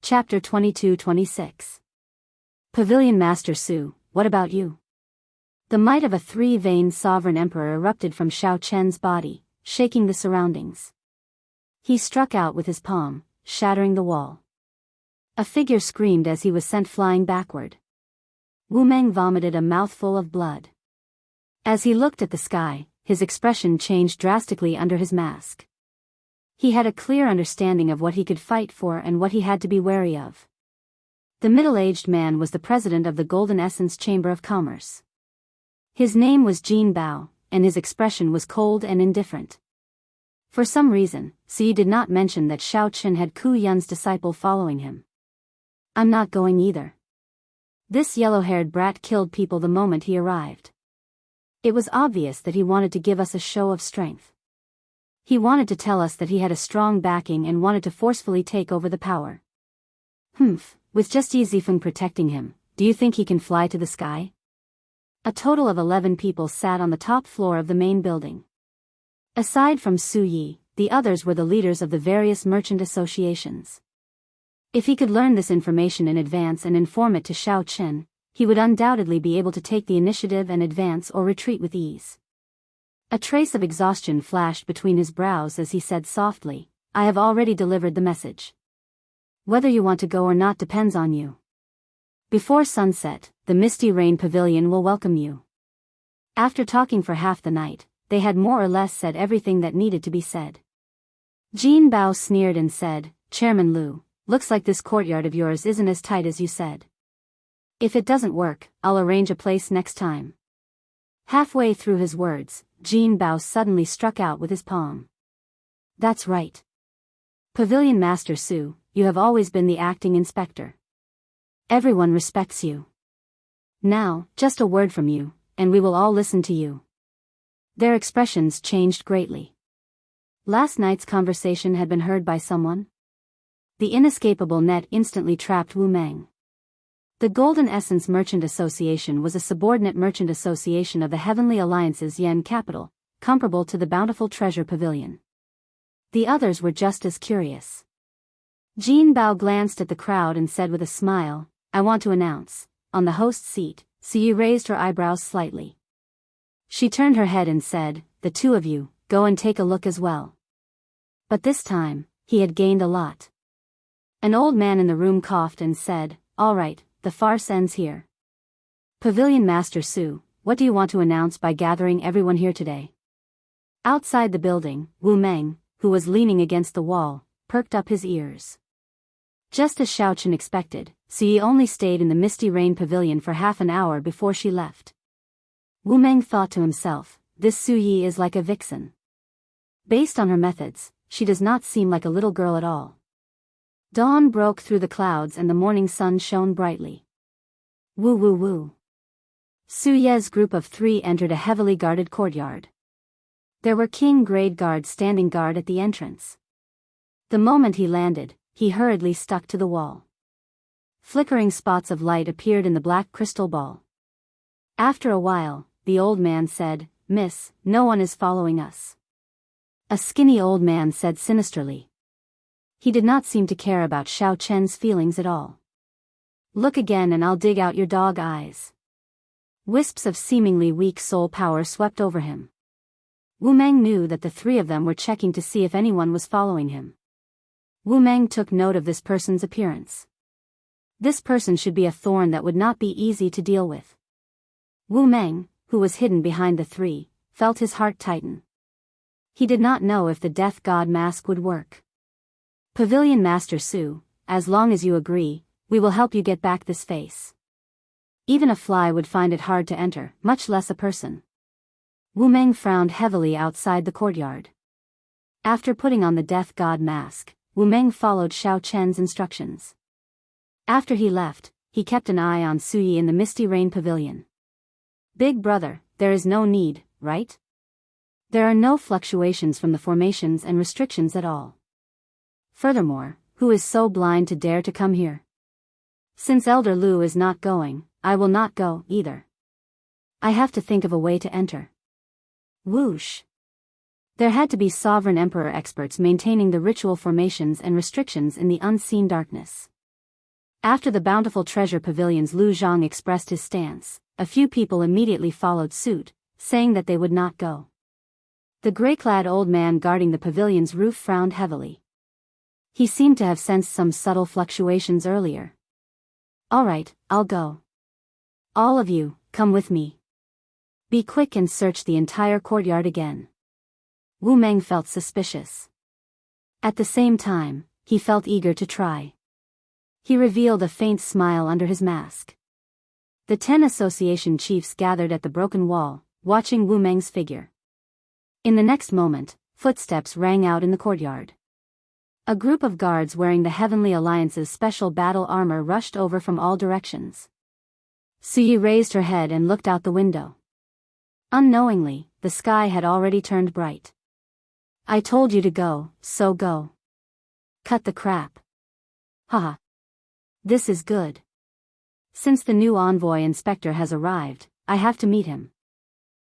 Chapter 22-26. Pavilion Master Su, what about you? The might of a three-veined sovereign emperor erupted from Xiao Chen's body, shaking the surroundings. He struck out with his palm, shattering the wall. A figure screamed as he was sent flying backward. Wu Meng vomited a mouthful of blood. As he looked at the sky, his expression changed drastically under his mask. He had a clear understanding of what he could fight for and what he had to be wary of. The middle-aged man was the president of the Golden Essence Chamber of Commerce. His name was Jin Bao, and his expression was cold and indifferent. For some reason, Si did not mention that Xiao Chen had Ku Yun's disciple following him. I'm not going either. This yellow-haired brat killed people the moment he arrived. It was obvious that he wanted to give us a show of strength. He wanted to tell us that he had a strong backing and wanted to forcefully take over the power. With just Yi Zifeng protecting him, do you think he can fly to the sky? A total of 11 people sat on the top floor of the main building. Aside from Su Yi, the others were the leaders of the various merchant associations. If he could learn this information in advance and inform it to Xiao Chen, he would undoubtedly be able to take the initiative and advance or retreat with ease. A trace of exhaustion flashed between his brows as he said softly, I have already delivered the message. Whether you want to go or not depends on you. Before sunset, the Misty Rain Pavilion will welcome you. After talking for half the night, they had more or less said everything that needed to be said. Jin Bao sneered and said, Chairman Lu, looks like this courtyard of yours isn't as tight as you said. If it doesn't work, I'll arrange a place next time. Halfway through his words, Jin Bao suddenly struck out with his palm. That's right. Pavilion Master Su, you have always been the acting inspector. Everyone respects you. Now, just a word from you, and we will all listen to you. Their expressions changed greatly. Last night's conversation had been heard by someone? The inescapable net instantly trapped Wu Meng. The Golden Essence Merchant Association was a subordinate merchant association of the Heavenly Alliance's Yen capital, comparable to the Bountiful Treasure Pavilion. The others were just as curious. Jin Bao glanced at the crowd and said with a smile, I want to announce, on the host's seat. Siyi raised her eyebrows slightly. She turned her head and said, the two of you, go and take a look as well. But this time, he had gained a lot. An old man in the room coughed and said, all right, the farce ends here. Pavilion Master Su, what do you want to announce by gathering everyone here today? Outside the building, Wu Meng, who was leaning against the wall, perked up his ears. Just as Xiao Chen expected, Siyi only stayed in the Misty Rain Pavilion for half an hour before she left. Wu Meng thought to himself, this Su Yi is like a vixen. Based on her methods, she does not seem like a little girl at all. Dawn broke through the clouds and the morning sun shone brightly. Woo woo woo. Su Ye's group of 3 entered a heavily guarded courtyard. There were king-grade guards standing guard at the entrance. The moment he landed, he hurriedly stuck to the wall. Flickering spots of light appeared in the black crystal ball. After a while, the old man said, Miss, no one is following us. A skinny old man said sinisterly. He did not seem to care about Xiao Chen's feelings at all. Look again and I'll dig out your dog eyes. Wisps of seemingly weak soul power swept over him. Wu Meng knew that the 3 of them were checking to see if anyone was following him. Wu Meng took note of this person's appearance. This person should be a thorn that would not be easy to deal with. Wu Meng, who was hidden behind the 3, felt his heart tighten. He did not know if the Death God mask would work. Pavilion Master Su, as long as you agree, we will help you get back this face. Even a fly would find it hard to enter, much less a person. Wu Meng frowned heavily outside the courtyard. After putting on the Death God mask, Wu Meng followed Xiao Chen's instructions. After he left, he kept an eye on Su Yi in the Misty Rain Pavilion. Big brother, there is no need, right? There are no fluctuations from the formations and restrictions at all. Furthermore, who is so blind to dare to come here? Since Elder Lu is not going, I will not go, either. I have to think of a way to enter. Whoosh. There had to be sovereign emperor experts maintaining the ritual formations and restrictions in the unseen darkness. After the bountiful treasure pavilions, Lu Zhang expressed his stance. A few people immediately followed suit, saying that they would not go. The gray-clad old man guarding the pavilion's roof frowned heavily. He seemed to have sensed some subtle fluctuations earlier. "All right, I'll go. All of you, come with me. Be quick and search the entire courtyard again." Wu Meng felt suspicious. At the same time, he felt eager to try. He revealed a faint smile under his mask. The 10 association chiefs gathered at the broken wall, watching Wu Meng's figure. In the next moment, footsteps rang out in the courtyard. A group of guards wearing the Heavenly Alliance's special battle armor rushed over from all directions. Suyi raised her head and looked out the window. Unknowingly, the sky had already turned bright. "I told you to go, so go. Cut the crap. Haha. This is good. Since the new envoy inspector has arrived, I have to meet him."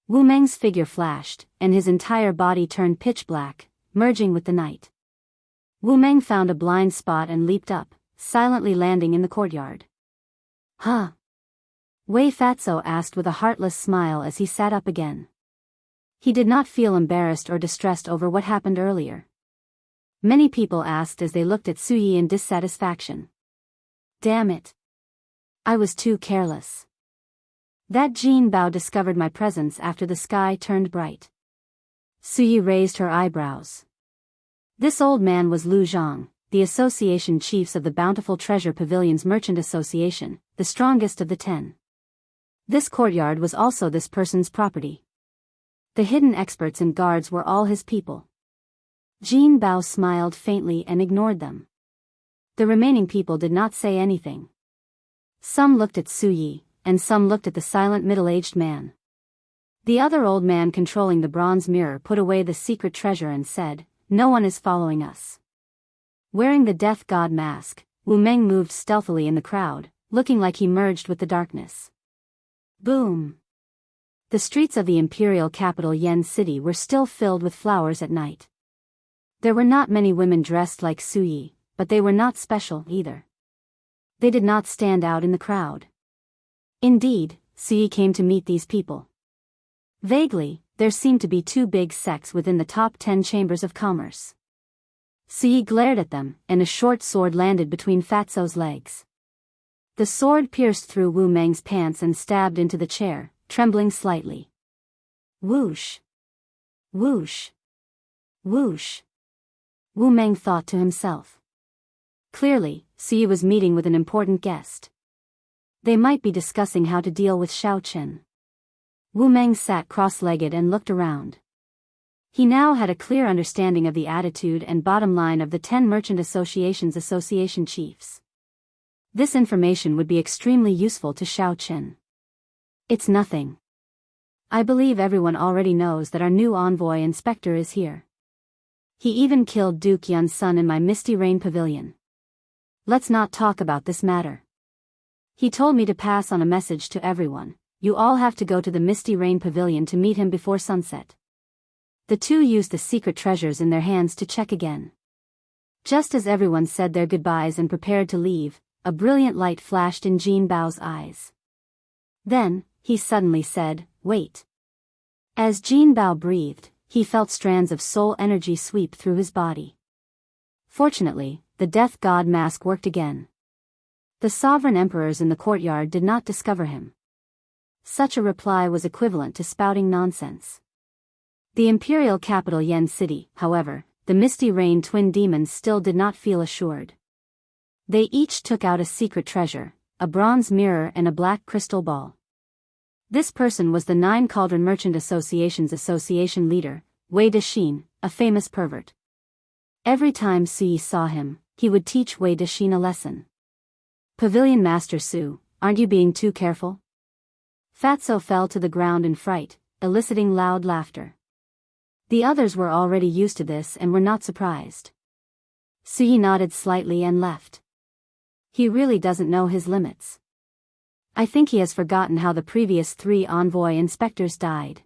Wu Meng's figure flashed, and his entire body turned pitch black, merging with the night. Wu Meng found a blind spot and leaped up, silently landing in the courtyard. "Huh?" Wei Fatso asked with a heartless smile as he sat up again. He did not feel embarrassed or distressed over what happened earlier. Many people asked as they looked at Suyi in dissatisfaction. "Damn it. I was too careless. That Jin Bao discovered my presence after the sky turned bright." Suyi raised her eyebrows. This old man was Lu Zhang, the association chiefs of the Bountiful Treasure Pavilion's Merchant Association, the strongest of the 10. This courtyard was also this person's property. The hidden experts and guards were all his people. Jin Bao smiled faintly and ignored them. The remaining people did not say anything. Some looked at Suyi, and some looked at the silent middle-aged man. The other old man controlling the bronze mirror put away the secret treasure and said, "No one is following us." Wearing the death god mask, Wu Meng moved stealthily in the crowd, looking like he merged with the darkness. Boom! The streets of the imperial capital Yen City were still filled with flowers at night. There were not many women dressed like Suyi, but they were not special either. They did not stand out in the crowd. Indeed, Suyi came to meet these people. Vaguely, there seemed to be 2 big sects within the top 10 chambers of commerce. Suyi glared at them, and a short sword landed between Fatso's legs. The sword pierced through Wu Meng's pants and stabbed into the chair, trembling slightly. Whoosh! Whoosh! Whoosh! Wu Meng thought to himself. Clearly, Suyi was meeting with an important guest. They might be discussing how to deal with Xiao Chen. Wu Meng sat cross-legged and looked around. He now had a clear understanding of the attitude and bottom line of the 10 merchant associations association chiefs. This information would be extremely useful to Xiao Chen. "It's nothing. I believe everyone already knows that our new envoy inspector is here. He even killed Duke Yun's son in my Misty Rain Pavilion. Let's not talk about this matter. He told me to pass on a message to everyone. You all have to go to the Misty Rain Pavilion to meet him before sunset." The 2 used the secret treasures in their hands to check again. Just as everyone said their goodbyes and prepared to leave, a brilliant light flashed in Jin Bao's eyes. Then, he suddenly said, "Wait." As Jin Bao breathed, he felt strands of soul energy sweep through his body. Fortunately, the death god mask worked again. The sovereign emperors in the courtyard did not discover him. Such a reply was equivalent to spouting nonsense. The imperial capital Yen City, however, the Misty Rain twin demons still did not feel assured. They each took out a secret treasure, a bronze mirror and a black crystal ball. This person was the 9 Cauldron Merchant Association's association leader, Wei Dexin, a famous pervert. Every time Suyi saw him, he would teach Wei Dexin a lesson. "Pavilion Master Su, aren't you being too careful?" Fatso fell to the ground in fright, eliciting loud laughter. The others were already used to this and were not surprised. Suyi nodded slightly and left. He really doesn't know his limits. I think he has forgotten how the previous 3 envoy inspectors died.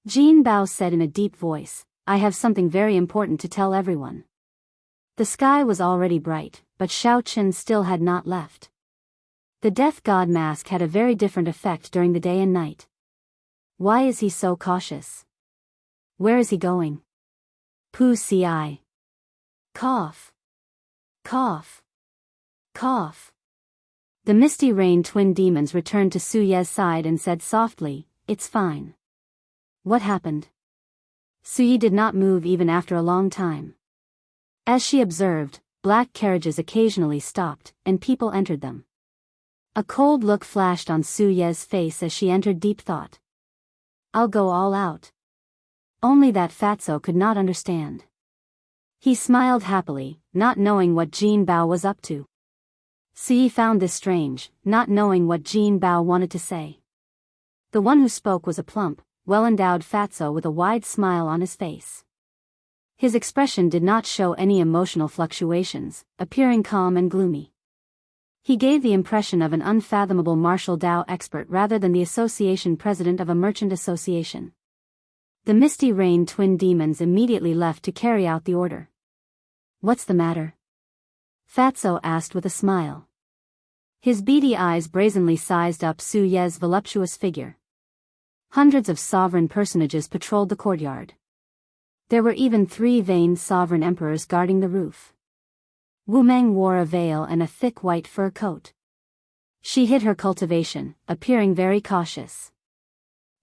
Jin Bao said in a deep voice, "I have something very important to tell everyone." The sky was already bright, but Xiao Chen still had not left. The death god mask had a very different effect during the day and night. Why is he so cautious? Where is he going? Pu ci. Cough. Cough. Cough. The misty rain twin demons returned to Su Ye's side and said softly, "It's fine." What happened? Su Yi did not move even after a long time. As she observed, black carriages occasionally stopped, and people entered them. A cold look flashed on Su Ye's face as she entered deep thought. I'll go all out. Only that fatso could not understand. He smiled happily, not knowing what Jin Bao was up to. Su Yi found this strange, not knowing what Jin Bao wanted to say. The one who spoke was a plump, well-endowed fatso with a wide smile on his face. His expression did not show any emotional fluctuations, appearing calm and gloomy. He gave the impression of an unfathomable martial Dao expert rather than the association president of a merchant association. The misty rain twin demons immediately left to carry out the order. What's the matter? Fatso asked with a smile. His beady eyes brazenly sized up Su Ye's voluptuous figure. Hundreds of sovereign personages patrolled the courtyard. There were even 3 vain sovereign emperors guarding the roof. Wu Meng wore a veil and a thick white fur coat. She hid her cultivation, appearing very cautious.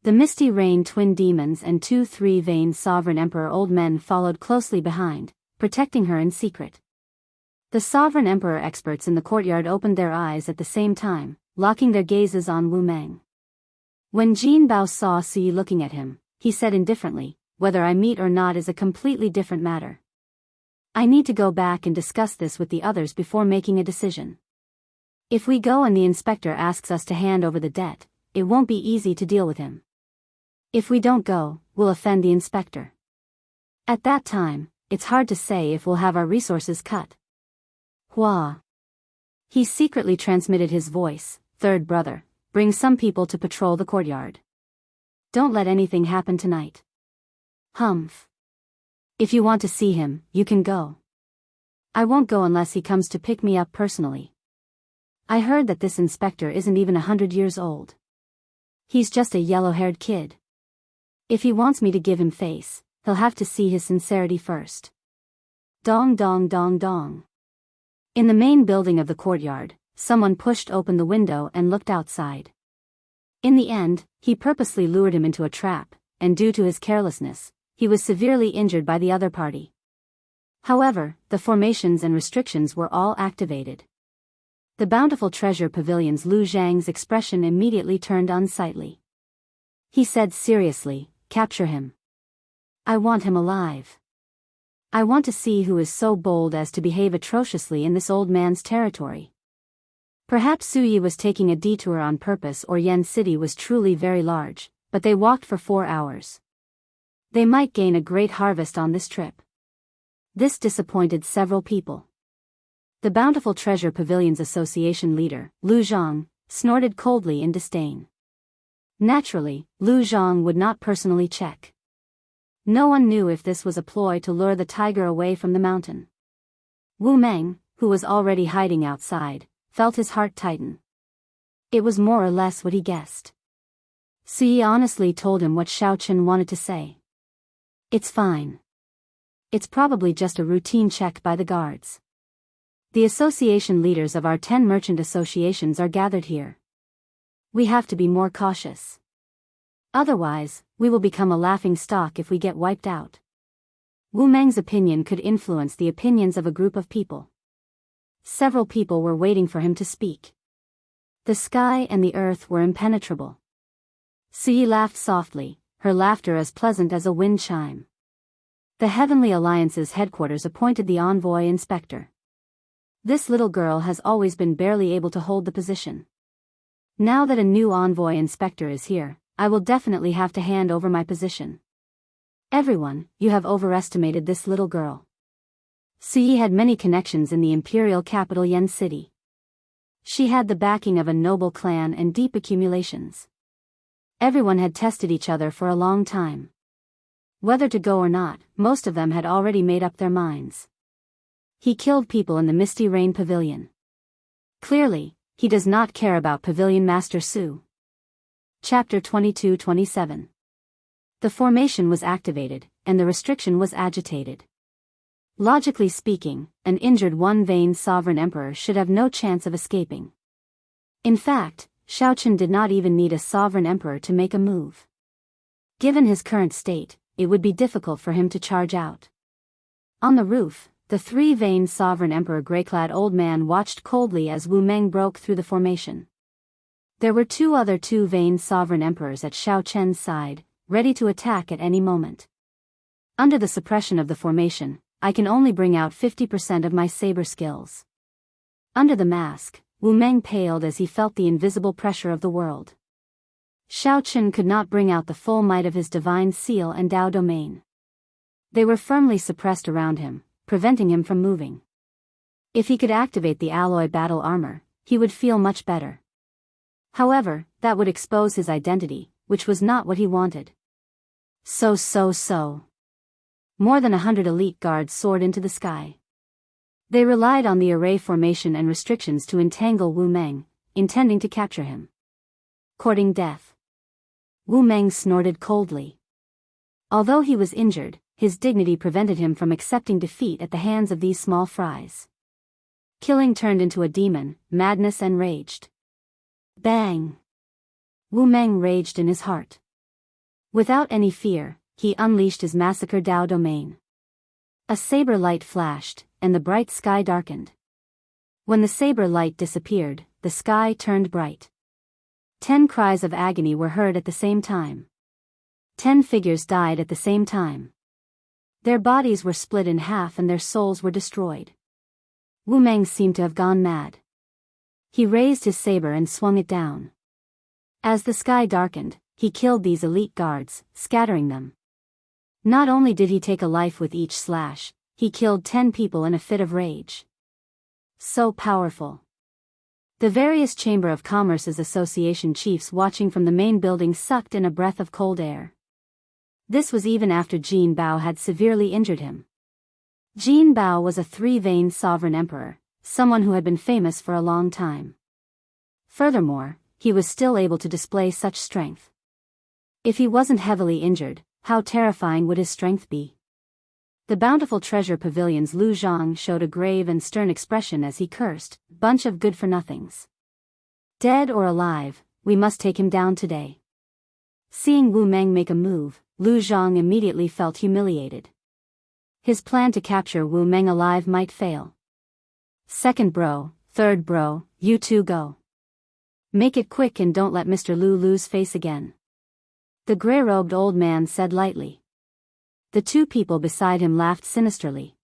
The misty rain twin demons and 2-3 vain sovereign emperor old men followed closely behind, protecting her in secret. The sovereign emperor experts in the courtyard opened their eyes at the same time, locking their gazes on Wu Meng. When Jin Bao saw Su Yi looking at him, he said indifferently, "Whether I meet or not is a completely different matter. I need to go back and discuss this with the others before making a decision. If we go and the inspector asks us to hand over the debt, it won't be easy to deal with him. If we don't go, we'll offend the inspector. At that time, it's hard to say if we'll have our resources cut." Hua. He secretly transmitted his voice, "Third brother, bring some people to patrol the courtyard. Don't let anything happen tonight." Humph. If you want to see him, you can go. I won't go unless he comes to pick me up personally. I heard that this inspector isn't even 100 years old. He's just a yellow-haired kid. If he wants me to give him face, he'll have to see his sincerity first. Dong dong dong dong. In the main building of the courtyard, someone pushed open the window and looked outside. In the end, he purposely lured him into a trap, and due to his carelessness, he was severely injured by the other party. However, the formations and restrictions were all activated. The bountiful treasure pavilion's Lu Zhang's expression immediately turned unsightly. He said seriously, "Capture him. I want him alive. I want to see who is so bold as to behave atrociously in this old man's territory." Perhaps Su Yi was taking a detour on purpose, or Yen City was truly very large, but they walked for 4 hours. They might gain a great harvest on this trip. This disappointed several people. The Bountiful Treasure Pavilion's association leader, Lu Zhang, snorted coldly in disdain. Naturally, Lu Zhang would not personally check. No one knew if this was a ploy to lure the tiger away from the mountain. Wu Meng, who was already hiding outside, felt his heart tighten. It was more or less what he guessed. Su Yi honestly told him what Xiao Chen wanted to say. "It's fine. It's probably just a routine check by the guards. The association leaders of our 10 merchant associations are gathered here. We have to be more cautious. Otherwise, we will become a laughing stock if we get wiped out." Wu Meng's opinion could influence the opinions of a group of people. Several people were waiting for him to speak. The sky and the earth were impenetrable. Su Yi laughed softly, her laughter as pleasant as a wind chime. The Heavenly Alliance's headquarters appointed the envoy inspector. This little girl has always been barely able to hold the position. Now that a new envoy inspector is here, I will definitely have to hand over my position. Everyone, you have overestimated this little girl. Su Yi had many connections in the imperial capital Yen City. She had the backing of a noble clan and deep accumulations. Everyone had tested each other for a long time. Whether to go or not, most of them had already made up their minds. He killed people in the Misty Rain Pavilion. Clearly, he does not care about Pavilion Master Su. Chapter 22-27. The formation was activated, and the restriction was agitated. Logically speaking, an injured one-vein sovereign emperor should have no chance of escaping. In fact, Xiaochen did not even need a sovereign emperor to make a move. Given his current state, it would be difficult for him to charge out. On the roof, the three-vein sovereign emperor grey-clad old man watched coldly as Wu Meng broke through the formation. There were two other two-vein sovereign emperors at Xiaochen's side, ready to attack at any moment. Under the suppression of the formation, I can only bring out 50% of my saber skills. Under the mask, Wu Meng paled as he felt the invisible pressure of the world. Xiaochen could not bring out the full might of his divine seal and Dao domain. They were firmly suppressed around him, preventing him from moving. If he could activate the alloy battle armor, he would feel much better. However, that would expose his identity, which was not what he wanted. So. More than 100 elite guards soared into the sky. They relied on the array formation and restrictions to entangle Wu Meng, intending to capture him. Courting death. Wu Meng snorted coldly. Although he was injured, his dignity prevented him from accepting defeat at the hands of these small fries. Killing turned into a demon, madness enraged. Bang! Wu Meng raged in his heart. Without any fear, he unleashed his massacre Dao domain. A saber light flashed, and the bright sky darkened. When the saber light disappeared, the sky turned bright. 10 cries of agony were heard at the same time. 10 figures died at the same time. Their bodies were split in half and their souls were destroyed. Wu Meng seemed to have gone mad. He raised his saber and swung it down. As the sky darkened, he killed these elite guards, scattering them. Not only did he take a life with each slash, he killed 10 people in a fit of rage. So powerful. The various Chamber of Commerce's association chiefs watching from the main building sucked in a breath of cold air. This was even after Jin Bao had severely injured him. Jin Bao was a three-vein sovereign emperor, someone who had been famous for a long time. Furthermore, he was still able to display such strength. If he wasn't heavily injured, how terrifying would his strength be? The bountiful treasure pavilion's Lu Zhang showed a grave and stern expression as he cursed, "Bunch of good-for-nothings. Dead or alive, we must take him down today." Seeing Wu Meng make a move, Lu Zhang immediately felt humiliated. His plan to capture Wu Meng alive might fail. "Second bro, third bro, you two go. Make it quick and don't let Mr. Lu lose face again," the grey-robed old man said lightly. The two people beside him laughed sinisterly.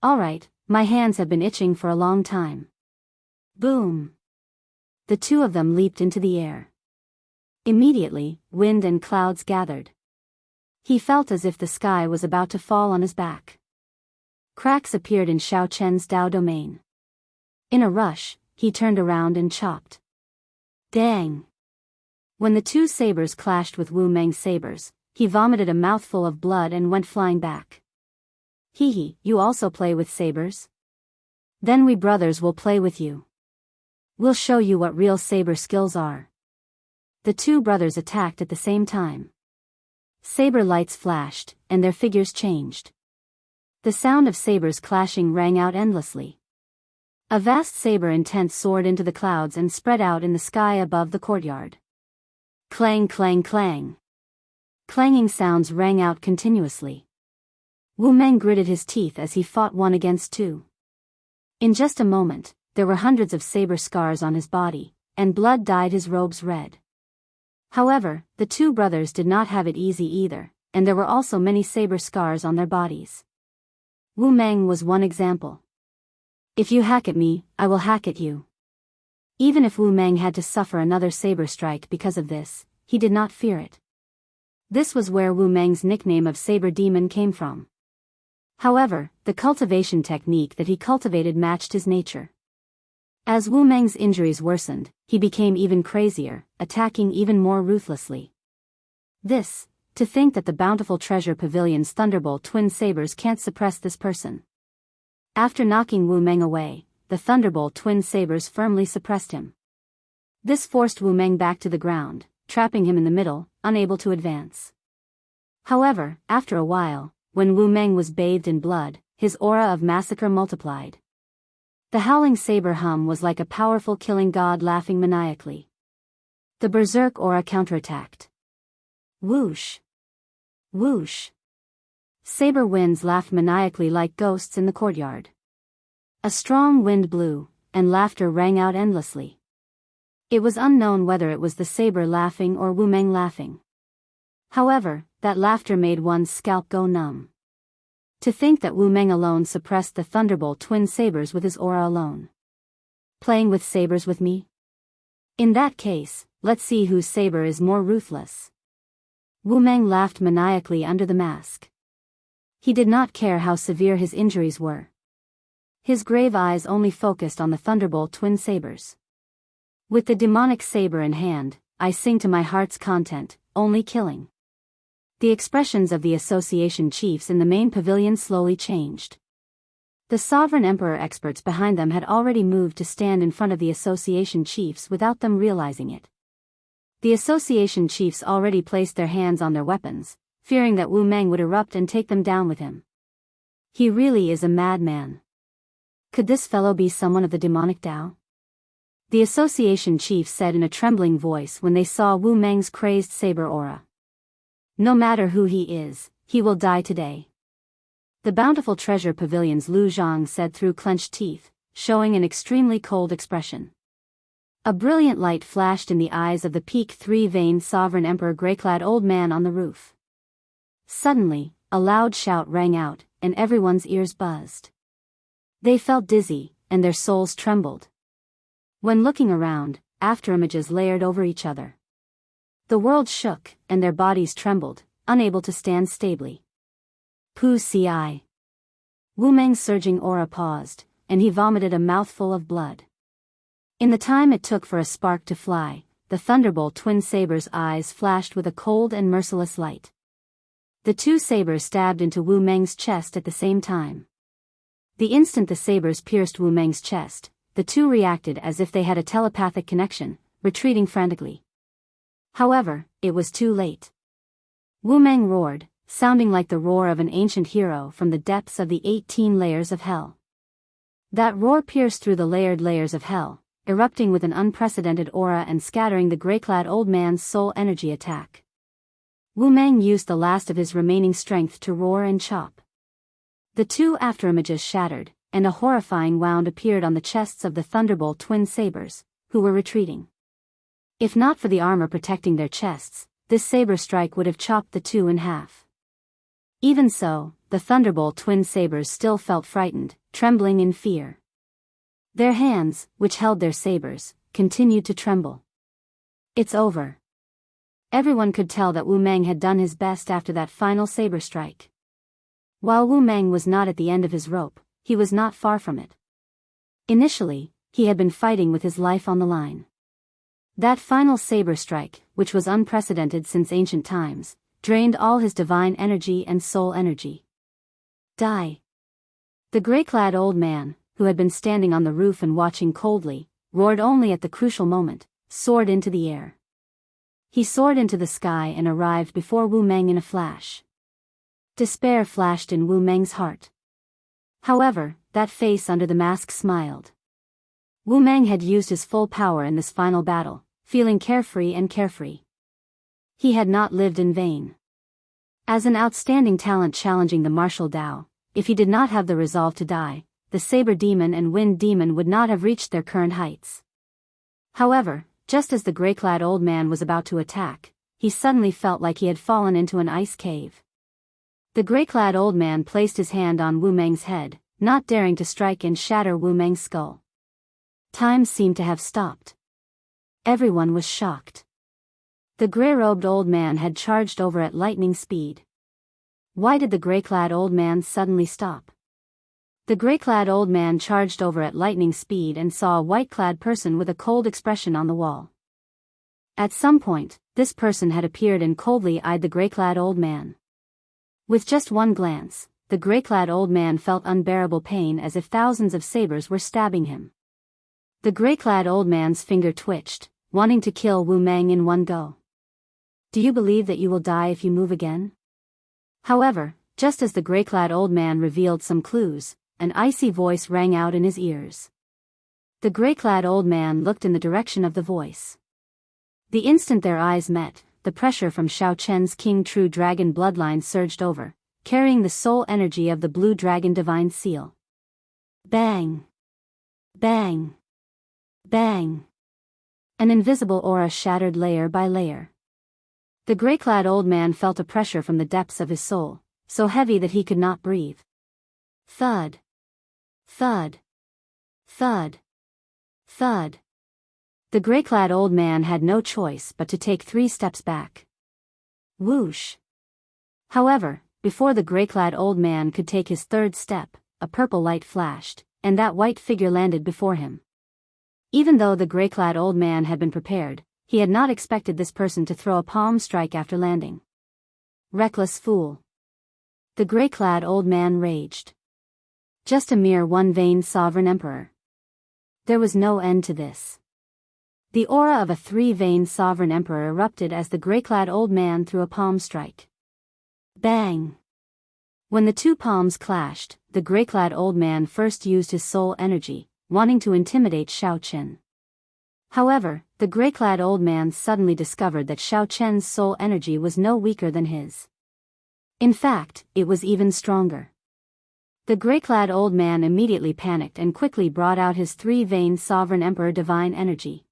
"All right, my hands have been itching for a long time." Boom! The two of them leaped into the air. Immediately, wind and clouds gathered. He felt as if the sky was about to fall on his back. Cracks appeared in Xiaochen's Dao domain. In a rush, he turned around and chopped. Dang! When the two sabers clashed with Wu Meng's sabers, he vomited a mouthful of blood and went flying back. "Hee, you also play with sabers? Then we brothers will play with you. We'll show you what real saber skills are." The two brothers attacked at the same time. Saber lights flashed, and their figures changed. The sound of sabers clashing rang out endlessly. A vast saber intent soared into the clouds and spread out in the sky above the courtyard. Clang, clang, clang. Clanging sounds rang out continuously. Wu Meng gritted his teeth as he fought one against two. In just a moment, there were hundreds of saber scars on his body, and blood dyed his robes red. However, the two brothers did not have it easy either, and there were also many saber scars on their bodies. Wu Meng was one example. "If you hack at me, I will hack at you." Even if Wu Meng had to suffer another saber strike because of this, he did not fear it. This was where Wu Meng's nickname of Saber Demon came from. However, the cultivation technique that he cultivated matched his nature. As Wu Meng's injuries worsened, he became even crazier, attacking even more ruthlessly. To think that the bountiful treasure pavilion's thunderbolt twin sabers can't suppress this person. After knocking Wu Meng away, the thunderbolt twin sabers firmly suppressed him. This forced Wu Meng back to the ground, trapping him in the middle, unable to advance. However, after a while, when Wu Meng was bathed in blood, his aura of massacre multiplied. The howling saber hum was like a powerful killing god laughing maniacally. The berserk aura counterattacked. Whoosh! Whoosh! Saber winds laughed maniacally like ghosts in the courtyard. A strong wind blew, and laughter rang out endlessly. It was unknown whether it was the saber laughing or Wu Meng laughing. However, that laughter made one's scalp go numb. To think that Wu Meng alone suppressed the thunderbolt twin sabers with his aura alone. Playing with sabers with me? In that case, let's see whose saber is more ruthless. Wu Meng laughed maniacally under the mask. He did not care how severe his injuries were. His grave eyes only focused on the thunderbolt twin sabers. With the demonic saber in hand, I sing to my heart's content, only killing. The expressions of the association chiefs in the main pavilion slowly changed. The sovereign emperor experts behind them had already moved to stand in front of the association chiefs without them realizing it. The association chiefs already placed their hands on their weapons, fearing that Wu Meng would erupt and take them down with him. He really is a madman. Could this fellow be someone of the demonic Tao? The association chief said in a trembling voice when they saw Wu Meng's crazed saber aura. No matter who he is, he will die today. The bountiful treasure pavilion's Lu Zhang said through clenched teeth, showing an extremely cold expression. A brilliant light flashed in the eyes of the peak three-veined sovereign emperor grey-clad old man on the roof. Suddenly, a loud shout rang out, and everyone's ears buzzed. They felt dizzy, and their souls trembled. When looking around, afterimages layered over each other. The world shook, and their bodies trembled, unable to stand stably. Pu Ci. Wu Meng's surging aura paused, and he vomited a mouthful of blood. In the time it took for a spark to fly, the thunderbolt twin sabers' eyes flashed with a cold and merciless light. The two sabers stabbed into Wu Meng's chest at the same time. The instant the sabers pierced Wu Meng's chest, the two reacted as if they had a telepathic connection, retreating frantically. However, it was too late. Wu Meng roared, sounding like the roar of an ancient hero from the depths of the 18 layers of hell. That roar pierced through the layered layers of hell, erupting with an unprecedented aura and scattering the grey-clad old man's soul energy attack. Wu Meng used the last of his remaining strength to roar and chop. The two afterimages shattered, and a horrifying wound appeared on the chests of the thunderbolt twin sabers, who were retreating. If not for the armor protecting their chests, this saber strike would have chopped the two in half. Even so, the thunderbolt twin sabers still felt frightened, trembling in fear. Their hands, which held their sabers, continued to tremble. It's over. Everyone could tell that Wu Meng had done his best after that final saber strike. While Wu Meng was not at the end of his rope, he was not far from it. Initially, he had been fighting with his life on the line. That final saber strike, which was unprecedented since ancient times, drained all his divine energy and soul energy. Die. The grey-clad old man, who had been standing on the roof and watching coldly, roared only at the crucial moment, soared into the air. He soared into the sky and arrived before Wu Meng in a flash. Despair flashed in Wu Meng's heart. However, that face under the mask smiled. Wu Meng had used his full power in this final battle, feeling carefree and carefree. He had not lived in vain. As an outstanding talent challenging the martial Tao, if he did not have the resolve to die, the saber demon and wind demon would not have reached their current heights. However, just as the grey-clad old man was about to attack, he suddenly felt like he had fallen into an ice cave. The grey-clad old man placed his hand on Wu Meng's head, not daring to strike and shatter Wu Meng's skull. Time seemed to have stopped. Everyone was shocked. The grey-robed old man had charged over at lightning speed. Why did the grey-clad old man suddenly stop? The grey-clad old man charged over at lightning speed and saw a white-clad person with a cold expression on the wall. At some point, this person had appeared and coldly eyed the grey-clad old man. With just one glance, the gray-clad old man felt unbearable pain as if thousands of sabers were stabbing him. The gray-clad old man's finger twitched, wanting to kill Wu Meng in one go. Do you believe that you will die if you move again? However, just as the gray-clad old man revealed some clues, an icy voice rang out in his ears. The gray-clad old man looked in the direction of the voice. The instant their eyes met, the pressure from Shao Chen's King True Dragon bloodline surged over, carrying the soul energy of the Blue Dragon Divine Seal. Bang! Bang! Bang! An invisible aura shattered layer by layer. The gray-clad old man felt a pressure from the depths of his soul, so heavy that he could not breathe. Thud! Thud! Thud! Thud! The gray-clad old man had no choice but to take 3 steps back. Whoosh! However, before the gray-clad old man could take his 3rd step, a purple light flashed, and that white figure landed before him. Even though the gray-clad old man had been prepared, he had not expected this person to throw a palm strike after landing. Reckless fool! The gray-clad old man raged. Just a mere one vain sovereign emperor. There was no end to this. The aura of a 3-vein sovereign emperor erupted as the gray-clad old man threw a palm strike. Bang! When the 2 palms clashed, the gray-clad old man first used his soul energy, wanting to intimidate Shao Chen. However, the gray-clad old man suddenly discovered that Shao Chen's soul energy was no weaker than his. In fact, it was even stronger. The gray-clad old man immediately panicked and quickly brought out his 3-vein sovereign emperor divine energy.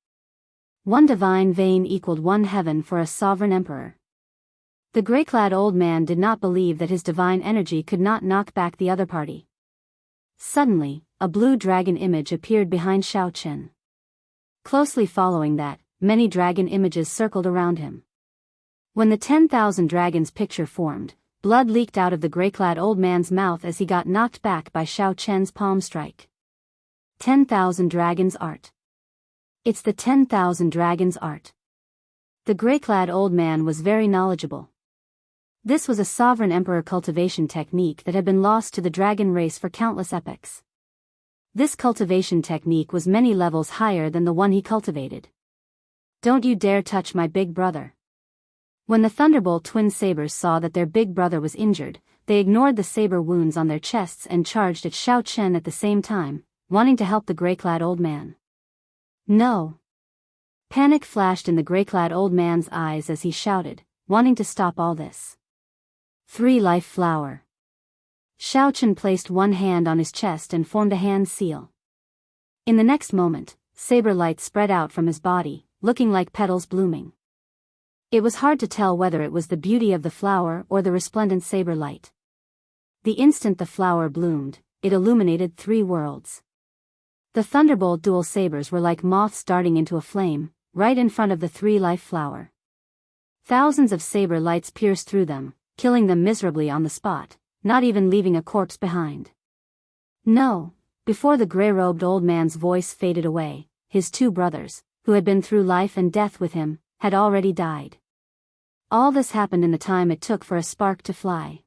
1 divine vein equaled 1 heaven for a sovereign emperor. The gray-clad old man did not believe that his divine energy could not knock back the other party. Suddenly, a blue dragon image appeared behind Shao Chen. Closely following that, many dragon images circled around him. When the 10,000 dragons picture formed, blood leaked out of the gray-clad old man's mouth as he got knocked back by Shao Chen's palm strike. 10,000 dragons art. It's the 10,000 dragons art. The gray-clad old man was very knowledgeable. This was a sovereign emperor cultivation technique that had been lost to the dragon race for countless epochs. This cultivation technique was many levels higher than the one he cultivated. Don't you dare touch my big brother. When the Thunderbolt twin sabers saw that their big brother was injured, they ignored the saber wounds on their chests and charged at Shao Chen at the same time, wanting to help the gray-clad old man. No! Panic flashed in the gray-clad old man's eyes as he shouted, wanting to stop all this. 3 life flower. Shao Chen placed one hand on his chest and formed a hand seal. In the next moment, saber light spread out from his body, looking like petals blooming. It was hard to tell whether it was the beauty of the flower or the resplendent saber light. The instant the flower bloomed, it illuminated 3 worlds. The Thunderbolt dual sabers were like moths darting into a flame, right in front of the 3 life flower. Thousands of saber lights pierced through them, killing them miserably on the spot, not even leaving a corpse behind. No, before the gray-robed old man's voice faded away, his 2 brothers, who had been through life and death with him, had already died. All this happened in the time it took for a spark to fly.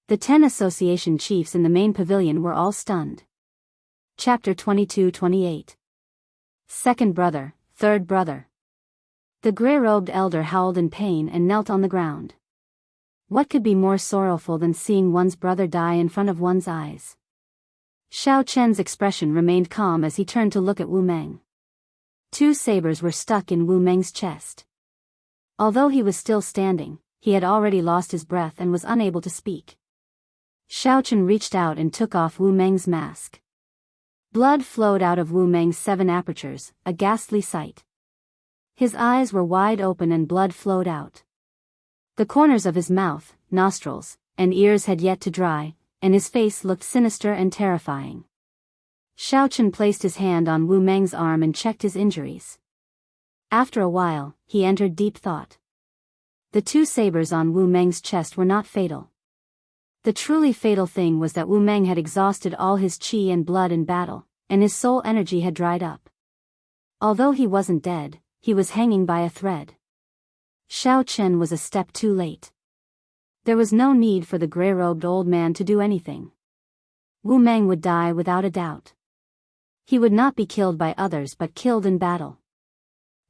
The 10 association chiefs in the main pavilion were all stunned. Chapter 22-28. Second brother, third brother. The gray-robed elder howled in pain and knelt on the ground. What could be more sorrowful than seeing one's brother die in front of one's eyes? Shao Chen's expression remained calm as he turned to look at Wu Meng. 2 sabers were stuck in Wu Meng's chest. Although he was still standing, he had already lost his breath and was unable to speak. Shao Chen reached out and took off Wu Meng's mask. Blood flowed out of Wu Meng's 7 apertures, a ghastly sight. His eyes were wide open and blood flowed out. The corners of his mouth, nostrils, and ears had yet to dry, and his face looked sinister and terrifying. Shao Chen placed his hand on Wu Meng's arm and checked his injuries. After a while, he entered deep thought. The 2 sabers on Wu Meng's chest were not fatal. The truly fatal thing was that Wu Meng had exhausted all his qi and blood in battle, and his soul energy had dried up. Although he wasn't dead, he was hanging by a thread. Shao Chen was a step too late. There was no need for the gray-robed old man to do anything. Wu Meng would die without a doubt. He would not be killed by others but killed in battle.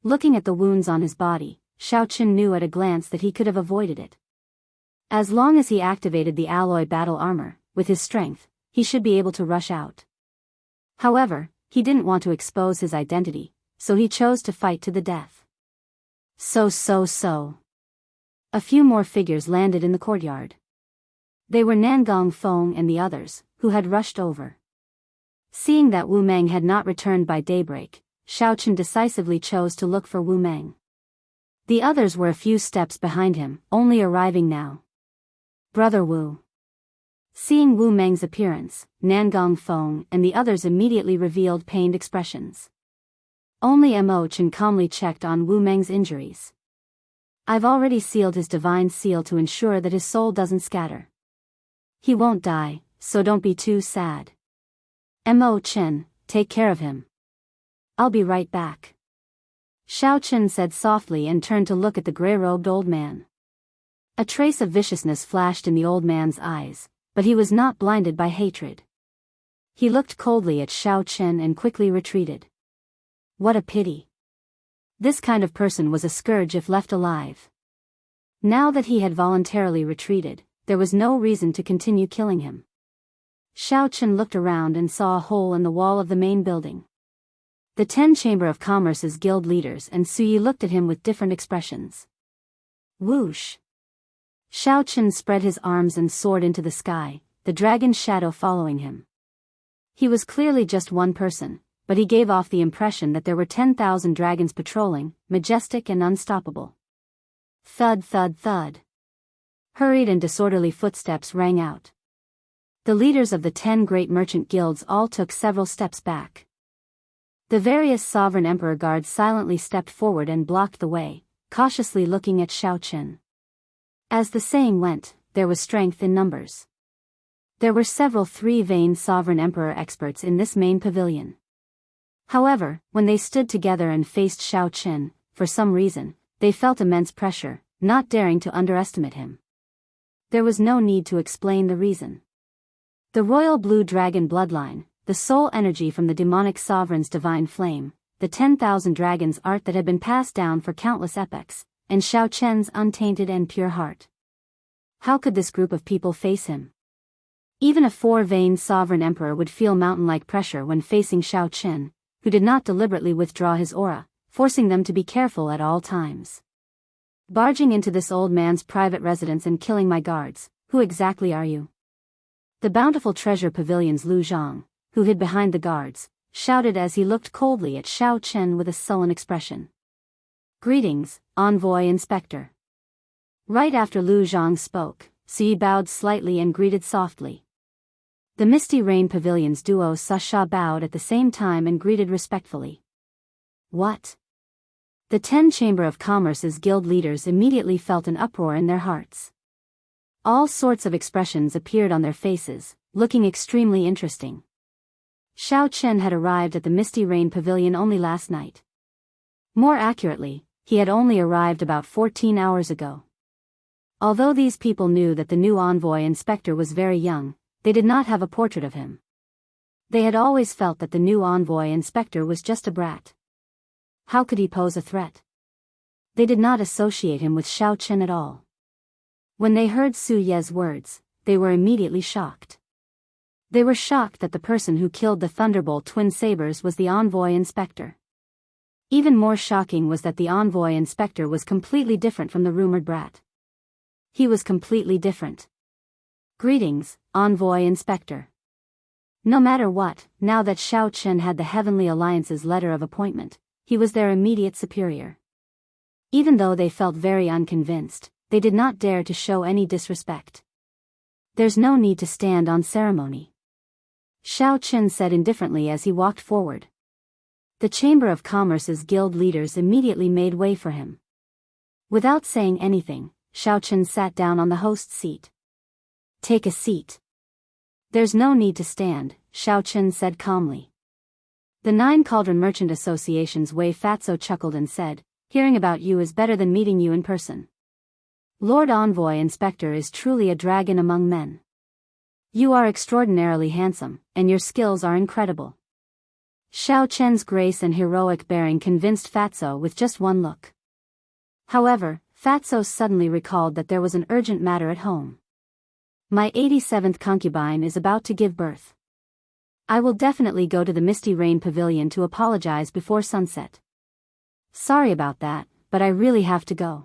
Looking at the wounds on his body, Xiao Qin knew at a glance that he could have avoided it. As long as he activated the alloy battle armor, with his strength, he should be able to rush out. However, he didn't want to expose his identity, so he chose to fight to the death. So. A few more figures landed in the courtyard. They were Nangong Feng and the others, who had rushed over. Seeing that Wu Meng had not returned by daybreak, Xiao Qin decisively chose to look for Wu Meng. The others were a few steps behind him, only arriving now. Brother Wu. Seeing Wu Meng's appearance, Nangong Feng and the others immediately revealed pained expressions. Only Mo Chen calmly checked on Wu Meng's injuries. I've already sealed his divine seal to ensure that his soul doesn't scatter. He won't die, so don't be too sad. Mo Chen, take care of him. I'll be right back. Xiao Qin said softly and turned to look at the gray-robed old man. A trace of viciousness flashed in the old man's eyes, but he was not blinded by hatred. He looked coldly at Xiao Qin and quickly retreated. What a pity. This kind of person was a scourge if left alive. Now that he had voluntarily retreated, there was no reason to continue killing him. Xiao Qin looked around and saw a hole in the wall of the main building. The 10 Chamber of Commerce's guild leaders and Suyi looked at him with different expressions. Whoosh! Xiao Qin spread his arms and soared into the sky, the dragon's shadow following him. He was clearly just one person, but he gave off the impression that there were 10,000 dragons patrolling, majestic and unstoppable. Thud thud thud. Hurried and disorderly footsteps rang out. The leaders of the 10 great merchant guilds all took several steps back. The various sovereign emperor guards silently stepped forward and blocked the way, cautiously looking at Xiao Qin. As the saying went, there was strength in numbers. There were several three-veined sovereign emperor experts in this main pavilion. However, when they stood together and faced Xiao Qin, for some reason, they felt immense pressure, not daring to underestimate him. There was no need to explain the reason. The royal blue dragon bloodline, the soul energy from the demonic sovereign's divine flame, the 10,000 dragons art that had been passed down for countless epochs, and Xiao Qian's untainted and pure heart. How could this group of people face him? Even a four-veined sovereign emperor would feel mountain-like pressure when facing Xiao Qin, who did not deliberately withdraw his aura, forcing them to be careful at all times. Barging into this old man's private residence and killing my guards, who exactly are you? The bountiful treasure pavilion's Lu Zhang, who hid behind the guards, shouted as he looked coldly at Xiao Qin with a sullen expression. Greetings, Envoy Inspector. Right after Lu Zhang spoke, Xi bowed slightly and greeted softly. The Misty Rain Pavilion's duo Sasha bowed at the same time and greeted respectfully. What? The 10 Chamber of Commerce's guild leaders immediately felt an uproar in their hearts. All sorts of expressions appeared on their faces, looking extremely interesting. Xiao Qin had arrived at the Misty Rain Pavilion only last night. More accurately, he had only arrived about 14 hours ago. Although these people knew that the new envoy inspector was very young, they did not have a portrait of him. They had always felt that the new envoy inspector was just a brat. How could he pose a threat? They did not associate him with Xiao Qin at all. When they heard Su Ye's words, they were immediately shocked. They were shocked that the person who killed the Thunderbolt twin sabers was the envoy inspector. Even more shocking was that the envoy inspector was completely different from the rumored brat. He was completely different. Greetings, envoy inspector. No matter what, now that Xiao Qin had the Heavenly Alliance's letter of appointment, he was their immediate superior. Even though they felt very unconvinced, they did not dare to show any disrespect. There's no need to stand on ceremony. Xiao Qin said indifferently as he walked forward. The Chamber of Commerce's guild leaders immediately made way for him. Without saying anything, Xiao Qin sat down on the host's seat. Take a seat. There's no need to stand, Xiao Qin said calmly. The 9 Cauldron Merchant Association's Wei Fatso chuckled and said, hearing about you is better than meeting you in person. Lord Envoy Inspector is truly a dragon among men. You are extraordinarily handsome, and your skills are incredible. Xiao Chen's grace and heroic bearing convinced Fatso with just one look. However, Fatso suddenly recalled that there was an urgent matter at home. My 87th concubine is about to give birth. I will definitely go to the Misty Rain Pavilion to apologize before sunset. Sorry about that, but I really have to go.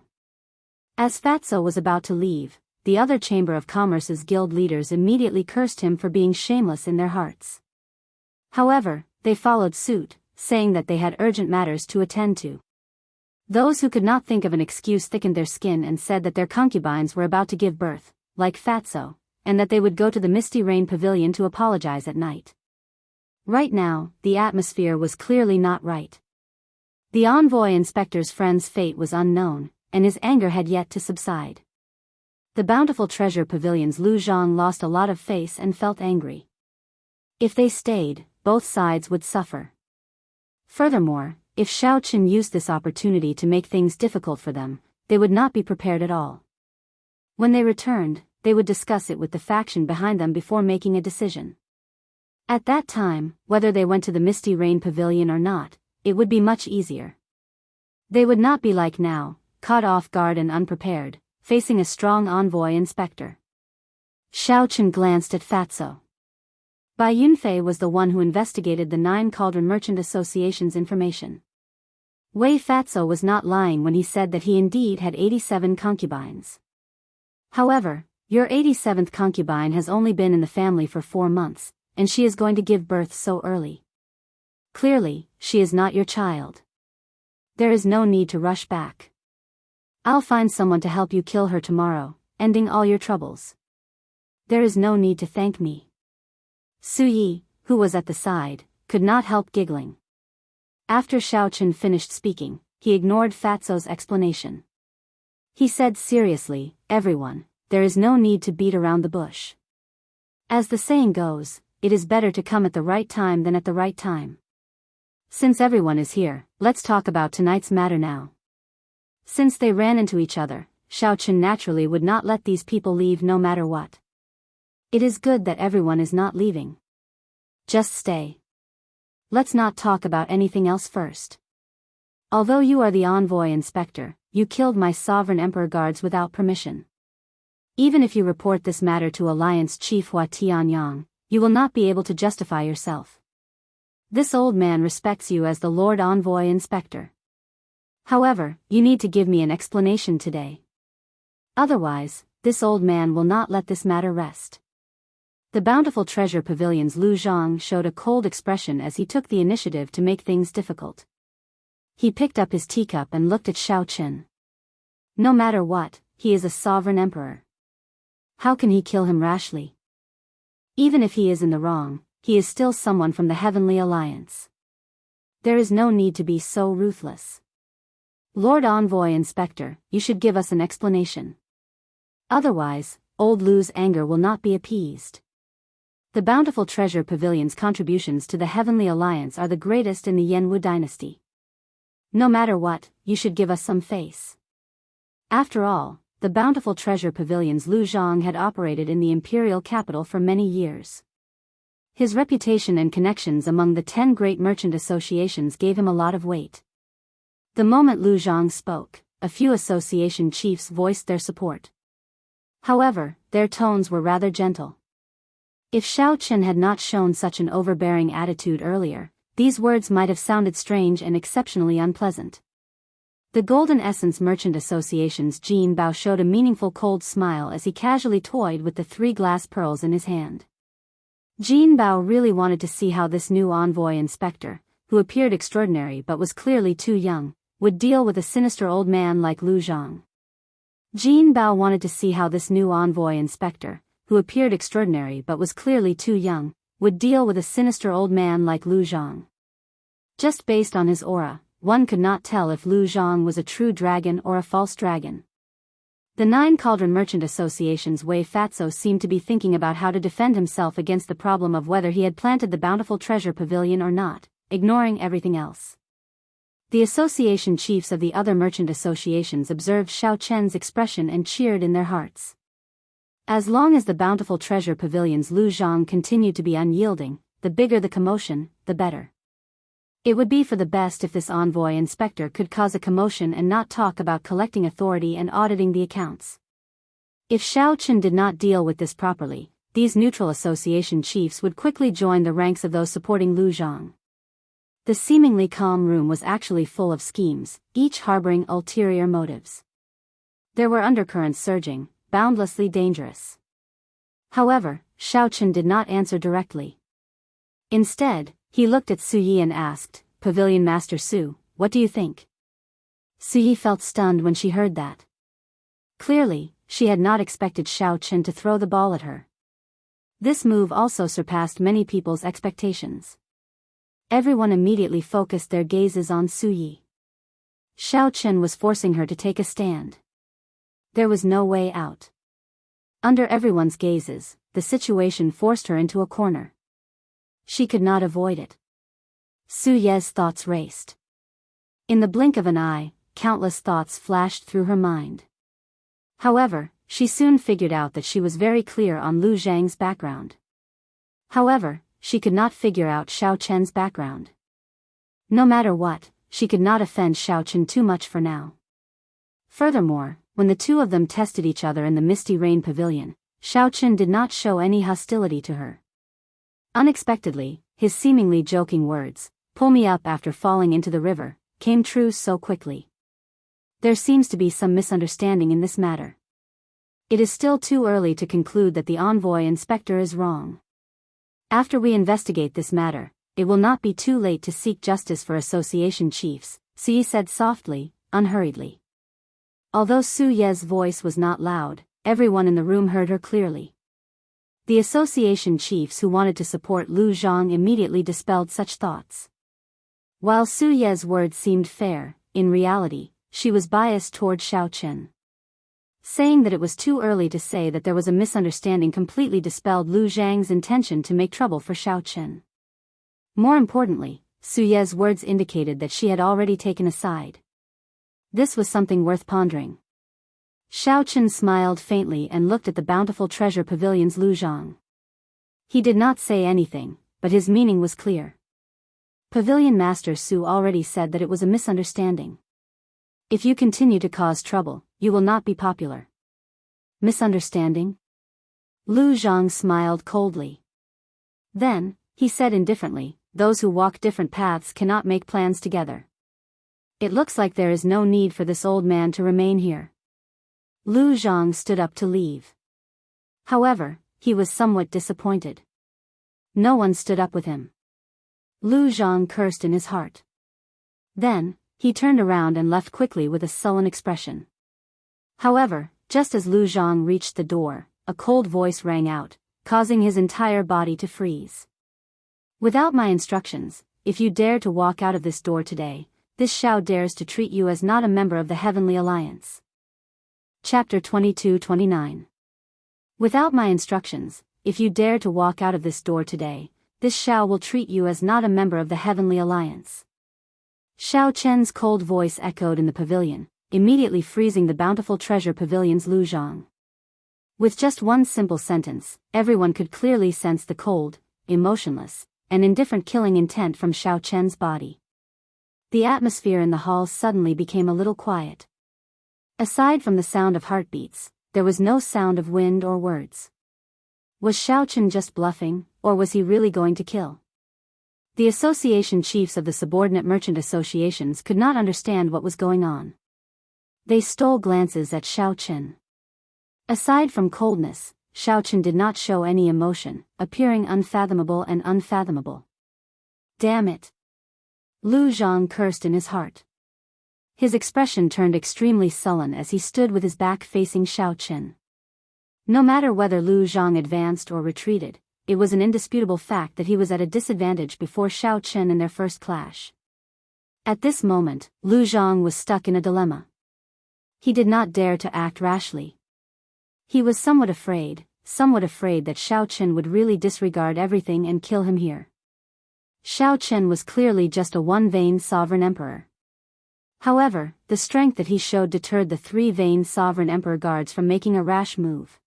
As Fatso was about to leave, the other Chamber of Commerce's guild leaders immediately cursed him for being shameless in their hearts. However, they followed suit, saying that they had urgent matters to attend to. Those who could not think of an excuse thickened their skin and said that their concubines were about to give birth, like Fatso, and that they would go to the Misty Rain Pavilion to apologize at night. Right now, the atmosphere was clearly not right. The Envoy Inspector's friend's fate was unknown, and his anger had yet to subside. The Bountiful Treasure Pavilion's Lu Zhang lost a lot of face and felt angry. If they stayed, both sides would suffer. Furthermore, if Xiao Chen used this opportunity to make things difficult for them, they would not be prepared at all. When they returned, they would discuss it with the faction behind them before making a decision. At that time, whether they went to the Misty Rain Pavilion or not, it would be much easier. They would not be like now, caught off guard and unprepared, facing a strong Envoy Inspector. Xiao Chen glanced at Fatso. Bai Yunfei was the one who investigated the 9 Cauldron Merchant Association's information. Wei Fatso was not lying when he said that he indeed had 87 concubines. However, your 87th concubine has only been in the family for 4 months, and she is going to give birth so early. Clearly, she is not your child. There is no need to rush back. I'll find someone to help you kill her tomorrow, ending all your troubles. There is no need to thank me. Su Yi, who was at the side, could not help giggling. After Xiao Chen finished speaking, he ignored Fatso's explanation. He said seriously, everyone, there is no need to beat around the bush. As the saying goes, it is better to come at the right time than at the right time. Since everyone is here, let's talk about tonight's matter now. Since they ran into each other, Xiao Chen naturally would not let these people leave no matter what. It is good that everyone is not leaving. Just stay. Let's not talk about anything else first. Although you are the Envoy Inspector, you killed my Sovereign Emperor guards without permission. Even if you report this matter to Alliance Chief Hua Tianyang, you will not be able to justify yourself. This old man respects you as the Lord Envoy Inspector. However, you need to give me an explanation today. Otherwise, this old man will not let this matter rest. The Bountiful Treasure Pavilion's Lu Zhang showed a cold expression as he took the initiative to make things difficult. He picked up his teacup and looked at Xiao Chen. No matter what, he is a sovereign emperor. How can he kill him rashly? Even if he is in the wrong, he is still someone from the Heavenly Alliance. There is no need to be so ruthless. Lord Envoy Inspector, you should give us an explanation. Otherwise, old Lu's anger will not be appeased. The Bountiful Treasure Pavilion's contributions to the Heavenly Alliance are the greatest in the Yanwu dynasty. No matter what, you should give us some face. After all, the Bountiful Treasure Pavilion's Lu Zhang had operated in the imperial capital for many years. His reputation and connections among the 10 great merchant associations gave him a lot of weight. The moment Lu Zhang spoke, a few association chiefs voiced their support. However, their tones were rather gentle. If Xiao Chen had not shown such an overbearing attitude earlier, these words might have sounded strange and exceptionally unpleasant. The Golden Essence Merchant Association's Jin Bao showed a meaningful cold smile as he casually toyed with the 3 glass pearls in his hand. Jin Bao really wanted to see how this new Envoy Inspector, who appeared extraordinary but was clearly too young, would deal with a sinister old man like Lu Zhang. Jin Bao wanted to see how this new Envoy Inspector, who appeared extraordinary but was clearly too young, would deal with a sinister old man like Lu Zhang. Just based on his aura, one could not tell if Lu Zhang was a true dragon or a false dragon. The 9 Cauldron Merchant Association's Wei Fatso seemed to be thinking about how to defend himself against the problem of whether he had planted the Bountiful Treasure Pavilion or not, ignoring everything else. The association chiefs of the other merchant associations observed Xiao Chen's expression and cheered in their hearts. As long as the bountiful treasure pavilion's Lu Zhang continued to be unyielding, the bigger the commotion, the better. It would be for the best if this envoy inspector could cause a commotion and not talk about collecting authority and auditing the accounts. If Xiao Chen did not deal with this properly, these neutral association chiefs would quickly join the ranks of those supporting Lu Zhang. The seemingly calm room was actually full of schemes, each harboring ulterior motives. There were undercurrents surging, boundlessly dangerous. However, Xiao Chen did not answer directly. Instead, he looked at Su Yi and asked, "Pavilion Master Su, what do you think?" Su Yi felt stunned when she heard that. Clearly, she had not expected Xiao Chen to throw the ball at her. This move also surpassed many people's expectations. Everyone immediately focused their gazes on Su Yi. Xiao Chen was forcing her to take a stand. There was no way out. Under everyone's gazes, the situation forced her into a corner. She could not avoid it. Su Ye's thoughts raced. In the blink of an eye, countless thoughts flashed through her mind. However, she soon figured out that she was very clear on Lu Zhang's background. However, she could not figure out Xiao Chen's background. No matter what, she could not offend Xiao Chen too much for now. Furthermore, when the two of them tested each other in the Misty Rain Pavilion, Xiao Chen did not show any hostility to her. Unexpectedly, his seemingly joking words, "Pull me up after falling into the river," came true so quickly. There seems to be some misunderstanding in this matter. It is still too early to conclude that the envoy inspector is wrong. After we investigate this matter, it will not be too late to seek justice for association chiefs, Su Yi said softly, unhurriedly. Although Su Ye's voice was not loud, everyone in the room heard her clearly. The association chiefs who wanted to support Lu Zhang immediately dispelled such thoughts. While Su Ye's words seemed fair, in reality, she was biased toward Xiao Chen. Saying that it was too early to say that there was a misunderstanding completely dispelled Lu Zhang's intention to make trouble for Xiao Chen. More importantly, Su Ye's words indicated that she had already taken a side. This was something worth pondering. Xiao Chen smiled faintly and looked at the bountiful treasure pavilion's Lu Zhang. He did not say anything, but his meaning was clear. Pavilion Master Su already said that it was a misunderstanding. If you continue to cause trouble, you will not be popular. Misunderstanding? Lu Zhang smiled coldly. Then, he said indifferently, "Those who walk different paths cannot make plans together. It looks like there is no need for this old man to remain here." Lu Zhang stood up to leave. However, he was somewhat disappointed. No one stood up with him. Lu Zhang cursed in his heart. Then, he turned around and left quickly with a sullen expression. However, just as Lu Zhang reached the door, a cold voice rang out, causing his entire body to freeze. "Without my instructions, if you dare to walk out of this door today, this Xiao dares to treat you as not a member of the Heavenly Alliance." Chapter 22-29. Without my instructions, if you dare to walk out of this door today, this Xiao will treat you as not a member of the Heavenly Alliance. Xiao Chen's cold voice echoed in the pavilion, immediately freezing the bountiful treasure pavilion's Lu Zhang. With just one simple sentence, everyone could clearly sense the cold, emotionless, and indifferent killing intent from Xiao Chen's body. The atmosphere in the hall suddenly became a little quiet. Aside from the sound of heartbeats, there was no sound of wind or words. Was Xiao Chen just bluffing, or was he really going to kill? The association chiefs of the subordinate merchant associations could not understand what was going on. They stole glances at Xiao Chen. Aside from coldness, Xiao Chen did not show any emotion, appearing unfathomable and unfathomable. Damn it! Lu Zhang cursed in his heart. His expression turned extremely sullen as he stood with his back facing Xiao Chen. No matter whether Lu Zhang advanced or retreated, it was an indisputable fact that he was at a disadvantage before Xiao Chen in their first clash. At this moment, Lu Zhang was stuck in a dilemma. He did not dare to act rashly. He was somewhat afraid that Xiao Chen would really disregard everything and kill him here. Xiao Chen was clearly just a one-vein sovereign emperor. However, the strength that he showed deterred the three vain sovereign emperor guards from making a rash move.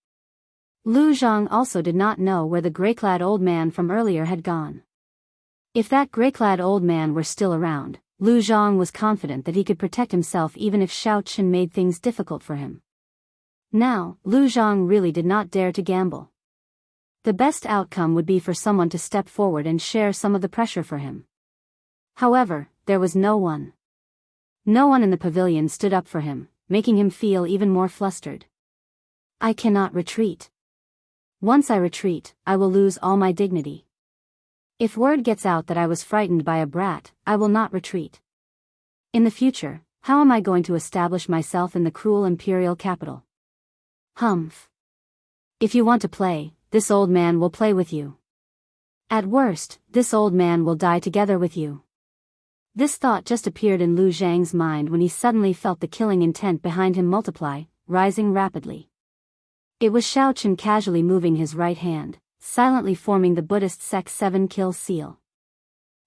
Lu Zhang also did not know where the grey-clad old man from earlier had gone. If that grey-clad old man were still around, Lu Zhang was confident that he could protect himself even if Xiao Chen made things difficult for him. Now, Lu Zhang really did not dare to gamble. The best outcome would be for someone to step forward and share some of the pressure for him. However, there was no one. No one in the pavilion stood up for him, making him feel even more flustered. I cannot retreat. Once I retreat, I will lose all my dignity. If word gets out that I was frightened by a brat, I will not retreat. In the future, how am I going to establish myself in the cruel imperial capital? Humph. If you want to play, this old man will play with you. At worst, this old man will die together with you. This thought just appeared in Lu Zhang's mind when he suddenly felt the killing intent behind him multiply, rising rapidly. It was Xiao Chen casually moving his right hand, silently forming the Buddhist sect's 7-kill seal.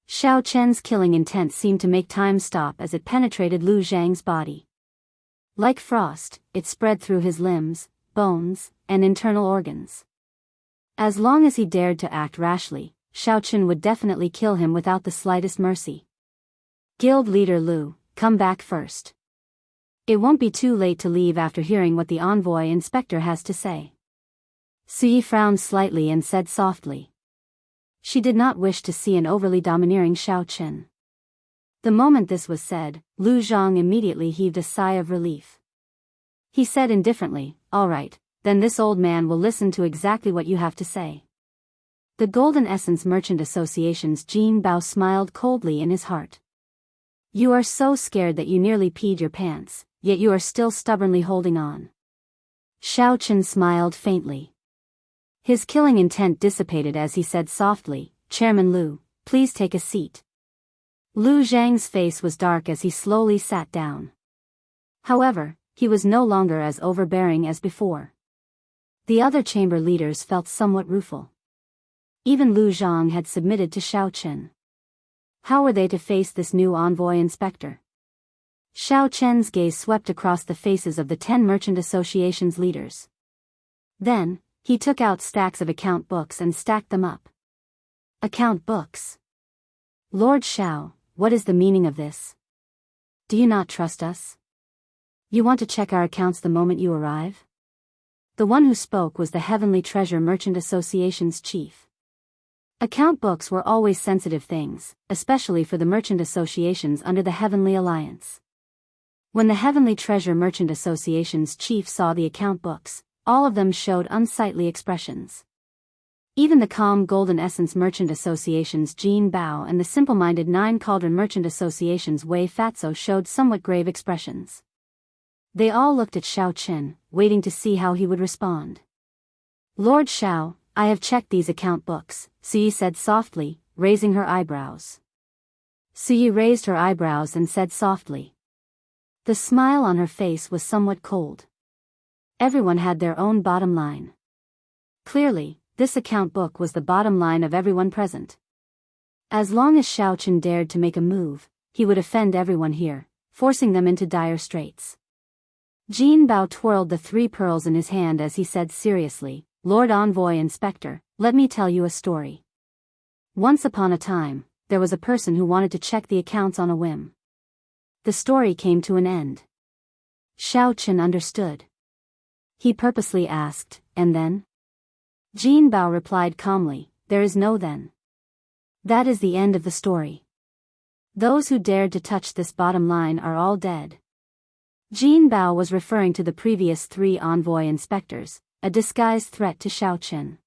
Xiao Chen's killing intent seemed to make time stop as it penetrated Lu Zhang's body. Like frost, it spread through his limbs, bones, and internal organs. As long as he dared to act rashly, Xiao Chen would definitely kill him without the slightest mercy. Guild leader Lu, come back first. It won't be too late to leave after hearing what the envoy inspector has to say. Sui frowned slightly and said softly. She did not wish to see an overly domineering Xiao Chen. The moment this was said, Lu Zhang immediately heaved a sigh of relief. He said indifferently, all right, then this old man will listen to exactly what you have to say. The Golden Essence Merchant Association's Jin Bao smiled coldly in his heart. You are so scared that you nearly peed your pants, yet you are still stubbornly holding on. Xiao Chen smiled faintly. His killing intent dissipated as he said softly, Chairman Lu, please take a seat. Lu Zhang's face was dark as he slowly sat down. However, he was no longer as overbearing as before. The other chamber leaders felt somewhat rueful. Even Lu Zhang had submitted to Xiao Chen. How were they to face this new envoy inspector? Xiao Chen's gaze swept across the faces of the 10 merchant association's leaders. Then, he took out stacks of account books and stacked them up. Account books? Lord Xiao, what is the meaning of this? Do you not trust us? You want to check our accounts the moment you arrive? The one who spoke was the Heavenly Treasure Merchant Association's chief. Account books were always sensitive things, especially for the merchant associations under the Heavenly Alliance. When the Heavenly Treasure Merchant Association's chief saw the account books, all of them showed unsightly expressions. Even the calm Golden Essence Merchant Association's Jin Bao and the simple-minded 9 Cauldron Merchant Association's Wei Fatso showed somewhat grave expressions. They all looked at Xiao Chen, waiting to see how he would respond. Lord Xiao, I have checked these account books, Sui said softly, raising her eyebrows. Sui raised her eyebrows and said softly. The smile on her face was somewhat cold. Everyone had their own bottom line. Clearly, this account book was the bottom line of everyone present. As long as Xiao Chen dared to make a move, he would offend everyone here, forcing them into dire straits. Jin Bao twirled the 3 pearls in his hand as he said seriously, Lord Envoy Inspector, let me tell you a story. Once upon a time, there was a person who wanted to check the accounts on a whim. The story came to an end. Xiao Chen understood. He purposely asked, and then? Jin Bao replied calmly, there is no then. That is the end of the story. Those who dared to touch this bottom line are all dead. Jin Bao was referring to the previous 3 envoy inspectors, a disguised threat to Xiao Chen.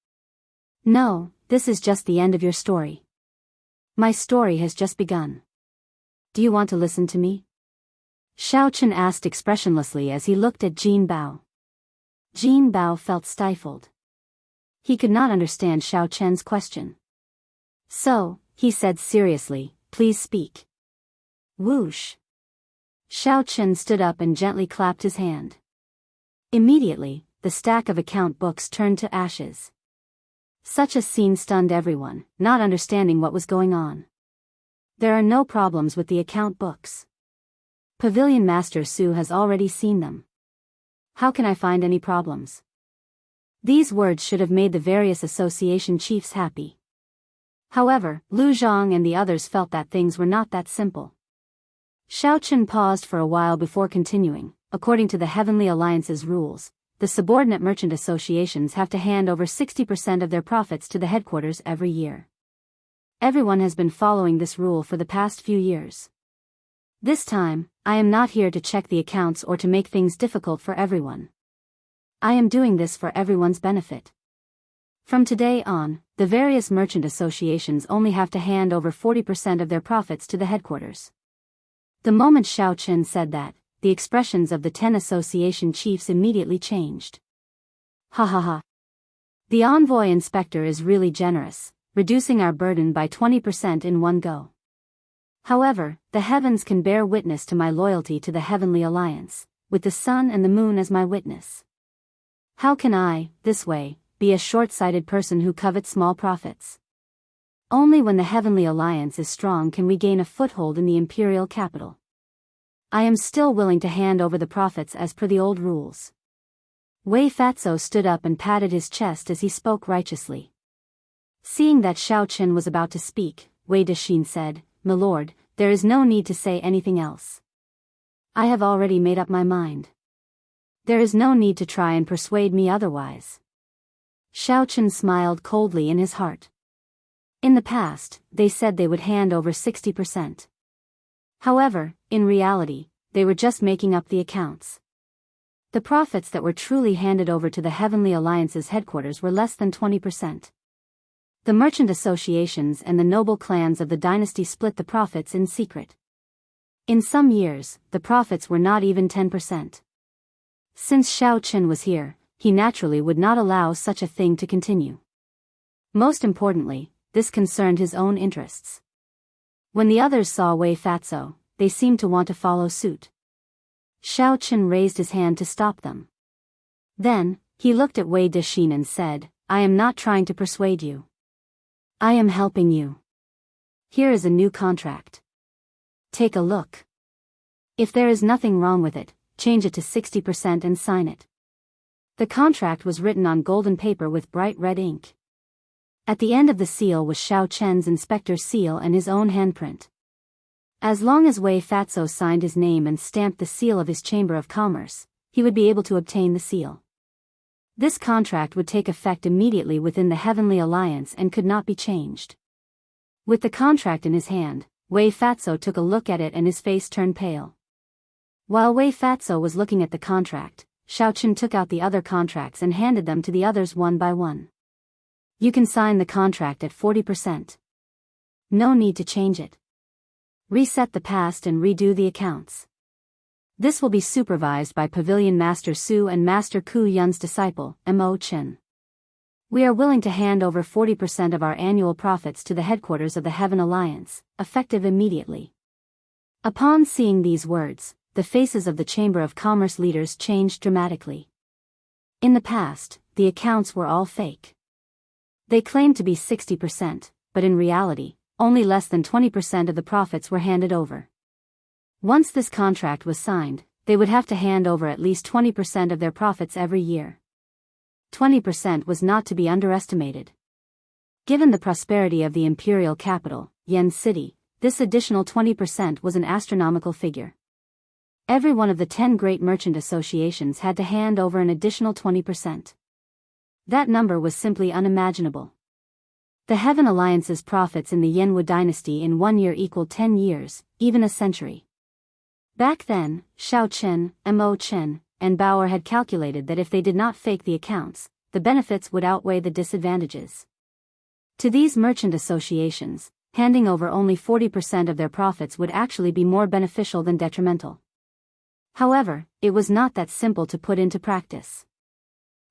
No, this is just the end of your story. My story has just begun. Do you want to listen to me? Xiao Chen asked expressionlessly as he looked at Jin Bao. Jin Bao felt stifled. He could not understand Xiao Chen's question. So, he said seriously, please speak. Whoosh. Xiao Chen stood up and gently clapped his hand. Immediately, the stack of account books turned to ashes. Such a scene stunned everyone, not understanding what was going on. There are no problems with the account books. Pavilion Master Su has already seen them. How can I find any problems? These words should have made the various association chiefs happy. However, Lu Zhang and the others felt that things were not that simple. Xiao Chen paused for a while before continuing. According to the Heavenly Alliance's rules, the subordinate merchant associations have to hand over 60% of their profits to the headquarters every year. Everyone has been following this rule for the past few years. This time, I am not here to check the accounts or to make things difficult for everyone. I am doing this for everyone's benefit. From today on, the various merchant associations only have to hand over 40% of their profits to the headquarters. The moment Xiao Chen said that, the expressions of the 10 association chiefs immediately changed. Ha ha ha. The envoy inspector is really generous, reducing our burden by 20% in one go. However, the heavens can bear witness to my loyalty to the Heavenly Alliance, with the sun and the moon as my witness. How can I, this way, be a short-sighted person who covets small profits? Only when the Heavenly Alliance is strong can we gain a foothold in the imperial capital. I am still willing to hand over the profits as per the old rules. Wei Fatso stood up and patted his chest as he spoke righteously. Seeing that Xiao Chen was about to speak, Wei Dexin said, "My lord, there is no need to say anything else. I have already made up my mind. There is no need to try and persuade me otherwise." Xiao Chen smiled coldly in his heart. In the past, they said they would hand over 60%. However, in reality, they were just making up the accounts. The profits that were truly handed over to the Heavenly Alliance's headquarters were less than 20%. The merchant associations and the noble clans of the dynasty split the profits in secret. In some years, the profits were not even 10%. Since Xiao Chen was here, he naturally would not allow such a thing to continue. Most importantly, this concerned his own interests. When the others saw Wei Fatso, they seemed to want to follow suit. Xiao Chen raised his hand to stop them. Then, he looked at Wei Dexin and said, "I am not trying to persuade you. I am helping you. Here is a new contract. Take a look. If there is nothing wrong with it, change it to 60% and sign it." The contract was written on golden paper with bright red ink. At the end of the seal was Xiao Chen's inspector's seal and his own handprint. As long as Wei Fatso signed his name and stamped the seal of his Chamber of Commerce, he would be able to obtain the seal. This contract would take effect immediately within the Heavenly Alliance and could not be changed. With the contract in his hand, Wei Fatso took a look at it and his face turned pale. While Wei Fatso was looking at the contract, Xiao Chen took out the other contracts and handed them to the others one by one. "You can sign the contract at 40%. No need to change it. Reset the past and redo the accounts. This will be supervised by Pavilion Master Su and Master Ku Yun's disciple, Mo Chen. We are willing to hand over 40% of our annual profits to the headquarters of the Heaven Alliance, effective immediately." Upon seeing these words, the faces of the Chamber of Commerce leaders changed dramatically. In the past, the accounts were all fake. They claimed to be 60%, but in reality, only less than 20% of the profits were handed over. Once this contract was signed, they would have to hand over at least 20% of their profits every year. 20% was not to be underestimated. Given the prosperity of the imperial capital, Yen City, this additional 20% was an astronomical figure. Every one of the 10 great merchant associations had to hand over an additional 20%. That number was simply unimaginable. The Heaven Alliance's profits in the Yenwu dynasty in 1 year equaled 10 years, even a century. Back then, Xiao Chen, Mo Chen, and Bauer had calculated that if they did not fake the accounts, the benefits would outweigh the disadvantages. To these merchant associations, handing over only 40% of their profits would actually be more beneficial than detrimental. However, it was not that simple to put into practice.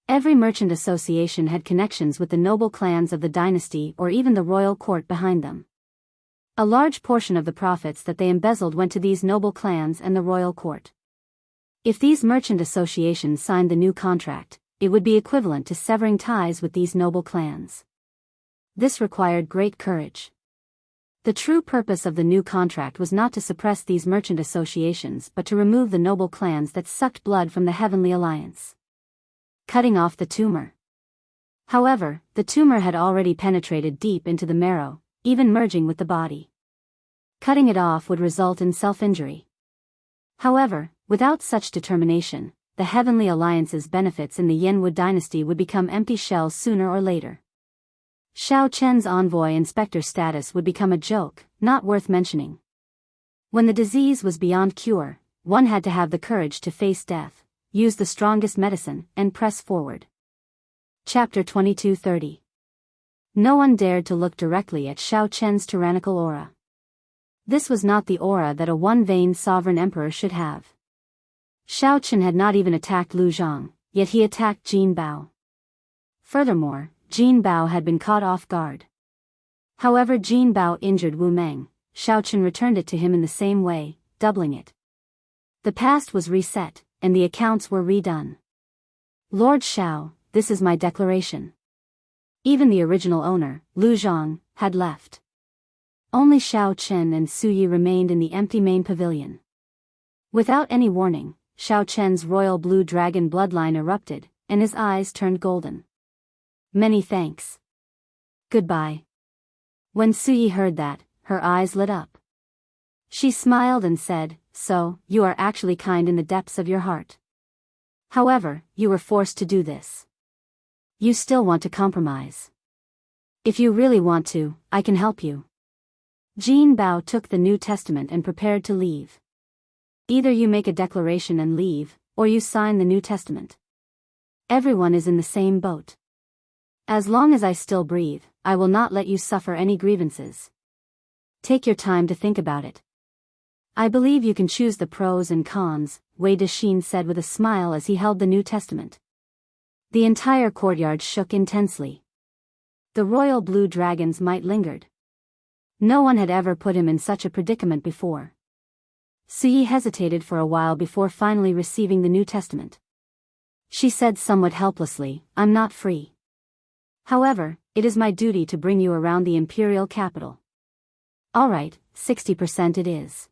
Every merchant association had connections with the noble clans of the dynasty or even the royal court behind them. A large portion of the profits that they embezzled went to these noble clans and the royal court. If these merchant associations signed the new contract, it would be equivalent to severing ties with these noble clans. This required great courage. The true purpose of the new contract was not to suppress these merchant associations but to remove the noble clans that sucked blood from the Heavenly Alliance. Cutting off the tumor. However, the tumor had already penetrated deep into the marrow, even merging with the body. Cutting it off would result in self-injury. However, without such determination, the Heavenly Alliance's benefits in the Yenwood dynasty would become empty shells sooner or later. Xiao Chen's envoy inspector status would become a joke, not worth mentioning. When the disease was beyond cure, one had to have the courage to face death, use the strongest medicine, and press forward. Chapter 22:30. No one dared to look directly at Xiao Chen's tyrannical aura. This was not the aura that a one-veined sovereign emperor should have. Xiao Chen had not even attacked Lu Zhang, yet he attacked Jin Bao. Furthermore, Jin Bao had been caught off guard. However, Jin Bao injured Wu Meng, Xiao Chen returned it to him in the same way, doubling it. The past was reset, and the accounts were redone. Lord Xiao, this is my declaration. Even the original owner, Lu Zhang, had left. Only Xiao Chen and Su Yi remained in the empty main pavilion. Without any warning, Xiao Chen's royal blue dragon bloodline erupted, and his eyes turned golden. Many thanks. Goodbye. When Su Yi heard that, her eyes lit up. She smiled and said, "So, you are actually kind in the depths of your heart. However, you were forced to do this. You still want to compromise. If you really want to, I can help you." Jin Bao took the New Testament and prepared to leave. Either you make a declaration and leave, or you sign the New Testament. Everyone is in the same boat. As long as I still breathe, I will not let you suffer any grievances. Take your time to think about it. I believe you can choose the pros and cons, Wei Dexin said with a smile as he held the New Testament. The entire courtyard shook intensely. The royal blue dragon's might lingered. No one had ever put him in such a predicament before. Su Yi hesitated for a while before finally receiving the New Testament. She said somewhat helplessly, "I'm not free. However, it is my duty to bring you around the imperial capital." "All right, 60% it is.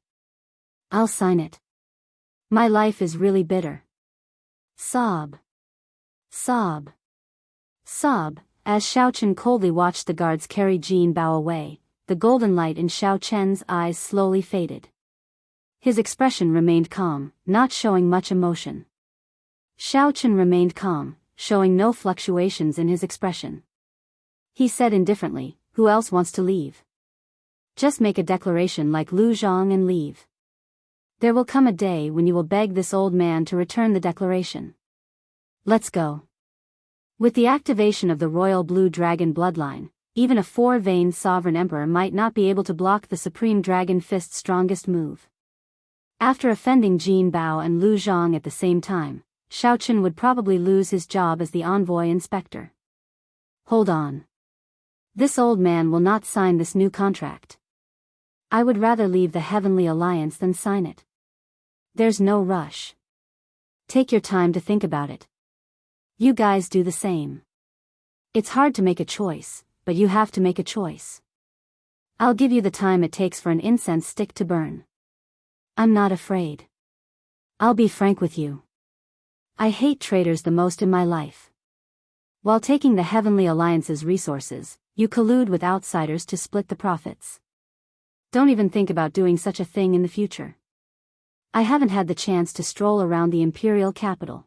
I'll sign it. My life is really bitter." Sob. Sob. Sob. As Xiao Chen coldly watched the guards carry Jin Bao away, the golden light in Xiao Chen's eyes slowly faded. His expression remained calm, not showing much emotion. Xiao Chen remained calm, showing no fluctuations in his expression. He said indifferently, "Who else wants to leave? Just make a declaration like Lu Zhang and leave. There will come a day when you will beg this old man to return the declaration. Let's go." With the activation of the royal blue dragon bloodline, even a four-veined sovereign emperor might not be able to block the supreme dragon fist's strongest move. After offending Jin Bao and Lu Zhang at the same time, Xiao Chen would probably lose his job as the envoy inspector. Hold on. This old man will not sign this new contract. I would rather leave the Heavenly Alliance than sign it. There's no rush. Take your time to think about it. You guys do the same. It's hard to make a choice, but you have to make a choice. I'll give you the time it takes for an incense stick to burn. I'm not afraid. I'll be frank with you. I hate traitors the most in my life. While taking the Heavenly Alliance's resources, you collude with outsiders to split the profits. Don't even think about doing such a thing in the future. I haven't had the chance to stroll around the imperial capital.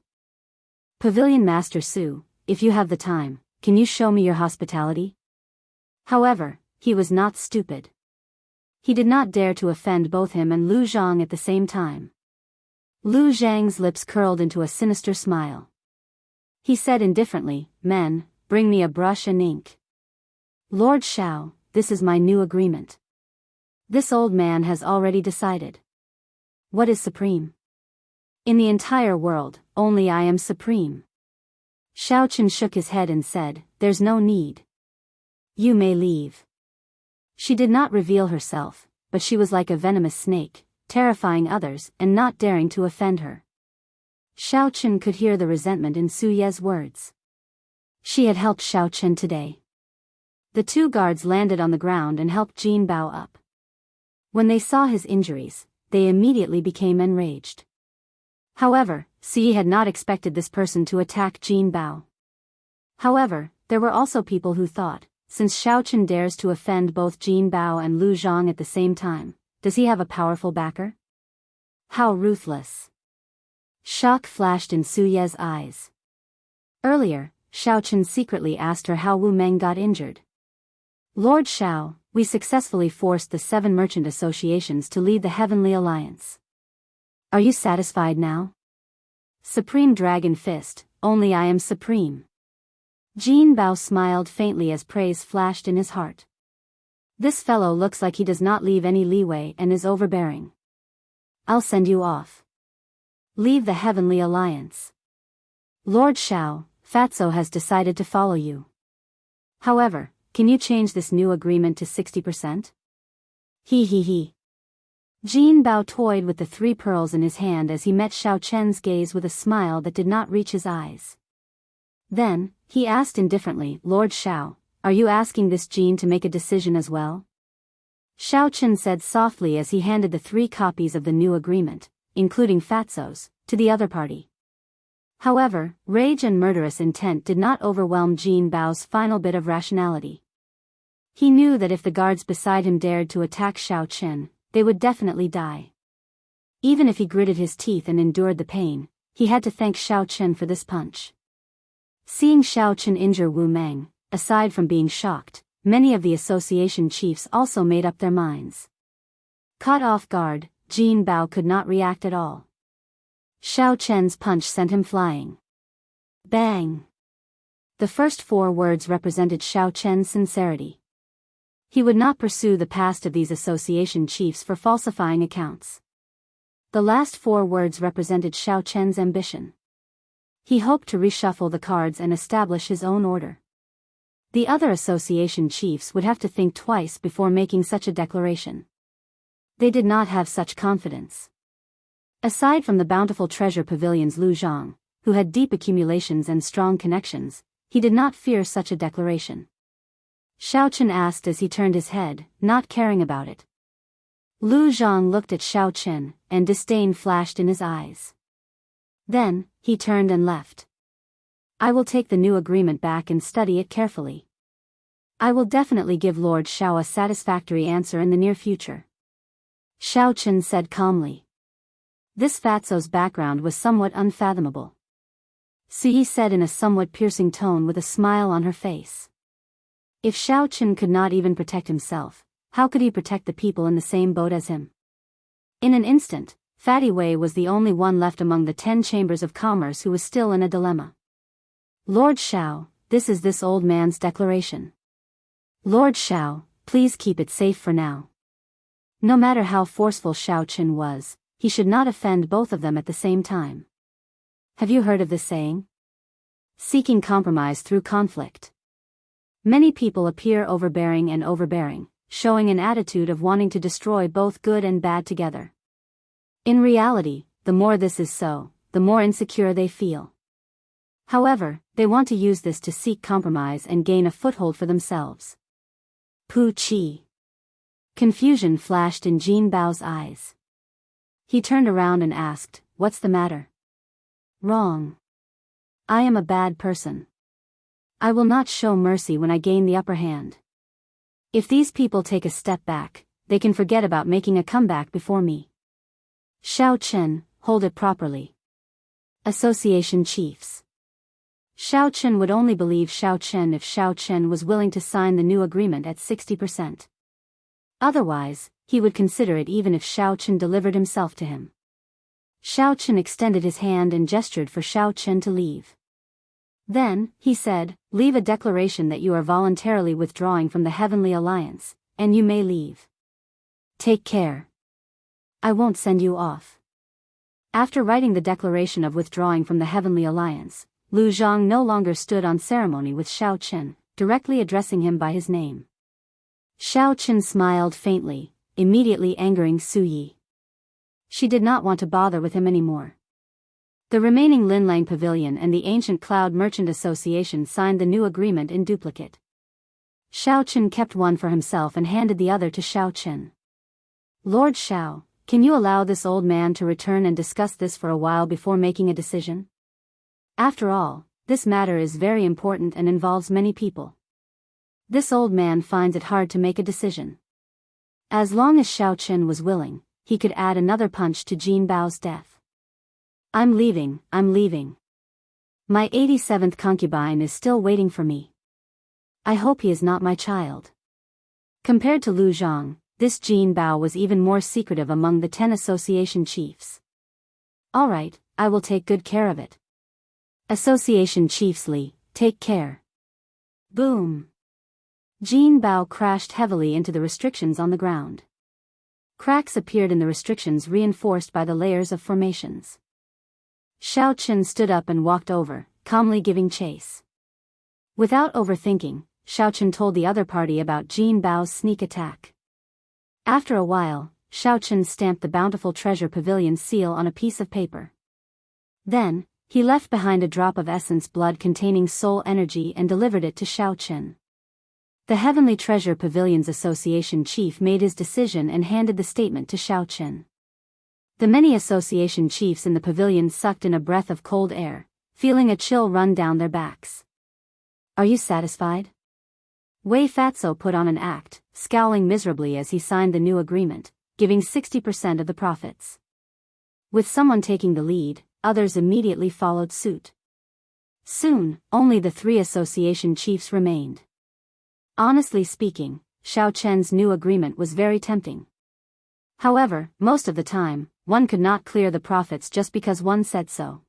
Pavilion Master Su, if you have the time, can you show me your hospitality? However, he was not stupid. He did not dare to offend both him and Lu Zhang at the same time. Lu Zhang's lips curled into a sinister smile. He said indifferently, "Men, bring me a brush and ink. Lord Xiao, this is my new agreement. This old man has already decided. What is supreme? In the entire world, only I am supreme." Xiao Chen shook his head and said, "There's no need. You may leave." She did not reveal herself, but she was like a venomous snake, terrifying others and not daring to offend her. Xiao Chen could hear the resentment in Su Ye's words. She had helped Xiao Chen today. The two guards landed on the ground and helped Jin Bao up. When they saw his injuries, they immediately became enraged. However, Sui had not expected this person to attack Jin Bao. However, there were also people who thought, since Xiaochen dares to offend both Jin Bao and Lu Zhang at the same time, does he have a powerful backer? How ruthless! Shock flashed in Su Ye's eyes. Earlier, Xiaochen secretly asked her how Wu Meng got injured. Lord Xiao, we successfully forced the 7 merchant associations to lead the Heavenly Alliance. Are you satisfied now? Supreme Dragon Fist, only I am supreme. Jin Bao smiled faintly as praise flashed in his heart. This fellow looks like he does not leave any leeway and is overbearing. I'll send you off. Leave the Heavenly Alliance. Lord Xiao, Fatso has decided to follow you. However, can you change this new agreement to 60%? He. Jin Bao toyed with the 3 pearls in his hand as he met Xiao Chen's gaze with a smile that did not reach his eyes. Then, he asked indifferently, Lord Xiao, are you asking this Jin to make a decision as well? Xiao Chen said softly as he handed the 3 copies of the new agreement, including Fatso's, to the other party. However, rage and murderous intent did not overwhelm Jin Bao's final bit of rationality. He knew that if the guards beside him dared to attack Xiao Chen, they would definitely die. Even if he gritted his teeth and endured the pain, he had to thank Xiao Chen for this punch. Seeing Xiao Chen injure Wu Meng, aside from being shocked, many of the association chiefs also made up their minds. Caught off guard, Jin Bao could not react at all. Xiao Chen's punch sent him flying. Bang! The first 4 words represented Xiao Chen's sincerity. He would not pursue the past of these association chiefs for falsifying accounts. The last 4 words represented Xiao Chen's ambition. He hoped to reshuffle the cards and establish his own order. The other association chiefs would have to think twice before making such a declaration. They did not have such confidence. Aside from the bountiful treasure pavilion's Lu Zhang, who had deep accumulations and strong connections, he did not fear such a declaration. Xiao Chen asked as he turned his head, not caring about it. Lu Zhang looked at Xiao Chen, and disdain flashed in his eyes. Then, he turned and left. I will take the new agreement back and study it carefully. I will definitely give Lord Xiao a satisfactory answer in the near future. Xiao Chen said calmly. This Fatso's background was somewhat unfathomable. Sui said in a somewhat piercing tone with a smile on her face. If Xiao Chen could not even protect himself, how could he protect the people in the same boat as him? In an instant, Fatty Wei was the only one left among the 10 chambers of commerce who was still in a dilemma. Lord Xiao, this is this old man's declaration. Lord Xiao, please keep it safe for now. No matter how forceful Xiao Chen was, he should not offend both of them at the same time. Have you heard of this saying? Seeking compromise through conflict. Many people appear overbearing, showing an attitude of wanting to destroy both good and bad together. In reality, the more this is so, the more insecure they feel. However, they want to use this to seek compromise and gain a foothold for themselves. Pu Qi. Confusion flashed in Jin Bao's eyes. He turned around and asked, "What's the matter?" "Wrong. I am a bad person. I will not show mercy when I gain the upper hand. If these people take a step back, they can forget about making a comeback before me." Xiao Chen, hold it properly. Association Chiefs. Xiao Chen would only believe Xiao Chen if Xiao Chen was willing to sign the new agreement at 60%. Otherwise, he would consider it even if Xiao Chen delivered himself to him. Xiao Chen extended his hand and gestured for Xiao Chen to leave. Then, he said, "Leave a declaration that you are voluntarily withdrawing from the Heavenly Alliance, and you may leave. Take care. I won't send you off." After writing the declaration of withdrawing from the Heavenly Alliance, Lu Zhang no longer stood on ceremony with Xiao Chen, directly addressing him by his name. Xiao Chen smiled faintly, immediately angering Su Yi. She did not want to bother with him anymore. The remaining Linlang Pavilion and the Ancient Cloud Merchant Association signed the new agreement in duplicate. Xiao Chen kept one for himself and handed the other to Xiao Chen. Lord Xiao, can you allow this old man to return and discuss this for a while before making a decision? After all, this matter is very important and involves many people. This old man finds it hard to make a decision. As long as Xiao Chen was willing, he could add another punch to Jin Bao's death. I'm leaving. My 87th concubine is still waiting for me. I hope he is not my child. Compared to Lu Zhang, this Jin Bao was even more secretive among the 10 association chiefs. All right, I will take good care of it. Association chiefs Li, take care. Boom. Jin Bao crashed heavily into the restrictions on the ground. Cracks appeared in the restrictions reinforced by the layers of formations. Xiao Chen stood up and walked over, calmly giving chase. Without overthinking, Xiao Chen told the other party about Jin Bao's sneak attack. After a while, Xiao Chen stamped the Bountiful Treasure Pavilion seal on a piece of paper. Then, he left behind a drop of essence blood containing soul energy and delivered it to Xiao Chen. The Heavenly Treasure Pavilions Association chief made his decision and handed the statement to Xiao Chen. The many association chiefs in the pavilion sucked in a breath of cold air, feeling a chill run down their backs. Are you satisfied? Wei Fatso put on an act, scowling miserably as he signed the new agreement, giving 60% of the profits. With someone taking the lead, others immediately followed suit. Soon, only the 3 association chiefs remained. Honestly speaking, Xiao Chen's new agreement was very tempting. However, most of the time, one could not clear the profits just because one said so.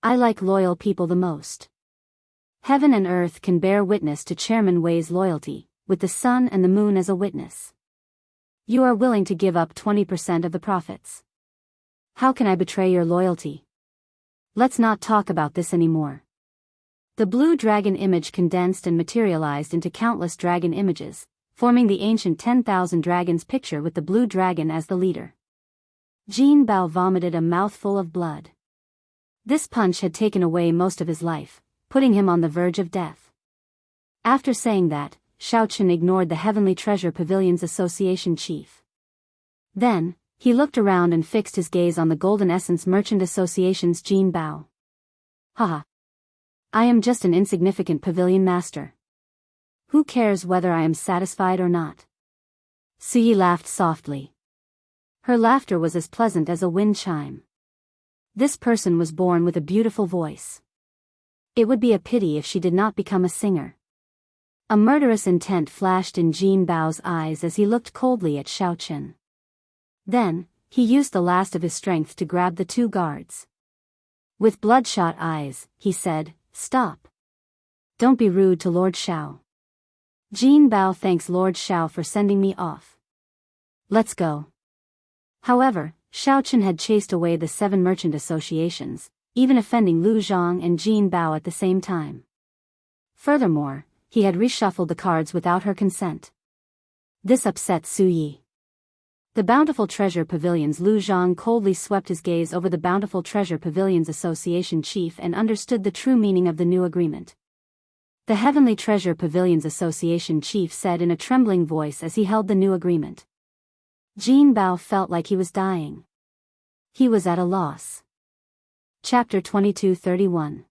I like loyal people the most. Heaven and earth can bear witness to Chairman Wei's loyalty, with the sun and the moon as a witness. You are willing to give up 20% of the profits. How can I betray your loyalty? Let's not talk about this anymore. The blue dragon image condensed and materialized into countless dragon images, forming the ancient 10,000 dragons picture with the blue dragon as the leader. Jin Bao vomited a mouthful of blood. This punch had taken away most of his life, putting him on the verge of death. After saying that, Xiao Chen ignored the Heavenly Treasure Pavilions Association chief. Then, he looked around and fixed his gaze on the Golden Essence Merchant Association's Jin Bao. Haha. I am just an insignificant pavilion master. Who cares whether I am satisfied or not? Suyi laughed softly. Her laughter was as pleasant as a wind chime. This person was born with a beautiful voice. It would be a pity if she did not become a singer. A murderous intent flashed in Jin Bao's eyes as he looked coldly at Xiao Chen. Then, he used the last of his strength to grab the 2 guards. With bloodshot eyes, he said, "Stop. Don't be rude to Lord Xiao. Jin Bao thanks Lord Xiao for sending me off. Let's go." However, Xiao Chen had chased away the 7 merchant associations, even offending Lu Zhang and Jin Bao at the same time. Furthermore, he had reshuffled the cards without her consent. This upset Su Yi. The Bountiful Treasure Pavilions Lu Zhang coldly swept his gaze over the Bountiful Treasure Pavilions Association chief and understood the true meaning of the new agreement. The Heavenly Treasure Pavilions Association chief said in a trembling voice as he held the new agreement. Jin Bao felt like he was dying. He was at a loss. Chapter 22:31.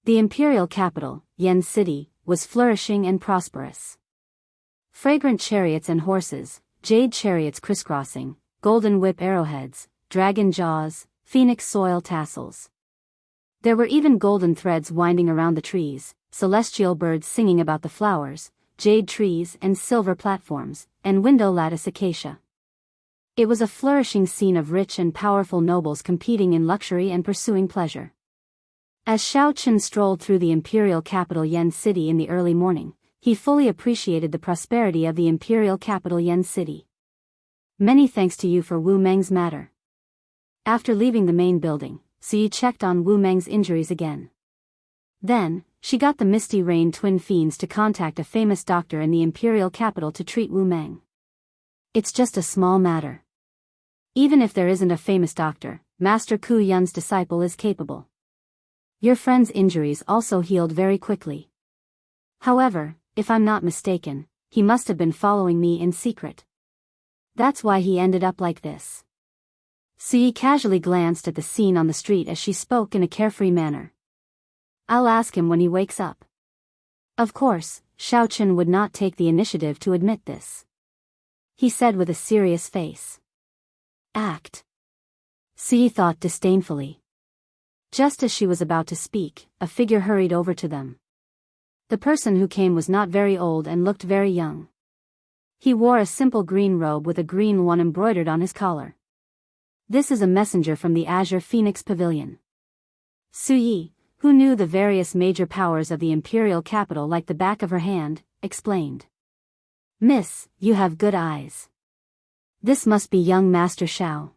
The imperial capital, Yen City, was flourishing and prosperous. Fragrant chariots and horses, jade chariots crisscrossing, golden whip arrowheads, dragon jaws, phoenix soil tassels. There were even golden threads winding around the trees, celestial birds singing about the flowers, jade trees and silver platforms, and window lattice acacia. It was a flourishing scene of rich and powerful nobles competing in luxury and pursuing pleasure. As Xiao Chen strolled through the imperial capital Yen City in the early morning, he fully appreciated the prosperity of the imperial capital Yen City. Many thanks to you for Wu Meng's matter. After leaving the main building, Suyi checked on Wu Meng's injuries again. Then, she got the Misty Rain twin fiends to contact a famous doctor in the imperial capital to treat Wu Meng. It's just a small matter. Even if there isn't a famous doctor, Master Ku Yun's disciple is capable. Your friend's injuries also healed very quickly. However, if I'm not mistaken, he must have been following me in secret. That's why he ended up like this. Suyi casually glanced at the scene on the street as she spoke in a carefree manner. I'll ask him when he wakes up. Of course, Xiaochen would not take the initiative to admit this. He said with a serious face. Act. Suyi thought disdainfully. Just as she was about to speak, a figure hurried over to them. The person who came was not very old and looked very young. He wore a simple green robe with a green one embroidered on his collar. This is a messenger from the Azure Phoenix Pavilion. Suyi, who knew the various major powers of the imperial capital like the back of her hand, explained. Miss, you have good eyes. This must be young Master Xiao.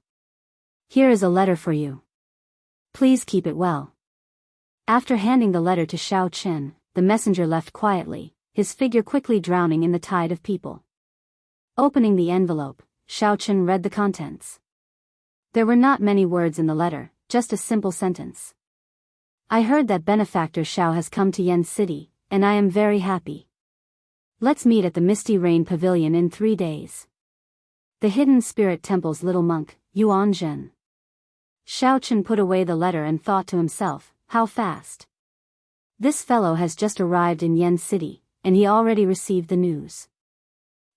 Here is a letter for you. Please keep it well. After handing the letter to Xiao Chen, the messenger left quietly, his figure quickly drowning in the tide of people. Opening the envelope, Xiao Chen read the contents. There were not many words in the letter, just a simple sentence. I heard that benefactor Xiao has come to Yen City, and I am very happy. Let's meet at the Misty Rain Pavilion in 3 days. The Hidden Spirit Temple's little monk, Yuan Zhen. Xiao Chen put away the letter and thought to himself, how fast. This fellow has just arrived in Yen City, and he already received the news.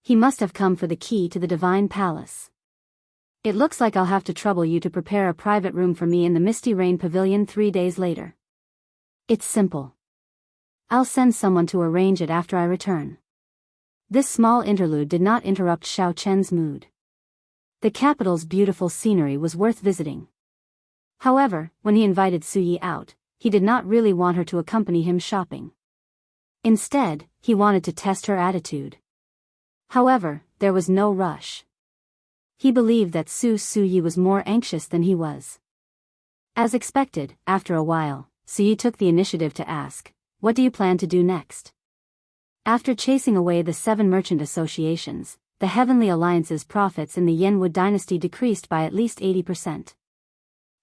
He must have come for the key to the Divine Palace. It looks like I'll have to trouble you to prepare a private room for me in the Misty Rain Pavilion 3 days later. It's simple. I'll send someone to arrange it after I return. This small interlude did not interrupt Xiao Chen's mood. The capital's beautiful scenery was worth visiting. However, when he invited Suyi out, he did not really want her to accompany him shopping. Instead, he wanted to test her attitude. However, there was no rush. He believed that Suyi was more anxious than he was. As expected, after a while, Suyi took the initiative to ask, what do you plan to do next? After chasing away the 7 merchant associations, the Heavenly Alliance's profits in the Yenwood dynasty decreased by at least 80%.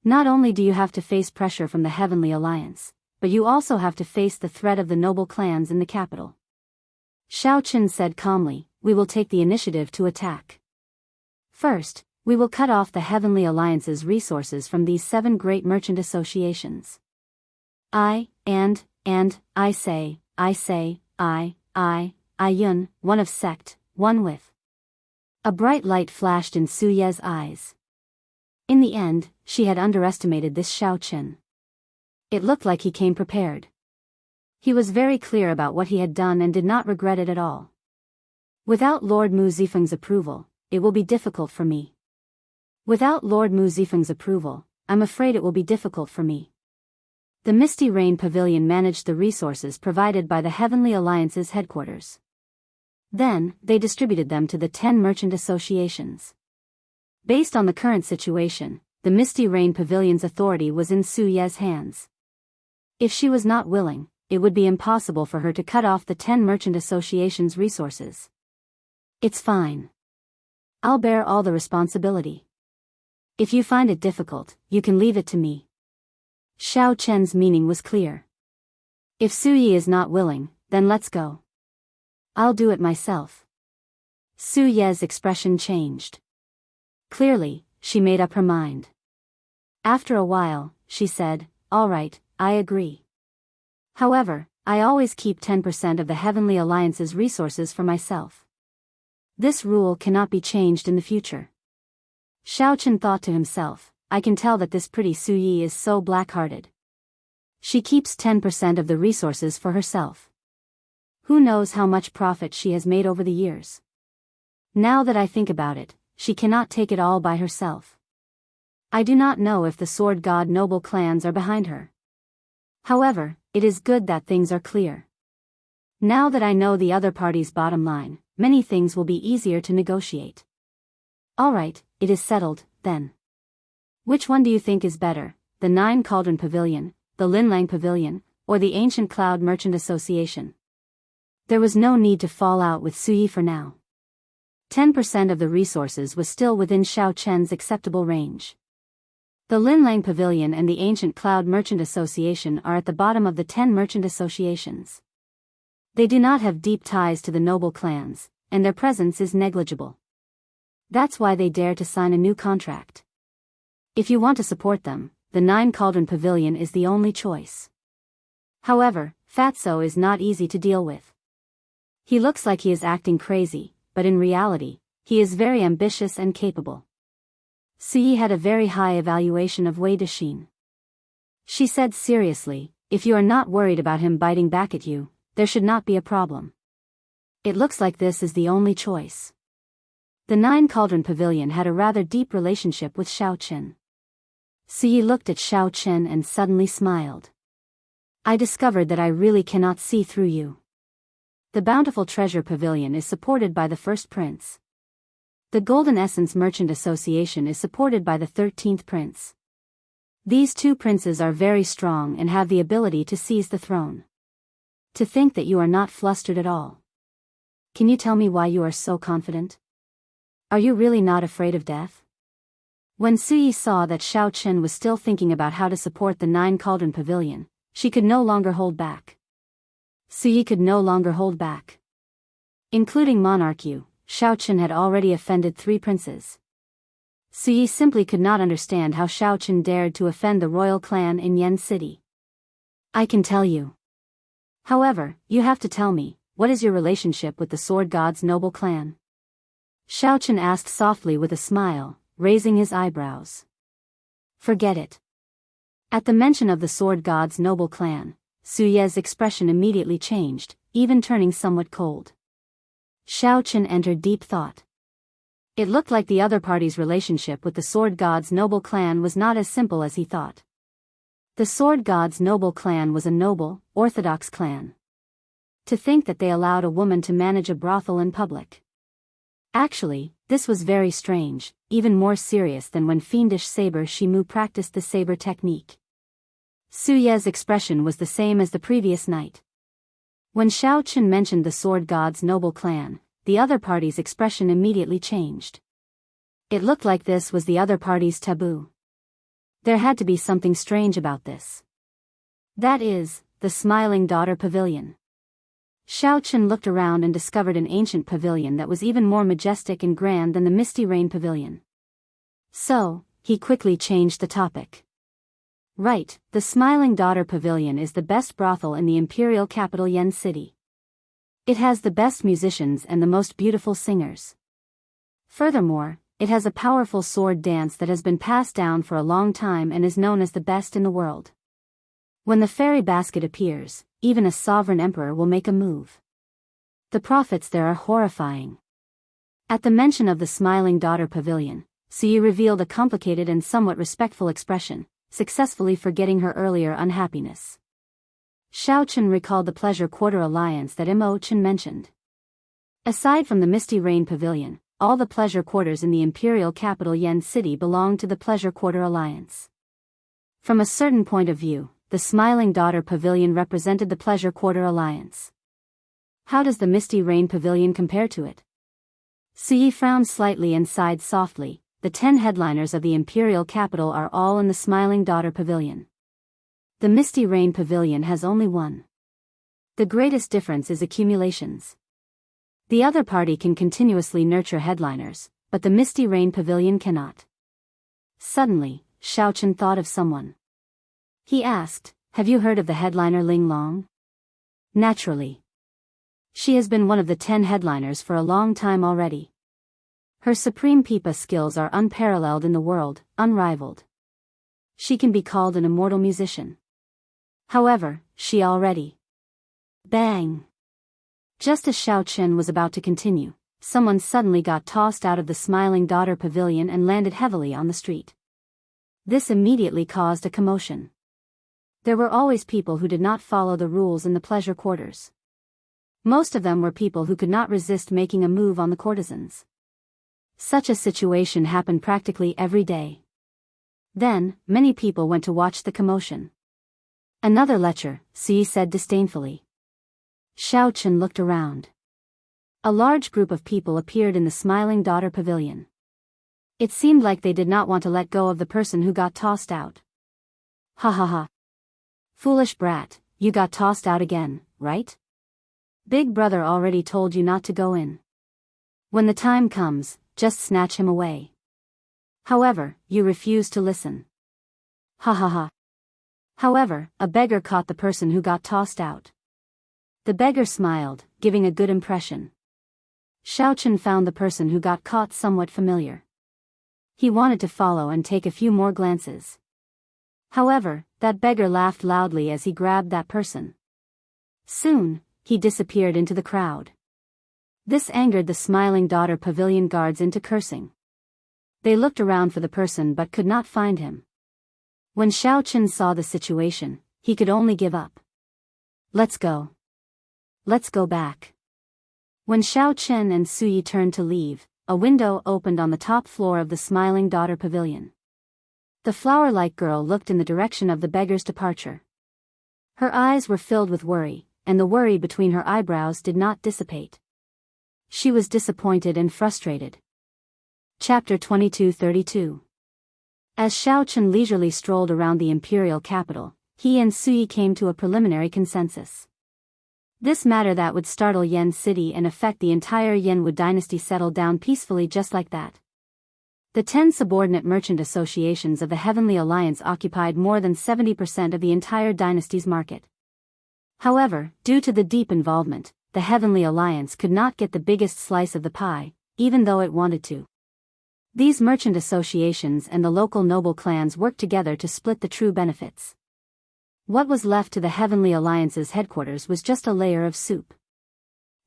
Not only do you have to face pressure from the Heavenly Alliance, but you also have to face the threat of the noble clans in the capital. Xiao Chen said calmly, we will take the initiative to attack. First, we will cut off the Heavenly Alliance's resources from these 7 great merchant associations. I say, Yun, one of sect, one with. A bright light flashed in Su Ye's eyes. In the end, she had underestimated this Xiao Chen. It looked like he came prepared. He was very clear about what he had done and did not regret it at all. Without Lord Mu Zifeng's approval, it will be difficult for me. Without Lord Mu Zifeng's approval, I'm afraid it will be difficult for me. The Misty Rain Pavilion managed the resources provided by the Heavenly Alliance's headquarters. Then, they distributed them to the 10 merchant associations. Based on the current situation, the Misty Rain Pavilion's authority was in Su Ye's hands. If she was not willing, it would be impossible for her to cut off the 10 merchant associations' resources. It's fine. I'll bear all the responsibility. If you find it difficult, you can leave it to me. Xiao Chen's meaning was clear. If Suyi is not willing, then let's go. I'll do it myself. Su Ye's expression changed. Clearly, she made up her mind. After a while, she said, all right, I agree. However, I always keep 10% of the Heavenly Alliance's resources for myself. This rule cannot be changed in the future. Xiao Chen thought to himself, I can tell that this pretty Suyi is so black-hearted. She keeps 10% of the resources for herself. Who knows how much profit she has made over the years? Now that I think about it, she cannot take it all by herself. I do not know if the Sword God noble clans are behind her. However, it is good that things are clear. Now that I know the other party's bottom line, many things will be easier to negotiate. All right, it is settled, then. Which one do you think is better, the 9 Cauldron Pavilion, the Linlang Pavilion, or the Ancient Cloud Merchant Association? There was no need to fall out with Suyi for now. 10% of the resources was still within Xiao Chen's acceptable range. The Linlang Pavilion and the Ancient Cloud Merchant Association are at the bottom of the 10 merchant associations. They do not have deep ties to the noble clans, and their presence is negligible. That's why they dare to sign a new contract. If you want to support them, the Nine Cauldron Pavilion is the only choice. However, Fatso is not easy to deal with. He looks like he is acting crazy, but in reality, he is very ambitious and capable. Sui had a very high evaluation of Wei Dexin. She said seriously, if you are not worried about him biting back at you, there should not be a problem. It looks like this is the only choice. The Nine Cauldron Pavilion had a rather deep relationship with Xiao Chen. Sui looked at Xiao Chen and suddenly smiled. I discovered that I really cannot see through you. The Bountiful Treasure Pavilion is supported by the First Prince. The Golden Essence Merchant Association is supported by the 13th Prince. These two princes are very strong and have the ability to seize the throne. To think that you are not flustered at all. Can you tell me why you are so confident? Are you really not afraid of death? When Sui saw that Xiao Chen was still thinking about how to support the Nine Cauldron Pavilion, she could no longer hold back. Sui could no longer hold back. Including Monarch Yu, Xiao Chen had already offended 3 princes. Sui simply could not understand how Xiao Chen dared to offend the royal clan in Yen City. I can tell you. However, you have to tell me, what is your relationship with the Sword God's noble clan? Xiao Chen asked softly with a smile, raising his eyebrows. Forget it. At the mention of the Sword God's noble clan, Suye's expression immediately changed, even turning somewhat cold. Xiao Chen entered deep thought. It looked like the other party's relationship with the Sword God's noble clan was not as simple as he thought. The Sword God's noble clan was a noble, orthodox clan. To think that they allowed a woman to manage a brothel in public. Actually, this was very strange, even more serious than when fiendish Saber Shimu practiced the saber technique. Suye's expression was the same as the previous night. When Xiao Chen mentioned the Sword God's noble clan, the other party's expression immediately changed. It looked like this was the other party's taboo. There had to be something strange about this. That is, the Smiling Daughter Pavilion. Xiao Chen looked around and discovered an ancient pavilion that was even more majestic and grand than the Misty Rain Pavilion. So, he quickly changed the topic. Right, the Smiling Daughter Pavilion is the best brothel in the imperial capital Yen City. It has the best musicians and the most beautiful singers. Furthermore, it has a powerful sword dance that has been passed down for a long time and is known as the best in the world. When the fairy basket appears, even a sovereign emperor will make a move. The profits there are horrifying. At the mention of the Smiling Daughter Pavilion, Sui revealed a complicated and somewhat respectful expression, successfully forgetting her earlier unhappiness. Xiao Chen recalled the Pleasure Quarter alliance that Mo Chen mentioned. Aside from the Misty Rain Pavilion, all the pleasure quarters in the imperial capital Yen City belong to the Pleasure Quarter alliance. From a certain point of view, the Smiling Daughter Pavilion represented the Pleasure Quarter alliance. How does the Misty Rain Pavilion compare to it? Sui frowned slightly and sighed softly. The 10 headliners of the imperial capital are all in the Smiling Daughter Pavilion. The Misty Rain Pavilion has only one. The greatest difference is accumulations. The other party can continuously nurture headliners, but the Misty Rain Pavilion cannot. Suddenly, Xiao Chen thought of someone. He asked, have you heard of the headliner Ling Long? Naturally. She has been one of the 10 headliners for a long time already. Her supreme pipa skills are unparalleled in the world, unrivaled. She can be called an immortal musician. However, she already... Bang! Just as Xiao Chen was about to continue, someone suddenly got tossed out of the Smiling Daughter Pavilion and landed heavily on the street. This immediately caused a commotion. There were always people who did not follow the rules in the pleasure quarters. Most of them were people who could not resist making a move on the courtesans. Such a situation happened practically every day. Then, many people went to watch the commotion. Another lecher, Sui said disdainfully. Xiao Chen looked around. A large group of people appeared in the Smiling Daughter Pavilion. It seemed like they did not want to let go of the person who got tossed out. Ha ha ha. Foolish brat, you got tossed out again, right? Big brother already told you not to go in. When the time comes, just snatch him away. However, you refuse to listen. Ha ha ha. However, a beggar caught the person who got tossed out. The beggar smiled, giving a good impression. Xiaochen found the person who got caught somewhat familiar. He wanted to follow and take a few more glances. However, that beggar laughed loudly as he grabbed that person. Soon, he disappeared into the crowd. This angered the smiling daughter pavilion guards into cursing. They looked around for the person but could not find him. When Xiaochen saw the situation, he could only give up. Let's go. Let's go back. When Xiaochen and Suyi turned to leave, a window opened on the top floor of the smiling daughter pavilion. The flower-like girl looked in the direction of the beggar's departure. Her eyes were filled with worry, and the worry between her eyebrows did not dissipate. She was disappointed and frustrated. Chapter 22-32. As Xiaochen leisurely strolled around the imperial capital, he and Suyi came to a preliminary consensus. This matter that would startle Yan City and affect the entire Yanwu dynasty settled down peacefully just like that. The 10 subordinate merchant associations of the Heavenly Alliance occupied more than 70% of the entire dynasty's market. However, due to the deep involvement, the Heavenly Alliance could not get the biggest slice of the pie, even though it wanted to. These merchant associations and the local noble clans worked together to split the true benefits. What was left to the Heavenly Alliance's headquarters was just a layer of soup.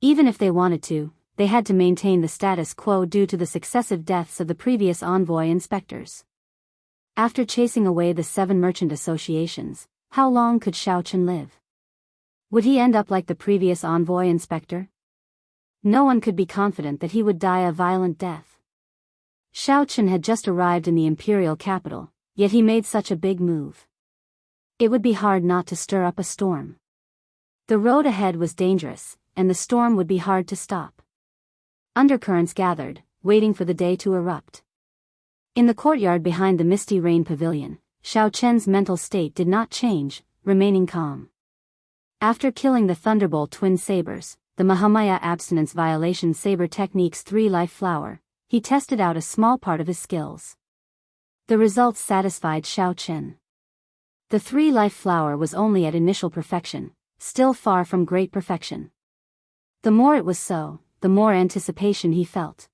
Even if they wanted to, they had to maintain the status quo due to the successive deaths of the previous envoy inspectors. After chasing away the 7 merchant associations, how long could Xiaochen live? Would he end up like the previous envoy inspector? No one could be confident that he would die a violent death. Xiaochen had just arrived in the imperial capital, yet he made such a big move. It would be hard not to stir up a storm. The road ahead was dangerous, and the storm would be hard to stop. Undercurrents gathered, waiting for the day to erupt. In the courtyard behind the Misty Rain Pavilion, Xiaochen's mental state did not change, remaining calm. After killing the Thunderbolt twin sabers, the Mahamaya abstinence violation saber technique's 3-life flower, he tested out a small part of his skills. The results satisfied Xiaochen. The 3-life flower was only at initial perfection, still far from great perfection. The more it was so, the more anticipation he felt.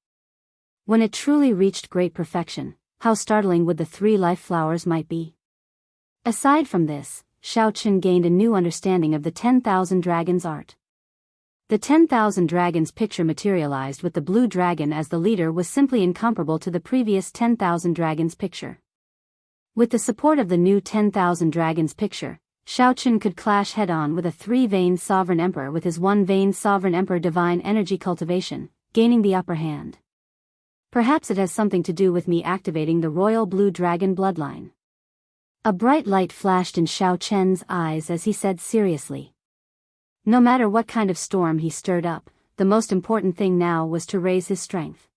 When it truly reached great perfection, how startling would the 3-life flowers might be. Aside from this, Xiaochen gained a new understanding of the 10,000 dragons art. The 10,000 dragons picture materialized with the blue dragon as the leader was simply incomparable to the previous 10,000 dragons picture. With the support of the new 10,000 dragons picture, Xiaochen could clash head-on with a 3-vein sovereign emperor with his 1-vein sovereign emperor divine energy cultivation, gaining the upper hand. Perhaps it has something to do with me activating the royal blue dragon bloodline. A bright light flashed in Xiaochen's eyes as he said seriously. No matter what kind of storm he stirred up, the most important thing now was to raise his strength.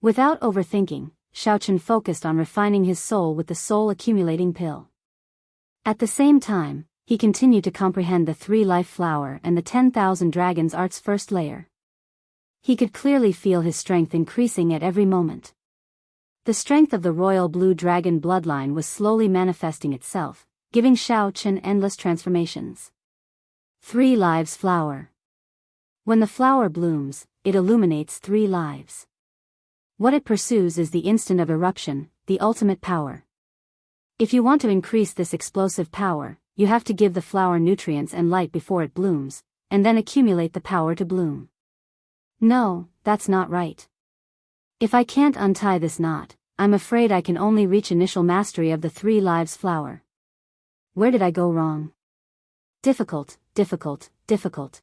Without overthinking, Xiaochen focused on refining his soul with the soul accumulating pill. At the same time, he continued to comprehend the 3-life flower and the 10,000 dragons art's first layer. He could clearly feel his strength increasing at every moment. The strength of the royal blue dragon bloodline was slowly manifesting itself, giving Xiaochen endless transformations. 3 lives flower. When the flower blooms, it illuminates 3 lives. What it pursues is the instant of eruption, the ultimate power. If you want to increase this explosive power, you have to give the flower nutrients and light before it blooms, and then accumulate the power to bloom. No, that's not right. If I can't untie this knot, I'm afraid I can only reach initial mastery of the 3 lives flower. Where did I go wrong? Difficult, difficult, difficult.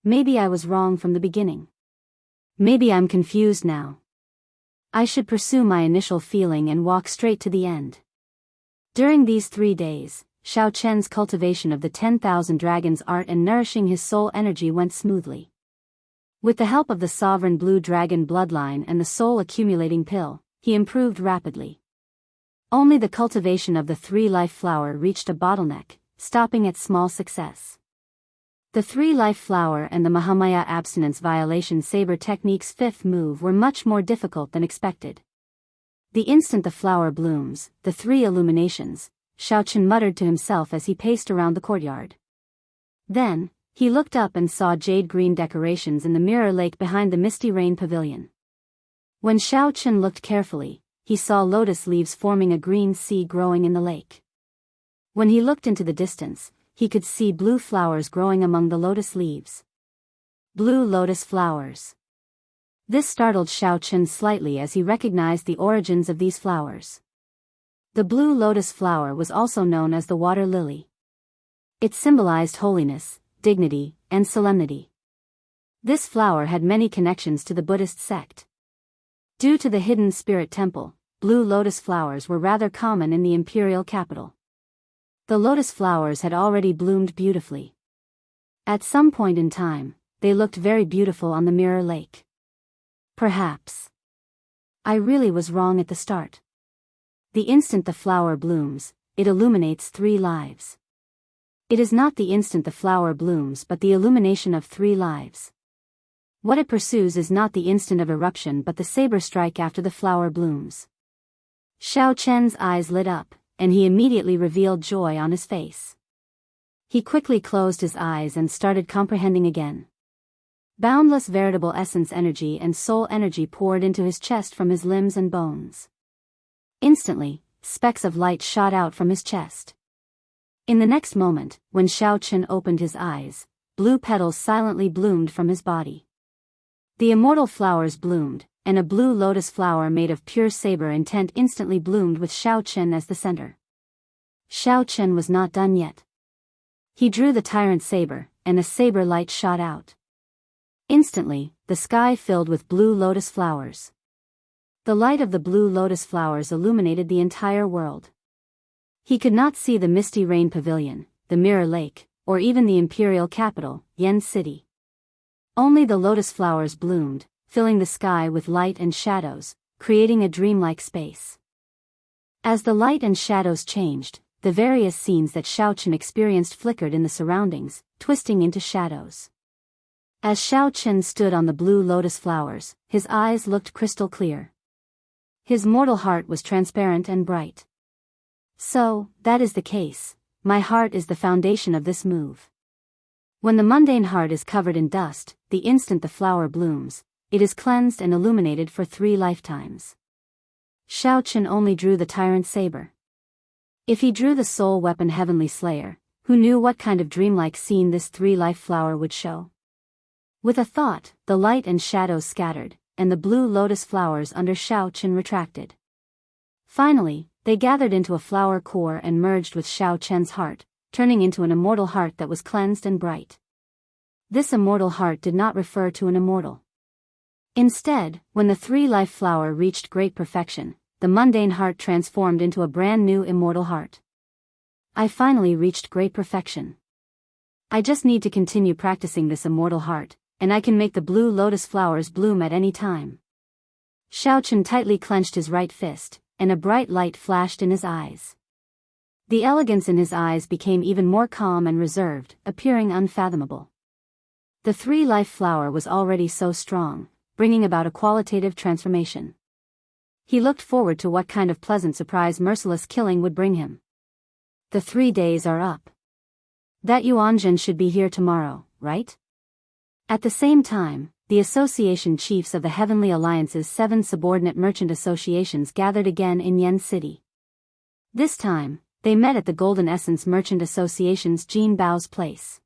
Maybe I was wrong from the beginning. Maybe I'm confused now. I should pursue my initial feeling and walk straight to the end. During these 3 days, Xiaochen's cultivation of the 10,000 dragons art and nourishing his soul energy went smoothly. With the help of the sovereign blue dragon bloodline and the soul accumulating pill, he improved rapidly. Only the cultivation of the 3-life flower reached a bottleneck, stopping at small success. The three-life flower and the Mahamaya abstinence violation saber technique's fifth move were much more difficult than expected. The instant the flower blooms, the three illuminations, Xiaochen muttered to himself as he paced around the courtyard. Then, he looked up and saw jade-green decorations in the mirror lake behind the misty rain pavilion. When Xiaochen looked carefully, he saw lotus leaves forming a green sea growing in the lake. When he looked into the distance, he could see blue flowers growing among the lotus leaves. Blue lotus flowers. This startled Xiaochen slightly as he recognized the origins of these flowers. The blue lotus flower was also known as the water lily. It symbolized holiness, dignity, and solemnity. This flower had many connections to the Buddhist sect. Due to the hidden spirit temple, blue lotus flowers were rather common in the imperial capital. The lotus flowers had already bloomed beautifully. At some point in time, they looked very beautiful on the mirror lake. Perhaps I really was wrong at the start. The instant the flower blooms, it illuminates three lives. It is not the instant the flower blooms but the illumination of three lives. What it pursues is not the instant of eruption but the saber strike after the flower blooms. Xiaochen's eyes lit up, and he immediately revealed joy on his face. He quickly closed his eyes and started comprehending again. Boundless veritable essence energy and soul energy poured into his chest from his limbs and bones. Instantly, specks of light shot out from his chest. In the next moment, when Xiaochen opened his eyes, blue petals silently bloomed from his body. The immortal flowers bloomed, and a blue lotus flower made of pure saber intent instantly bloomed with Xiaochen as the center. Xiaochen was not done yet. He drew the tyrant saber, and a saber light shot out. Instantly, the sky filled with blue lotus flowers. The light of the blue lotus flowers illuminated the entire world. He could not see the misty rain pavilion, the mirror lake, or even the imperial capital, Yan City. Only the lotus flowers bloomed, filling the sky with light and shadows, creating a dreamlike space. As the light and shadows changed, the various scenes that Xiaochen experienced flickered in the surroundings, twisting into shadows. As Xiaochen stood on the blue lotus flowers, his eyes looked crystal clear. His mortal heart was transparent and bright. So, that is the case. My heart is the foundation of this move. When the mundane heart is covered in dust, the instant the flower blooms, it is cleansed and illuminated for 3 lifetimes. Xiaochen only drew the tyrant saber. If he drew the soul weapon Heavenly Slayer, who knew what kind of dreamlike scene this 3-life flower would show? With a thought, the light and shadows scattered, and the blue lotus flowers under Xiaochen retracted. Finally, they gathered into a flower core and merged with Xiaochen's heart, turning into an immortal heart that was cleansed and bright. This immortal heart did not refer to an immortal. Instead, when the 3-life flower reached great perfection, the mundane heart transformed into a brand new immortal heart. I finally reached great perfection. I just need to continue practicing this immortal heart, and I can make the blue lotus flowers bloom at any time. Xiaochen tightly clenched his right fist, and a bright light flashed in his eyes. The elegance in his eyes became even more calm and reserved, appearing unfathomable. The 3-life flower was already so strong, bringing about a qualitative transformation. He looked forward to what kind of pleasant surprise merciless killing would bring him. The 3 days are up. That Yuanjun should be here tomorrow, right? At the same time, the association chiefs of the Heavenly Alliance's 7 subordinate merchant associations gathered again in Yan City. This time, they met at the Golden Essence Merchant Association's Jin Bao's place.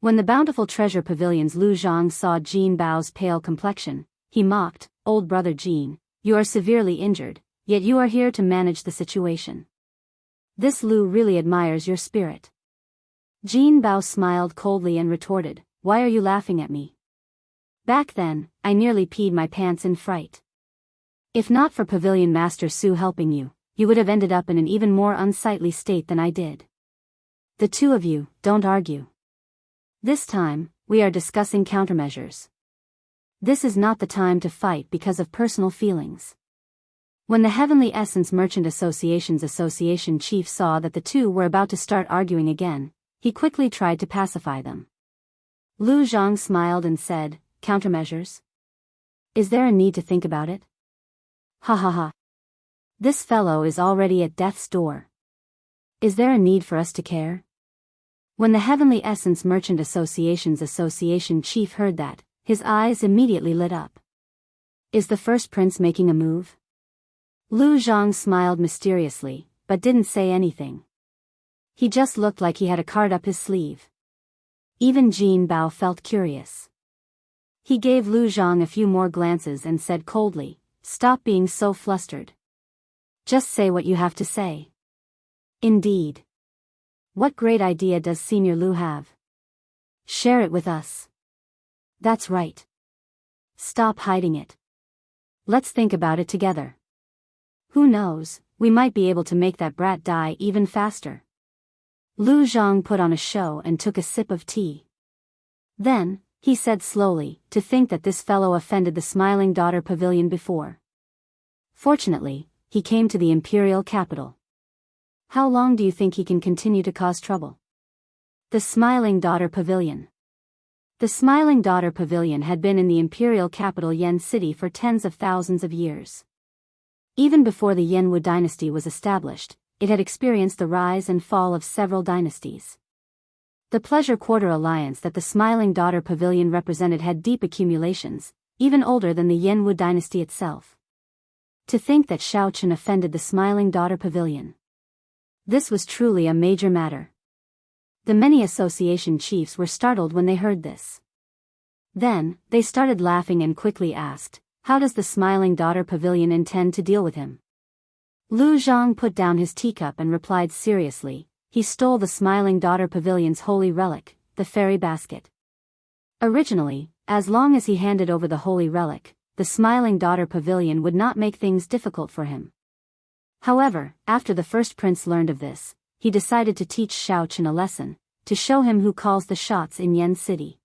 When the Bountiful Treasure Pavilion's Lu Zhang saw Jin Bao's pale complexion, he mocked, "Old brother Jin, you are severely injured, yet you are here to manage the situation. This Lu really admires your spirit." Jin Bao smiled coldly and retorted, "Why are you laughing at me? Back then, I nearly peed my pants in fright. If not for Pavilion Master Su helping you, you would have ended up in an even more unsightly state than I did. The two of you, don't argue. This time, we are discussing countermeasures. This is not the time to fight because of personal feelings." When the Heavenly Essence Merchant Association's association chief saw that the two were about to start arguing again, he quickly tried to pacify them. Lu Zhang smiled and said, "Countermeasures? Is there a need to think about it? Ha ha ha. This fellow is already at death's door. Is there a need for us to care?" When the Heavenly Essence Merchant Association's association chief heard that, his eyes immediately lit up. "Is the first prince making a move?" Lu Zhang smiled mysteriously, but didn't say anything. He just looked like he had a card up his sleeve. Even Jin Bao felt curious. He gave Lu Zhang a few more glances and said coldly, "Stop being so flustered. Just say what you have to say." "Indeed. What great idea does Senior Lu have? Share it with us." "That's right. Stop hiding it. Let's think about it together. Who knows, we might be able to make that brat die even faster." Lu Zhang put on a show and took a sip of tea. Then, he said slowly, "To think that this fellow offended the Smiling Daughter Pavilion before. Fortunately, he came to the imperial capital. How long do you think he can continue to cause trouble?" The Smiling Daughter Pavilion. The Smiling Daughter Pavilion had been in the imperial capital Yen City for tens of thousands of years. Even before the Yenwu dynasty was established, it had experienced the rise and fall of several dynasties. The Pleasure Quarter alliance that the Smiling Daughter Pavilion represented had deep accumulations, even older than the Yenwu dynasty itself. To think that Shao Chen offended the Smiling Daughter Pavilion. This was truly a major matter. The many association chiefs were startled when they heard this. Then, they started laughing and quickly asked, "How does the Smiling Daughter Pavilion intend to deal with him?" Lu Zhang put down his teacup and replied seriously, "He stole the Smiling Daughter Pavilion's holy relic, the fairy basket. Originally, as long as he handed over the holy relic, the Smiling Daughter Pavilion would not make things difficult for him. However, after the first prince learned of this, he decided to teach Shao Chen a lesson, to show him who calls the shots in Yen City."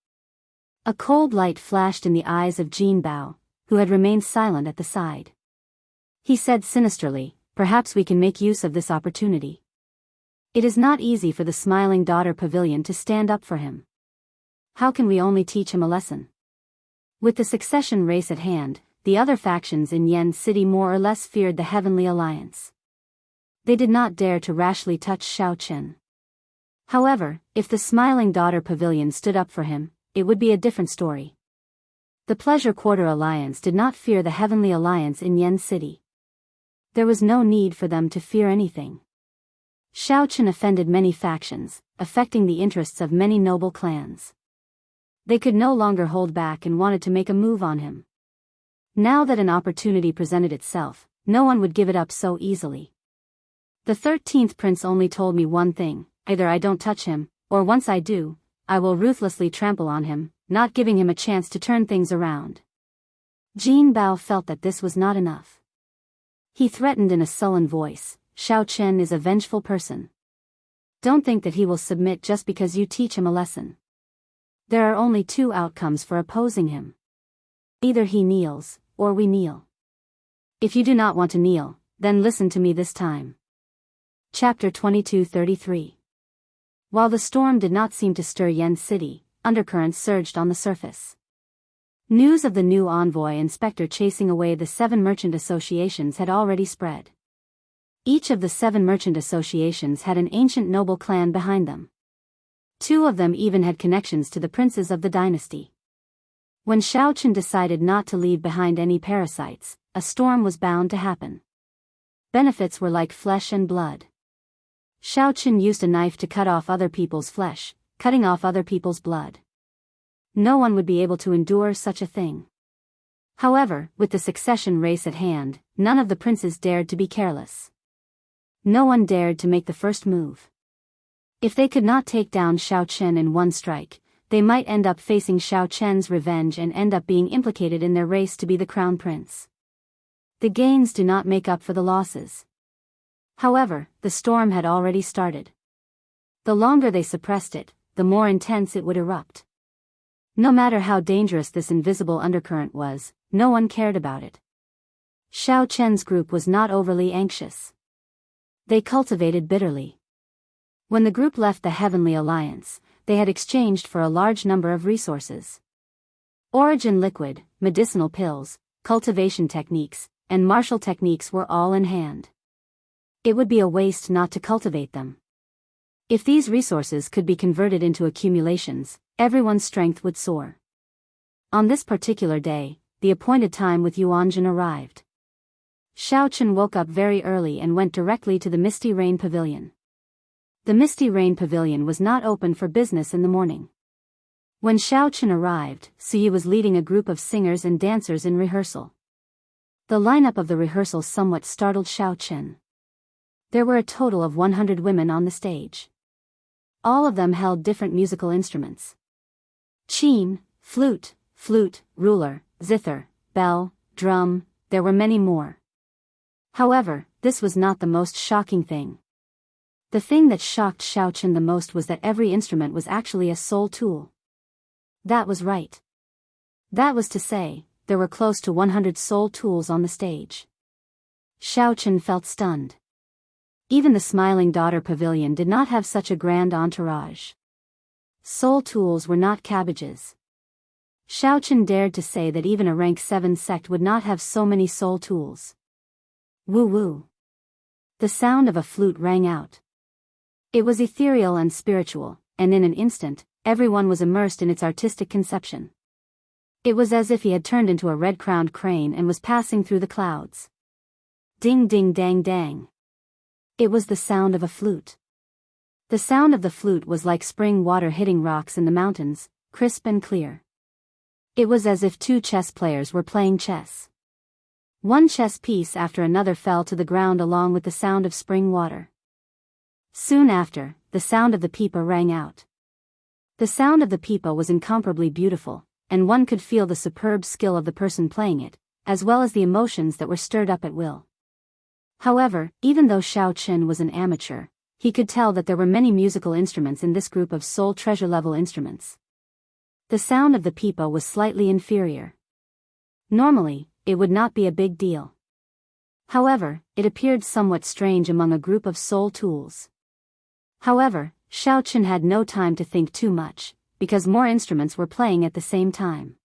A cold light flashed in the eyes of Jin Bao, who had remained silent at the side. He said sinisterly, "Perhaps we can make use of this opportunity. It is not easy for the Smiling Daughter Pavilion to stand up for him. How can we only teach him a lesson?" With the succession race at hand, the other factions in Yen City more or less feared the Heavenly Alliance. They did not dare to rashly touch Shao Chen. However, if the Smiling Daughter Pavilion stood up for him, it would be a different story. The Pleasure Quarter Alliance did not fear the Heavenly Alliance in Yen City. There was no need for them to fear anything. Shao Chen offended many factions, affecting the interests of many noble clans. They could no longer hold back and wanted to make a move on him. Now that an opportunity presented itself, no one would give it up so easily. The 13th prince only told me one thing: either I don't touch him, or once I do, I will ruthlessly trample on him, not giving him a chance to turn things around. Jin Bao felt that this was not enough. He threatened in a sullen voice, "Shao Chen is a vengeful person. Don't think that he will submit just because you teach him a lesson. There are only two outcomes for opposing him. Either he kneels, or we kneel. If you do not want to kneel, then listen to me this time." Chapter 22-33. While the storm did not seem to stir Yen City, undercurrents surged on the surface. News of the new envoy inspector chasing away the 7 merchant associations had already spread. Each of the 7 merchant associations had an ancient noble clan behind them. 2 of them even had connections to the princes of the dynasty. When Shao Chen decided not to leave behind any parasites, a storm was bound to happen. Benefits were like flesh and blood. Shao Chen used a knife to cut off other people's flesh, cutting off other people's blood. No one would be able to endure such a thing. However, with the succession race at hand, none of the princes dared to be careless. No one dared to make the first move. If they could not take down Shao Chen in one strike, they might end up facing Shao Chen's revenge and end up being implicated in their race to be the crown prince. The gains do not make up for the losses. However, the storm had already started. The longer they suppressed it, the more intense it would erupt. No matter how dangerous this invisible undercurrent was, no one cared about it. Shao Chen's group was not overly anxious. They cultivated bitterly. When the group left the Heavenly Alliance, they had exchanged for a large number of resources. Origin liquid, medicinal pills, cultivation techniques, and martial techniques were all in hand. It would be a waste not to cultivate them. If these resources could be converted into accumulations, everyone's strength would soar. On this particular day, the appointed time with Yuanjun arrived. Xiaochen woke up very early and went directly to the Misty Rain Pavilion. The Misty Rain Pavilion was not open for business in the morning. When Xiaochen arrived, Suyi was leading a group of singers and dancers in rehearsal. The lineup of the rehearsal somewhat startled Xiaochen. There were a total of 100 women on the stage. All of them held different musical instruments. Qin, flute, ruler, zither, bell, drum, there were many more. However, this was not the most shocking thing. The thing that shocked Xiaochen the most was that every instrument was actually a soul tool. That was right. That was to say, there were close to 100 soul tools on the stage. Xiaochen felt stunned. Even the Smiling Daughter Pavilion did not have such a grand entourage. Soul tools were not cabbages. Xiaochen dared to say that even a rank 7 sect would not have so many soul tools. Woo-woo. The sound of a flute rang out. It was ethereal and spiritual, and in an instant, everyone was immersed in its artistic conception. It was as if he had turned into a red-crowned crane and was passing through the clouds. Ding ding dang dang. It was the sound of a flute. The sound of the flute was like spring water hitting rocks in the mountains, crisp and clear. It was as if two chess players were playing chess. One chess piece after another fell to the ground along with the sound of spring water. Soon after, the sound of the pipa rang out. The sound of the pipa was incomparably beautiful, and one could feel the superb skill of the person playing it, as well as the emotions that were stirred up at will. However, even though Xiaochen was an amateur, he could tell that there were many musical instruments in this group of soul treasure level instruments. The sound of the pipa was slightly inferior. Normally, it would not be a big deal. However, it appeared somewhat strange among a group of soul tools. However, Xiaochen had no time to think too much, because more instruments were playing at the same time.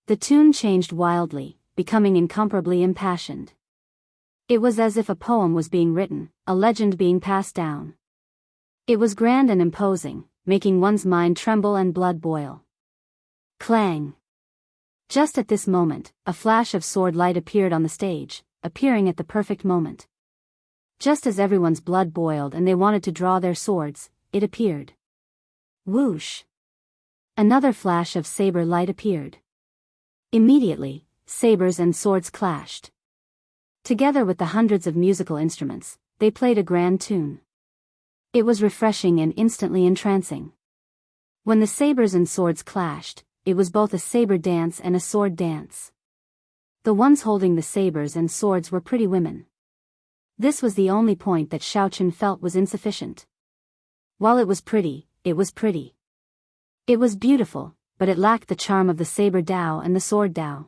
The tune changed wildly, becoming incomparably impassioned. It was as if a poem was being written, a legend being passed down. It was grand and imposing, making one's mind tremble and blood boil. Clang! Just at this moment, a flash of sword light appeared on the stage, appearing at the perfect moment. Just as everyone's blood boiled and they wanted to draw their swords, it appeared. Whoosh! Another flash of saber light appeared. Immediately, sabers and swords clashed. Together with the hundreds of musical instruments, they played a grand tune. It was refreshing and instantly entrancing. When the sabers and swords clashed, it was both a saber dance and a sword dance. The ones holding the sabers and swords were pretty women. This was the only point that Xiaochen felt was insufficient. While it was pretty, it was pretty. It was beautiful, but it lacked the charm of the saber Dao and the sword Dao.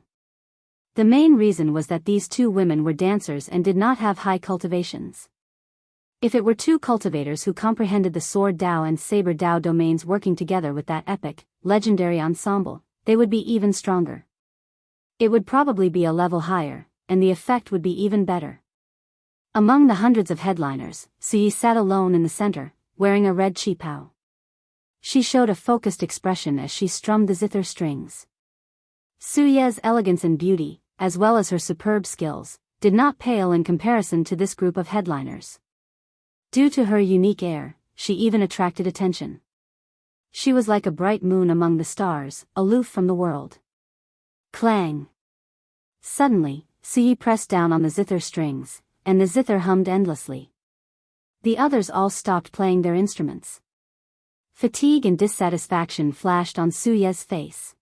The main reason was that these two women were dancers and did not have high cultivations. If it were two cultivators who comprehended the sword Dao and saber Dao domains working together with that epic, legendary ensemble, they would be even stronger. It would probably be a level higher, and the effect would be even better. Among the hundreds of headliners, Suyi sat alone in the center, wearing a red qipao. She showed a focused expression as she strummed the zither strings. Suye's elegance and beauty, as well as her superb skills, did not pale in comparison to this group of headliners. Due to her unique air, she even attracted attention. She was like a bright moon among the stars, aloof from the world. Clang! Suddenly, Suyi pressed down on the zither strings, and the zither hummed endlessly. The others all stopped playing their instruments. Fatigue and dissatisfaction flashed on Suye's face.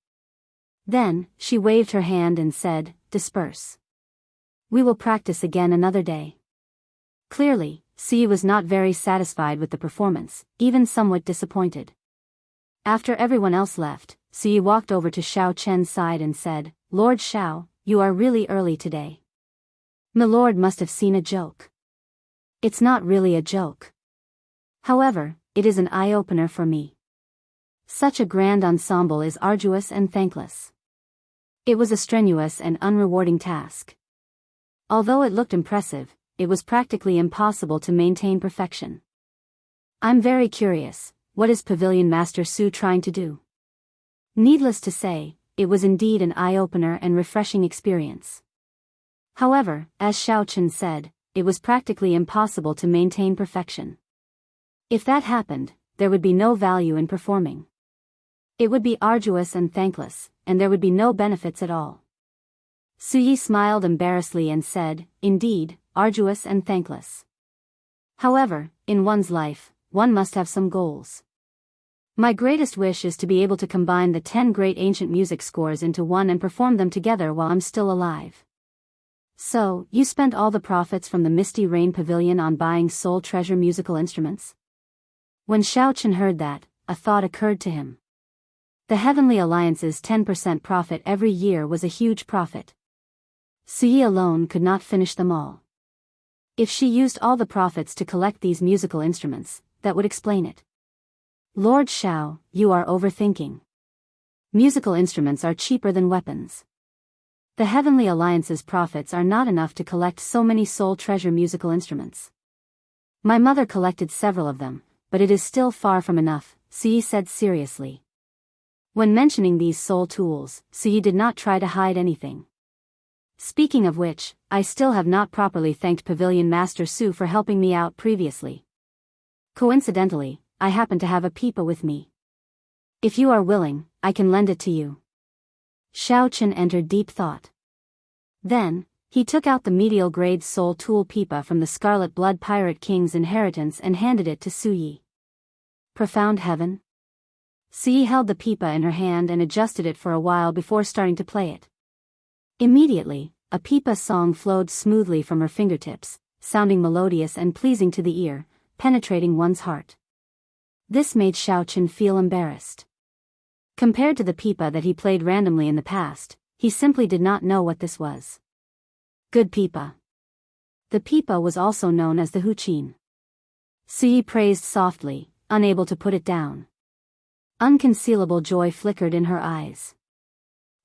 Then, she waved her hand and said, "Disperse. We will practice again another day." Clearly, Suyi was not very satisfied with the performance, even somewhat disappointed. After everyone else left, Suyi walked over to Xiao Chen's side and said, "Lord Xiao, you are really early today. Milord must have seen a joke." "It's not really a joke. However, it is an eye-opener for me." Such a grand ensemble is arduous and thankless. It was a strenuous and unrewarding task. Although it looked impressive, it was practically impossible to maintain perfection. I'm very curious, what is Pavilion Master Su trying to do? Needless to say, it was indeed an eye-opener and refreshing experience. However, as Xiao Chen said, it was practically impossible to maintain perfection. If that happened, there would be no value in performing. It would be arduous and thankless, and there would be no benefits at all. Su Yi smiled embarrassedly and said, "Indeed, arduous and thankless. However, in one's life, one must have some goals. My greatest wish is to be able to combine the 10 great ancient music scores into one and perform them together while I'm still alive." So, you spent all the profits from the Misty Rain Pavilion on buying soul treasure musical instruments? When Xiao Chen heard that, a thought occurred to him. The Heavenly Alliance's 10% profit every year was a huge profit. Su Yi alone could not finish them all. If she used all the profits to collect these musical instruments, that would explain it. Lord Xiao, you are overthinking. Musical instruments are cheaper than weapons. The Heavenly Alliance's profits are not enough to collect so many soul treasure musical instruments. My mother collected several of them, but it is still far from enough, Su Yi said seriously. When mentioning these soul tools, Su Yi did not try to hide anything. Speaking of which, I still have not properly thanked Pavilion Master Su for helping me out previously. Coincidentally, I happen to have a pipa with me. If you are willing, I can lend it to you. Xiao Chen entered deep thought. Then, he took out the medial grade soul tool pipa from the Scarlet Blood Pirate King's inheritance and handed it to Su Yi. Profound heaven? Su Yi held the pipa in her hand and adjusted it for a while before starting to play it. Immediately, a pipa song flowed smoothly from her fingertips, sounding melodious and pleasing to the ear, penetrating one's heart. This made Xiao Chen feel embarrassed. Compared to the pipa that he played randomly in the past, he simply did not know what this was. Good pipa. The pipa was also known as the huqin. Su Yi praised softly, unable to put it down. Unconcealable joy flickered in her eyes.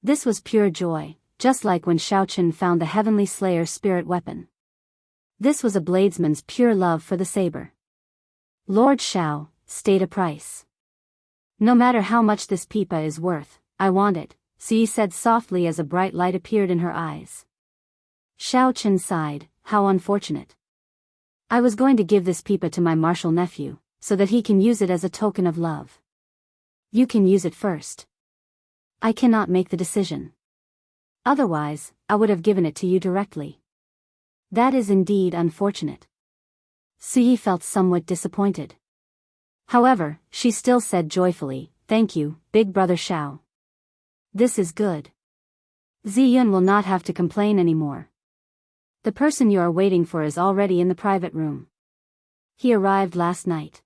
This was pure joy, just like when Xiao Chen found the Heavenly Slayer spirit weapon. This was a bladesman's pure love for the saber. Lord Xiao, state a price. No matter how much this pipa is worth, I want it, Su Yi said softly as a bright light appeared in her eyes. Xiao Chen sighed, how unfortunate. I was going to give this pipa to my martial nephew, so that he can use it as a token of love. You can use it first. I cannot make the decision. Otherwise, I would have given it to you directly. That is indeed unfortunate. Su Yi felt somewhat disappointed. However, she still said joyfully, thank you, big brother Xiao. This is good. Ziyun will not have to complain anymore. The person you are waiting for is already in the private room. He arrived last night.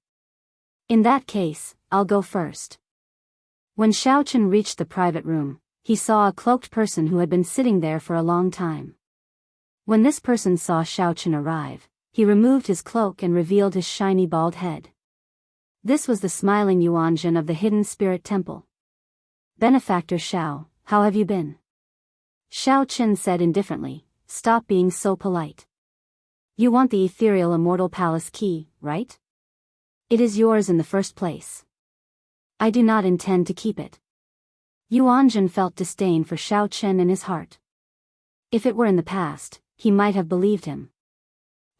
In that case, I'll go first. When Xiao Chen reached the private room, he saw a cloaked person who had been sitting there for a long time. When this person saw Xiao Chen arrive, he removed his cloak and revealed his shiny bald head. This was the smiling Yuanzhen of the Hidden Spirit Temple. Benefactor Xiao, how have you been? Xiao Chen said indifferently, stop being so polite. You want the ethereal immortal palace key, right? It is yours in the first place. I do not intend to keep it. Yuanzhen felt disdain for Xiao Chen in his heart. If it were in the past, he might have believed him.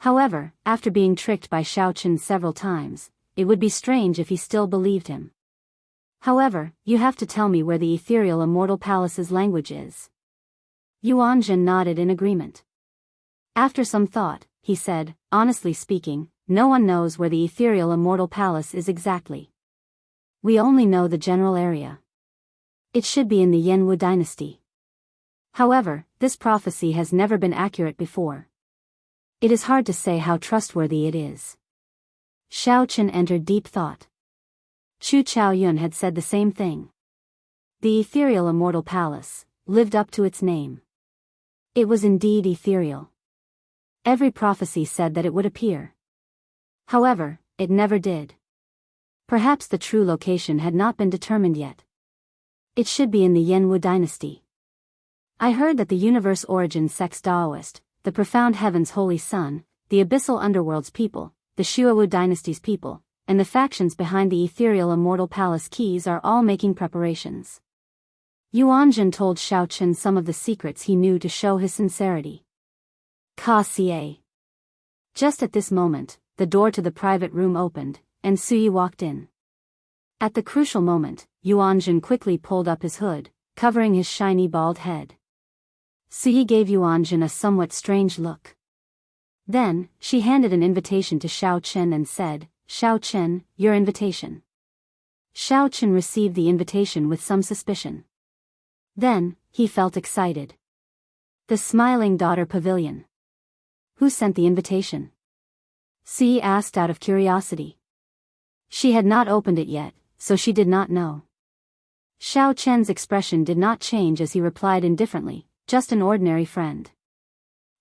However, after being tricked by Xiao Chen several times, it would be strange if he still believed him. However, you have to tell me where the ethereal immortal palace's language is. Yuanzhen nodded in agreement. After some thought, he said, honestly speaking, no one knows where the ethereal immortal palace is exactly. We only know the general area. It should be in the Yanwu dynasty. However, this prophecy has never been accurate before. It is hard to say how trustworthy it is. Xiao Chen entered deep thought. Chu Chaoyun had said the same thing. The ethereal immortal palace lived up to its name. It was indeed ethereal. Every prophecy said that it would appear. However, it never did. Perhaps the true location had not been determined yet. It should be in the Yenwu dynasty. I heard that the universe origin sect's Taoist, the profound heaven's holy sun, the abyssal underworld's people, the Shuawu dynasty's people, and the factions behind the ethereal immortal palace keys are all making preparations. Yuanjun told Xiao Chen some of the secrets he knew to show his sincerity. Ka-ca. Just at this moment, the door to the private room opened, and Suyi walked in. At the crucial moment, Yuanjun quickly pulled up his hood, covering his shiny bald head. Suyi gave Yuanjun a somewhat strange look. Then, she handed an invitation to Xiao Chen and said, "Xiao Chen, your invitation." Xiao Chen received the invitation with some suspicion. Then, he felt excited. The Smiling Daughter Pavilion. Who sent the invitation? Suyi asked out of curiosity. She had not opened it yet, so she did not know. Xiao Chen's expression did not change as he replied indifferently, "Just an ordinary friend."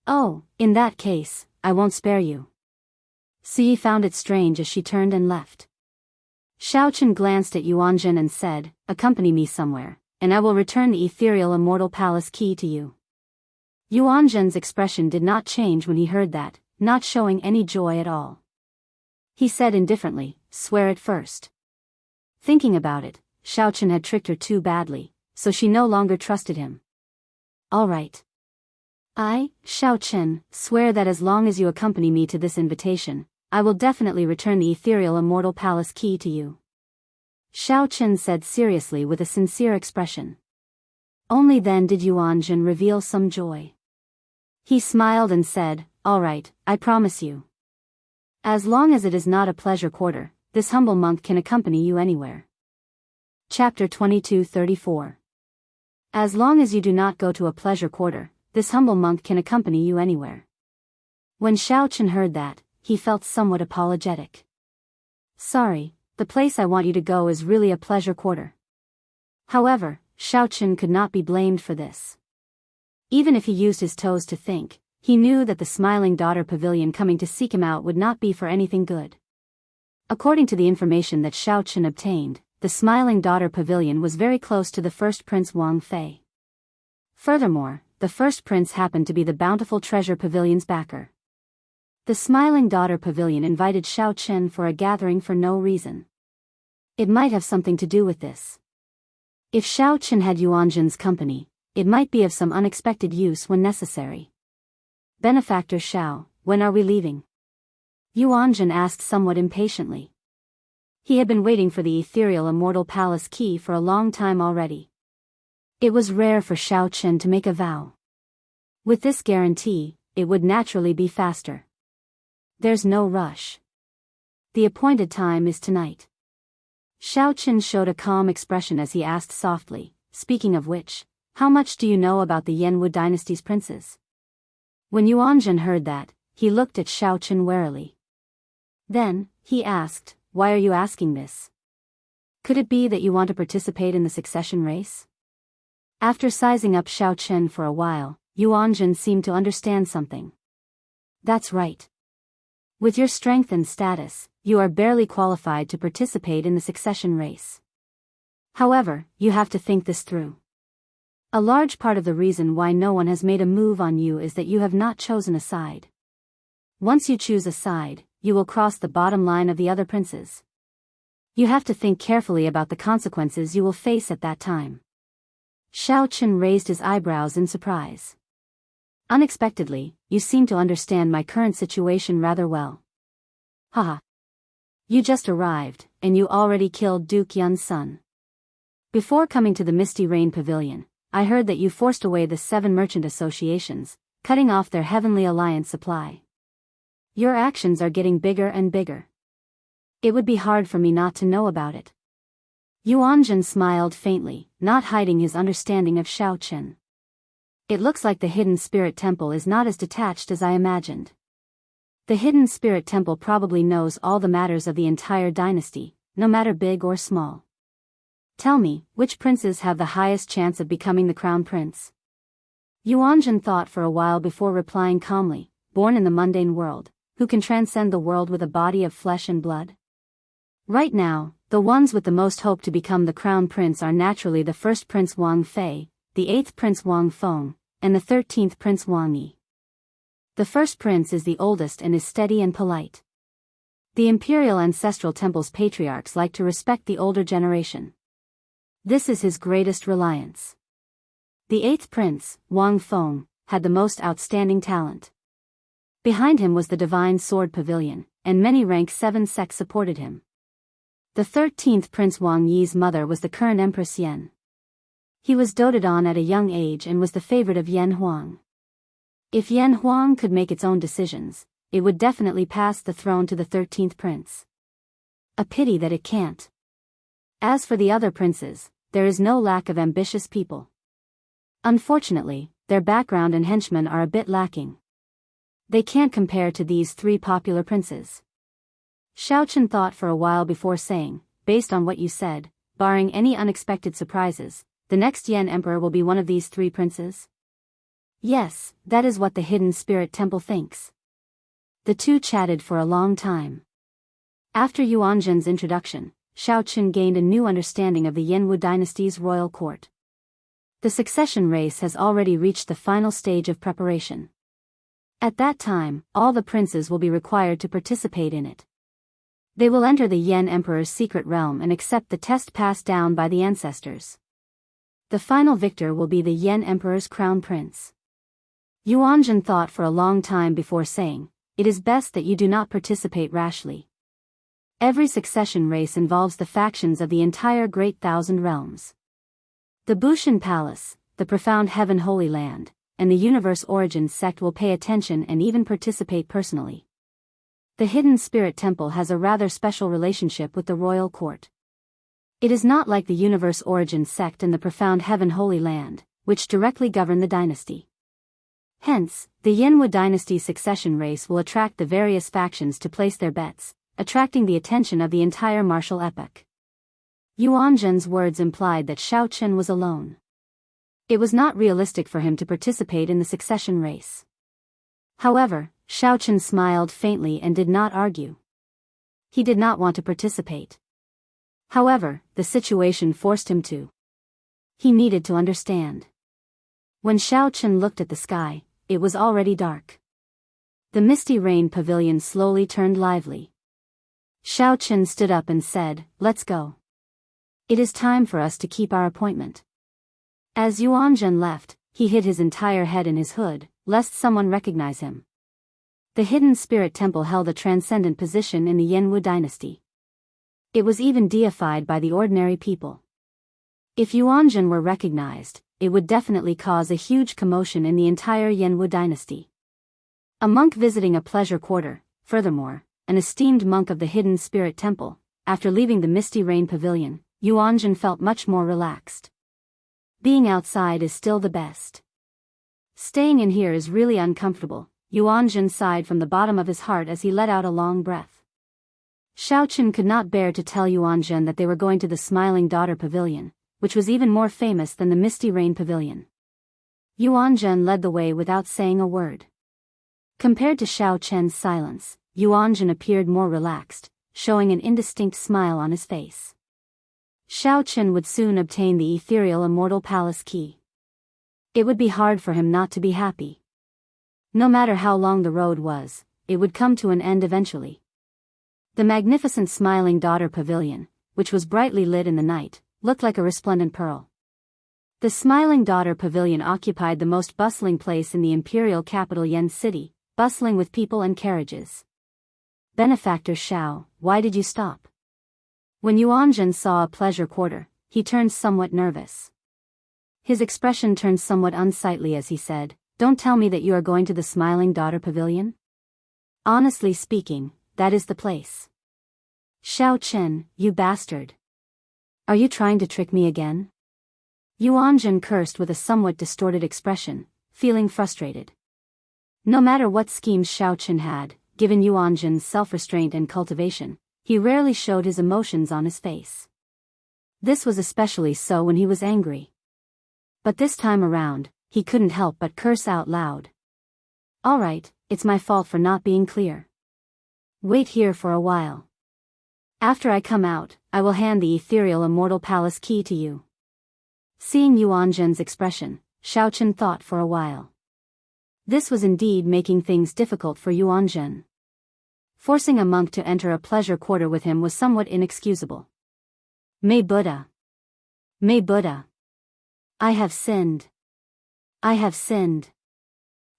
"Oh, in that case, I won't spare you." Suyi found it strange as she turned and left. Xiao Chen glanced at Yuanjun and said, "Accompany me somewhere, and I will return the ethereal immortal palace key to you." Yuanjun's expression did not change when he heard that, not showing any joy at all. He said indifferently, "Swear it first." Thinking about it, Xiao Chen had tricked her too badly, so she no longer trusted him. "All right. I, Xiao Chen, swear that as long as you accompany me to this invitation, I will definitely return the ethereal immortal palace key to you," Xiao Chen said seriously with a sincere expression. Only then did Yuanjun reveal some joy. He smiled and said, "All right, I promise you. As long as it is not a pleasure quarter, this humble monk can accompany you anywhere." Chapter 22:34. As long as you do not go to a pleasure quarter, this humble monk can accompany you anywhere. When Xiao Chen heard that, he felt somewhat apologetic. "Sorry, the place I want you to go is really a pleasure quarter." However, Xiao Chen could not be blamed for this. Even if he used his toes to think, he knew that the Smiling Daughter Pavilion coming to seek him out would not be for anything good. According to the information that Xiao Chen obtained, the Smiling Daughter Pavilion was very close to the first prince Wang Fei. Furthermore, the first prince happened to be the Bountiful Treasure Pavilion's backer. The Smiling Daughter Pavilion invited Xiao Chen for a gathering for no reason. It might have something to do with this. If Xiao Chen had Yuanjun's company, it might be of some unexpected use when necessary. "Benefactor Xiao, when are we leaving?" Yuanjun asked somewhat impatiently. He had been waiting for the ethereal immortal palace key for a long time already. It was rare for Xiao Chen to make a vow. With this guarantee, it would naturally be faster. "There's no rush. The appointed time is tonight." Xiao Chen showed a calm expression as he asked softly, "Speaking of which, how much do you know about the Yenwu dynasty's princes?" When Yuanjun heard that, he looked at Xiao Chen warily. Then, he asked, "Why are you asking this? Could it be that you want to participate in the succession race?" After sizing up Xiao Chen for a while, Yuanjun seemed to understand something. "That's right. With your strength and status, you are barely qualified to participate in the succession race. However, you have to think this through. A large part of the reason why no one has made a move on you is that you have not chosen a side. Once you choose a side, you will cross the bottom line of the other princes. You have to think carefully about the consequences you will face at that time." Xiao Chen raised his eyebrows in surprise. "Unexpectedly, you seem to understand my current situation rather well." "Haha. You just arrived, and you already killed Duke Yun's son. Before coming to the Misty Rain Pavilion, I heard that you forced away the 7 merchant associations, cutting off their Heavenly Alliance supply. Your actions are getting bigger and bigger. It would be hard for me not to know about it." Yuanjun smiled faintly, not hiding his understanding of Xiao Chen. "It looks like the Hidden Spirit Temple is not as detached as I imagined. The Hidden Spirit Temple probably knows all the matters of the entire dynasty, no matter big or small. Tell me, which princes have the highest chance of becoming the crown prince?" Yuanjun thought for a while before replying calmly, "Born in the mundane world, who can transcend the world with a body of flesh and blood?" Right now, the ones with the most hope to become the crown prince are naturally the first Prince Wang Fei, the 8th Prince Wang Feng, and the 13th Prince Wang Yi. The first prince is the oldest and is steady and polite. The imperial ancestral temple's patriarchs like to respect the older generation. This is his greatest reliance. The 8th Prince, Wang Feng, had the most outstanding talent. Behind him was the Divine Sword Pavilion, and many rank 7 sects supported him. The 13th Prince Wang Yi's mother was the current Empress Yan. He was doted on at a young age and was the favorite of Yan Huang. If Yan Huang could make its own decisions, it would definitely pass the throne to the 13th prince. A pity that it can't. As for the other princes, there is no lack of ambitious people. Unfortunately, their background and henchmen are a bit lacking. They can't compare to these 3 popular princes. Xiaochen thought for a while before saying, based on what you said, barring any unexpected surprises, the next Yan Emperor will be one of these 3 princes? Yes, that is what the Hidden Spirit Temple thinks. The two chatted for a long time. After Yuanzhen's introduction, Xiaochen gained a new understanding of the Yanwu dynasty's royal court. The succession race has already reached the final stage of preparation. At that time, all the princes will be required to participate in it. They will enter the Yan Emperor's secret realm and accept the test passed down by the ancestors. The final victor will be the Yan Emperor's crown prince. Yuanzhen thought for a long time before saying, "It is best that you do not participate rashly. Every succession race involves the factions of the entire Great Thousand Realms. The Bushan Palace, the Profound Heaven Holy Land, and the Universe Origins sect will pay attention and even participate personally. The Hidden Spirit Temple has a rather special relationship with the royal court. It is not like the Universe Origins sect and the Profound Heaven Holy Land, which directly govern the dynasty. Hence, the Yanwu dynasty succession race will attract the various factions to place their bets, attracting the attention of the entire martial epoch." Yuanzhen's words implied that Xiaochen was alone. It was not realistic for him to participate in the succession race. However, Xiaochen smiled faintly and did not argue. He did not want to participate. However, the situation forced him to. He needed to understand. When Xiaochen looked at the sky, it was already dark. The misty rain pavilion slowly turned lively. Xiaochen stood up and said, "Let's go. It is time for us to keep our appointment." As Yuanzhen left, he hid his entire head in his hood, lest someone recognize him. The Hidden Spirit Temple held a transcendent position in the Yanwu dynasty. It was even deified by the ordinary people. If Yuanzhen were recognized, it would definitely cause a huge commotion in the entire Yanwu dynasty. A monk visiting a pleasure quarter, furthermore, an esteemed monk of the Hidden Spirit Temple, after leaving the Misty Rain Pavilion, Yuanzhen felt much more relaxed. Being outside is still the best. Staying in here is really uncomfortable, Yuanzhen sighed from the bottom of his heart as he let out a long breath. Xiaochen could not bear to tell Yuanzhen that they were going to the Smiling Daughter Pavilion, which was even more famous than the Misty Rain Pavilion. Yuanzhen led the way without saying a word. Compared to Xiaochen's silence, Yuanzhen appeared more relaxed, showing an indistinct smile on his face. Xiaochen would soon obtain the ethereal immortal palace key. It would be hard for him not to be happy. No matter how long the road was, it would come to an end eventually. The magnificent Smiling Daughter Pavilion, which was brightly lit in the night, looked like a resplendent pearl. The Smiling Daughter Pavilion occupied the most bustling place in the imperial capital Yan City, bustling with people and carriages. "Benefactor Xiao, why did you stop?" When Yuanzhen saw a pleasure quarter, he turned somewhat nervous. His expression turned somewhat unsightly as he said, "Don't tell me that you are going to the Smiling Daughter Pavilion? Honestly speaking, that is the place." "Xiaochen, you bastard. Are you trying to trick me again?" Yuanzhen cursed with a somewhat distorted expression, feeling frustrated. No matter what schemes Xiaochen had, given Yuanzhen's self-restraint and cultivation, he rarely showed his emotions on his face. This was especially so when he was angry. But this time around, he couldn't help but curse out loud. "All right, it's my fault for not being clear. Wait here for a while." After I come out, I will hand the ethereal immortal palace key to you. Seeing Yuan Zhen's expression, Xiao Chen thought for a while. This was indeed making things difficult for Yuan Zhen. Forcing a monk to enter a pleasure quarter with him was somewhat inexcusable. May Buddha! May Buddha! I have sinned. I have sinned.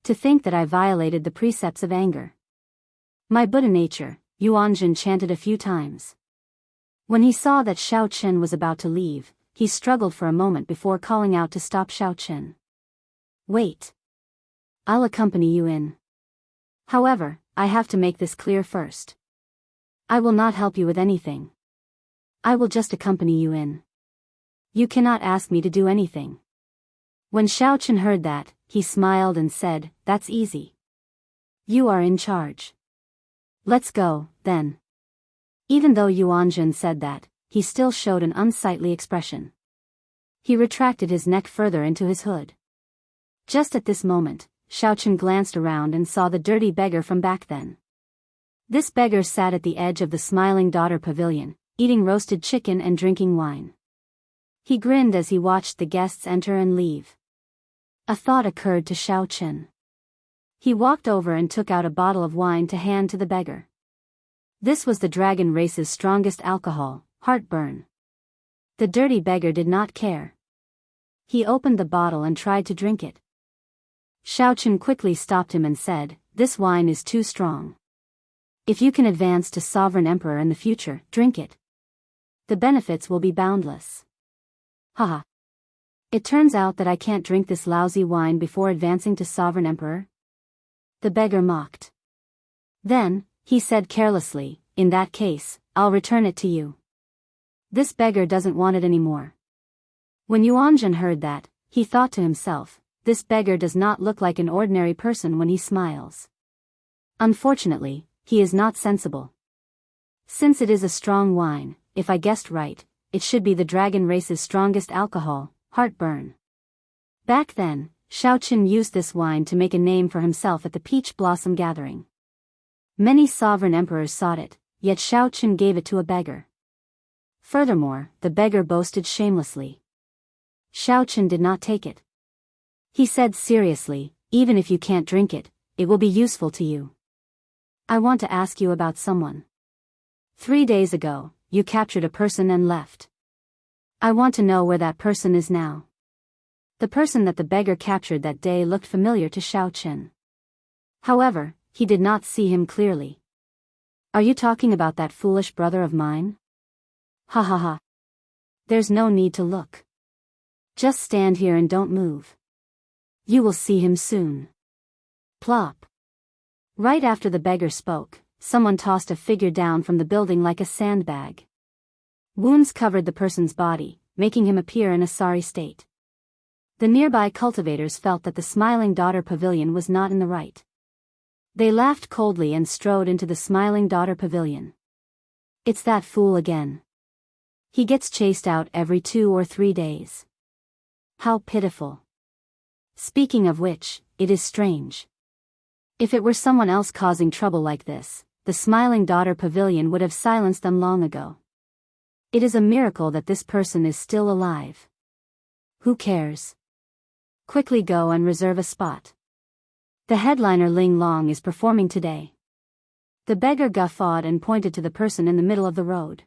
To think that I violated the precepts of anger. My Buddha nature, Yuan Zhen chanted a few times. When he saw that Xiao Chen was about to leave, he struggled for a moment before calling out to stop Xiao Chen. Wait. I'll accompany you in. However, I have to make this clear first. I will not help you with anything. I will just accompany you in. You cannot ask me to do anything. When Xiao Chen heard that, he smiled and said, "That's easy. You are in charge. Let's go, then." Even though Yuan Zhen said that, he still showed an unsightly expression. He retracted his neck further into his hood. Just at this moment, Xiao Chen glanced around and saw the dirty beggar from back then. This beggar sat at the edge of the Smiling Daughter Pavilion, eating roasted chicken and drinking wine. He grinned as he watched the guests enter and leave. A thought occurred to Xiao Chen. He walked over and took out a bottle of wine to hand to the beggar. This was the dragon race's strongest alcohol, heartburn. The dirty beggar did not care. He opened the bottle and tried to drink it. Xiao Chen quickly stopped him and said, "This wine is too strong. If you can advance to Sovereign Emperor in the future, drink it. The benefits will be boundless." Haha. It turns out that I can't drink this lousy wine before advancing to Sovereign Emperor? The beggar mocked. Then, he said carelessly, "In that case, I'll return it to you." This beggar doesn't want it anymore. When Yuan Zhen heard that, he thought to himself, "This beggar does not look like an ordinary person when he smiles. Unfortunately, he is not sensible. Since it is a strong wine, if I guessed right, it should be the dragon race's strongest alcohol, heartburn." Back then, Xiao Chen used this wine to make a name for himself at the Peach Blossom Gathering. Many sovereign emperors sought it, yet Xiao Chen gave it to a beggar. Furthermore, the beggar boasted shamelessly. Xiao Chen did not take it. He said seriously, "Even if you can't drink it, it will be useful to you. I want to ask you about someone. 3 days ago, you captured a person and left. I want to know where that person is now." The person that the beggar captured that day looked familiar to Xiao Chen. However, he did not see him clearly. "Are you talking about that foolish brother of mine?" "Ha ha ha. There's no need to look. Just stand here and don't move. You will see him soon." Plop. Right after the beggar spoke, someone tossed a figure down from the building like a sandbag. Wounds covered the person's body, making him appear in a sorry state. The nearby cultivators felt that the Smiling Daughter Pavilion was not in the right. They laughed coldly and strode into the Smiling Daughter Pavilion. "It's that fool again. He gets chased out every 2 or 3 days. How pitiful. Speaking of which, it is strange. If it were someone else causing trouble like this, the Smiling Daughter Pavilion would have silenced them long ago. It is a miracle that this person is still alive. Who cares? Quickly go and reserve a spot. The headliner Ling Long is performing today." The beggar guffawed and pointed to the person in the middle of the road.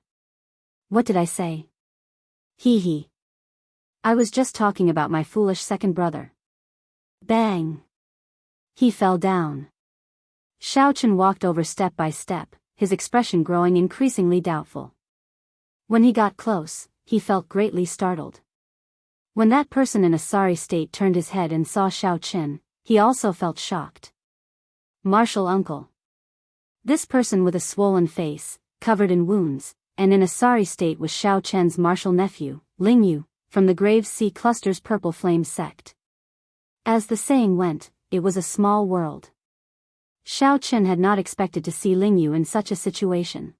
"What did I say? Hee hee. I was just talking about my foolish second brother." Bang! He fell down. Xiao Chen walked over step by step, his expression growing increasingly doubtful. When he got close, he felt greatly startled. When that person in a sorry state turned his head and saw Xiao Chen, he also felt shocked. Martial uncle. This person with a swollen face, covered in wounds, and in a sorry state was Xiao Chen's martial nephew, Ling Yu, from the Grave Sea Cluster's Purple Flame sect. As the saying went, it was a small world. Xiao Chen had not expected to see Ling Yu in such a situation.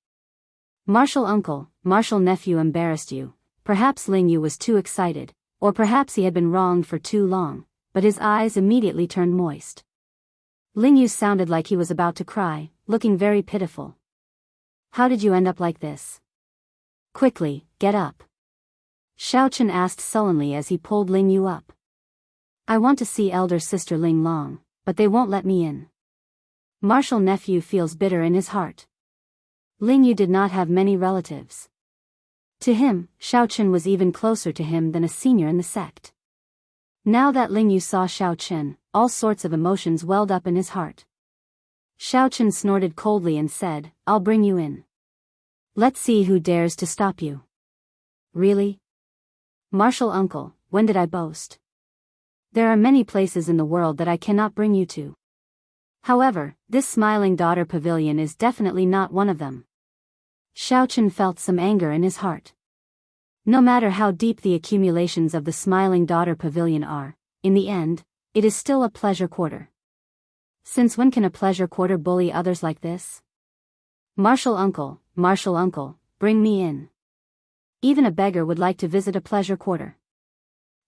"Martial uncle, martial nephew embarrassed you." Perhaps Ling Yu was too excited, or perhaps he had been wronged for too long, but his eyes immediately turned moist. Ling Yu sounded like he was about to cry, looking very pitiful. How did you end up like this? Quickly, get up. Xiaochen asked sullenly as he pulled Ling Yu up. I want to see elder sister Ling Long, but they won't let me in. Martial nephew feels bitter in his heart. Ling Yu did not have many relatives. To him, Xiaochen was even closer to him than a senior in the sect. Now that Ling Yu saw Xiaochen, all sorts of emotions welled up in his heart. Xiaochen snorted coldly and said, I'll bring you in. Let's see who dares to stop you. Really? Martial uncle, when did I boast? There are many places in the world that I cannot bring you to. However, this smiling daughter pavilion is definitely not one of them. Xiaochen felt some anger in his heart. No matter how deep the accumulations of the smiling daughter pavilion are, in the end, it is still a pleasure quarter. Since when can a pleasure quarter bully others like this? Martial uncle, bring me in. Even a beggar would like to visit a pleasure quarter.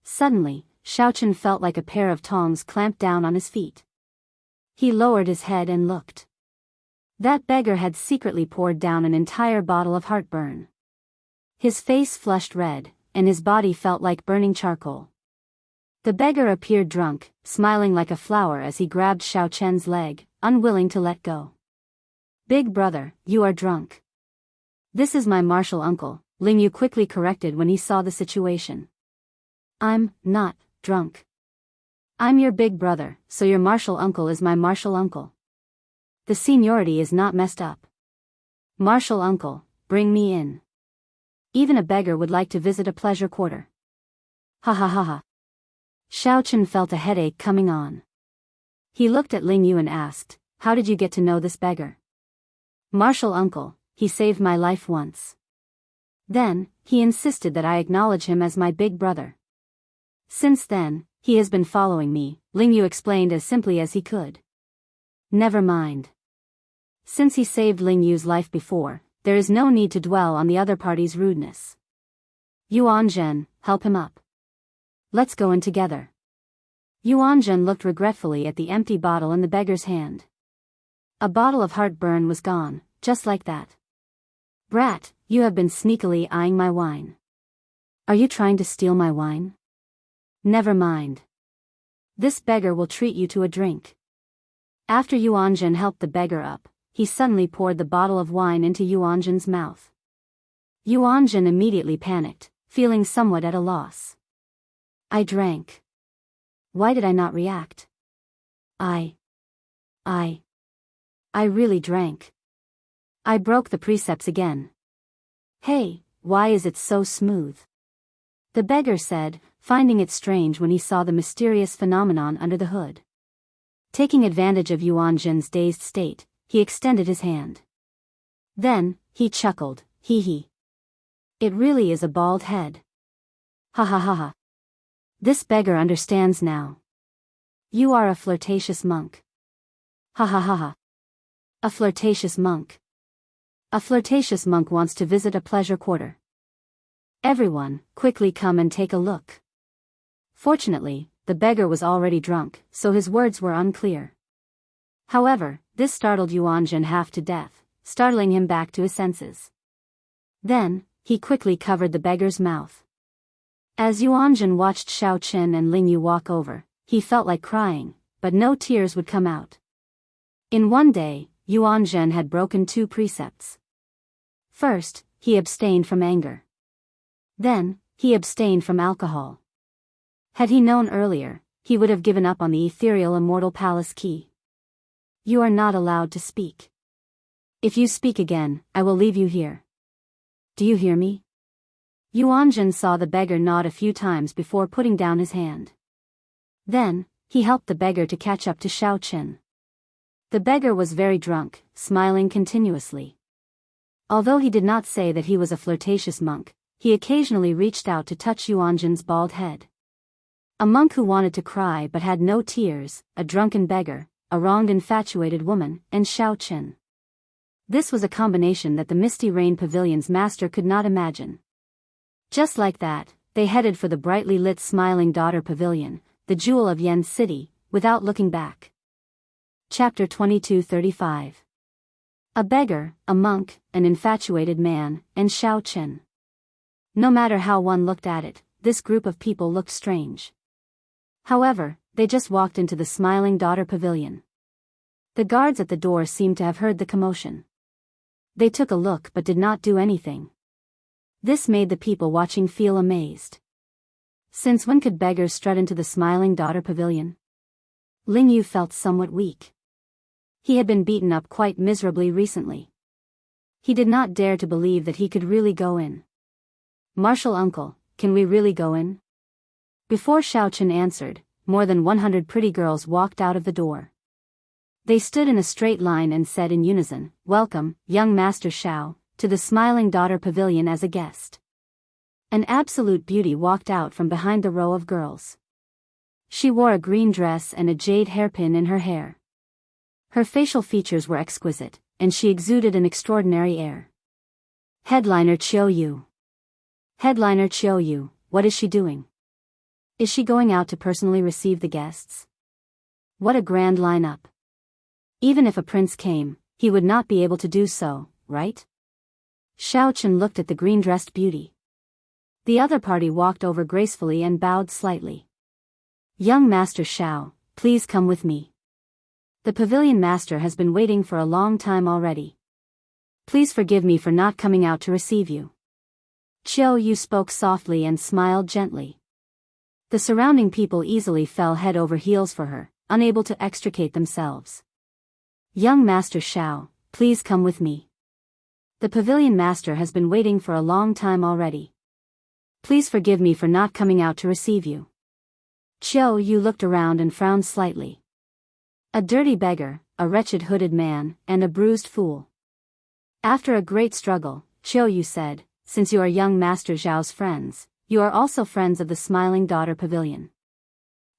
Suddenly, Xiaochen felt like a pair of tongs clamped down on his feet. He lowered his head and looked. That beggar had secretly poured down an entire bottle of heartburn. His face flushed red, and his body felt like burning charcoal. The beggar appeared drunk, smiling like a flower as he grabbed Xiaochen's leg, unwilling to let go. Big brother, you are drunk. This is my martial uncle, Ling Yu quickly corrected when he saw the situation. I'm not drunk. I'm your big brother, so your martial uncle is my martial uncle. The seniority is not messed up. Martial uncle, bring me in. Even a beggar would like to visit a pleasure quarter. Ha ha ha ha. Xiaochen felt a headache coming on. He looked at Ling Yu and asked, how did you get to know this beggar? Martial uncle, he saved my life once. Then, he insisted that I acknowledge him as my big brother. Since then, he has been following me, Ling Yu explained as simply as he could. Never mind. Since he saved Ling Yu's life before, there is no need to dwell on the other party's rudeness. Yuan Zhen, help him up. Let's go in together. Yuan Zhen looked regretfully at the empty bottle in the beggar's hand. A bottle of heartburn was gone, just like that. Brat, you have been sneakily eyeing my wine. Are you trying to steal my wine? Never mind. This beggar will treat you to a drink. After Yuan Zhen helped the beggar up, he suddenly poured the bottle of wine into Yuan Zhen's mouth. Yuan Zhen immediately panicked, feeling somewhat at a loss. I drank. Why did I not react? I really drank. I broke the precepts again. Hey, why is it so smooth? The beggar said, finding it strange when he saw the mysterious phenomenon under the hood. Taking advantage of Yuan Zhen's dazed state, he extended his hand. Then, he chuckled, hee hee. It really is a bald head. Ha ha ha ha. This beggar understands now. You are a flirtatious monk. Ha ha ha ha. A flirtatious monk. A flirtatious monk wants to visit a pleasure quarter. Everyone, quickly come and take a look. Fortunately, the beggar was already drunk, so his words were unclear. However, this startled Yuan Zhen half to death, startling him back to his senses. Then, he quickly covered the beggar's mouth. As Yuan Zhen watched Xiaochen and Ling Yu walk over, he felt like crying, but no tears would come out. In one day, Yuan Zhen had broken 2 precepts. First, he abstained from anger. Then, he abstained from alcohol. Had he known earlier, he would have given up on the ethereal immortal palace key. You are not allowed to speak. If you speak again, I will leave you here. Do you hear me? Yuan Zhen saw the beggar nod a few times before putting down his hand. Then, he helped the beggar to catch up to Xiaochen. The beggar was very drunk, smiling continuously. Although he did not say that he was a flirtatious monk, he occasionally reached out to touch Yuan Zhen's bald head. A monk who wanted to cry but had no tears, a drunken beggar, a wronged infatuated woman, and Xiaochen. This was a combination that the Misty Rain Pavilion's master could not imagine. Just like that, they headed for the brightly lit Smiling Daughter Pavilion, the jewel of Yen City, without looking back. Chapter 22:35. A beggar, a monk, an infatuated man, and Xiao Chen. No matter how one looked at it, this group of people looked strange. However, they just walked into the Smiling Daughter Pavilion. The guards at the door seemed to have heard the commotion. They took a look but did not do anything. This made the people watching feel amazed. Since when could beggars strut into the Smiling Daughter Pavilion? Ling Yu felt somewhat weak. He had been beaten up quite miserably recently. He did not dare to believe that he could really go in. "Martial uncle, can we really go in?" Before Xiao Chen answered, more than 100 pretty girls walked out of the door. They stood in a straight line and said in unison, "Welcome, young Master Xiao, to the Smiling Daughter Pavilion as a guest." An absolute beauty walked out from behind the row of girls. She wore a green dress and a jade hairpin in her hair. Her facial features were exquisite, and she exuded an extraordinary air. Headliner Qiu Yu. Headliner Qiu Yu, what is she doing? Is she going out to personally receive the guests? What a grand lineup. Even if a prince came, he would not be able to do so, right? Xiao Chen looked at the green-dressed beauty. The other party walked over gracefully and bowed slightly. "Young Master Xiao, please come with me. The pavilion master has been waiting for a long time already. Please forgive me for not coming out to receive you." Qiu Yu spoke softly and smiled gently. The surrounding people easily fell head over heels for her, unable to extricate themselves. "Young Master Xiao, please come with me. The pavilion master has been waiting for a long time already. Please forgive me for not coming out to receive you." Qiu Yu looked around and frowned slightly. A dirty beggar, a wretched hooded man, and a bruised fool. After a great struggle, Qiu Yu said, "Since you are young Master Zhao's friends, you are also friends of the Smiling Daughter Pavilion."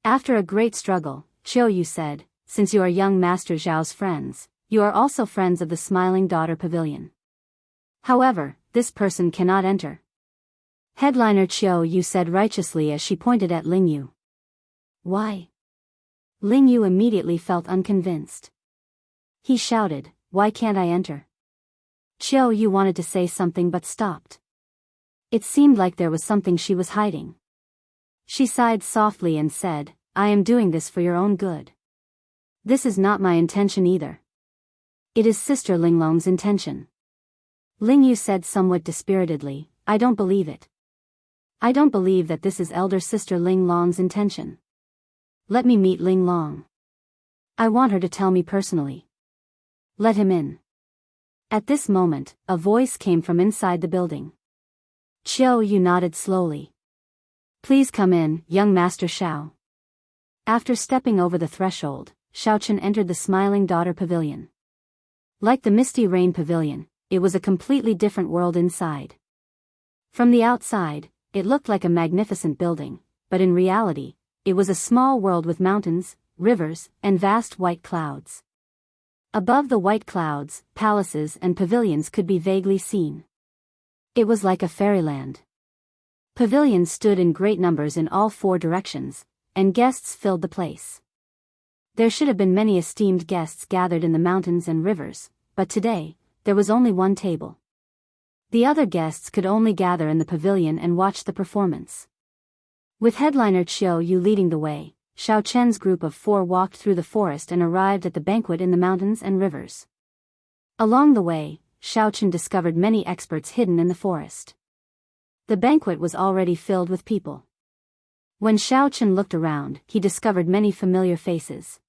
After a great struggle, Qiu Yu said, "Since you are young Master Zhao's friends, you are also friends of the Smiling Daughter Pavilion. However, this person cannot enter." Headliner Qiu Yu said righteously as she pointed at Ling Yu. "Why?" Ling Yu immediately felt unconvinced. He shouted, "Why can't I enter?" Qiu Yu wanted to say something but stopped. It seemed like there was something she was hiding. She sighed softly and said, "I am doing this for your own good. This is not my intention either. It is Sister Linglong's intention." Ling Yu said somewhat dispiritedly, "I don't believe it. I don't believe that this is elder sister Linglong's intention. Let me meet Linglong. I want her to tell me personally. Let him in." At this moment, a voice came from inside the building. Qiu Yu nodded slowly. "Please come in, young Master Xiao." After stepping over the threshold, Xiao Chen entered the Smiling Daughter Pavilion. Like the Misty Rain Pavilion, it was a completely different world inside. From the outside, it looked like a magnificent building, but in reality, it was a small world with mountains, rivers, and vast white clouds. Above the white clouds, palaces and pavilions could be vaguely seen. It was like a fairyland. Pavilions stood in great numbers in all four directions, and guests filled the place. There should have been many esteemed guests gathered in the mountains and rivers, but today, there was only one table. The other guests could only gather in the pavilion and watch the performance. With headliner Qiu Yu leading the way, Xiao Chen's group of 4 walked through the forest and arrived at the banquet in the mountains and rivers. Along the way, Xiao Chen discovered many experts hidden in the forest. The banquet was already filled with people. When Xiao Chen looked around, he discovered many familiar faces.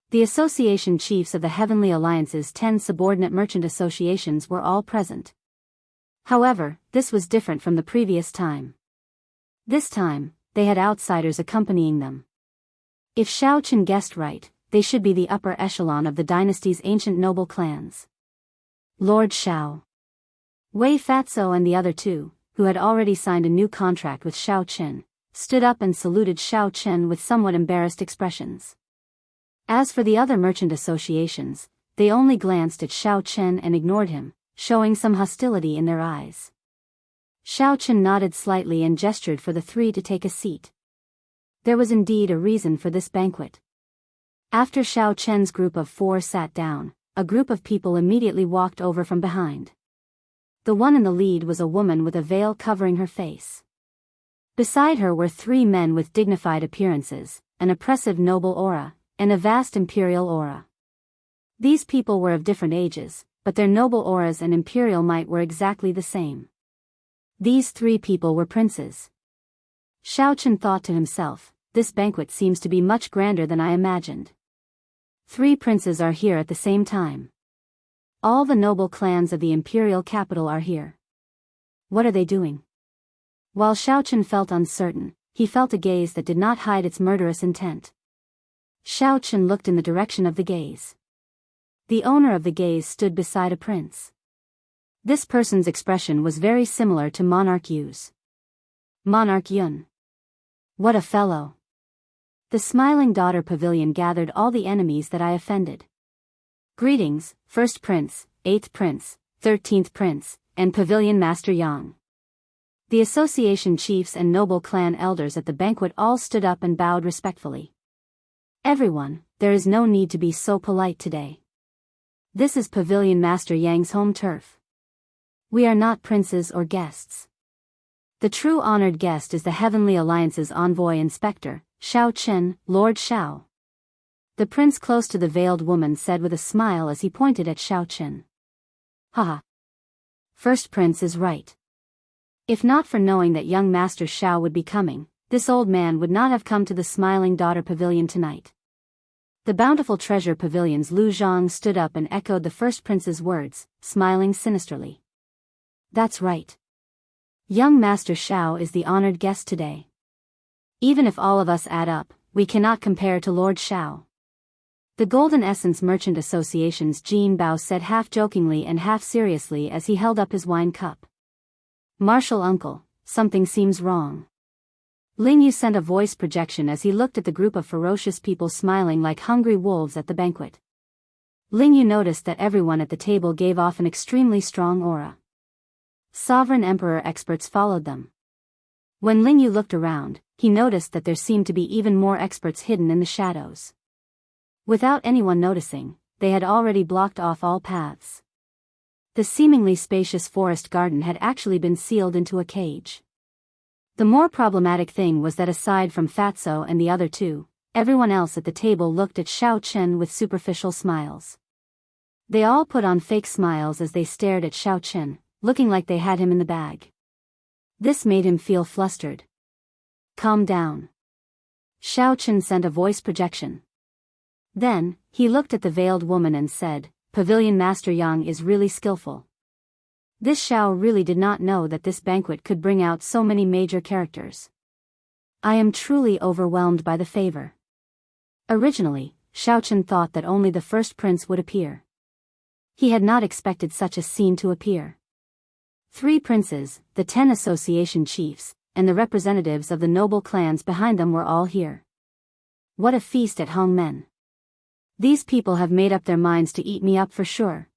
The association chiefs of the Heavenly Alliance's 10 subordinate merchant associations were all present. However, this was different from the previous time. This time, they had outsiders accompanying them. If Xiao Chen guessed right, they should be the upper echelon of the dynasty's ancient noble clans. Lord Xiao, Wei Fatso and the other 2, who had already signed a new contract with Xiao Chen, stood up and saluted Xiao Chen with somewhat embarrassed expressions. As for the other merchant associations, they only glanced at Xiao Chen and ignored him, showing some hostility in their eyes. Xiao Chen nodded slightly and gestured for the 3 to take a seat. There was indeed a reason for this banquet. After Xiao Chen's group of 4 sat down, a group of people immediately walked over from behind. The one in the lead was a woman with a veil covering her face. Beside her were three men with dignified appearances, an oppressive noble aura, and a vast imperial aura. These people were of different ages, but their noble auras and imperial might were exactly the same. These three people were princes. Xiaochen thought to himself, this banquet seems to be much grander than I imagined. 3 princes are here at the same time. All the noble clans of the imperial capital are here. What are they doing? While Xiaochen felt uncertain, he felt a gaze that did not hide its murderous intent. Xiaochen looked in the direction of the gaze. The owner of the gaze stood beside a prince. This person's expression was very similar to Monarch Yu's. Monarch Yun. What a fellow! The Smiling Daughter Pavilion gathered all the enemies that I offended. Greetings, 1st Prince, 8th Prince, 13th Prince, and Pavilion Master Yang. The association chiefs and noble clan elders at the banquet all stood up and bowed respectfully. Everyone, there is no need to be so polite today. This is Pavilion Master Yang's home turf. We are not princes or guests. The true honored guest is the Heavenly Alliance's envoy inspector, Xiao Chen, Lord Xiao. The prince close to the veiled woman said with a smile as he pointed at Xiao Chen. Haha. 1st Prince is right. If not for knowing that young Master Xiao would be coming, this old man would not have come to the Smiling Daughter Pavilion tonight. The Bountiful Treasure Pavilion's Lu Zhang stood up and echoed the 1st Prince's words, smiling sinisterly. That's right. Young Master Xiao is the honored guest today. Even if all of us add up, we cannot compare to Lord Xiao. The Golden Essence Merchant Association's Jean Bao said half jokingly and half seriously as he held up his wine cup. Martial uncle, something seems wrong. Ling Yu sent a voice projection as he looked at the group of ferocious people smiling like hungry wolves at the banquet. Ling Yu noticed that everyone at the table gave off an extremely strong aura. Sovereign Emperor experts followed them. When Ling Yu looked around, he noticed that there seemed to be even more experts hidden in the shadows. Without anyone noticing, they had already blocked off all paths. The seemingly spacious forest garden had actually been sealed into a cage. The more problematic thing was that aside from Fatso and the other two, everyone else at the table looked at Xiao Chen with superficial smiles. They all put on fake smiles as they stared at Xiao Chen, looking like they had him in the bag. This made him feel flustered. Calm down. Xiao Chen sent a voice projection. Then, he looked at the veiled woman and said, Pavilion Master Yang is really skillful. This Xiao really did not know that this banquet could bring out so many major characters. I am truly overwhelmed by the favor. Originally, Xiao Chen thought that only the 1st Prince would appear. He had not expected such a scene to appear. 3 princes, the 10 association chiefs, and the representatives of the noble clans behind them were all here. What a feast at Hongmen. These people have made up their minds to eat me up for sure.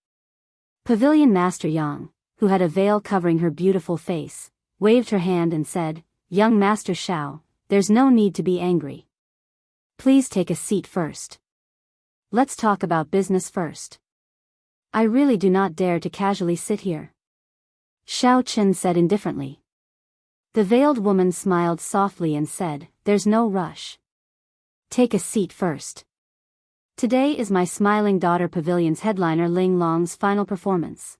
Pavilion Master Yang, who had a veil covering her beautiful face, waved her hand and said, Young Master Xiao, there's no need to be angry. Please take a seat first. Let's talk about business first. I really do not dare to casually sit here. Xiao Chen said indifferently. The veiled woman smiled softly and said, There's no rush. Take a seat first. Today is my Smiling Daughter Pavilion's headliner Ling Long's final performance.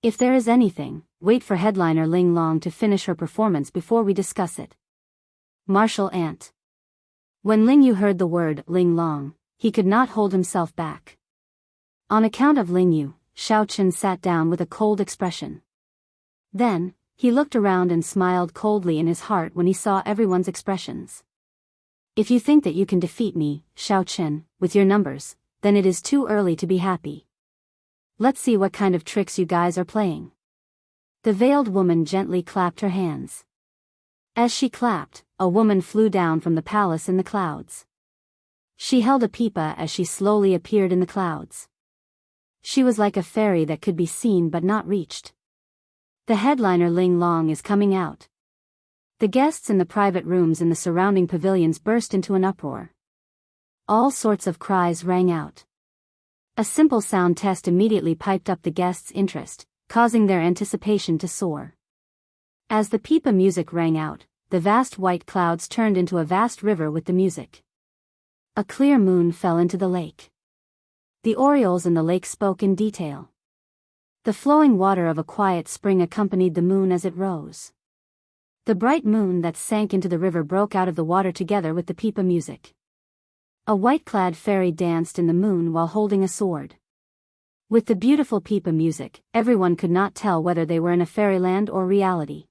If there is anything, wait for headliner Ling Long to finish her performance before we discuss it. Martial Ant. When Ling Yu heard the word Ling Long, he could not hold himself back. On account of Ling Yu, Xiao Chen sat down with a cold expression. Then, he looked around and smiled coldly in his heart when he saw everyone's expressions. If you think that you can defeat me, Xiao Chen, with your numbers, then it is too early to be happy. Let's see what kind of tricks you guys are playing. The veiled woman gently clapped her hands. As she clapped, a woman flew down from the palace in the clouds. She held a pipa as she slowly appeared in the clouds. She was like a fairy that could be seen but not reached. The headliner Ling Long is coming out. The guests in the private rooms in the surrounding pavilions burst into an uproar. All sorts of cries rang out. A simple sound test immediately piped up the guests' interest, causing their anticipation to soar. As the pipa music rang out, the vast white clouds turned into a vast river with the music. A clear moon fell into the lake. The orioles in the lake spoke in detail. The flowing water of a quiet spring accompanied the moon as it rose. The bright moon that sank into the river broke out of the water together with the pipa music. A white-clad fairy danced in the moon while holding a sword. With the beautiful pipa music, everyone could not tell whether they were in a fairyland or reality.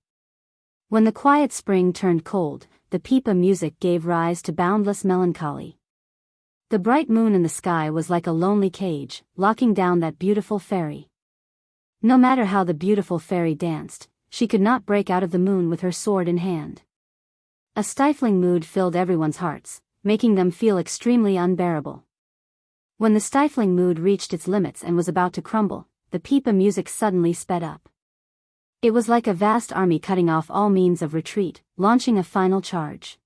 When the quiet spring turned cold, the pipa music gave rise to boundless melancholy. The bright moon in the sky was like a lonely cage, locking down that beautiful fairy. No matter how the beautiful fairy danced, she could not break out of the moon with her sword in hand. A stifling mood filled everyone's hearts, making them feel extremely unbearable. When the stifling mood reached its limits and was about to crumble, the pipa music suddenly sped up. It was like a vast army cutting off all means of retreat, launching a final charge.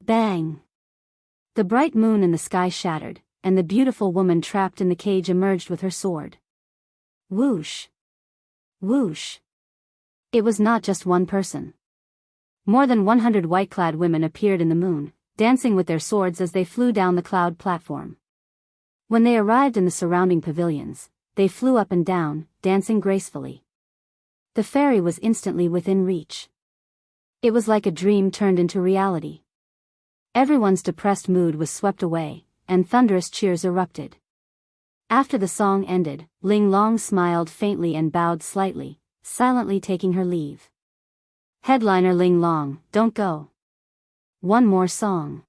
Bang! The bright moon in the sky shattered, and the beautiful woman trapped in the cage emerged with her sword. Whoosh! Whoosh! It was not just one person. More than 100 white-clad women appeared in the moon, dancing with their swords as they flew down the cloud platform. When they arrived in the surrounding pavilions, they flew up and down, dancing gracefully. The fairy was instantly within reach. It was like a dream turned into reality. Everyone's depressed mood was swept away, and thunderous cheers erupted. After the song ended, Ling Long smiled faintly and bowed slightly, silently taking her leave. Headliner Ling Long, don't go. One more song.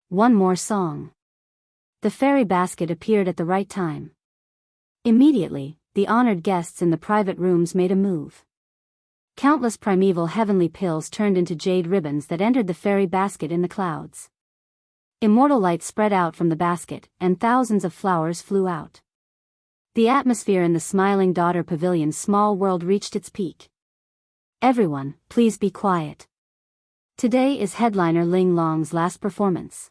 One more song. The fairy basket appeared at the right time. Immediately, the honored guests in the private rooms made a move. Countless primeval heavenly pills turned into jade ribbons that entered the fairy basket in the clouds. Immortal light spread out from the basket, and thousands of flowers flew out. The atmosphere in the Smiling Daughter Pavilion's small world reached its peak. Everyone, please be quiet. Today is headliner Ling Long's last performance.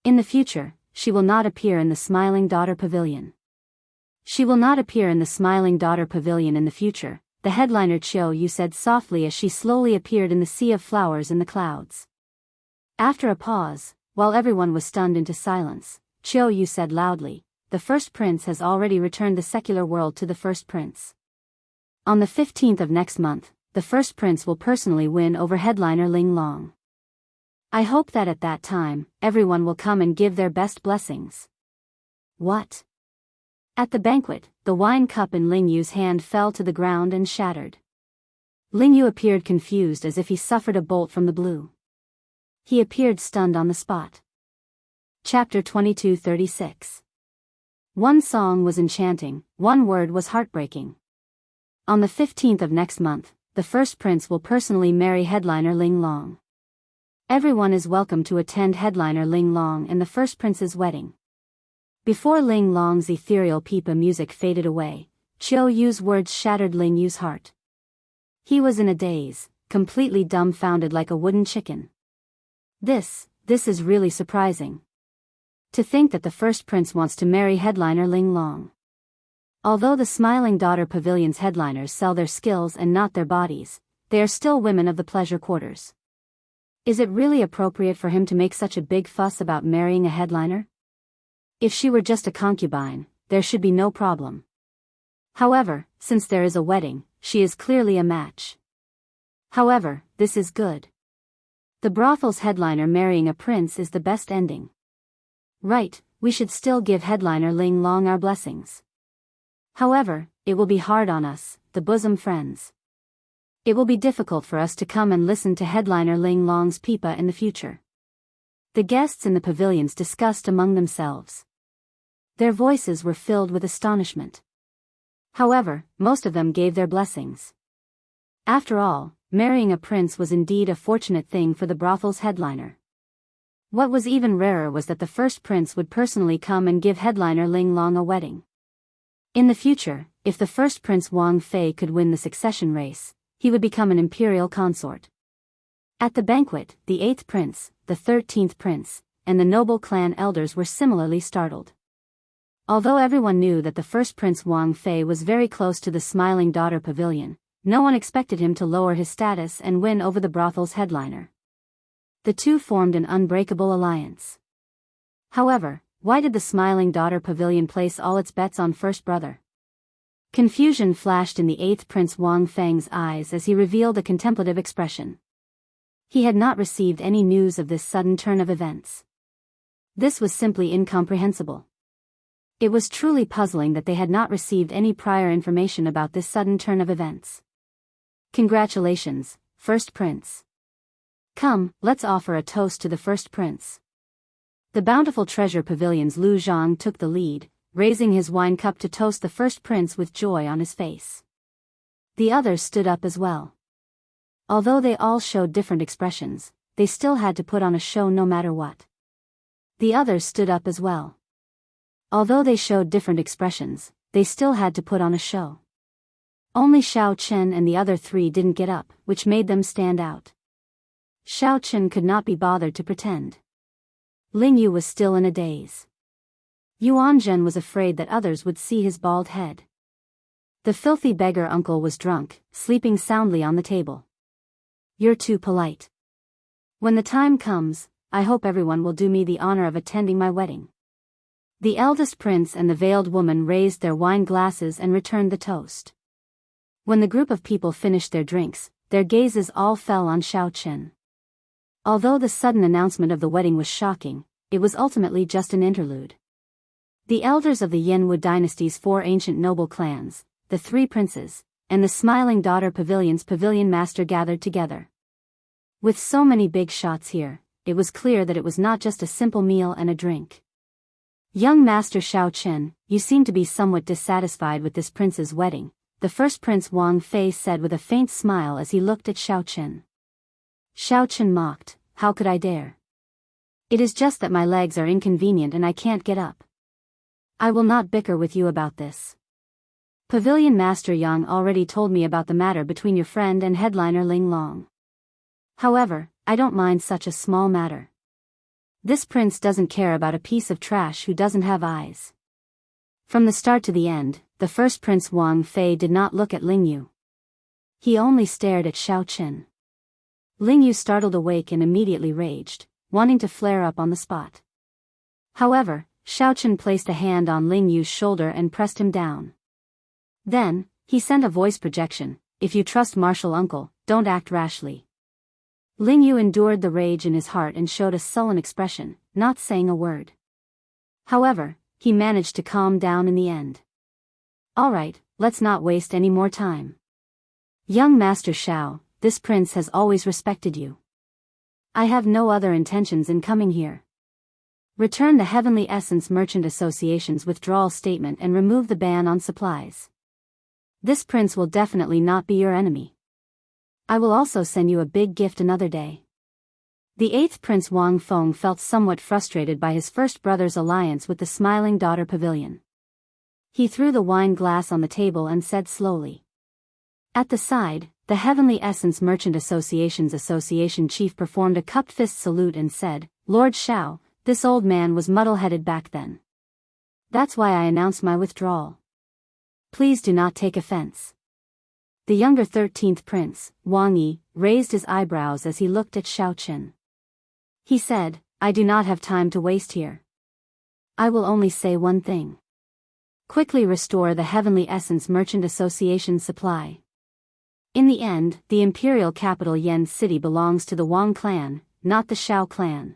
In the future, she will not appear in the Smiling Daughter Pavilion. She will not appear in the Smiling Daughter Pavilion in the future, the headliner Chiao Yu said softly as she slowly appeared in the sea of flowers in the clouds. After a pause, while everyone was stunned into silence, Chiao Yu said loudly, "The first prince has already returned the secular world to the first prince. On the 15th of next month, the first prince will personally win over headliner Ling Long. I hope that at that time, everyone will come and give their best blessings." What? At the banquet, the wine cup in Ling Yu's hand fell to the ground and shattered. Ling Yu appeared confused as if he suffered a bolt from the blue. He appeared stunned on the spot. Chapter 22:36. One song was enchanting, one word was heartbreaking. On the 15th of next month, the first prince will personally marry headliner Ling Long. Everyone is welcome to attend headliner Ling Long and the first prince's wedding. Before Ling Long's ethereal pipa music faded away, Chiao Yu's words shattered Ling Yu's heart. He was in a daze, completely dumbfounded like a wooden chicken. This is really surprising. To think that the first prince wants to marry headliner Ling Long. Although the Smiling Daughter Pavilion's headliners sell their skills and not their bodies, they are still women of the pleasure quarters. Is it really appropriate for him to make such a big fuss about marrying a headliner? If she were just a concubine, there should be no problem. However, since there is a wedding, she is clearly a match. However, this is good. The brothel's headliner marrying a prince is the best ending. Right, we should still give headliner Ling Long our blessings. However, it will be hard on us, the bosom friends. It will be difficult for us to come and listen to headliner Ling Long's pipa in the future. The guests in the pavilions discussed among themselves. Their voices were filled with astonishment. However, most of them gave their blessings. After all, marrying a prince was indeed a fortunate thing for the brothel's headliner. What was even rarer was that the first prince would personally come and give headliner Ling Long a wedding. In the future, if the first prince Wang Fei could win the succession race, he would become an imperial consort. At the banquet, the 8th prince, the 13th prince, and the noble clan elders were similarly startled. Although everyone knew that the first Prince Wang Fei was very close to the Smiling Daughter Pavilion, no one expected him to lower his status and win over the brothel's headliner. The two formed an unbreakable alliance. However, why did the Smiling Daughter Pavilion place all its bets on first brother? Confusion flashed in the eighth Prince Wang Feng's eyes as he revealed a contemplative expression. He had not received any news of this sudden turn of events. This was simply incomprehensible. It was truly puzzling that they had not received any prior information about this sudden turn of events. Congratulations, First Prince. Come, let's offer a toast to the First Prince. The Bountiful Treasure Pavilion's Lu Zhang took the lead, raising his wine cup to toast the First Prince with joy on his face. The others stood up as well. Although they all showed different expressions, they still had to put on a show no matter what. The others stood up as well. Although they showed different expressions, they still had to put on a show. Only Xiao Chen and the other three didn't get up, which made them stand out. Xiao Chen could not be bothered to pretend. Ling Yu was still in a daze. Yuan Zhen was afraid that others would see his bald head. The filthy beggar uncle was drunk, sleeping soundly on the table. You're too polite. When the time comes, I hope everyone will do me the honor of attending my wedding. The eldest prince and the veiled woman raised their wine glasses and returned the toast. When the group of people finished their drinks, their gazes all fell on Xiao Chen. Although the sudden announcement of the wedding was shocking, it was ultimately just an interlude. The elders of the Yanwu dynasty's four ancient noble clans, the three princes, and the Smiling Daughter Pavilion's pavilion master gathered together. With so many big shots here, it was clear that it was not just a simple meal and a drink. Young Master Xiao Chen, you seem to be somewhat dissatisfied with this prince's wedding, the first Prince Wang Fei said with a faint smile as he looked at Xiao Chen. Xiao Chen mocked, how could I dare? It is just that my legs are inconvenient and I can't get up. I will not bicker with you about this. Pavilion Master Yang already told me about the matter between your friend and headliner Ling Long. However, I don't mind such a small matter. This prince doesn't care about a piece of trash who doesn't have eyes. From the start to the end, the first Prince Wang Fei did not look at Ling Yu. He only stared at Xiao Chen. Ling Yu startled awake and immediately raged, wanting to flare up on the spot. However, Xiao Chen placed a hand on Ling Yu's shoulder and pressed him down. Then, he sent a voice projection, if you trust martial uncle, don't act rashly. Ling Yu endured the rage in his heart and showed a sullen expression, not saying a word. However, he managed to calm down in the end. Alright, let's not waste any more time. Young Master Xiao, this prince has always respected you. I have no other intentions in coming here. Return the Heavenly Essence Merchant Association's withdrawal statement and remove the ban on supplies. This prince will definitely not be your enemy. I will also send you a big gift another day. The eighth Prince Wang Feng felt somewhat frustrated by his first brother's alliance with the Smiling Daughter Pavilion. He threw the wine glass on the table and said slowly. At the side, the Heavenly Essence Merchant Association's association chief performed a cupped fist salute and said, Lord Xiao, this old man was muddle-headed back then. That's why I announced my withdrawal. Please do not take offense. The younger 13th prince, Wang Yi, raised his eyebrows as he looked at Xiao Chen. He said, I do not have time to waste here. I will only say one thing. Quickly restore the Heavenly Essence Merchant Association supply. In the end, the imperial capital Yen City belongs to the Wang clan, not the Xiao clan.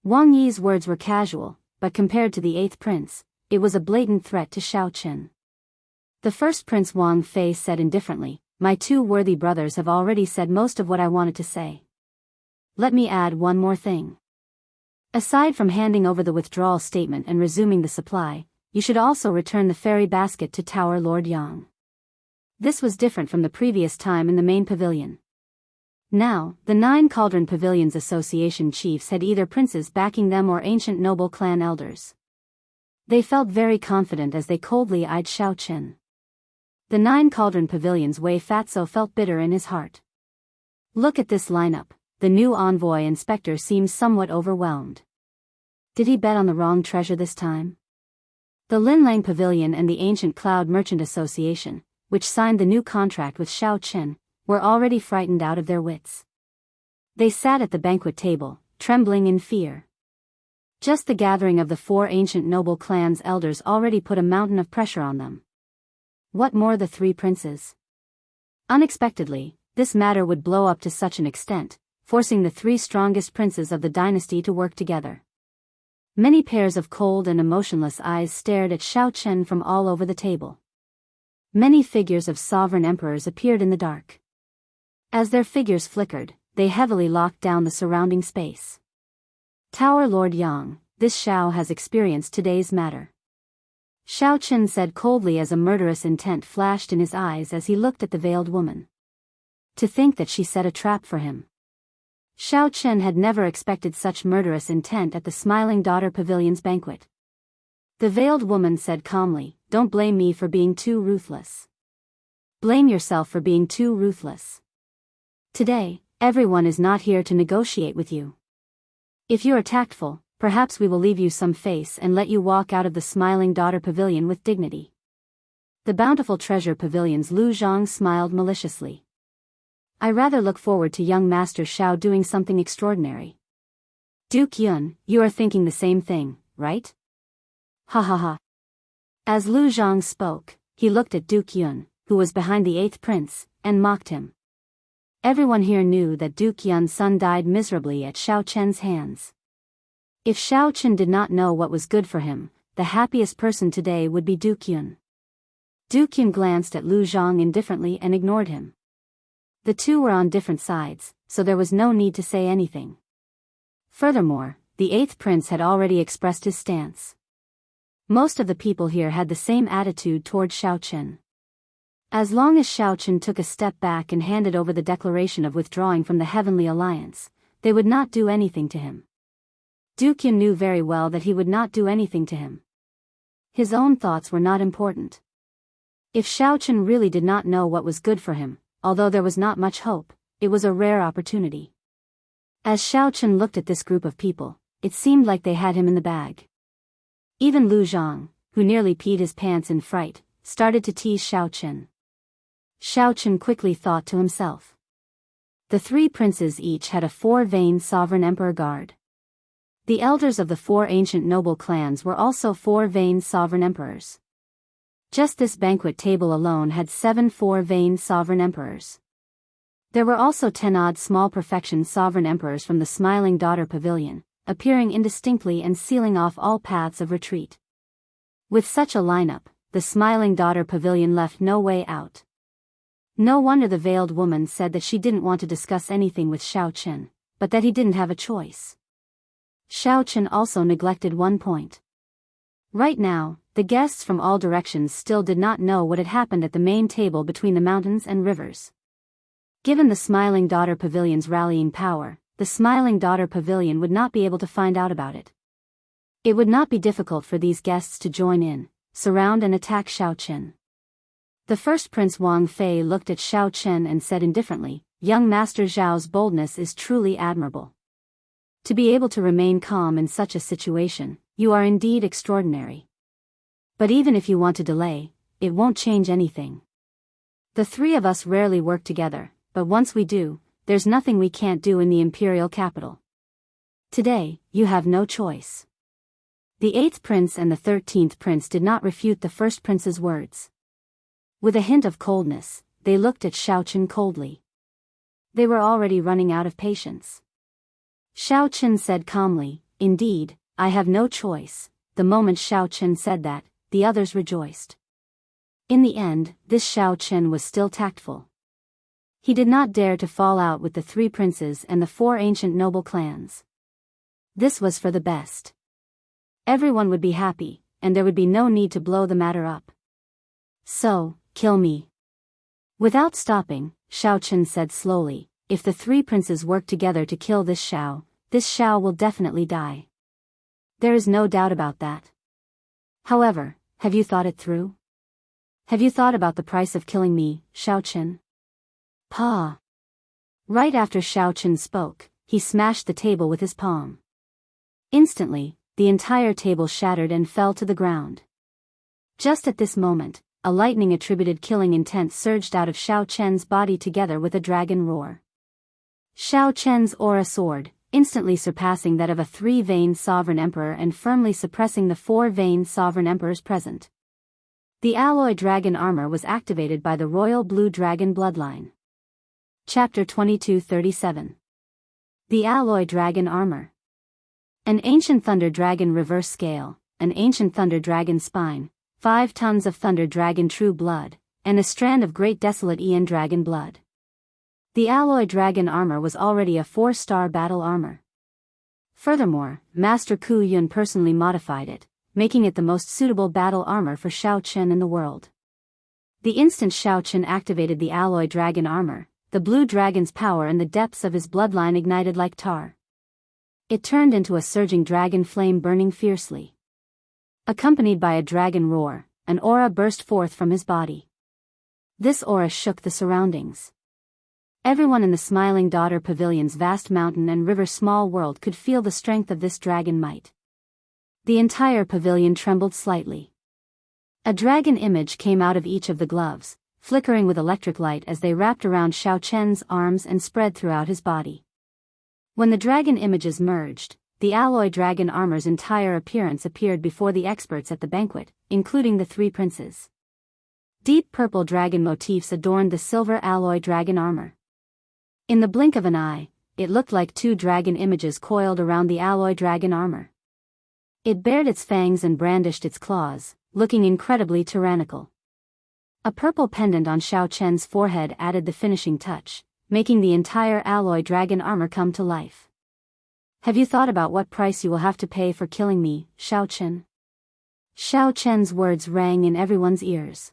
Wang Yi's words were casual, but compared to the eighth prince, it was a blatant threat to Xiao Chen. The first Prince Wang Fei said indifferently, my two worthy brothers have already said most of what I wanted to say. Let me add one more thing. Aside from handing over the withdrawal statement and resuming the supply, you should also return the fairy basket to Tower Lord Yang. This was different from the previous time in the main pavilion. Now, the 9 Cauldron Pavilions Association chiefs had either princes backing them or ancient noble clan elders. They felt very confident as they coldly eyed Xiao Chen. The 9 Cauldron Pavilions Wei Fatso felt bitter in his heart. Look at this lineup, the new envoy inspector seems somewhat overwhelmed. Did he bet on the wrong treasure this time? The Linlang Pavilion and the Ancient Cloud Merchant Association, which signed the new contract with Xiao Chen, were already frightened out of their wits. They sat at the banquet table, trembling in fear. Just the gathering of the 4 ancient noble clans' elders already put a mountain of pressure on them. What more the 3 princes? Unexpectedly, this matter would blow up to such an extent, forcing the 3 strongest princes of the dynasty to work together. Many pairs of cold and emotionless eyes stared at Xiao Chen from all over the table. Many figures of sovereign emperors appeared in the dark. As their figures flickered, they heavily locked down the surrounding space. Tower Lord Yang, this Xiao has experienced today's matter. Xiao Chen said coldly as a murderous intent flashed in his eyes as he looked at the veiled woman. To think that she set a trap for him. Xiao Chen had never expected such murderous intent at the Smiling Daughter Pavilion's banquet. The veiled woman said calmly, "Don't blame me for being too ruthless. Blame yourself for being too ruthless. Today, everyone is not here to negotiate with you. If you are tactful, perhaps we will leave you some face and let you walk out of the Smiling Daughter Pavilion with dignity." The Bountiful Treasure Pavilion's Lu Zhang smiled maliciously. "I rather look forward to young Master Xiao doing something extraordinary." "Duke Yun, you are thinking the same thing, right?" "Ha ha ha." As Lu Zhang spoke, he looked at Duke Yun, who was behind the 8th prince, and mocked him. Everyone here knew that Duke Yun's son died miserably at Xiao Chen's hands. If Xiao Chen did not know what was good for him, the happiest person today would be Duke Yun. Duke Yun glanced at Lu Zhang indifferently and ignored him. The two were on different sides, so there was no need to say anything. Furthermore, the 8th prince had already expressed his stance. Most of the people here had the same attitude toward Xiao Chen. As long as Xiao Chen took a step back and handed over the declaration of withdrawing from the Heavenly Alliance, they would not do anything to him. Duke Yun knew very well that he would not do anything to him. His own thoughts were not important. If Xiao Chen really did not know what was good for him, although there was not much hope, it was a rare opportunity. As Xiao Chen looked at this group of people, it seemed like they had him in the bag. Even Lu Zhang, who nearly peed his pants in fright, started to tease Xiao Chen. Xiao Chen quickly thought to himself. The 3 princes each had a 4-vein sovereign emperor guard. The elders of the 4 ancient noble clans were also 4-vein sovereign emperors. Just this banquet table alone had 7 4-vein sovereign emperors. There were also 10 odd small perfection sovereign emperors from the Smiling Daughter Pavilion, appearing indistinctly and sealing off all paths of retreat. With such a lineup, the Smiling Daughter Pavilion left no way out. No wonder the veiled woman said that she didn't want to discuss anything with Xiao Chen, but that he didn't have a choice. Xiao Chen also neglected one point. Right now, the guests from all directions still did not know what had happened at the main table between the mountains and rivers. Given the Smiling Daughter Pavilion's rallying power, the Smiling Daughter Pavilion would not be able to find out about it. It would not be difficult for these guests to join in, surround and attack Xiao Chen. The first Prince Wang Fei looked at Xiao Chen and said indifferently, "Young Master Zhao's boldness is truly admirable. To be able to remain calm in such a situation, you are indeed extraordinary. But even if you want to delay, it won't change anything. The 3 of us rarely work together, but once we do, there's nothing we can't do in the imperial capital. Today, you have no choice." The 8th prince and the 13th prince did not refute the first prince's words. With a hint of coldness, they looked at Xiao Chen coldly. They were already running out of patience. Xiao Chen said calmly, "Indeed, I have no choice." The moment Xiao Chen said that, the others rejoiced. In the end, this Xiao Chen was still tactful. He did not dare to fall out with the 3 princes and the 4 ancient noble clans. This was for the best. Everyone would be happy, and there would be no need to blow the matter up. "So, kill me." Without stopping, Xiao Chen said slowly, "If the 3 princes work together to kill this Xiao will definitely die. There is no doubt about that. However, have you thought it through? Have you thought about the price of killing me, Xiao Chen?" "Pa." Right after Xiao Chen spoke, he smashed the table with his palm. Instantly, the entire table shattered and fell to the ground. Just at this moment, a lightning-attributed killing intent surged out of Xiao Chen's body together with a dragon roar. Xiao Chen's aura soared, instantly surpassing that of a three-veined sovereign emperor and firmly suppressing the four-veined sovereign emperors present. The alloy dragon armor was activated by the royal blue dragon bloodline. Chapter 2237. The alloy dragon armor. An ancient thunder dragon reverse scale, an ancient thunder dragon spine, 5 tons of thunder dragon true blood, and a strand of great desolate Ian dragon blood. The alloy dragon armor was already a 4-star battle armor. Furthermore, Master Ku Yun personally modified it, making it the most suitable battle armor for Xiao Chen in the world. The instant Xiao Chen activated the alloy dragon armor, the blue dragon's power in the depths of his bloodline ignited like tar. It turned into a surging dragon flame burning fiercely. Accompanied by a dragon roar, an aura burst forth from his body. This aura shook the surroundings. Everyone in the Smiling Daughter Pavilion's vast mountain and river small world could feel the strength of this dragon might. The entire pavilion trembled slightly. A dragon image came out of each of the gloves, flickering with electric light as they wrapped around Xiao Chen's arms and spread throughout his body. When the dragon images merged, the alloy dragon armor's entire appearance appeared before the experts at the banquet, including the 3 princes. Deep purple dragon motifs adorned the silver alloy dragon armor. In the blink of an eye, it looked like 2 dragon images coiled around the alloy dragon armor. It bared its fangs and brandished its claws, looking incredibly tyrannical. A purple pendant on Xiao Chen's forehead added the finishing touch, making the entire alloy dragon armor come to life. Have you thought about what price you will have to pay for killing me, Xiao Chen? Xiao Chen's words rang in everyone's ears.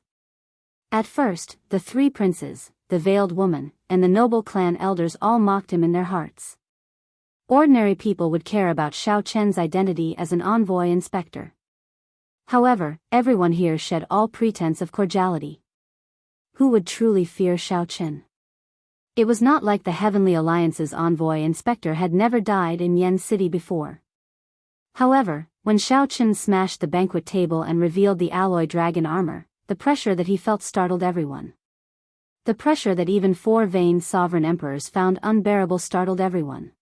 At first, the 3 princes, the veiled woman, and the noble clan elders all mocked him in their hearts. Ordinary people would care about Xiao Chen's identity as an envoy inspector. However, everyone here shed all pretense of cordiality. Who would truly fear Xiao Chen? It was not like the Heavenly Alliance's envoy inspector had never died in Yen City before. However, when Xiao Chen smashed the banquet table and revealed the alloy dragon armor, the pressure that he felt startled everyone. The pressure that even 4-veined sovereign emperors found unbearable startled everyone.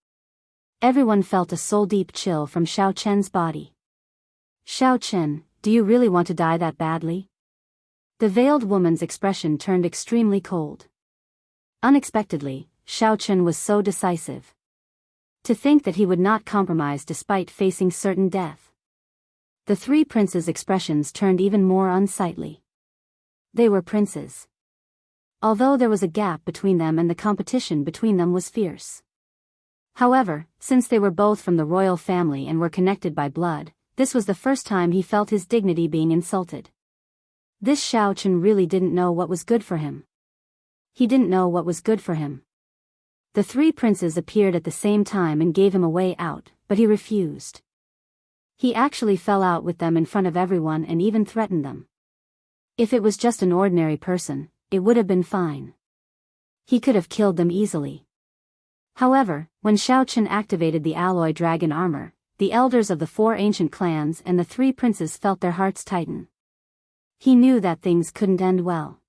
Everyone felt a soul-deep chill from Xiao Chen's body. Xiao Chen, do you really want to die that badly? The veiled woman's expression turned extremely cold. Unexpectedly, Xiao Chen was so decisive. To think that he would not compromise despite facing certain death. The 3 princes' expressions turned even more unsightly. They were princes. Although there was a gap between them and the competition between them was fierce. However, since they were both from the royal family and were connected by blood, this was the first time he felt his dignity being insulted. This Xiao Chen really didn't know what was good for him. He didn't know what was good for him. The 3 princes appeared at the same time and gave him a way out, but he refused. He actually fell out with them in front of everyone and even threatened them. If it was just an ordinary person, it would have been fine. He could have killed them easily. However, when Xiao Chen activated the alloy dragon armor, the elders of the 4 ancient clans and the 3 princes felt their hearts tighten. He knew that things couldn't end well.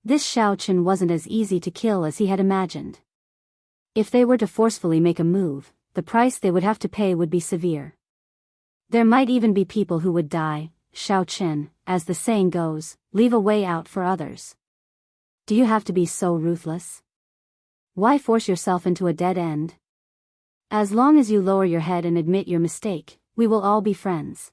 This Xiao Chen wasn't as easy to kill as he had imagined. If they were to forcefully make a move, the price they would have to pay would be severe. There might even be people who would die. Xiao Chen, as the saying goes, leave a way out for others. Do you have to be so ruthless? Why force yourself into a dead end? As long as you lower your head and admit your mistake, we will all be friends.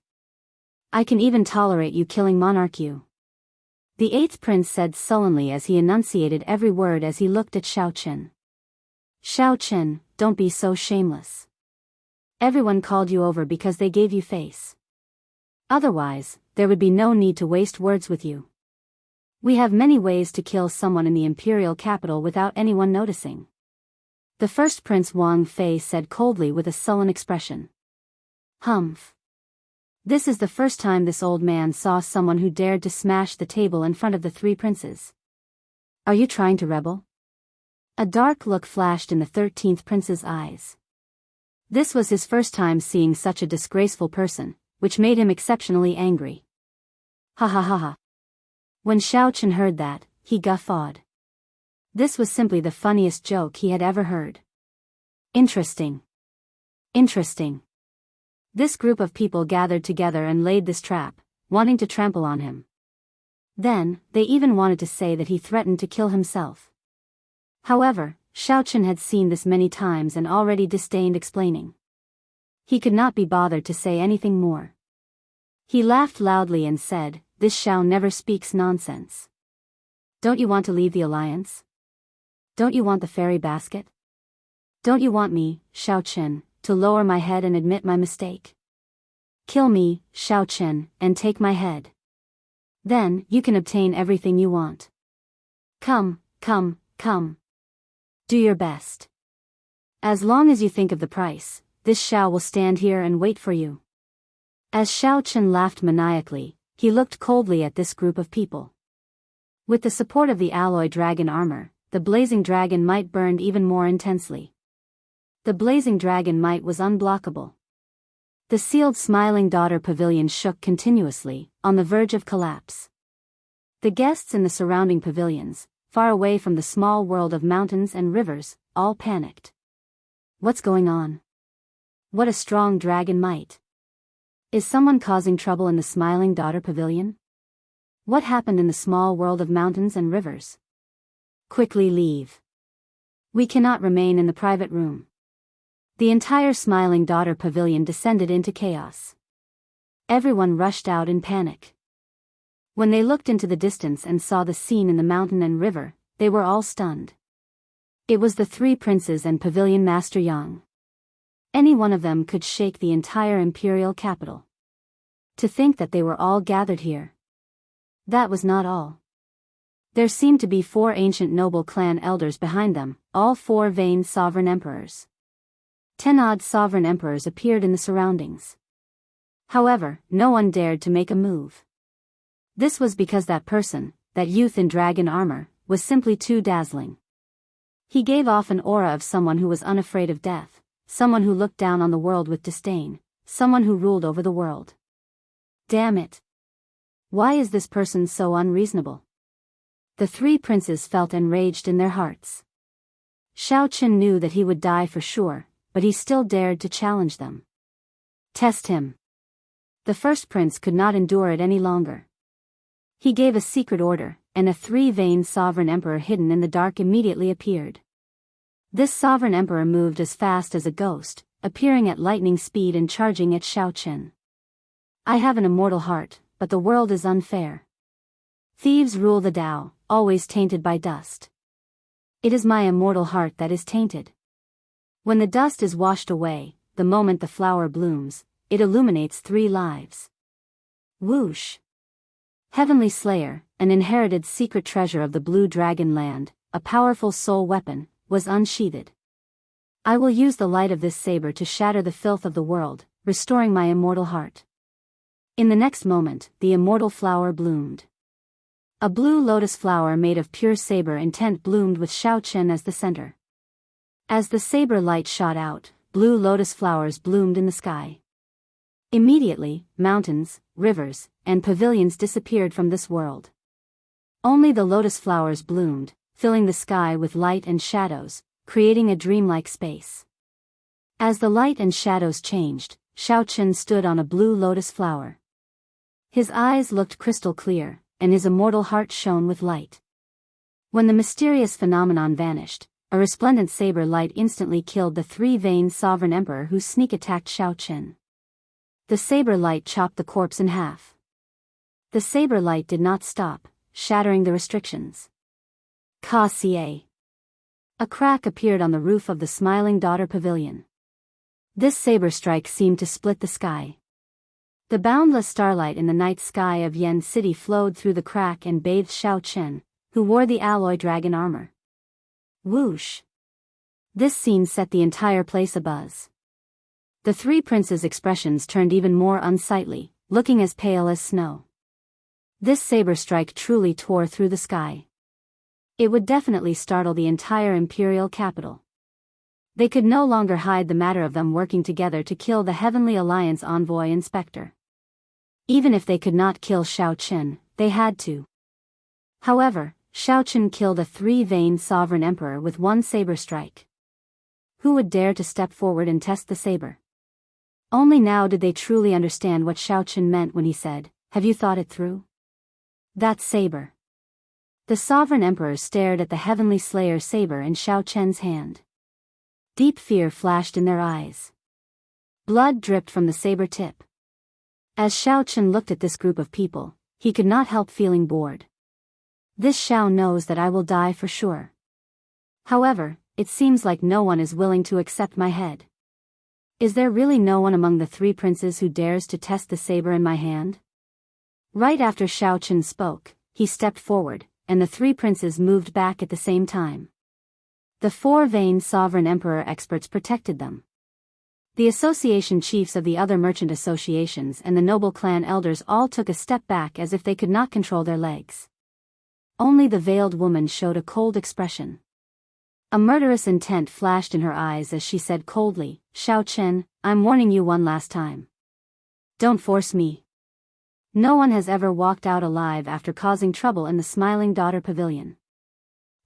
I can even tolerate you killing Monarch. The 8th prince said sullenly as he enunciated every word as he looked at Xiao Chen. Xiao Chen, don't be so shameless. Everyone called you over because they gave you face. Otherwise, there would be no need to waste words with you. We have many ways to kill someone in the imperial capital without anyone noticing. The 1st Prince Wang Fei said coldly with a sullen expression. Humph. This is the first time this old man saw someone who dared to smash the table in front of the 3 princes. Are you trying to rebel? A dark look flashed in the 13th prince's eyes. This was his first time seeing such a disgraceful person, which made him exceptionally angry. Ha ha ha ha. When Xiao Chen heard that, he guffawed. This was simply the funniest joke he had ever heard. Interesting. Interesting. This group of people gathered together and laid this trap, wanting to trample on him. Then, they even wanted to say that he threatened to kill himself. However, Xiao Chen had seen this many times and already disdained explaining. He could not be bothered to say anything more. He laughed loudly and said, "This Xiao never speaks nonsense. Don't you want to leave the alliance? Don't you want the fairy basket? Don't you want me, Xiao Chen, to lower my head and admit my mistake? Kill me, Xiao Chen, and take my head. Then, you can obtain everything you want. Come, come, come. Do your best. As long as you think of the price, this Xiao will stand here and wait for you." As Xiao Chen laughed maniacally, he looked coldly at this group of people. With the support of the alloy dragon armor, the blazing dragon might burned even more intensely. The blazing dragon might was unblockable. The sealed Smiling Daughter pavilion shook continuously, on the verge of collapse. The guests in the surrounding pavilions, far away from the small world of mountains and rivers, all panicked. What's going on? What a strong dragon might! Is someone causing trouble in the Smiling Daughter pavilion? What happened in the small world of mountains and rivers? Quickly leave. We cannot remain in the private room. The entire Smiling Daughter pavilion descended into chaos. Everyone rushed out in panic. When they looked into the distance and saw the scene in the mountain and river, they were all stunned. It was the three princes and Pavilion Master Yang. Any one of them could shake the entire imperial capital. To think that they were all gathered here. That was not all. There seemed to be 4 ancient noble clan elders behind them, all 4 vain sovereign emperors. 10 odd sovereign emperors appeared in the surroundings. However, no one dared to make a move. This was because that person, that youth in dragon armor, was simply too dazzling. He gave off an aura of someone who was unafraid of death, someone who looked down on the world with disdain, someone who ruled over the world. Damn it! Why is this person so unreasonable? The 3 princes felt enraged in their hearts. Xiao Chen knew that he would die for sure, but he still dared to challenge them. Test him. The first prince could not endure it any longer. He gave a secret order, and a 3 vain sovereign emperor hidden in the dark immediately appeared. This sovereign emperor moved as fast as a ghost, appearing at lightning speed and charging at Xiao Chen. I have an immortal heart, but the world is unfair. Thieves rule the Tao, always tainted by dust. It is my immortal heart that is tainted. When the dust is washed away, the moment the flower blooms, it illuminates 3 lives. Whoosh! Heavenly Slayer, an inherited secret treasure of the Blue Dragon Land, a powerful soul weapon, was unsheathed. I will use the light of this saber to shatter the filth of the world, restoring my immortal heart. In the next moment, the immortal flower bloomed. A blue lotus flower made of pure saber intent bloomed with Xiao Chen as the center. As the saber light shot out, blue lotus flowers bloomed in the sky. Immediately, mountains, rivers, and pavilions disappeared from this world. Only the lotus flowers bloomed, filling the sky with light and shadows, creating a dreamlike space. As the light and shadows changed, Xiao Chen stood on a blue lotus flower. His eyes looked crystal clear, and his immortal heart shone with light. When the mysterious phenomenon vanished, a resplendent saber light instantly killed the 3 vain sovereign emperor who sneak attacked Xiao Chen. The saber light chopped the corpse in half. The saber light did not stop, shattering the restrictions. Ka-ca. A crack appeared on the roof of the Smiling Daughter Pavilion. This saber strike seemed to split the sky. The boundless starlight in the night sky of Yen City flowed through the crack and bathed Xiao Chen, who wore the alloy dragon armor. Whoosh! This scene set the entire place abuzz. The 3 princes' expressions turned even more unsightly, looking as pale as snow. This saber strike truly tore through the sky. It would definitely startle the entire imperial capital. They could no longer hide the matter of them working together to kill the Heavenly Alliance envoy Inspector. Even if they could not kill Xiao Chen, they had to. However, Xiao Chen killed a three-veined sovereign emperor with one saber strike. Who would dare to step forward and test the saber? Only now did they truly understand what Xiao Chen meant when he said, "Have you thought it through?" That saber. The sovereign emperors stared at the heavenly slayer saber in Xiao Chen's hand. Deep fear flashed in their eyes. Blood dripped from the saber tip. As Xiao Chen looked at this group of people, he could not help feeling bored. This Xiao knows that I will die for sure. However, it seems like no one is willing to accept my head. Is there really no one among the three princes who dares to test the saber in my hand? Right after Xiao Chen spoke, he stepped forward, and the three princes moved back at the same time. The four-veined sovereign emperor experts protected them. The association chiefs of the other merchant associations and the noble clan elders all took a step back as if they could not control their legs. Only the veiled woman showed a cold expression. A murderous intent flashed in her eyes as she said coldly, "Xiao Chen, I'm warning you one last time. Don't force me." No one has ever walked out alive after causing trouble in the Smiling Daughter Pavilion.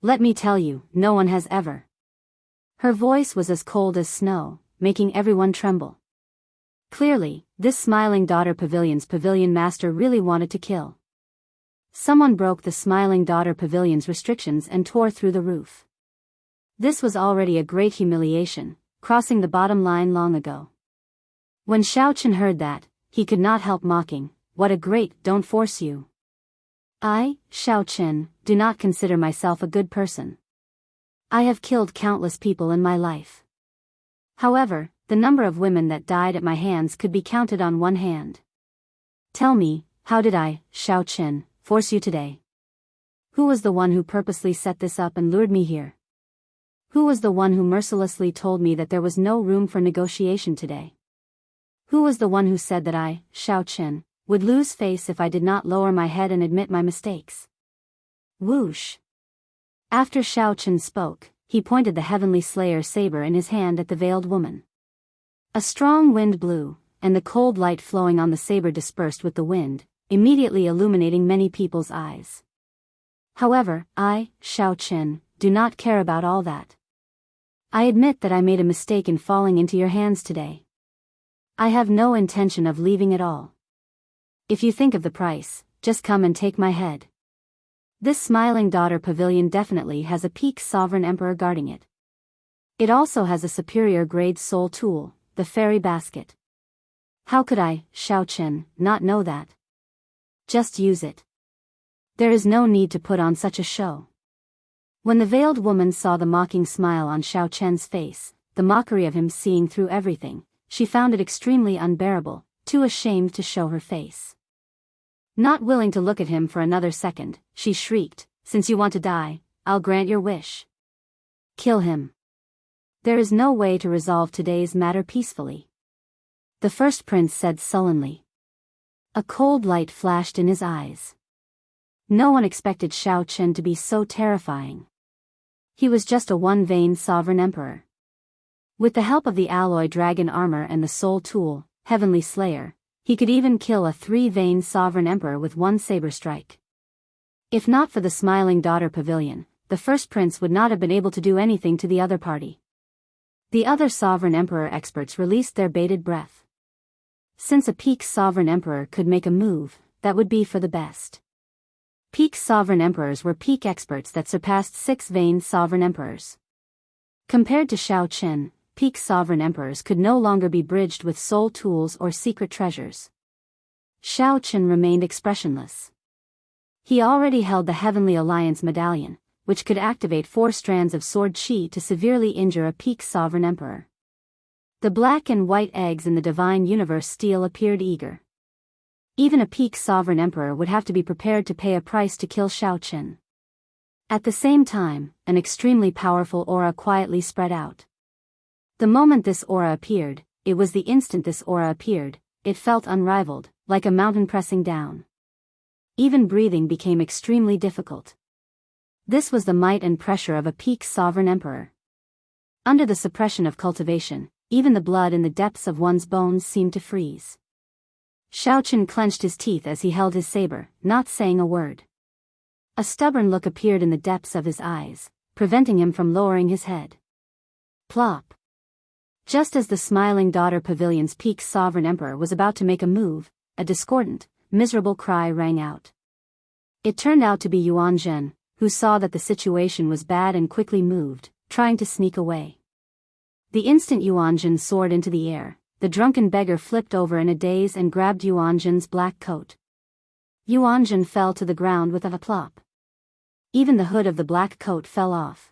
Let me tell you, no one has ever. Her voice was as cold as snow, making everyone tremble. Clearly, this Smiling Daughter Pavilion's pavilion master really wanted to kill. Someone broke the Smiling Daughter Pavilion's restrictions and tore through the roof. This was already a great humiliation, crossing the bottom line long ago. When Xiao Chen heard that, he could not help mocking, "What a great, don't force you. I, Xiao Chen, do not consider myself a good person. I have killed countless people in my life. However, the number of women that died at my hands could be counted on one hand. Tell me, how did I, Xiao Chen, force you today? Who was the one who purposely set this up and lured me here? Who was the one who mercilessly told me that there was no room for negotiation today? Who was the one who said that I, Xiao Chen, would lose face if I did not lower my head and admit my mistakes?" Whoosh! After Xiao Chen spoke, he pointed the heavenly slayer saber in his hand at the veiled woman. A strong wind blew, and the cold light flowing on the saber dispersed with the wind, immediately illuminating many people's eyes. However, I, Xiao Chen, do not care about all that. I admit that I made a mistake in falling into your hands today. I have no intention of leaving at all. If you think of the price, just come and take my head. This Smiling Daughter Pavilion definitely has a peak sovereign emperor guarding it. It also has a superior grade soul tool, the fairy basket. How could I, Xiao Chen, not know that? Just use it. There is no need to put on such a show. When the veiled woman saw the mocking smile on Xiao Chen's face, the mockery of him seeing through everything, she found it extremely unbearable, too ashamed to show her face. Not willing to look at him for another second, she shrieked, "Since you want to die, I'll grant your wish. Kill him. There is no way to resolve today's matter peacefully." The first prince said sullenly. A cold light flashed in his eyes. No one expected Xiao Chen to be so terrifying. He was just a one-veined sovereign emperor. With the help of the alloy dragon armor and the soul tool, Heavenly Slayer, he could even kill a three-veined sovereign emperor with one saber strike. If not for the Smiling Daughter Pavilion, the first prince would not have been able to do anything to the other party. The other sovereign emperor experts released their bated breath. Since a peak sovereign emperor could make a move, that would be for the best. Peak sovereign emperors were peak experts that surpassed six-veined sovereign emperors. Compared to Xiao Chen, peak sovereign emperors could no longer be bridged with soul tools or secret treasures. Xiao Chen remained expressionless. He already held the Heavenly Alliance medallion, which could activate 4 strands of sword chi to severely injure a peak sovereign emperor. The black and white eggs in the divine universe steel appeared eager. Even a peak sovereign emperor would have to be prepared to pay a price to kill Xiao Chen. At the same time, an extremely powerful aura quietly spread out. The moment this aura appeared, it was the instant this aura appeared, it felt unrivaled, like a mountain pressing down. Even breathing became extremely difficult. This was the might and pressure of a peak sovereign emperor. Under the suppression of cultivation, even the blood in the depths of one's bones seemed to freeze. Xiao Chen clenched his teeth as he held his saber, not saying a word. A stubborn look appeared in the depths of his eyes, preventing him from lowering his head. Plop. Just as the smiling daughter pavilion's peak sovereign emperor was about to make a move, a discordant, miserable cry rang out. It turned out to be Yuan Zhen, who saw that the situation was bad and quickly moved, trying to sneak away. The instant Yuan Zhen soared into the air, the drunken beggar flipped over in a daze and grabbed Yuan Zhen's black coat. Yuan Zhen fell to the ground with a plop. Even the hood of the black coat fell off.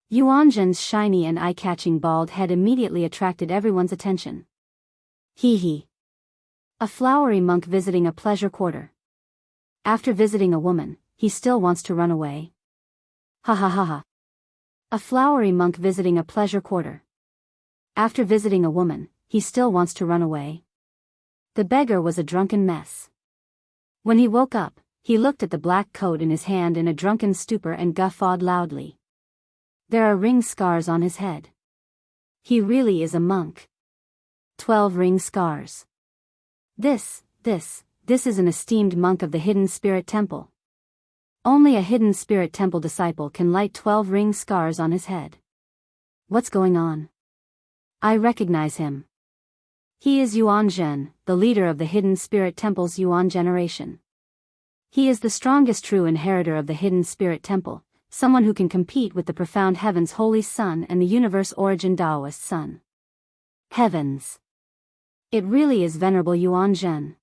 Yuan Zhen's shiny and eye-catching bald head immediately attracted everyone's attention. Hee hee. A flowery monk visiting a pleasure quarter. After visiting a woman, he still wants to run away. Ha ha ha ha. A flowery monk visiting a pleasure quarter. After visiting a woman, he still wants to run away. The beggar was a drunken mess. When he woke up, he looked at the black coat in his hand in a drunken stupor and guffawed loudly. There are ring scars on his head. He really is a monk. 12 ring scars. This is an esteemed monk of the Hidden Spirit Temple. Only a Hidden Spirit Temple disciple can light 12 ring scars on his head. What's going on? I recognize him. He is Yuan Zhen, the leader of the Hidden Spirit Temple's Yuan generation. He is the strongest true inheritor of the Hidden Spirit Temple, someone who can compete with the profound heaven's holy sun and the universe origin Taoist sun. Heavens! It really is Venerable Yuan Zhen.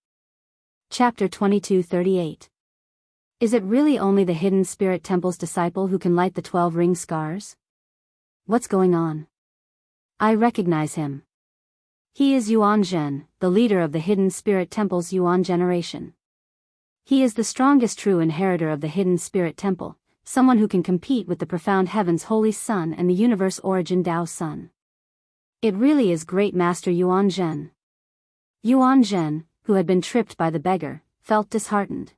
Chapter 22:38. Is it really only the Hidden Spirit Temple's disciple who can light the 12 ring scars? What's going on? I recognize him. He is Yuan Zhen, the leader of the Hidden Spirit Temple's Yuan generation. He is the strongest true inheritor of the Hidden Spirit Temple, someone who can compete with the profound heaven's holy sun and the universe origin Tao sun. It really is Great Master Yuan Zhen. Yuan Zhen, who had been tripped by the beggar, felt disheartened.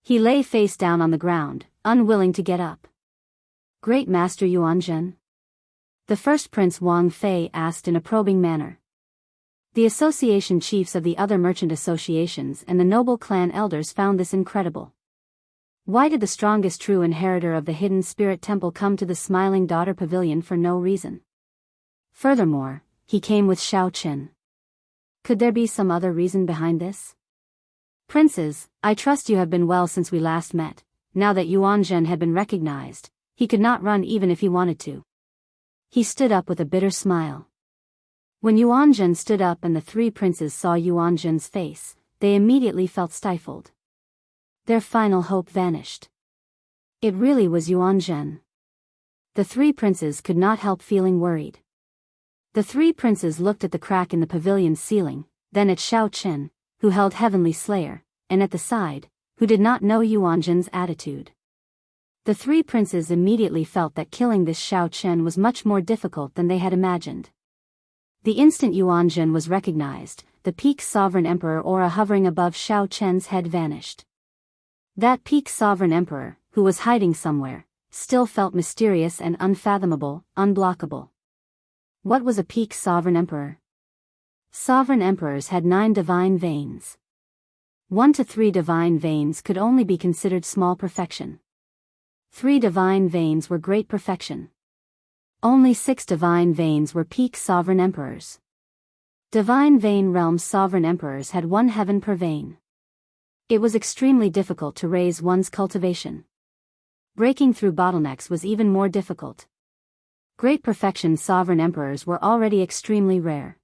He lay face down on the ground, unwilling to get up. Great Master Yuan Zhen? The first Prince Wang Fei asked in a probing manner. The association chiefs of the other merchant associations and the noble clan elders found this incredible. Why did the strongest true inheritor of the Hidden Spirit Temple come to the Smiling Daughter Pavilion for no reason? Furthermore, he came with Xiao Chen. Could there be some other reason behind this? Princes, I trust you have been well since we last met. Now that Yuan Zhen had been recognized, he could not run even if he wanted to. He stood up with a bitter smile. When Yuan Zhen stood up and the three princes saw Yuan Zhen's face, they immediately felt stifled. Their final hope vanished. It really was Yuan Zhen. The three princes could not help feeling worried. The three princes looked at the crack in the pavilion's ceiling, then at Xiao Chen, who held Heavenly Slayer, and at the side, who did not know Yuan Zhen's attitude. The three princes immediately felt that killing this Xiao Chen was much more difficult than they had imagined. The instant Yuan Zhen was recognized, the peak sovereign emperor aura hovering above Xiao Chen's head vanished. That peak sovereign emperor, who was hiding somewhere, still felt mysterious and unfathomable, unblockable. What was a peak sovereign emperor? Sovereign emperors had 9 divine veins. 1 to 3 divine veins could only be considered small perfection. 3 divine veins were great perfection. Only 6 divine veins were peak sovereign emperors. Divine vein realm sovereign emperors had 1 heaven per vein. It was extremely difficult to raise one's cultivation. Breaking through bottlenecks was even more difficult. Great perfection sovereign emperors were already extremely rare.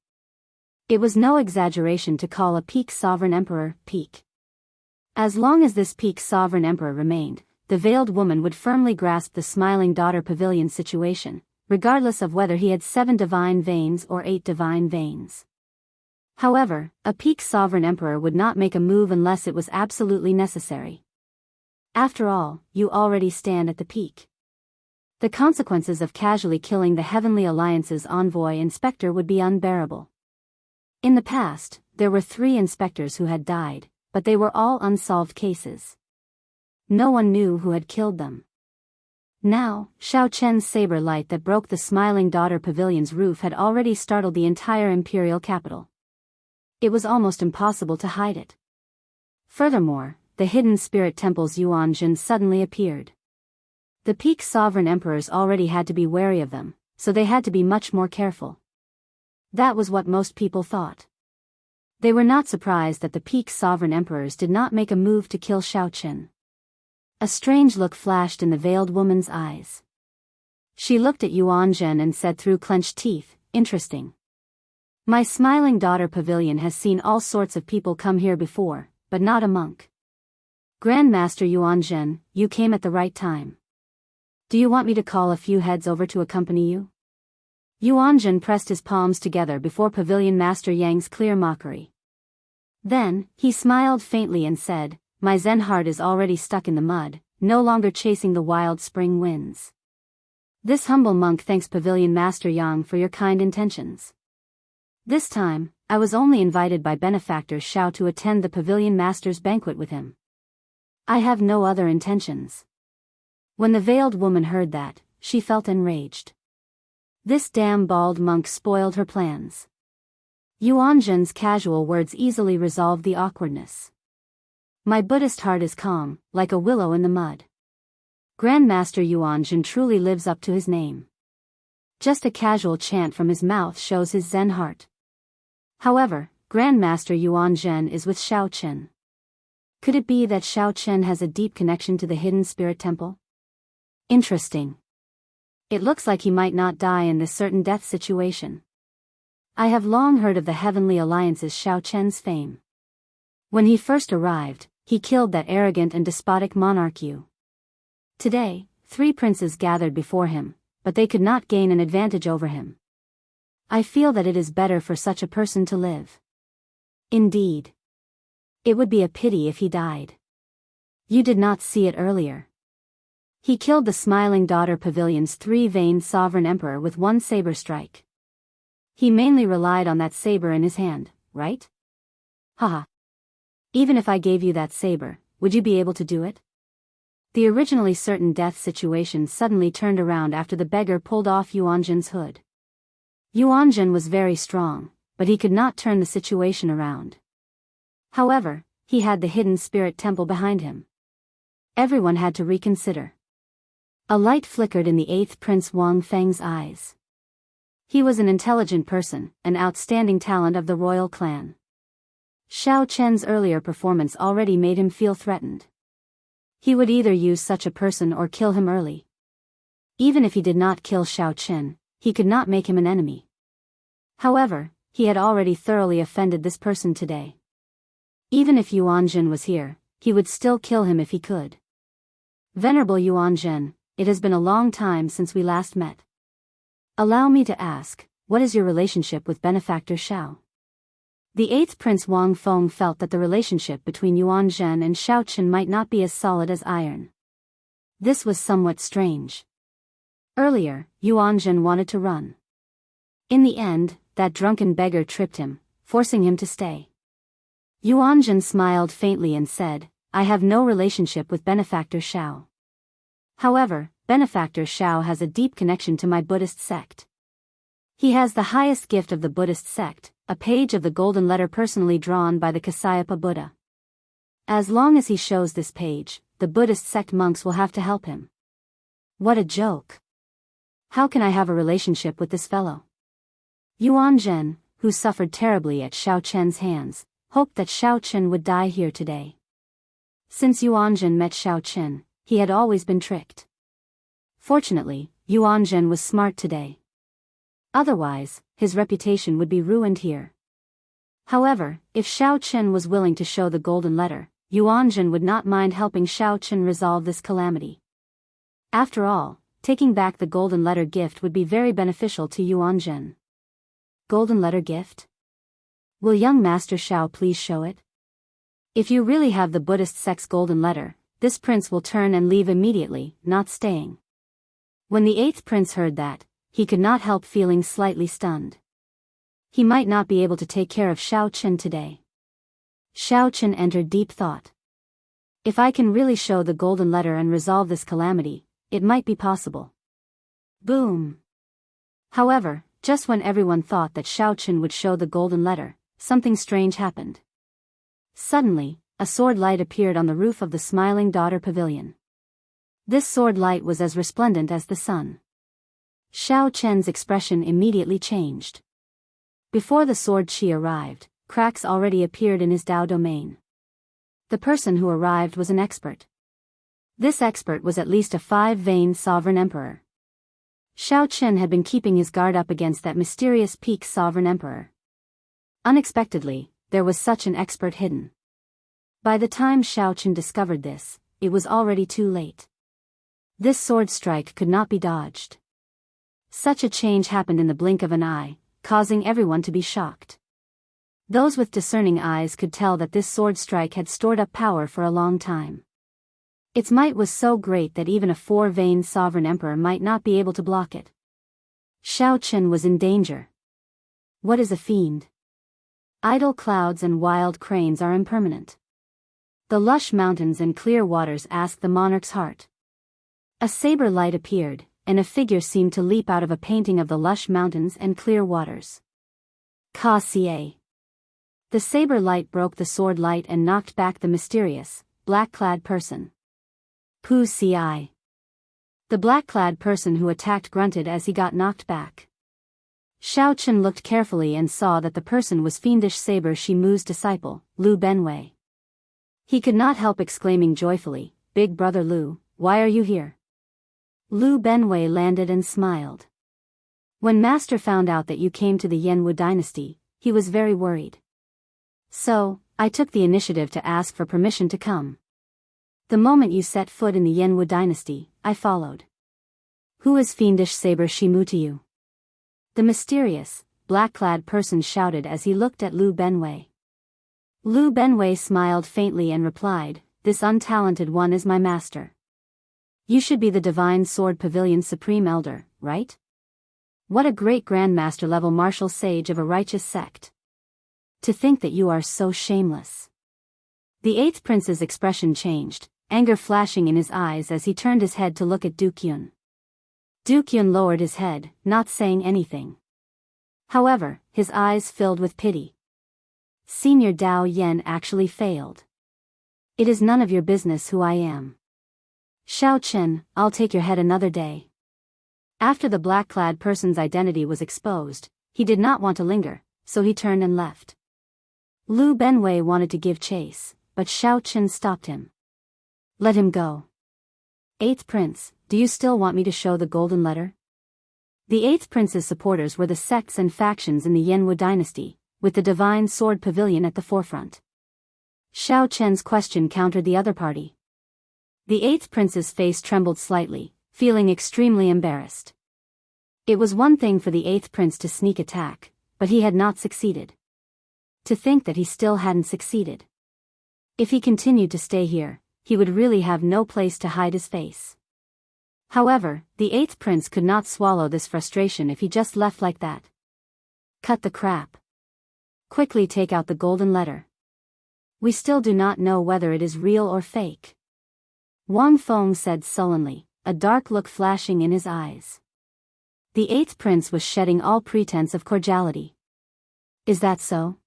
It was no exaggeration to call a peak sovereign emperor, peak. As long as this peak sovereign emperor remained, the veiled woman would firmly grasp the Smiling Daughter Pavilion situation, regardless of whether he had 7 divine veins or 8 divine veins. However, a peak sovereign emperor would not make a move unless it was absolutely necessary. After all, you already stand at the peak. The consequences of casually killing the Heavenly Alliance's envoy inspector would be unbearable. In the past, there were 3 inspectors who had died, but they were all unsolved cases. No one knew who had killed them. Now, Xiao Chen's saber light that broke the Smiling Daughter Pavilion's roof had already startled the entire imperial capital. It was almost impossible to hide it. Furthermore, the hidden spirit temple's Yuanjin suddenly appeared. The peak sovereign emperors already had to be wary of them, so they had to be much more careful. That was what most people thought. They were not surprised that the peak sovereign emperors did not make a move to kill Xiaoqin. A strange look flashed in the veiled woman's eyes. She looked at Yuanzhen and said through clenched teeth, "Interesting. My smiling daughter pavilion has seen all sorts of people come here before, but not a monk. Grandmaster Yuanzhen, you came at the right time. Do you want me to call a few heads over to accompany you?" Yuanzhen pressed his palms together before Pavilion Master Yang's clear mockery. Then, he smiled faintly and said, "My Zen heart is already stuck in the mud, no longer chasing the wild spring winds. This humble monk thanks Pavilion Master Yang for your kind intentions. This time, I was only invited by benefactor Xiao to attend the Pavilion Master's banquet with him. I have no other intentions." When the veiled woman heard that, she felt enraged. This damn bald monk spoiled her plans. Yuanzhen's casual words easily resolved the awkwardness. "My Buddhist heart is calm, like a willow in the mud. Grandmaster Yuanzhen truly lives up to his name. Just a casual chant from his mouth shows his Zen heart. However, Grandmaster Yuanzhen is with Xiaoqin. Could it be that Xiaoqin has a deep connection to the hidden spirit temple? Interesting. It looks like he might not die in this certain death situation. I have long heard of the Heavenly Alliance's Xiaoqin's fame. When he first arrived, he killed that arrogant and despotic monarch Yu. Today, 3 princes gathered before him, but they could not gain an advantage over him. I feel that it is better for such a person to live. Indeed. It would be a pity if he died. You did not see it earlier. He killed the smiling daughter pavilion's 3-veined sovereign emperor with 1 saber strike. He mainly relied on that saber in his hand, right? Haha. Even if I gave you that saber, would you be able to do it?" The originally certain death situation suddenly turned around after the beggar pulled off Yuanzhen's hood. Yuanzhen was very strong, but he could not turn the situation around. However, he had the hidden spirit temple behind him. Everyone had to reconsider. A light flickered in the 8th Prince Wang Feng's eyes. He was an intelligent person, an outstanding talent of the royal clan. Xiao Chen's earlier performance already made him feel threatened. He would either use such a person or kill him early. Even if he did not kill Xiao Chen, he could not make him an enemy. However, he had already thoroughly offended this person today. Even if Yuanzhen was here, he would still kill him if he could. "Venerable Yuanzhen, it has been a long time since we last met. Allow me to ask, what is your relationship with benefactor Xiao?" The 8th Prince Wang Feng felt that the relationship between Yuanzhen and Xiaoqin might not be as solid as iron. This was somewhat strange. Earlier, Yuanzhen wanted to run. In the end, that drunken beggar tripped him, forcing him to stay. Yuanzhen smiled faintly and said, "I have no relationship with benefactor Xiao. However, benefactor Xiao has a deep connection to my Buddhist sect. He has the highest gift of the Buddhist sect, a page of the golden letter personally drawn by the Kasyapa Buddha. As long as he shows this page, the Buddhist sect monks will have to help him." What a joke. How can I have a relationship with this fellow? Yuanzhen, who suffered terribly at Xiao Chen's hands, hoped that Xiao Chen would die here today. Since Yuanzhen met Xiao Chen, he had always been tricked. Fortunately, Yuanzhen was smart today. Otherwise, his reputation would be ruined here. However, if Xiao Chen was willing to show the golden letter, Yuanzhen would not mind helping Xiao Chen resolve this calamity. After all, taking back the golden letter gift would be very beneficial to Yuanzhen. Golden letter gift? Will young Master Xiao please show it? If you really have the Buddhist sect's golden letter, this prince will turn and leave immediately, not staying. When the 8th prince heard that, he could not help feeling slightly stunned. He might not be able to take care of Xiao Chen today. Xiao Chen entered deep thought. If I can really show the golden letter and resolve this calamity, it might be possible. Boom! However, just when everyone thought that Xiao Chen would show the golden letter, something strange happened. Suddenly, a sword light appeared on the roof of the Smiling Daughter Pavilion. This sword light was as resplendent as the sun. Xiao Chen's expression immediately changed. Before the sword she arrived, cracks already appeared in his Dao domain. The person who arrived was an expert. This expert was at least a 5-vein sovereign emperor. Xiao Chen had been keeping his guard up against that mysterious peak sovereign emperor. Unexpectedly, there was such an expert hidden. By the time Xiao Chen discovered this, it was already too late. This sword strike could not be dodged. Such a change happened in the blink of an eye, causing everyone to be shocked. Those with discerning eyes could tell that this sword strike had stored up power for a long time. Its might was so great that even a 4-vein sovereign emperor might not be able to block it. Xiao Chen was in danger. What is a fiend? Idle clouds and wild cranes are impermanent. The lush mountains and clear waters asked the monarch's heart. A saber light appeared, and a figure seemed to leap out of a painting of the lush mountains and clear waters. Ka Xie. The saber light broke the sword light and knocked back the mysterious, black-clad person. Pu Xi. The black-clad person who attacked grunted as he got knocked back. Xiao Chen looked carefully and saw that the person was fiendish Saber Shimu's disciple, Lu Benwei. He could not help exclaiming joyfully, "Big brother Lu, why are you here?" Lu Benwei landed and smiled. When Master found out that you came to the Yanwu dynasty, he was very worried. So, I took the initiative to ask for permission to come. The moment you set foot in the Yanwu dynasty, I followed. Who is fiendish Saber Shimu to you? The mysterious, black-clad person shouted as he looked at Lu Benwei. Lu Benwei smiled faintly and replied, "This untalented one is my master. You should be the Divine Sword Pavilion's Supreme Elder, right? What a great Grandmaster-level martial sage of a righteous sect. To think that you are so shameless." The 8th prince's expression changed, anger flashing in his eyes as he turned his head to look at Duke Yun. Duke Yun lowered his head, not saying anything. However, his eyes filled with pity. Senior Dao Yen actually failed. It is none of your business who I am. Xiao Chen, I'll take your head another day. After the black-clad person's identity was exposed, he did not want to linger, so he turned and left. Lu Benwei wanted to give chase, but Xiao Chen stopped him. Let him go. 8th Prince, do you still want me to show the golden letter? The 8th Prince's supporters were the sects and factions in the Yanwu dynasty, with the Divine Sword Pavilion at the forefront. Xiao Chen's question countered the other party. The 8th Prince's face trembled slightly, feeling extremely embarrassed. It was one thing for the 8th Prince to sneak attack, but he had not succeeded. To think that he still hadn't succeeded. If he continued to stay here, he would really have no place to hide his face. However, the 8th Prince could not swallow this frustration if he just left like that. Cut the crap. Quickly take out the golden letter. We still do not know whether it is real or fake. Wang Feng said sullenly, a dark look flashing in his eyes. The 8th Prince was shedding all pretense of cordiality. Is that so?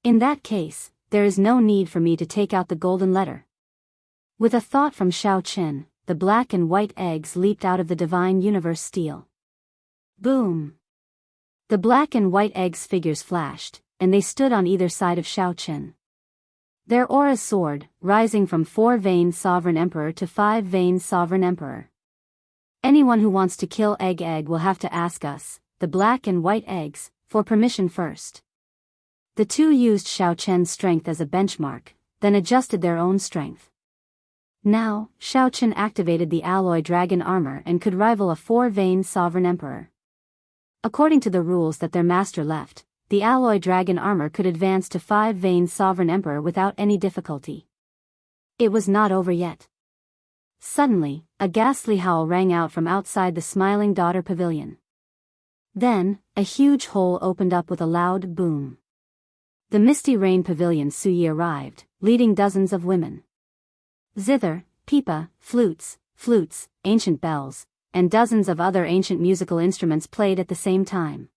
In that case, there is no need for me to take out the golden letter. With a thought from Xiao Chen, the black and white eggs leaped out of the divine universe steel. Boom! The black and white eggs figures flashed, and they stood on either side of Xiao Chen. Their auras soared, rising from 4-vein sovereign emperor to 5-vein sovereign emperor. Anyone who wants to kill Egg will have to ask us, the black and white eggs, for permission first. The two used Xiao Chen's strength as a benchmark, then adjusted their own strength. Now, Xiao Chen activated the alloy dragon armor and could rival a 4-vein sovereign emperor. According to the rules that their master left, the alloy dragon armor could advance to 5-vein sovereign emperor without any difficulty. It was not over yet. Suddenly, a ghastly howl rang out from outside the Smiling Daughter Pavilion. Then, a huge hole opened up with a loud boom. The Misty Rain Pavilion Suyi arrived, leading dozens of women. Zither, pipa, flutes, ancient bells, and dozens of other ancient musical instruments played at the same time.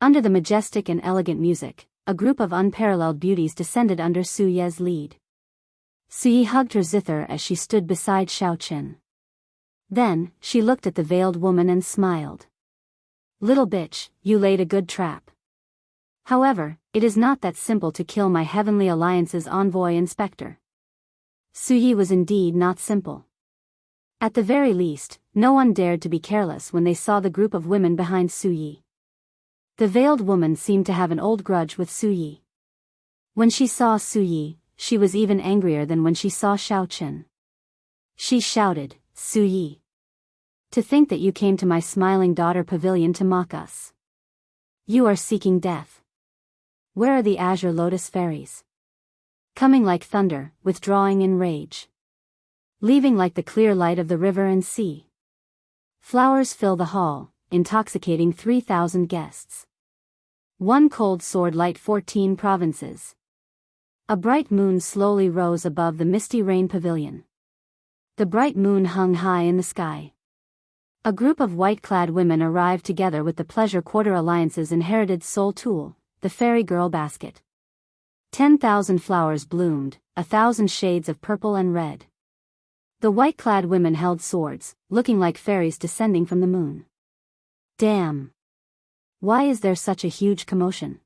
Under the majestic and elegant music, a group of unparalleled beauties descended under Su Ye's lead. Su Ye hugged her zither as she stood beside Xiao Qin. Then, she looked at the veiled woman and smiled. "Little bitch, you laid a good trap. However, it is not that simple to kill my Heavenly Alliance's envoy inspector." Su Ye was indeed not simple. At the very least, no one dared to be careless when they saw the group of women behind Su Ye. The veiled woman seemed to have an old grudge with Su Ye. When she saw Su Ye, she was even angrier than when she saw Xiao Qin. She shouted, "Su Ye! To think that you came to my smiling daughter pavilion to mock us. You are seeking death. Where are the azure lotus fairies? Coming like thunder, withdrawing in rage. Leaving like the clear light of the river and sea. Flowers fill the hall, intoxicating 3,000 guests. One cold sword light 14 provinces. A bright moon slowly rose above the misty rain pavilion. The bright moon hung high in the sky. A group of white-clad women arrived together with the Pleasure Quarter Alliance's inherited soul tool, the Fairy Girl Basket. 10,000 flowers bloomed, 1,000 shades of purple and red. The white-clad women held swords, looking like fairies descending from the moon. Damn! Why is there such a huge commotion?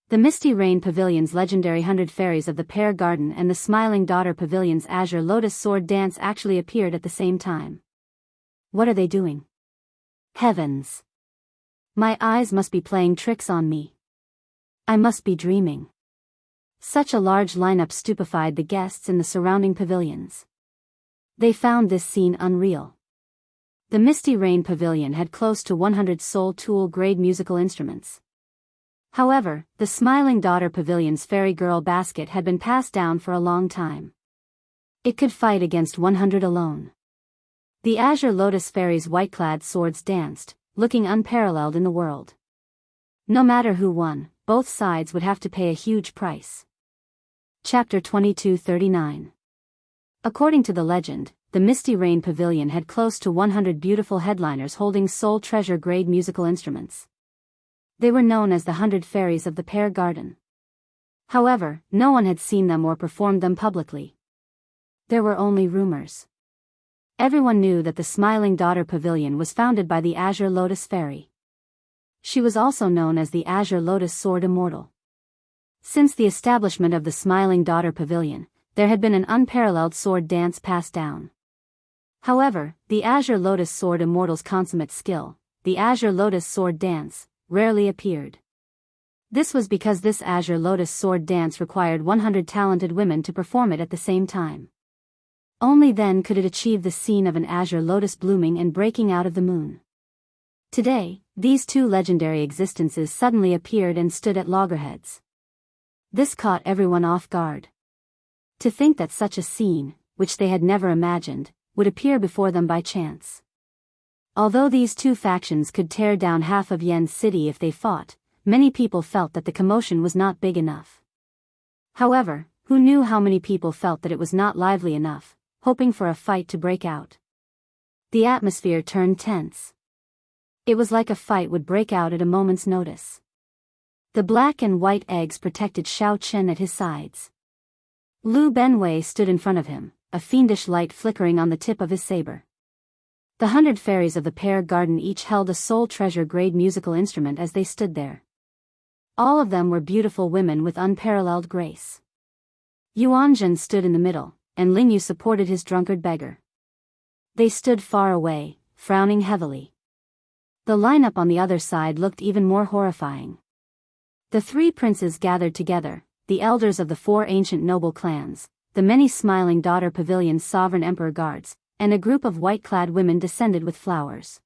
The Misty Rain Pavilion's legendary 100 Fairies of the Pear Garden and the Smiling Daughter Pavilion's Azure Lotus Sword Dance actually appeared at the same time. What are they doing? Heavens! My eyes must be playing tricks on me. I must be dreaming. Such a large lineup stupefied the guests in the surrounding pavilions. They found this scene unreal. The Misty Rain Pavilion had close to 100 Soul Tool-grade musical instruments. However, the Smiling Daughter Pavilion's Fairy Girl Basket had been passed down for a long time. It could fight against 100 alone. The Azure Lotus Fairy's white-clad swords danced, looking unparalleled in the world. No matter who won, both sides would have to pay a huge price. Chapter 2239. According to the legend, the Misty Rain Pavilion had close to 100 beautiful headliners holding soul treasure-grade musical instruments. They were known as the 100 Fairies of the Pear Garden. However, no one had seen them or performed them publicly. There were only rumors. Everyone knew that the Smiling Daughter Pavilion was founded by the Azure Lotus Fairy. She was also known as the Azure Lotus Sword Immortal. Since the establishment of the Smiling Daughter Pavilion, there had been an unparalleled sword dance passed down. However, the Azure Lotus Sword Immortal's consummate skill, the Azure Lotus Sword Dance, rarely appeared. This was because this Azure Lotus Sword Dance required 100 talented women to perform it at the same time. Only then could it achieve the scene of an azure lotus blooming and breaking out of the moon. Today, these two legendary existences suddenly appeared and stood at loggerheads. This caught everyone off guard. To think that such a scene, which they had never imagined, would appear before them by chance. Although these two factions could tear down half of Yen's city if they fought, many people felt that the commotion was not big enough. However, who knew how many people felt that it was not lively enough, hoping for a fight to break out. The atmosphere turned tense. It was like a fight would break out at a moment's notice. The black and white eggs protected Xiao Qin at his sides. Lu Benwei stood in front of him, a fiendish light flickering on the tip of his saber. The 100 Fairies of the Pear Garden each held a soul treasure-grade musical instrument as they stood there. All of them were beautiful women with unparalleled grace. Yuanjun stood in the middle, and Lingyu supported his drunkard beggar. They stood far away, frowning heavily. The lineup on the other side looked even more horrifying. The three princes gathered together, the elders of the four ancient noble clans, the many Smiling Daughter Pavilion's sovereign emperor guards, and a group of white-clad women descended with flowers.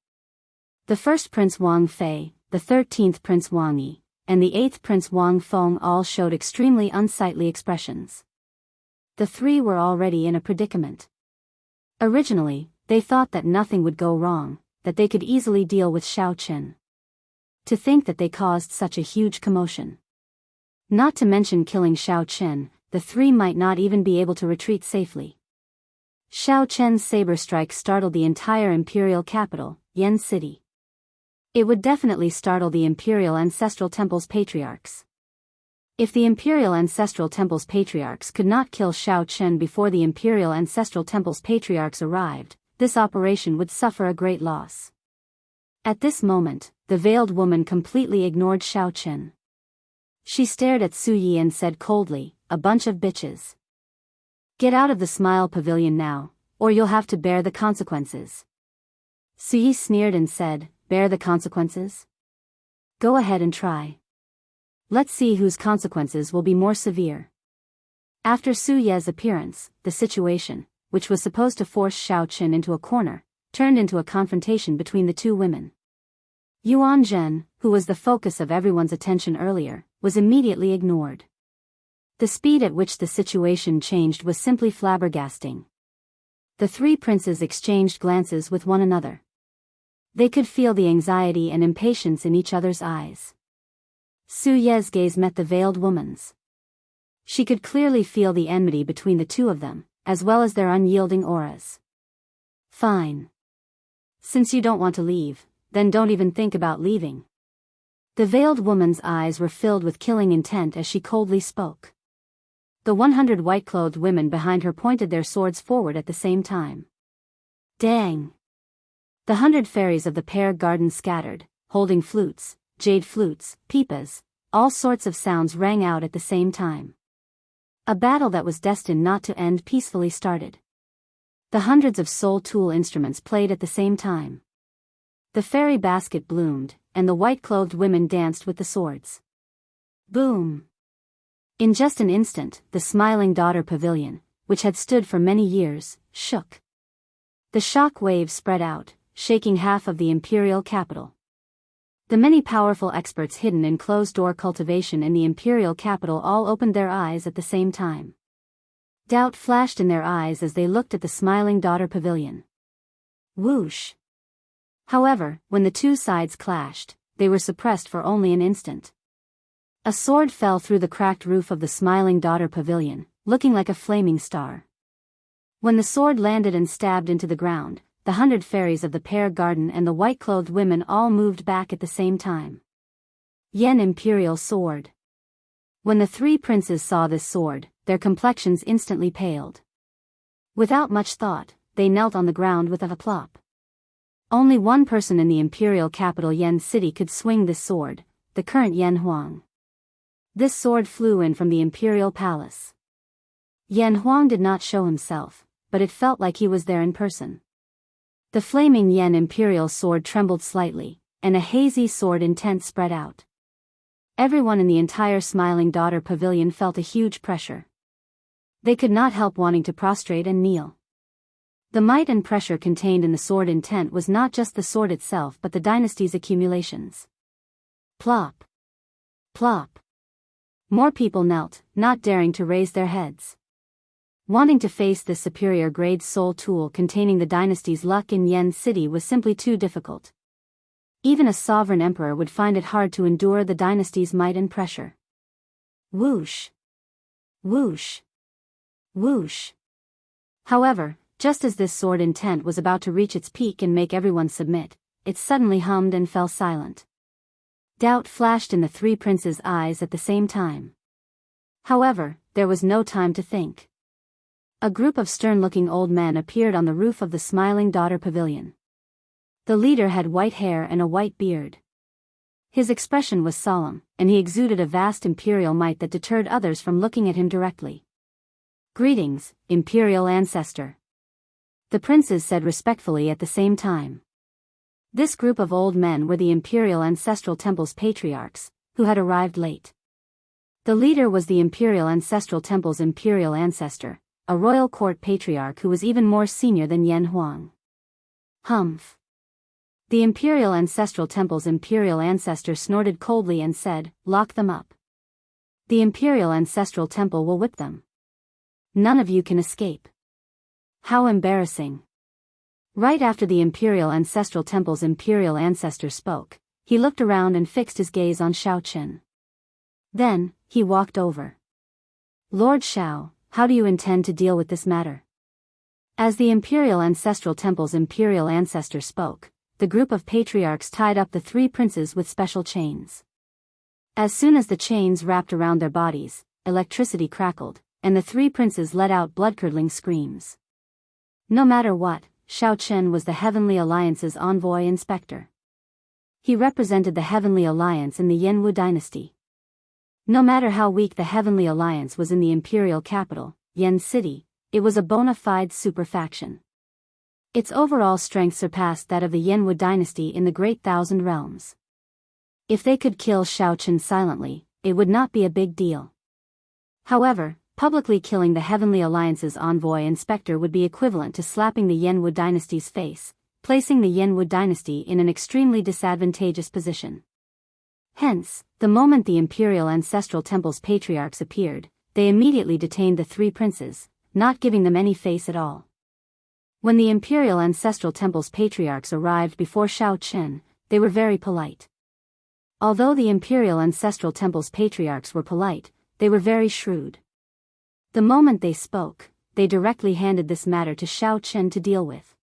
The first Prince Wang Fei, the 13th Prince Wang Yi, and the 8th Prince Wang Feng all showed extremely unsightly expressions. The three were already in a predicament. Originally, they thought that nothing would go wrong, that they could easily deal with Xiao Qin. To think that they caused such a huge commotion. Not to mention killing Xiao Qin, the three might not even be able to retreat safely. Xiao Qin's saber strike startled the entire imperial capital, Yen City. It would definitely startle the imperial ancestral temple's patriarchs. If the Imperial Ancestral Temple's patriarchs could not kill Shao Chen before the Imperial Ancestral Temple's patriarchs arrived, this operation would suffer a great loss. At this moment, the veiled woman completely ignored Shao Chen. She stared at Su Yi and said coldly, "A bunch of bitches. Get out of the Smile Pavilion now, or you'll have to bear the consequences." Su Yi sneered and said, "Bear the consequences? Go ahead and try. Let's see whose consequences will be more severe." After Su Ye's appearance, the situation, which was supposed to force Shao Chen into a corner, turned into a confrontation between the two women. Yuan Zhen, who was the focus of everyone's attention earlier, was immediately ignored. The speed at which the situation changed was simply flabbergasting. The three princes exchanged glances with one another. They could feel the anxiety and impatience in each other's eyes. Su Ye's gaze met the veiled woman's. She could clearly feel the enmity between the two of them, as well as their unyielding auras. "Fine. Since you don't want to leave, then don't even think about leaving." The veiled woman's eyes were filled with killing intent as she coldly spoke. The 100 white-clothed women behind her pointed their swords forward at the same time. Dang! The 100 fairies of the pear garden scattered, holding flutes, jade flutes, pipas, all sorts of sounds rang out at the same time. A battle that was destined not to end peacefully started. The hundreds of soul tool instruments played at the same time. The fairy basket bloomed, and the white-clothed women danced with the swords. Boom! In just an instant, the Smiling Daughter Pavilion, which had stood for many years, shook. The shock wave spread out, shaking half of the imperial capital. The many powerful experts hidden in closed-door cultivation in the imperial capital all opened their eyes at the same time. Doubt flashed in their eyes as they looked at the Smiling Daughter Pavilion. Whoosh! However, when the two sides clashed, they were suppressed for only an instant. A sword fell through the cracked roof of the Smiling Daughter Pavilion, looking like a flaming star. When the sword landed and stabbed into the ground, the 100 fairies of the pear garden and the white-clothed women all moved back at the same time. Yen Imperial Sword. When the three princes saw this sword, their complexions instantly paled. Without much thought, they knelt on the ground with a plop. Only one person in the imperial capital Yen City could swing this sword, the current Yen Huang. This sword flew in from the imperial palace. Yen Huang did not show himself, but it felt like he was there in person. The flaming Yen Imperial sword trembled slightly, and a hazy sword intent spread out. Everyone in the entire Smiling Daughter Pavilion felt a huge pressure. They could not help wanting to prostrate and kneel. The might and pressure contained in the sword intent was not just the sword itself but the dynasty's accumulations. Plop! Plop! More people knelt, not daring to raise their heads. Wanting to face this superior grade soul tool containing the dynasty's luck in Yen City was simply too difficult. Even a sovereign emperor would find it hard to endure the dynasty's might and pressure. Whoosh! Whoosh! Whoosh! However, just as this sword intent was about to reach its peak and make everyone submit, it suddenly hummed and fell silent. Doubt flashed in the three princes' eyes at the same time. However, there was no time to think. A group of stern-looking old men appeared on the roof of the Smiling Daughter Pavilion. The leader had white hair and a white beard. His expression was solemn, and he exuded a vast imperial might that deterred others from looking at him directly. "Greetings, Imperial Ancestor," the princes said respectfully at the same time. This group of old men were the Imperial Ancestral Temple's patriarchs, who had arrived late. The leader was the Imperial Ancestral Temple's imperial ancestor, a royal court patriarch who was even more senior than Yen Huang. Humph. The Imperial Ancestral Temple's imperial ancestor snorted coldly and said, "Lock them up. The Imperial Ancestral Temple will whip them. None of you can escape." How embarrassing. Right after the Imperial Ancestral Temple's imperial ancestor spoke, he looked around and fixed his gaze on Shao Chen. Then, he walked over. "Lord Shao, how do you intend to deal with this matter?" As the Imperial Ancestral Temple's imperial ancestor spoke, the group of patriarchs tied up the three princes with special chains. As soon as the chains wrapped around their bodies, electricity crackled, and the three princes let out blood-curdling screams. No matter what, Xiao Chen was the Heavenly Alliance's envoy inspector. He represented the Heavenly Alliance in the Yanwu dynasty. No matter how weak the Heavenly Alliance was in the imperial capital, Yan City, it was a bona fide super-faction. Its overall strength surpassed that of the Yanwu dynasty in the Great Thousand Realms. If they could kill Xiao Chen silently, it would not be a big deal. However, publicly killing the Heavenly Alliance's envoy inspector would be equivalent to slapping the Yanwu dynasty's face, placing the Yanwu dynasty in an extremely disadvantageous position. Hence, the moment the Imperial Ancestral Temple's patriarchs appeared, they immediately detained the three princes, not giving them any face at all. When the Imperial Ancestral Temple's patriarchs arrived before Xiao Chen, they were very polite. Although the Imperial Ancestral Temple's patriarchs were polite, they were very shrewd. The moment they spoke, they directly handed this matter to Xiao Chen to deal with.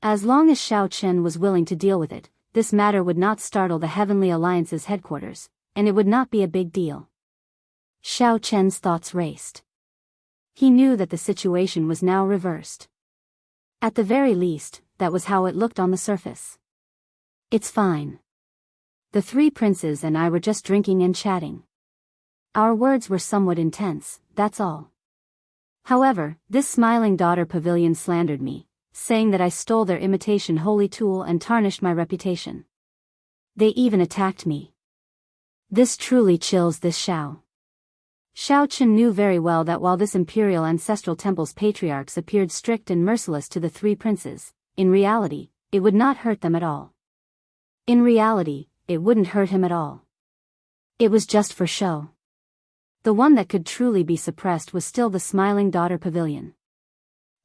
As long as Xiao Chen was willing to deal with it, this matter would not startle the Heavenly Alliance's headquarters, and it would not be a big deal. Xiao Chen's thoughts raced. He knew that the situation was now reversed. At the very least, that was how it looked on the surface. It's fine. The three princes and I were just drinking and chatting. Our words were somewhat intense, that's all. However, this smiling daughter pavilion slandered me, saying that I stole their imitation holy tool and tarnished my reputation. They even attacked me. This truly chills this Xiao. Xiao Chen knew very well that while this Imperial Ancestral Temple's patriarchs appeared strict and merciless to the three princes, in reality, it would not hurt them at all. In reality, it wouldn't hurt him at all. It was just for show. The one that could truly be suppressed was still the smiling daughter pavilion.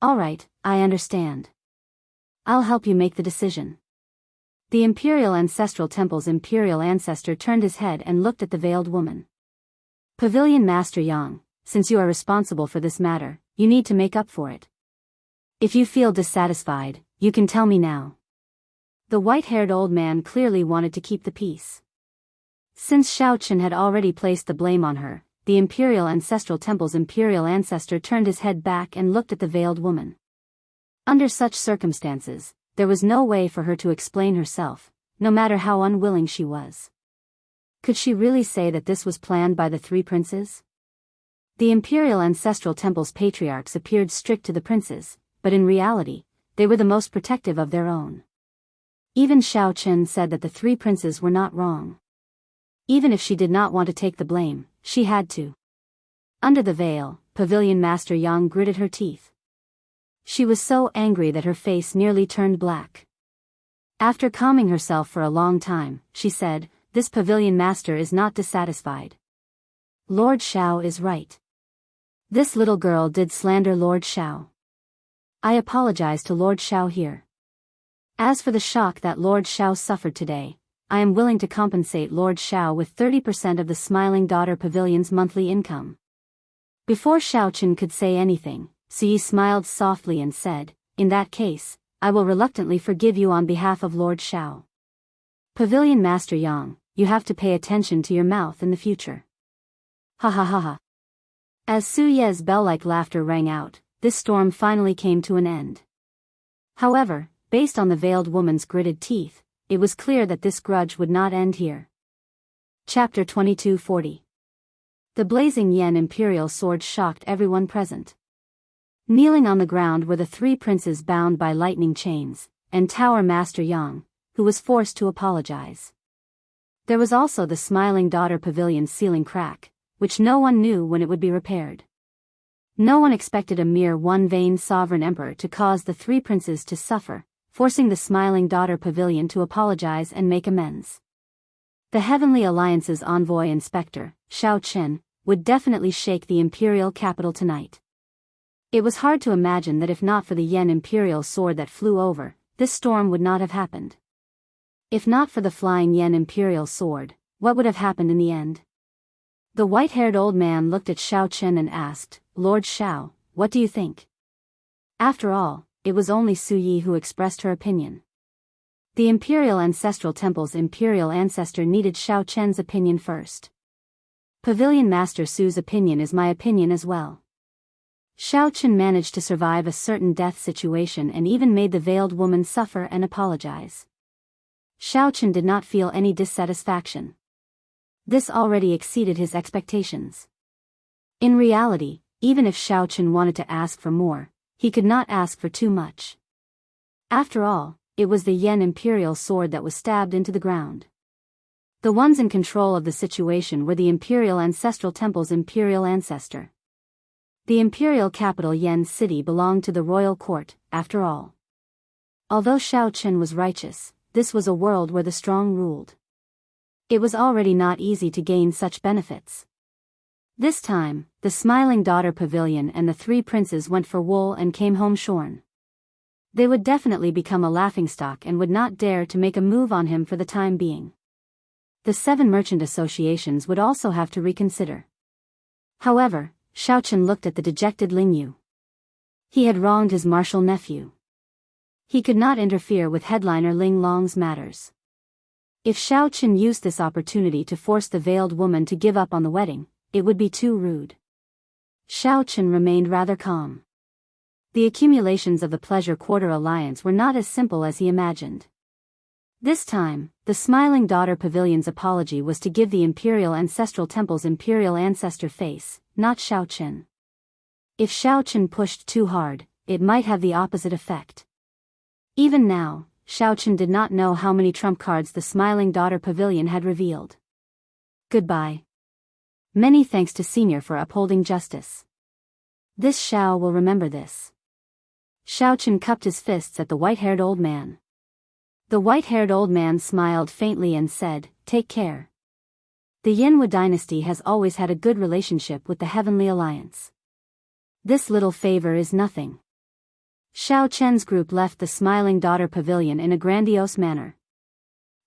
All right, I understand. I'll help you make the decision. The Imperial Ancestral Temple's imperial ancestor turned his head and looked at the veiled woman. Pavilion Master Yang, since you are responsible for this matter, you need to make up for it. If you feel dissatisfied, you can tell me now. The white-haired old man clearly wanted to keep the peace. Since Xiao Chen had already placed the blame on her, the Imperial Ancestral Temple's imperial ancestor turned his head back and looked at the veiled woman. Under such circumstances, there was no way for her to explain herself, no matter how unwilling she was. Could she really say that this was planned by the three princes? The Imperial Ancestral Temple's patriarchs appeared strict to the princes, but in reality, they were the most protective of their own. Even Xiao Chen said that the three princes were not wrong. Even if she did not want to take the blame, she had to. Under the veil, Pavilion Master Yang gritted her teeth. She was so angry that her face nearly turned black. After calming herself for a long time, she said, "This Pavilion Master is not dissatisfied. Lord Xiao is right. This little girl did slander Lord Xiao. I apologize to Lord Xiao here. As for the shock that Lord Xiao suffered today, I am willing to compensate Lord Xiao with 30% of the Smiling Daughter Pavilion's monthly income." Before Xiao Chen could say anything, Suyi smiled softly and said, "In that case, I will reluctantly forgive you on behalf of Lord Xiao. Pavilion Master Yang, you have to pay attention to your mouth in the future." Ha ha ha ha. As Su Ye's bell-like laughter rang out, this storm finally came to an end. However, based on the veiled woman's gritted teeth, it was clear that this grudge would not end here. Chapter 2240. The blazing Yen imperial sword shocked everyone present. Kneeling on the ground were the three princes bound by lightning chains, and Tower Master Yang, who was forced to apologize. There was also the Smiling Daughter Pavilion's ceiling crack, which no one knew when it would be repaired. No one expected a mere one-vain sovereign emperor to cause the three princes to suffer, forcing the Smiling Daughter Pavilion to apologize and make amends. The Heavenly Alliance's envoy inspector, Xiao Chen, would definitely shake the imperial capital tonight. It was hard to imagine that if not for the Yen imperial sword that flew over, this storm would not have happened. If not for the flying Yen imperial sword, what would have happened in the end? The white-haired old man looked at Xiao Chen and asked, "Lord Xiao, what do you think?" After all, it was only Su Yi who expressed her opinion. The Imperial Ancestral Temple's Imperial Ancestor needed Xiao Chen's opinion first. Pavilion Master Su's opinion is my opinion as well. Xiao Chen managed to survive a certain death situation and even made the veiled woman suffer and apologize. Xiao Chen did not feel any dissatisfaction. This already exceeded his expectations. In reality, even if Xiao Chen wanted to ask for more, he could not ask for too much. After all, it was the Yen Imperial sword that was stabbed into the ground. The ones in control of the situation were the Imperial Ancestral Temple's Imperial Ancestor. The imperial capital Yen City belonged to the royal court, after all. Although Xiao Chen was righteous, this was a world where the strong ruled. It was already not easy to gain such benefits. This time, the Smiling Daughter Pavilion and the three princes went for wool and came home shorn. They would definitely become a laughingstock and would not dare to make a move on him for the time being. The 7 merchant associations would also have to reconsider. However, Xiao Chen looked at the dejected Ling Yu. He had wronged his martial nephew. He could not interfere with headliner Ling Long's matters. If Xiao Chen used this opportunity to force the veiled woman to give up on the wedding, it would be too rude. Xiao Chen remained rather calm. The accumulations of the Pleasure Quarter Alliance were not as simple as he imagined. This time, the Smiling Daughter Pavilion's apology was to give the Imperial Ancestral Temple's Imperial Ancestor face, not Xiao Chen. If Xiao Chen pushed too hard, it might have the opposite effect. Even now, Xiao Chen did not know how many trump cards the Smiling Daughter Pavilion had revealed. Goodbye. Many thanks to Senior for upholding justice. This Xiao will remember this. Xiao Chen cupped his fists at the white-haired old man. The white-haired old man smiled faintly and said, "Take care. The Yinwu dynasty has always had a good relationship with the Heavenly Alliance. This little favor is nothing." Xiao Chen's group left the Smiling Daughter Pavilion in a grandiose manner.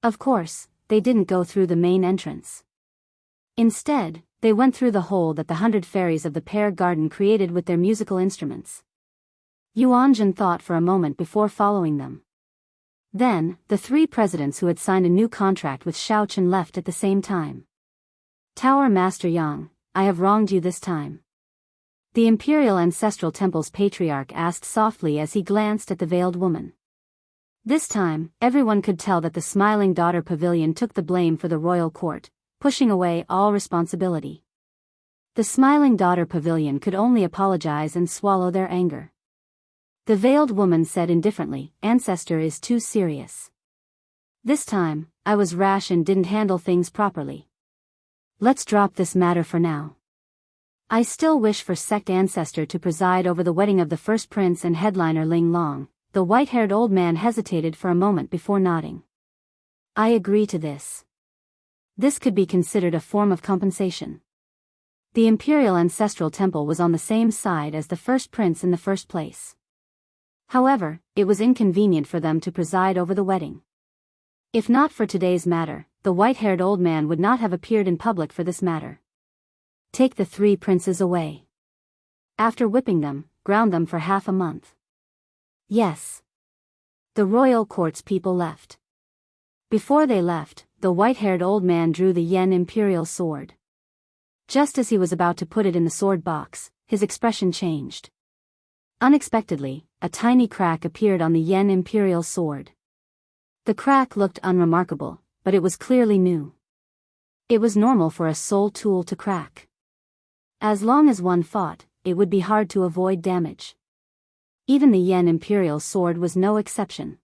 Of course, they didn't go through the main entrance. Instead, they went through the hole that the 100 fairies of the Pear Garden created with their musical instruments. Yuanjun thought for a moment before following them. Then, the 3 presidents who had signed a new contract with Xiao Chen left at the same time. Tower Master Yang, I have wronged you this time. The Imperial Ancestral Temple's patriarch asked softly as he glanced at the veiled woman. This time, everyone could tell that the Smiling Daughter Pavilion took the blame for the royal court, pushing away all responsibility. The Smiling Daughter Pavilion could only apologize and swallow their anger. The veiled woman said indifferently, "Ancestor is too serious. This time, I was rash and didn't handle things properly. Let's drop this matter for now. I still wish for Sect Ancestor to preside over the wedding of the first prince and headliner Ling Long." The white-haired old man hesitated for a moment before nodding. "I agree to this. This could be considered a form of compensation." The Imperial Ancestral Temple was on the same side as the first prince in the first place. However, it was inconvenient for them to preside over the wedding. If not for today's matter, the white-haired old man would not have appeared in public for this matter. Take the 3 princes away. After whipping them, ground them for half a month. Yes. The royal court's people left. Before they left, the white-haired old man drew the Yen Imperial sword. Just as he was about to put it in the sword box, his expression changed. Unexpectedly, a tiny crack appeared on the Yen Imperial sword. The crack looked unremarkable, but it was clearly new. It was normal for a soul tool to crack. As long as one fought, it would be hard to avoid damage. Even the Yen Imperial sword was no exception.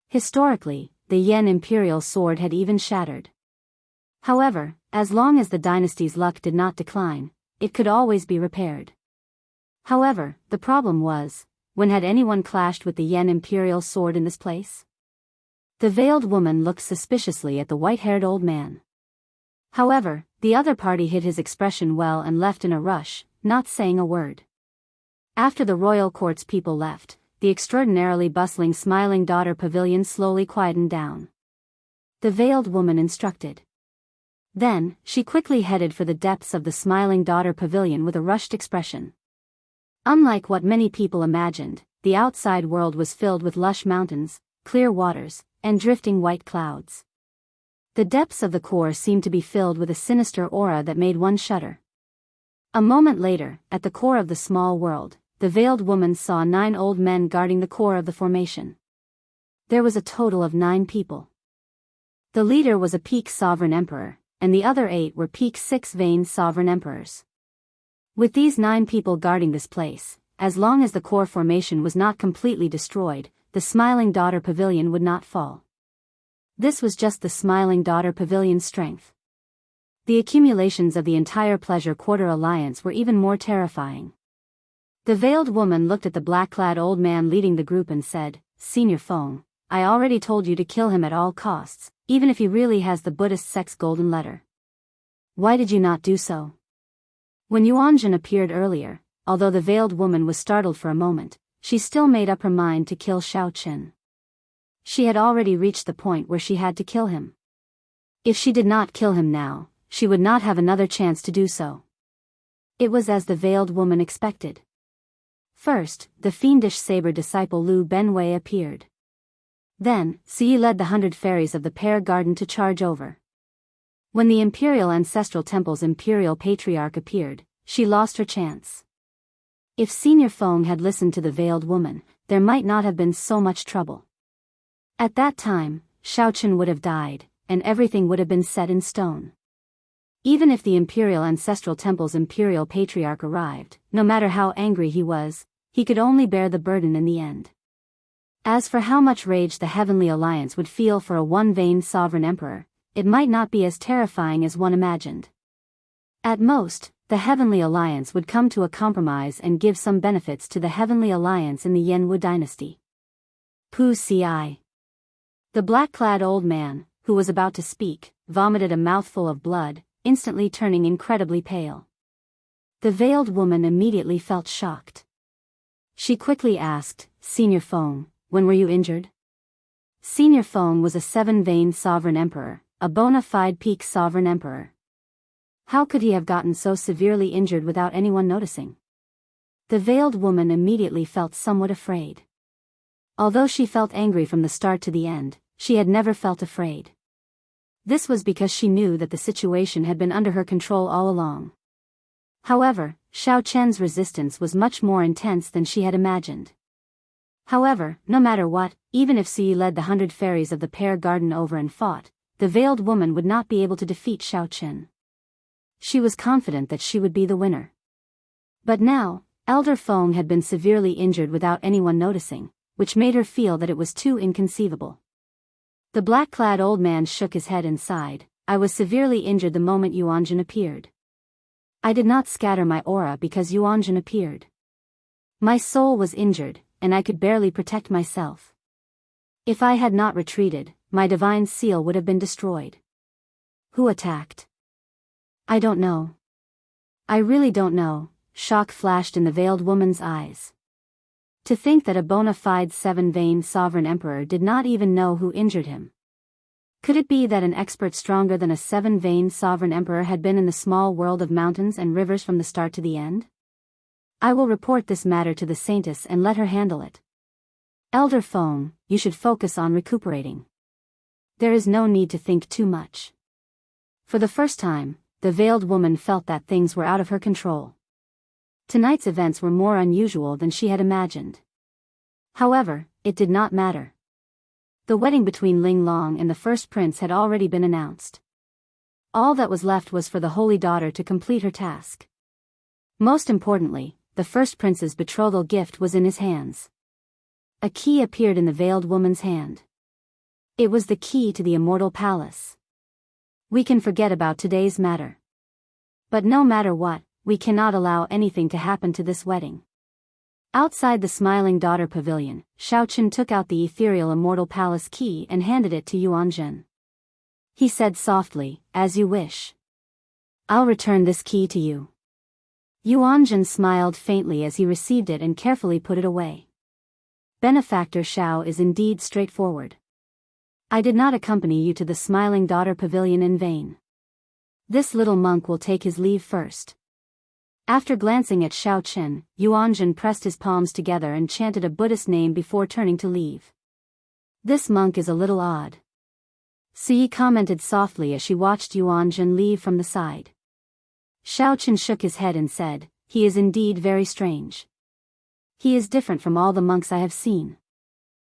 Historically, the Yen Imperial sword had even shattered. However, as long as the dynasty's luck did not decline, it could always be repaired. However, the problem was, when had anyone clashed with the Yen Imperial sword in this place? The veiled woman looked suspiciously at the white-haired old man. However, the other party hid his expression well and left in a rush, not saying a word. After the royal court's people left, the extraordinarily bustling Smiling Daughter Pavilion slowly quietened down. The veiled woman instructed. Then, she quickly headed for the depths of the Smiling Daughter Pavilion with a rushed expression. Unlike what many people imagined, the outside world was filled with lush mountains, clear waters, and drifting white clouds. The depths of the core seemed to be filled with a sinister aura that made one shudder. A moment later, at the core of the small world, the veiled woman saw 9 old men guarding the core of the formation. There was a total of 9 people. The leader was a peak sovereign emperor, and the other 8 were peak 6 vein sovereign emperors. With these 9 people guarding this place, as long as the core formation was not completely destroyed, the Smiling Daughter Pavilion would not fall. This was just the Smiling Daughter Pavilion's strength. The accumulations of the entire Pleasure Quarter Alliance were even more terrifying. The veiled woman looked at the black-clad old man leading the group and said, "Senior Feng, I already told you to kill him at all costs, even if he really has the Buddhist sect's golden letter. Why did you not do so?" When Yuanjun appeared earlier, although the veiled woman was startled for a moment, she still made up her mind to kill Xiao Qin. She had already reached the point where she had to kill him. If she did not kill him now, she would not have another chance to do so. It was as the veiled woman expected. First, the fiendish saber disciple Lu Benwei appeared. Then, Xi led the 100 fairies of the Pear Garden to charge over. When the Imperial Ancestral Temple's Imperial Patriarch appeared, she lost her chance. If Senior Feng had listened to the veiled woman, there might not have been so much trouble. At that time, Xiao Qin would have died, and everything would have been set in stone. Even if the Imperial Ancestral Temple's Imperial Patriarch arrived, no matter how angry he was, he could only bear the burden in the end. As for how much rage the Heavenly Alliance would feel for a one-vein sovereign emperor, it might not be as terrifying as one imagined. At most, the Heavenly Alliance would come to a compromise and give some benefits to the Heavenly Alliance in the Yanwu dynasty. Pu Ci. The black-clad old man, who was about to speak, vomited a mouthful of blood, instantly turning incredibly pale. The veiled woman immediately felt shocked. She quickly asked, "Senior Feng, when were you injured?" Senior Feng was a 7-vein sovereign emperor, a bona fide peak sovereign emperor. How could he have gotten so severely injured without anyone noticing? The veiled woman immediately felt somewhat afraid. Although she felt angry from the start to the end, she had never felt afraid. This was because she knew that the situation had been under her control all along. However, Xiao Chen's resistance was much more intense than she had imagined. However, no matter what, even if Xi led the 100 fairies of the Pear Garden over and fought, the veiled woman would not be able to defeat Xiao Chen. She was confident that she would be the winner. But now, Elder Feng had been severely injured without anyone noticing, which made her feel that it was too inconceivable. The black-clad old man shook his head and sighed. "I was severely injured the moment Yuanjun appeared. I did not scatter my aura because Yuanjun appeared. My soul was injured, and I could barely protect myself. If I had not retreated, my divine seal would have been destroyed." "Who attacked?" "I don't know. I really don't know," shock flashed in the veiled woman's eyes. To think that a bona fide 7-vein sovereign emperor did not even know who injured him. Could it be that an expert stronger than a 7-vein sovereign emperor had been in the small world of mountains and rivers from the start to the end? "I will report this matter to the Saintess and let her handle it. Elder Feng, you should focus on recuperating. There is no need to think too much." For the first time, the veiled woman felt that things were out of her control. Tonight's events were more unusual than she had imagined. However, it did not matter. The wedding between Ling Long and the first prince had already been announced. All that was left was for the holy daughter to complete her task. Most importantly, the first prince's betrothal gift was in his hands. A key appeared in the veiled woman's hand. It was the key to the immortal palace. We can forget about today's matter. But no matter what, we cannot allow anything to happen to this wedding. Outside the Smiling Daughter Pavilion, Xiao Qin took out the ethereal immortal palace key and handed it to Yuanjun. He said softly, "As you wish. I'll return this key to you." Yuanjun smiled faintly as he received it and carefully put it away. Benefactor Xiao is indeed straightforward. I did not accompany you to the Smiling Daughter Pavilion in vain. This little monk will take his leave first. After glancing at Xiao Qin, Yuanjun pressed his palms together and chanted a Buddhist name before turning to leave. This monk is a little odd. Siyi commented softly as she watched Yuan Jin leave from the side. Xiao Chen shook his head and said, "He is indeed very strange. He is different from all the monks I have seen.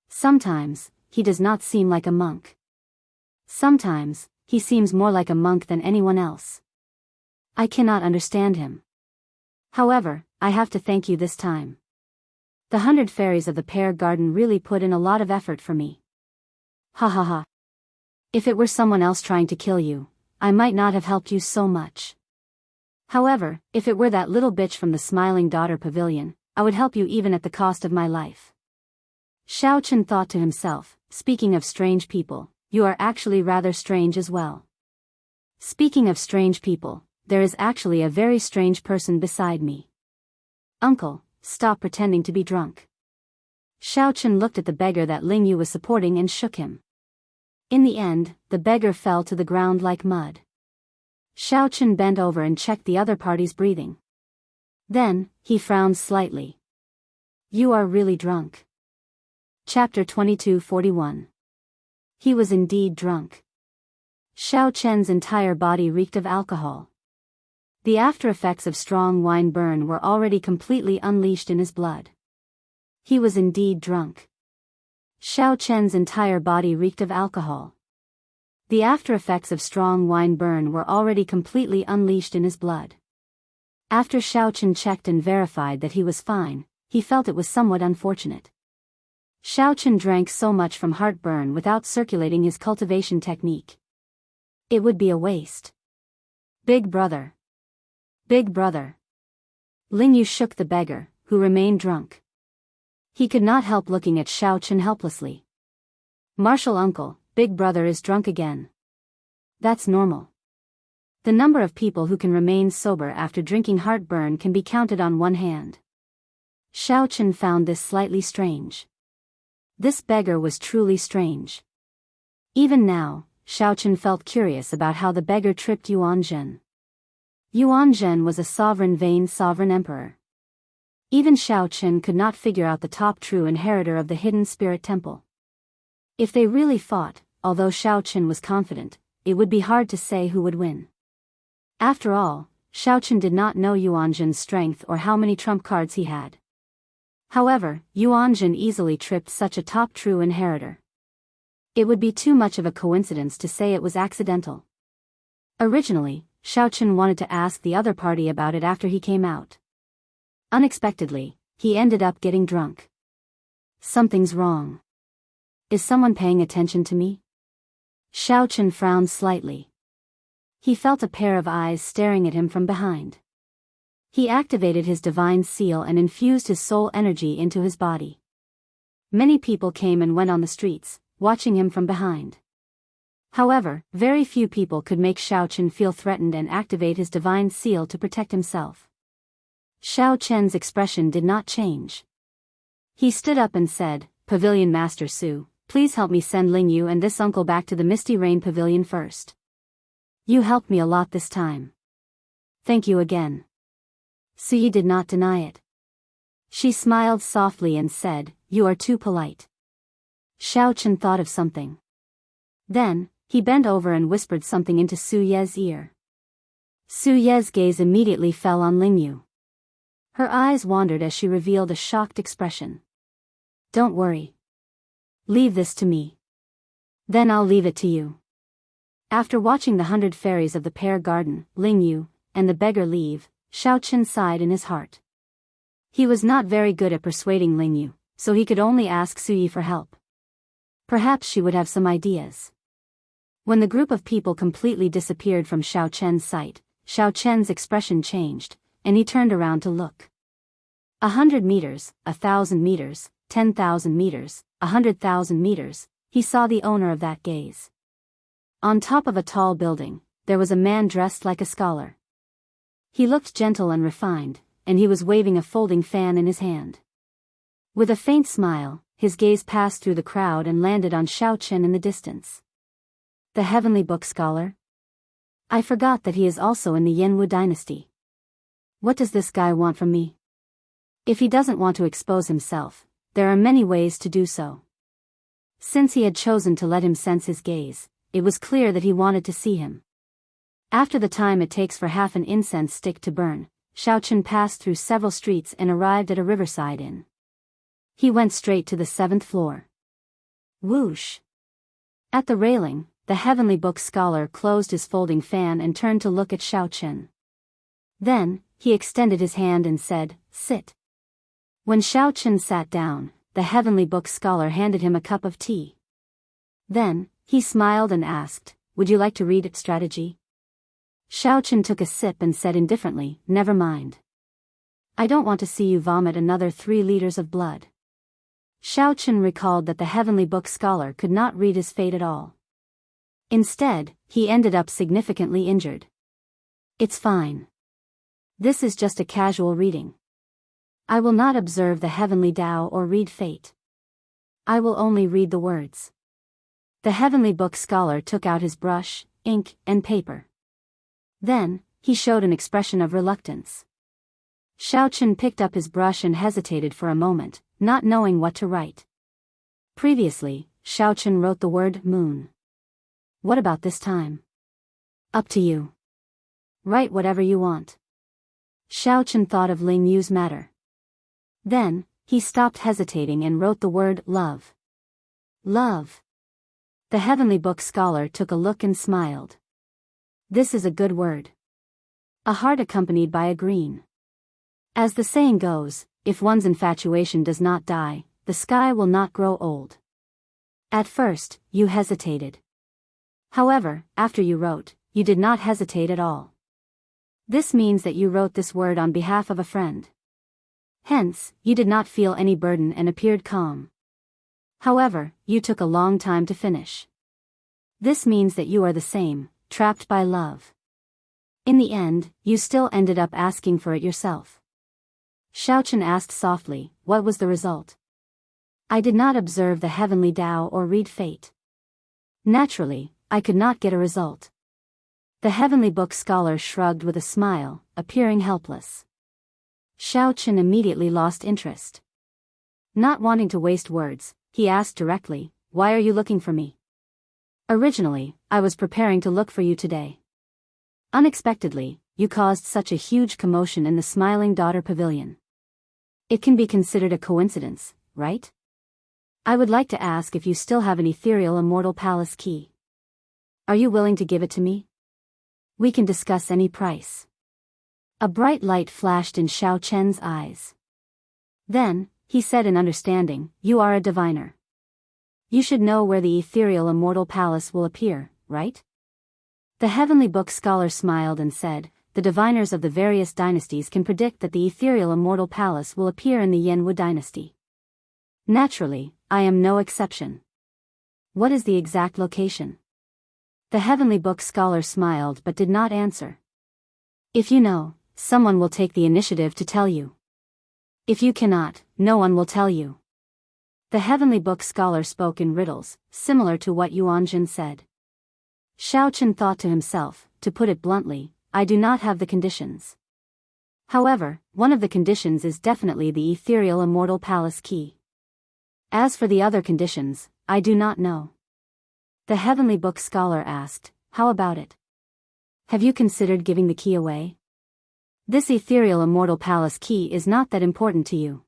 Sometimes, he does not seem like a monk. Sometimes, he seems more like a monk than anyone else. I cannot understand him. However, I have to thank you this time. The 100 fairies of the pear garden really put in a lot of effort for me. Ha ha ha. If it were someone else trying to kill you, I might not have helped you so much. However, if it were that little bitch from the Smiling Daughter Pavilion, I would help you even at the cost of my life." Xiao Chen thought to himself, "Speaking of strange people, you are actually rather strange as well. Speaking of strange people, there is actually a very strange person beside me. Uncle, stop pretending to be drunk." Xiao Chen looked at the beggar that Ling Yu was supporting and shook him. In the end, the beggar fell to the ground like mud. Xiao Chen bent over and checked the other party's breathing. Then, he frowned slightly. "You are really drunk." Chapter 22:41. He was indeed drunk. Xiao Chen's entire body reeked of alcohol. The after-effects of strong wine burn were already completely unleashed in his blood. He was indeed drunk. Xiao Chen's entire body reeked of alcohol. The after-effects of strong wine burn were already completely unleashed in his blood. After Xiao Chen checked and verified that he was fine, he felt it was somewhat unfortunate. Xiao Chen drank so much from heartburn without circulating his cultivation technique. It would be a waste. "Big brother. Big brother." Ling Yu shook the beggar, who remained drunk. He could not help looking at Xiao Chen helplessly. "Martial uncle, big brother is drunk again. That's normal. The number of people who can remain sober after drinking heartburn can be counted on one hand." Xiao Chen found this slightly strange. This beggar was truly strange. Even now, Xiao Chen felt curious about how the beggar tripped Yuan Zhen. Yuan Zhen was a vain sovereign emperor. Even Xiao Chen could not figure out the top true inheritor of the hidden spirit temple. If they really fought, although Xiao Chen was confident, it would be hard to say who would win. After all, Xiao Chen did not know Yuan Zhen's strength or how many trump cards he had. However, Yuan Zhen easily tripped such a top true inheritor. It would be too much of a coincidence to say it was accidental. Originally, Xiao Chen wanted to ask the other party about it after he came out. Unexpectedly, he ended up getting drunk. Something's wrong. Is someone paying attention to me? Xiao Chen frowned slightly. He felt a pair of eyes staring at him from behind. He activated his divine seal and infused his soul energy into his body. Many people came and went on the streets, watching him from behind. However, very few people could make Xiao Chen feel threatened and activate his divine seal to protect himself. Xiao Chen's expression did not change. He stood up and said, "Pavilion Master Su, please help me send Ling Yu and this uncle back to the Misty Rain Pavilion first. You helped me a lot this time. Thank you again." Siyi did not deny it. She smiled softly and said, "You are too polite." Xiao Chen thought of something. Then, he bent over and whispered something into Su Ye's ear. Su Ye's gaze immediately fell on Ling Yu. Her eyes wandered as she revealed a shocked expression. "Don't worry. Leave this to me. Then I'll leave it to you." After watching the 100 fairies of the pear garden, Ling Yu, and the beggar leave, Xiao Chen sighed in his heart. He was not very good at persuading Ling Yu, so he could only ask Suyi for help. Perhaps she would have some ideas. When the group of people completely disappeared from Xiao Chen's sight, Xiao Chen's expression changed, and he turned around to look. 100 meters, 1,000 meters, 10,000 meters, 100,000 meters, he saw the owner of that gaze. On top of a tall building, there was a man dressed like a scholar. He looked gentle and refined, and he was waving a folding fan in his hand. With a faint smile, his gaze passed through the crowd and landed on Xiao Chen in the distance. The Heavenly Book Scholar? I forgot that he is also in the Yanwu dynasty. What does this guy want from me? If he doesn't want to expose himself, there are many ways to do so. Since he had chosen to let him sense his gaze, it was clear that he wanted to see him. After the time it takes for half an incense stick to burn, Xiaochen passed through several streets and arrived at a riverside inn. He went straight to the 7th floor. Whoosh! At the railing, the heavenly book scholar closed his folding fan and turned to look at Xiaochen. Then, he extended his hand and said, "Sit." When Xiaochen sat down, the heavenly book scholar handed him a cup of tea. Then, he smiled and asked, "Would you like to read strategy?" Xiaochen took a sip and said indifferently, "Never mind. I don't want to see you vomit another 3 liters of blood." Xiaochen recalled that the heavenly book scholar could not read his fate at all. Instead, he ended up significantly injured. "It's fine. This is just a casual reading. I will not observe the heavenly Tao or read fate. I will only read the words." The heavenly book scholar took out his brush, ink, and paper. Then, he showed an expression of reluctance. Xiaochen picked up his brush and hesitated for a moment, not knowing what to write. Previously, Xiaochen wrote the word moon. What about this time? Up to you. Write whatever you want. Xiaochen thought of Ling Yu's matter. Then, he stopped hesitating and wrote the word love. Love. The heavenly book scholar took a look and smiled. This is a good word. A heart accompanied by a green. As the saying goes, if one's infatuation does not die, the sky will not grow old. At first, you hesitated. However, after you wrote, you did not hesitate at all. This means that you wrote this word on behalf of a friend. Hence, you did not feel any burden and appeared calm. However, you took a long time to finish. This means that you are the same, trapped by love. In the end, you still ended up asking for it yourself. Xiaochen asked softly, "What was the result?" "I did not observe the heavenly Tao or read fate. Naturally, I could not get a result." The heavenly book scholar shrugged with a smile, appearing helpless. Xiaochen immediately lost interest. Not wanting to waste words, he asked directly, "Why are you looking for me?" "Originally, I was preparing to look for you today. Unexpectedly, you caused such a huge commotion in the Smiling Daughter Pavilion. It can be considered a coincidence, right? I would like to ask if you still have an ethereal immortal palace key. Are you willing to give it to me? We can discuss any price." A bright light flashed in Xiao Chen's eyes. Then, he said in understanding, "You are a diviner. You should know where the ethereal immortal palace will appear, right?" The heavenly book scholar smiled and said, "The diviners of the various dynasties can predict that the ethereal immortal palace will appear in the Yanwu dynasty. Naturally, I am no exception. What is the exact location?" The heavenly book scholar smiled but did not answer. "If you know, someone will take the initiative to tell you. If you cannot, no one will tell you." The heavenly book scholar spoke in riddles, similar to what Yuanjin said. Xiaochen thought to himself, to put it bluntly, I do not have the conditions. However, one of the conditions is definitely the ethereal immortal palace key. As for the other conditions, I do not know. The heavenly book scholar asked, "How about it? Have you considered giving the key away? This ethereal immortal palace key is not that important to you."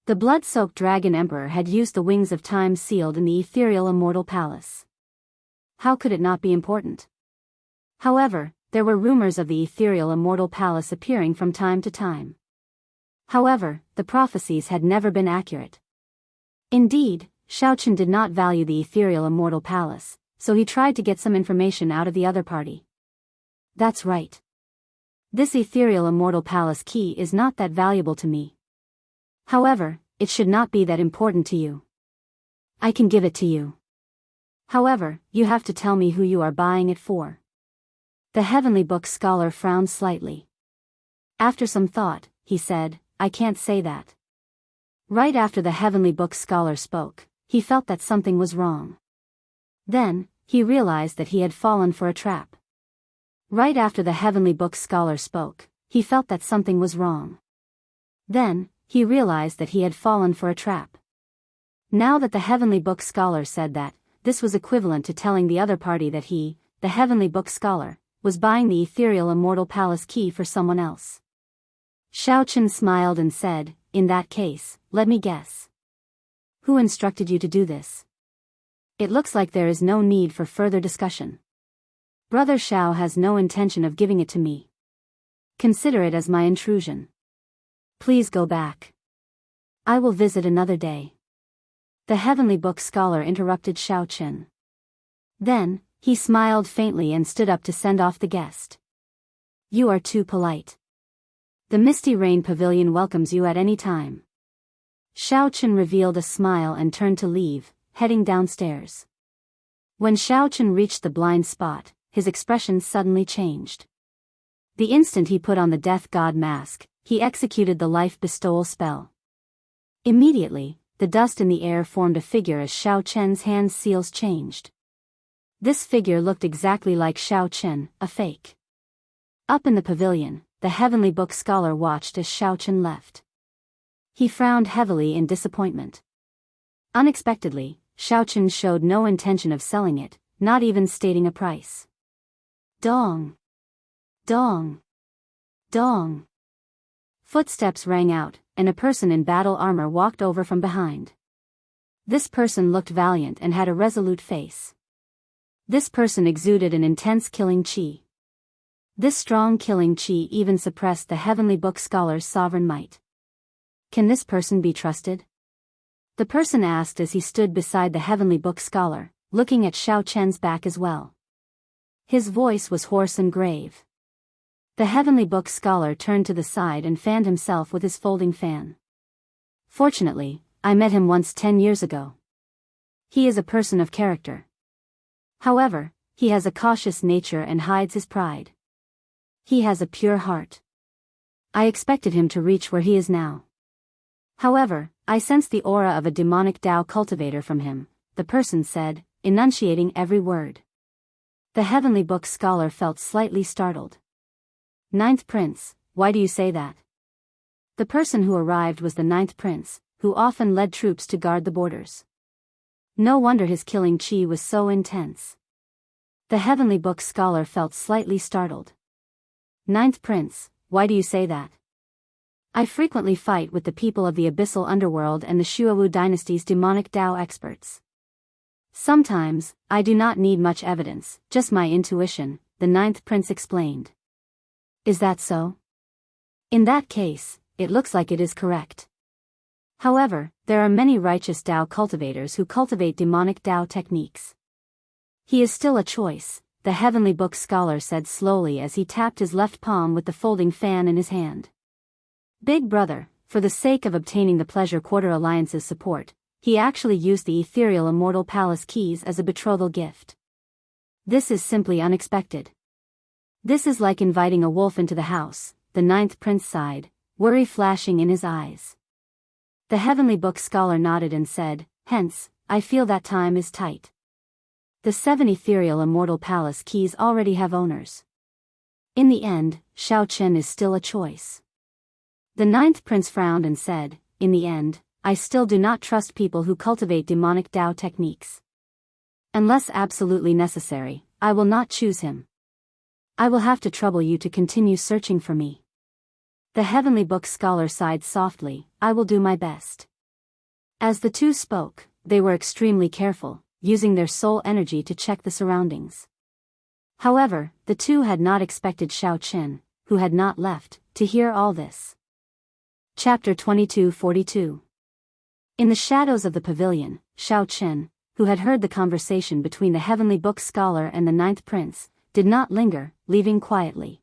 The blood-soaked dragon emperor had used the wings of time sealed in the ethereal immortal palace. How could it not be important? However, there were rumors of the ethereal immortal palace appearing from time to time. However, the prophecies had never been accurate. Indeed, Xiaochen did not value the ethereal immortal palace, so he tried to get some information out of the other party. "That's right. This ethereal immortal palace key is not that valuable to me. However, it should not be that important to you. I can give it to you. However, you have to tell me who you are buying it for." The heavenly book scholar frowned slightly. After some thought, he said, "I can't say that." Right after the heavenly book scholar spoke, he felt that something was wrong. Then, he realized that he had fallen for a trap. Right after the heavenly book scholar spoke, he felt that something was wrong. Then, he realized that he had fallen for a trap. Now that the Heavenly Book Scholar said that, this was equivalent to telling the other party that he, the Heavenly Book Scholar, was buying the ethereal immortal palace key for someone else. Xiao Chen smiled and said, "In that case, let me guess. Who instructed you to do this? It looks like there is no need for further discussion. Brother Xiao has no intention of giving it to me. Consider it as my intrusion. Please go back. I will visit another day." The Heavenly Book Scholar interrupted Xiao Chen. Then, he smiled faintly and stood up to send off the guest. "You are too polite. The Misty Rain Pavilion welcomes you at any time." Xiao Chen revealed a smile and turned to leave, heading downstairs. When Xiao Chen reached the blind spot, his expression suddenly changed. The instant he put on the Death God mask, he executed the life bestowal spell. Immediately, the dust in the air formed a figure as Xiao Chen's hand seals changed. This figure looked exactly like Xiao Chen, a fake. Up in the pavilion, the Heavenly Book Scholar watched as Xiao Chen left. He frowned heavily in disappointment. Unexpectedly, Xiao Chen showed no intention of selling it, not even stating a price. Dong! Dong! Dong! Footsteps rang out, and a person in battle armor walked over from behind. This person looked valiant and had a resolute face. This person exuded an intense killing chi. This strong killing chi even suppressed the Heavenly Book Scholar's sovereign might. Can this person be trusted? The person asked as he stood beside the Heavenly Book Scholar, looking at Xiao Chen's back as well. His voice was hoarse and grave. The Heavenly Book Scholar turned to the side and fanned himself with his folding fan. "Fortunately, I met him once 10 years ago. He is a person of character. However, he has a cautious nature and hides his pride. He has a pure heart. I expected him to reach where he is now. However, I sense the aura of a demonic Tao cultivator from him," the person said, enunciating every word. The Heavenly Book Scholar felt slightly startled. "Ninth Prince, why do you say that?" The person who arrived was the Ninth Prince, who often led troops to guard the borders. No wonder his killing chi was so intense. The Heavenly Book Scholar felt slightly startled. "Ninth Prince, why do you say that?" "I frequently fight with the people of the Abyssal Underworld and the Shuawu Dynasty's demonic Tao experts. Sometimes, I do not need much evidence, just my intuition," the Ninth Prince explained. "Is that so? In that case, it looks like it is correct. However, there are many righteous Tao cultivators who cultivate demonic Tao techniques. He is still a choice," the Heavenly Book Scholar said slowly as he tapped his left palm with the folding fan in his hand. "Big brother, for the sake of obtaining the Pleasure Quarter Alliance's support, he actually used the ethereal immortal palace keys as a betrothal gift. This is simply unexpected. This is like inviting a wolf into the house," the Ninth Prince sighed, worry flashing in his eyes. The Heavenly Book Scholar nodded and said, "Hence, I feel that time is tight. The 7 ethereal immortal palace keys already have owners. In the end, Xiao Chen is still a choice." The Ninth Prince frowned and said, "In the end, I still do not trust people who cultivate demonic Tao techniques. Unless absolutely necessary, I will not choose him. I will have to trouble you to continue searching for me." The Heavenly Book Scholar sighed softly, "I will do my best." As the two spoke, they were extremely careful, using their soul energy to check the surroundings. However, the two had not expected Xiao Chen, who had not left, to hear all this. Chapter 2242. In the shadows of the pavilion, Xiao Chen, who had heard the conversation between the Heavenly Book Scholar and the Ninth Prince, did not linger, leaving quietly.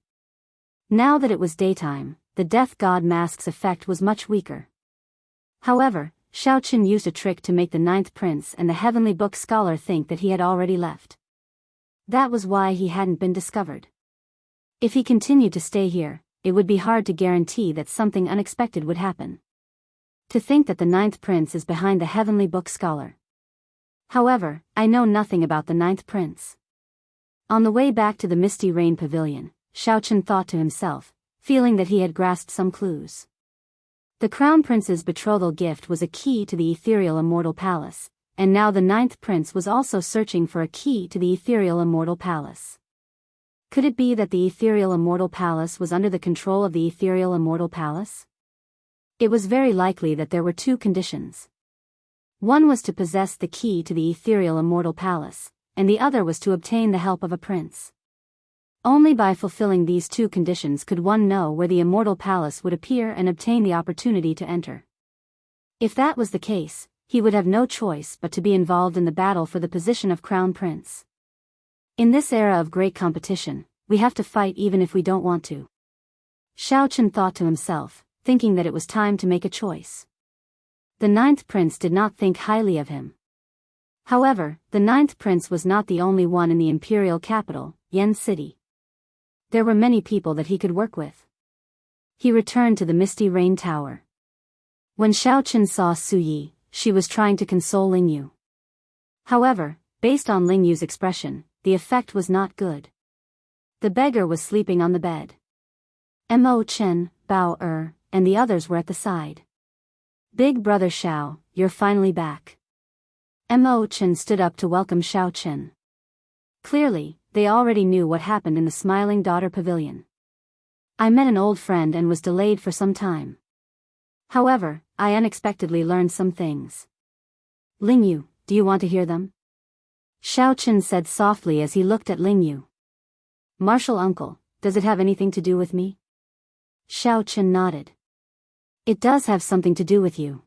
Now that it was daytime, the Death God mask's effect was much weaker. However, Xiao Chen used a trick to make the Ninth Prince and the Heavenly Book Scholar think that he had already left. That was why he hadn't been discovered. If he continued to stay here, it would be hard to guarantee that something unexpected would happen. To think that the Ninth Prince is behind the Heavenly Book Scholar. However, I know nothing about the Ninth Prince. On the way back to the Misty Rain Pavilion, Xiao Chen thought to himself, feeling that he had grasped some clues. The Crown Prince's betrothal gift was a key to the ethereal immortal palace, and now the ninth prince was also searching for a key to the ethereal immortal palace. Could it be that the ethereal immortal palace was under the control of the ethereal immortal palace? It was very likely that there were two conditions. One was to possess the key to the ethereal immortal palace, and the other was to obtain the help of a prince. Only by fulfilling these two conditions could one know where the immortal palace would appear and obtain the opportunity to enter. If that was the case, he would have no choice but to be involved in the battle for the position of Crown Prince. In this era of great competition, we have to fight even if we don't want to. Xiao Chen thought to himself, thinking that it was time to make a choice. The ninth prince did not think highly of him. However, the ninth prince was not the only one in the imperial capital, Yen City. There were many people that he could work with. He returned to the Misty Rain Tower. When Xiao Chen saw Su Yi, she was trying to console Ling Yu. However, based on Ling Yu's expression, the effect was not good. The beggar was sleeping on the bed. Mo Chen, Bao and the others were at the side. Big brother Xiao, you're finally back. Mo Chen stood up to welcome Xiao Chen. Clearly, they already knew what happened in the Smiling Daughter Pavilion. I met an old friend and was delayed for some time. However, I unexpectedly learned some things. Ling Yu, do you want to hear them? Xiao Chen said softly as he looked at Ling Yu. Martial uncle, does it have anything to do with me? Xiao Chen nodded. It does have something to do with you.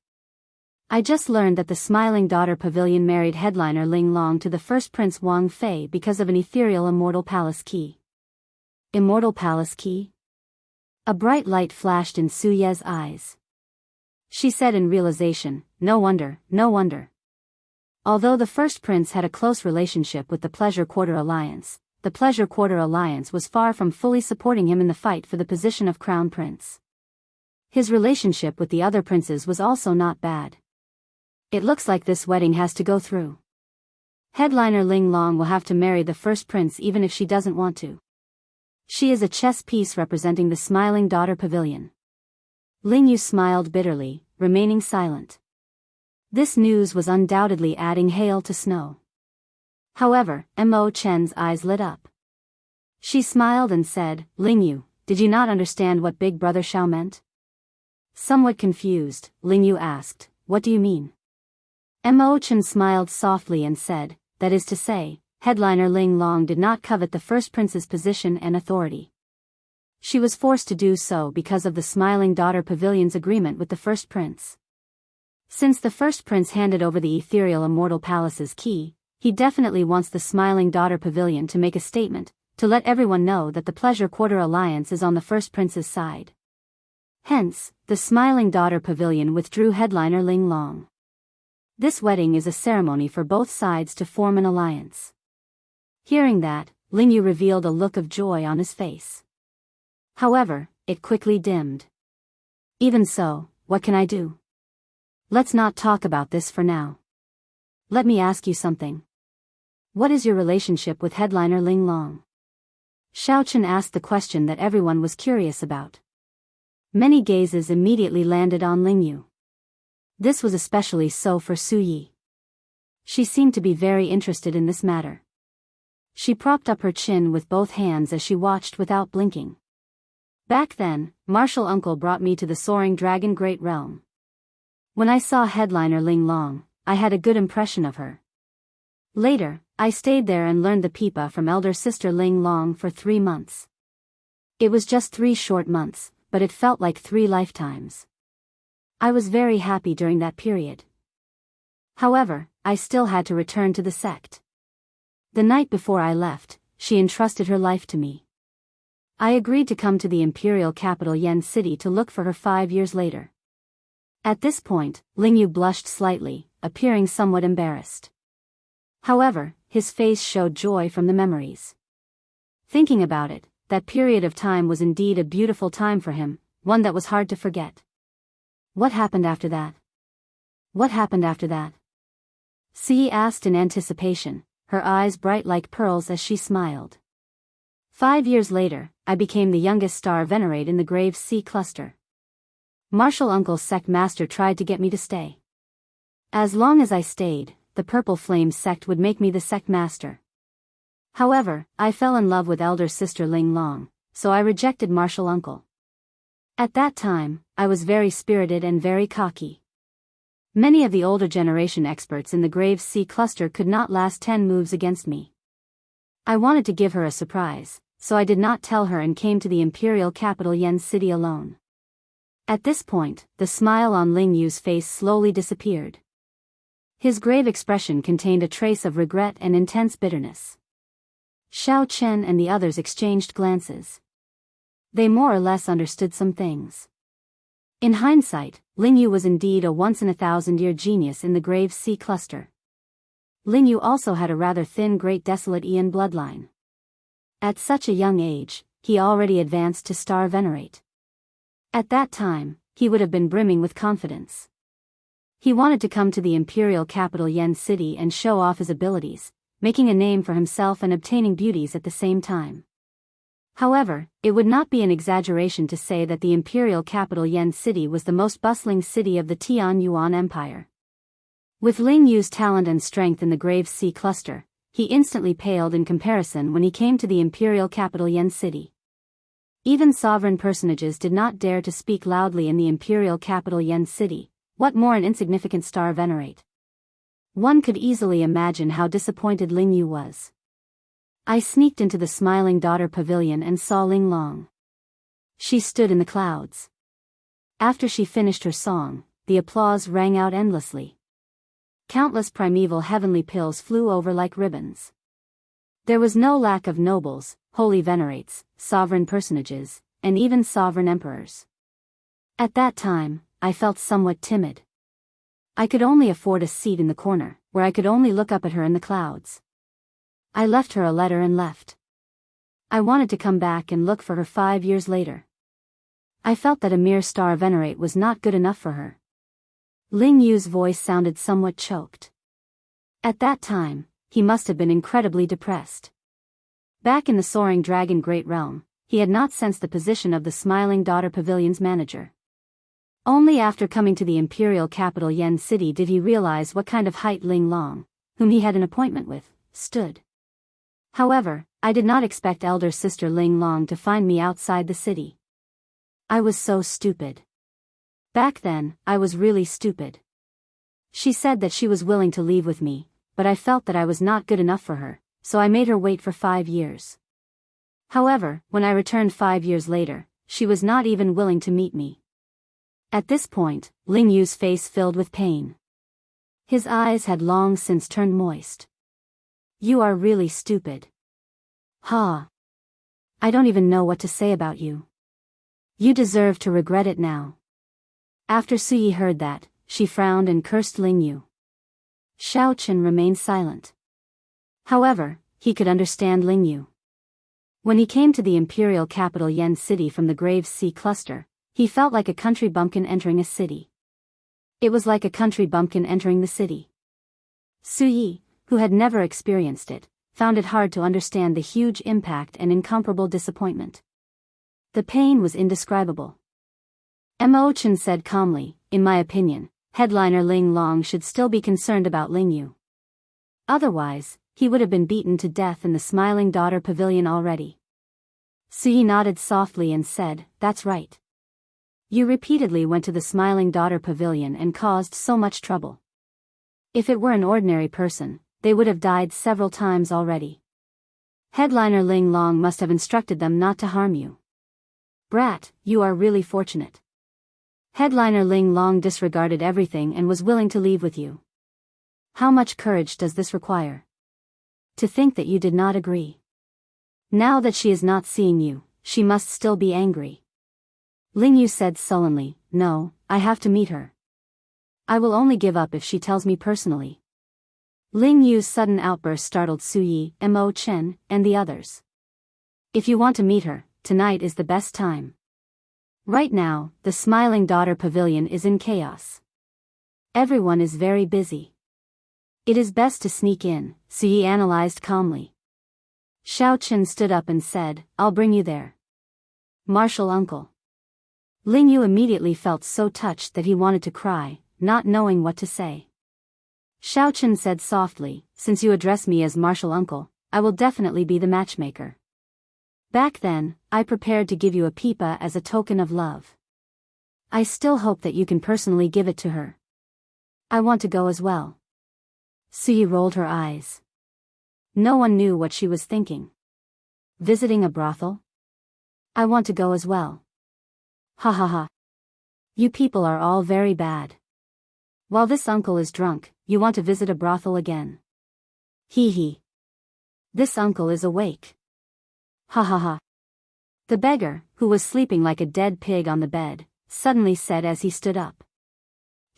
I just learned that the Smiling Daughter Pavilion married headliner Ling Long to the first Prince Wang Fei because of an ethereal immortal palace key. Immortal palace key? A bright light flashed in Su Ye's eyes. She said in realization, no wonder, no wonder. Although the first prince had a close relationship with the Pleasure Quarter Alliance, the Pleasure Quarter Alliance was far from fully supporting him in the fight for the position of Crown Prince. His relationship with the other princes was also not bad. It looks like this wedding has to go through. Headliner Ling Long will have to marry the first prince even if she doesn't want to. She is a chess piece representing the Smiling Daughter Pavilion. Ling Yu smiled bitterly, remaining silent. This news was undoubtedly adding hail to snow. However, Mo Chen's eyes lit up. She smiled and said, Ling Yu, did you not understand what Big Brother Xiao meant? Somewhat confused, Ling Yu asked, what do you mean? Mo Chen smiled softly and said, that is to say, headliner Ling Long did not covet the first prince's position and authority. She was forced to do so because of the Smiling Daughter Pavilion's agreement with the first prince. Since the first prince handed over the ethereal immortal palace's key, he definitely wants the Smiling Daughter Pavilion to make a statement, to let everyone know that the Pleasure Quarter Alliance is on the first prince's side. Hence, the Smiling Daughter Pavilion withdrew headliner Ling Long. This wedding is a ceremony for both sides to form an alliance. Hearing that, Ling Yu revealed a look of joy on his face. However, it quickly dimmed. Even so, what can I do? Let's not talk about this for now. Let me ask you something. What is your relationship with headliner Ling Long? Xiao Chen asked the question that everyone was curious about. Many gazes immediately landed on Ling Yu. This was especially so for Su Yi. She seemed to be very interested in this matter. She propped up her chin with both hands as she watched without blinking. Back then, Martial Uncle brought me to the Soaring Dragon Great Realm. When I saw headliner Ling Long, I had a good impression of her. Later, I stayed there and learned the pipa from elder sister Ling Long for 3 months. It was just 3 short months, but it felt like 3 lifetimes. I was very happy during that period. However, I still had to return to the sect. The night before I left, she entrusted her life to me. I agreed to come to the imperial capital Yen City to look for her 5 years later. At this point, Ling Yu blushed slightly, appearing somewhat embarrassed. However, his face showed joy from the memories. Thinking about it, that period of time was indeed a beautiful time for him, one that was hard to forget. What happened after that? What happened after that? Si asked in anticipation, her eyes bright like pearls as she smiled. 5 years later, I became the youngest star venerate in the Graves C cluster. Martial Uncle's sect master tried to get me to stay. As long as I stayed, the Purple Flame sect would make me the sect master. However, I fell in love with elder sister Ling Long, so I rejected Martial Uncle. At that time, I was very spirited and very cocky. Many of the older generation experts in the Graves Sea cluster could not last 10 moves against me. I wanted to give her a surprise, so I did not tell her and came to the imperial capital Yen City alone. At this point, the smile on Ling Yu's face slowly disappeared. His grave expression contained a trace of regret and intense bitterness. Xiao Chen and the others exchanged glances. They more or less understood some things. In hindsight, Ling Yu was indeed a once-in-a-thousand-year genius in the Graves Sea cluster. Ling Yu also had a rather thin Great Desolate Aeon bloodline. At such a young age, he already advanced to Star Venerate. At that time, he would have been brimming with confidence. He wanted to come to the imperial capital Yen City and show off his abilities, making a name for himself and obtaining beauties at the same time. However, it would not be an exaggeration to say that the imperial capital Yen City was the most bustling city of the Tian Yuan Empire. With Ling Yu's talent and strength in the Graves Sea cluster, he instantly paled in comparison when he came to the imperial capital Yen City. Even sovereign personages did not dare to speak loudly in the imperial capital Yen City, what more an insignificant Star Venerate. One could easily imagine how disappointed Ling Yu was. I sneaked into the Smiling Daughter Pavilion and saw Ling Long. She stood in the clouds. After she finished her song, the applause rang out endlessly. Countless primeval heavenly pills flew over like ribbons. There was no lack of nobles, holy venerates, sovereign personages, and even sovereign emperors. At that time, I felt somewhat timid. I could only afford a seat in the corner, where I could only look up at her in the clouds. I left her a letter and left. I wanted to come back and look for her 5 years later. I felt that a mere Star Venerate was not good enough for her. Ling Yu's voice sounded somewhat choked. At that time, he must have been incredibly depressed. Back in the Soaring Dragon Great Realm, he had not sensed the position of the Smiling Daughter Pavilion's manager. Only after coming to the imperial capital Yen City did he realize what kind of height Ling Long, whom he had an appointment with, stood. However, I did not expect elder sister Ling Long to find me outside the city. I was so stupid. Back then, I was really stupid. She said that she was willing to leave with me, but I felt that I was not good enough for her, so I made her wait for 5 years. However, when I returned 5 years later, she was not even willing to meet me. At this point, Ling Yu's face filled with pain. His eyes had long since turned moist. You are really stupid. Ha! I don't even know what to say about you. You deserve to regret it now. After Suyi heard that, she frowned and cursed Ling Yu. Xiao Chen remained silent. However, he could understand Ling Yu. When he came to the imperial capital Yen City from the Graves Sea cluster, he felt like a country bumpkin entering a city. It was like a country bumpkin entering the city. Suyi, who had never experienced it, found it hard to understand the huge impact and incomparable disappointment. The pain was indescribable. Mo Chen said calmly, in my opinion, headliner Ling Long should still be concerned about Ling Yu. Otherwise, he would have been beaten to death in the Smiling Daughter Pavilion already. Suyi nodded softly and said, that's right. You repeatedly went to the Smiling Daughter Pavilion and caused so much trouble. If it were an ordinary person, they would have died several times already. Headliner Ling Long must have instructed them not to harm you. Brat, you are really fortunate. Headliner Ling Long disregarded everything and was willing to leave with you. How much courage does this require? To think that you did not agree. Now that she is not seeing you, she must still be angry. Ling Yu said sullenly, no, I have to meet her. I will only give up if she tells me personally. Ling Yu's sudden outburst startled Suyi, Mo Chen, and the others. If you want to meet her, tonight is the best time. Right now, the Smiling Daughter Pavilion is in chaos. Everyone is very busy. It is best to sneak in, Suyi analyzed calmly. Xiao Chen stood up and said, I'll bring you there. Martial Uncle. Ling Yu immediately felt so touched that he wanted to cry, not knowing what to say. Xiao Chen said softly, "Since you address me as martial uncle, I will definitely be the matchmaker. Back then, I prepared to give you a pipa as a token of love. I still hope that you can personally give it to her. I want to go as well." Suyi rolled her eyes. No one knew what she was thinking. Visiting a brothel? I want to go as well. Ha ha ha. You people are all very bad. While this uncle is drunk, you want to visit a brothel again. Hee hee. This uncle is awake. Ha ha ha. The beggar, who was sleeping like a dead pig on the bed, suddenly said as he stood up.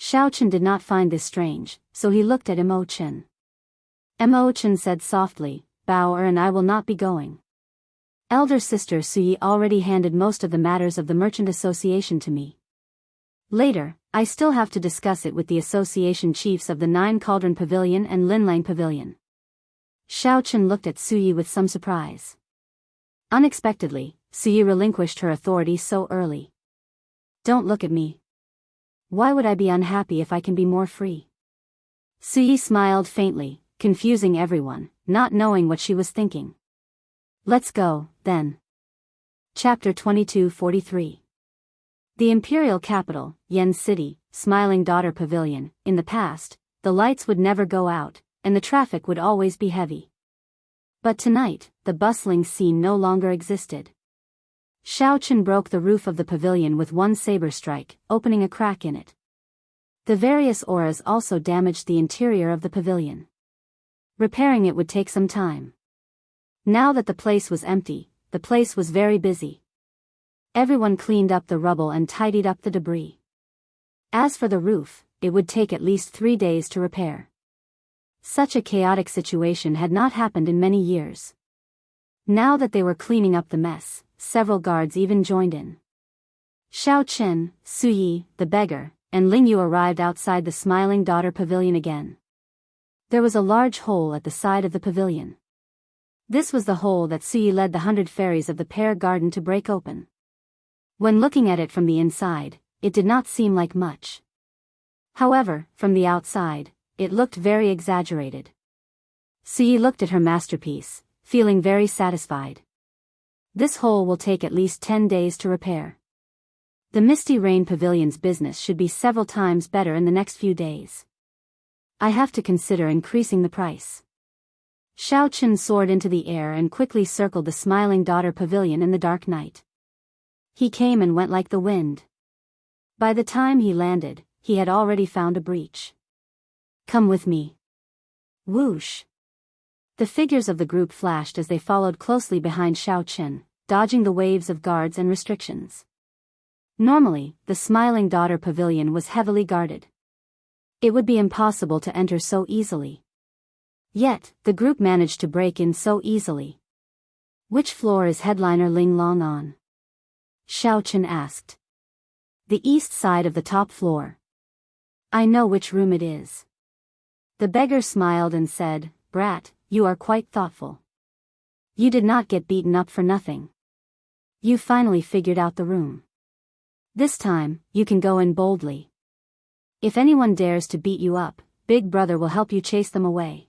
Xiao Chen did not find this strange, so he looked at Mo Chen. Mo Chen said softly, "Bao and I will not be going. Elder sister Suyi already handed most of the matters of the merchant association to me. Later, I still have to discuss it with the association chiefs of the Nine Cauldron Pavilion and Linlang Pavilion." Xiao Chen looked at Suyi with some surprise. Unexpectedly, Suyi relinquished her authority so early. "Don't look at me. Why would I be unhappy if I can be more free?" Suyi smiled faintly, confusing everyone, not knowing what she was thinking. "Let's go, then." Chapter 2243. The imperial capital, Yen City, Smiling Daughter Pavilion. In the past, the lights would never go out, and the traffic would always be heavy. But tonight, the bustling scene no longer existed. Xiao Chen broke the roof of the pavilion with one saber strike, opening a crack in it. The various auras also damaged the interior of the pavilion. Repairing it would take some time. Now that the place was empty, the place was very busy. Everyone cleaned up the rubble and tidied up the debris. As for the roof, it would take at least 3 days to repair. Such a chaotic situation had not happened in many years. Now that they were cleaning up the mess, several guards even joined in. Xiao Chen, Suyi, the beggar, and Ling Yu arrived outside the Smiling Daughter Pavilion again. There was a large hole at the side of the pavilion. This was the hole that Suyi led the 100 fairies of the pear garden to break open. When looking at it from the inside, it did not seem like much. However, from the outside, it looked very exaggerated. Suyi looked at her masterpiece, feeling very satisfied. This hole will take at least 10 days to repair. The Misty Rain Pavilion's business should be several times better in the next few days. I have to consider increasing the price. Xiao Chen soared into the air and quickly circled the Smiling Daughter Pavilion in the dark night. He came and went like the wind. By the time he landed, he had already found a breach. "Come with me." Whoosh! The figures of the group flashed as they followed closely behind Xiao Chen, dodging the waves of guards and restrictions. Normally, the Smiling Daughter Pavilion was heavily guarded. It would be impossible to enter so easily. Yet, the group managed to break in so easily. "Which floor is headliner Ling Long on?" Xiao Chen asked. "The east side of the top floor." "I know which room it is." The beggar smiled and said, "Brat, you are quite thoughtful. You did not get beaten up for nothing. You finally figured out the room. This time, you can go in boldly. If anyone dares to beat you up, Big Brother will help you chase them away."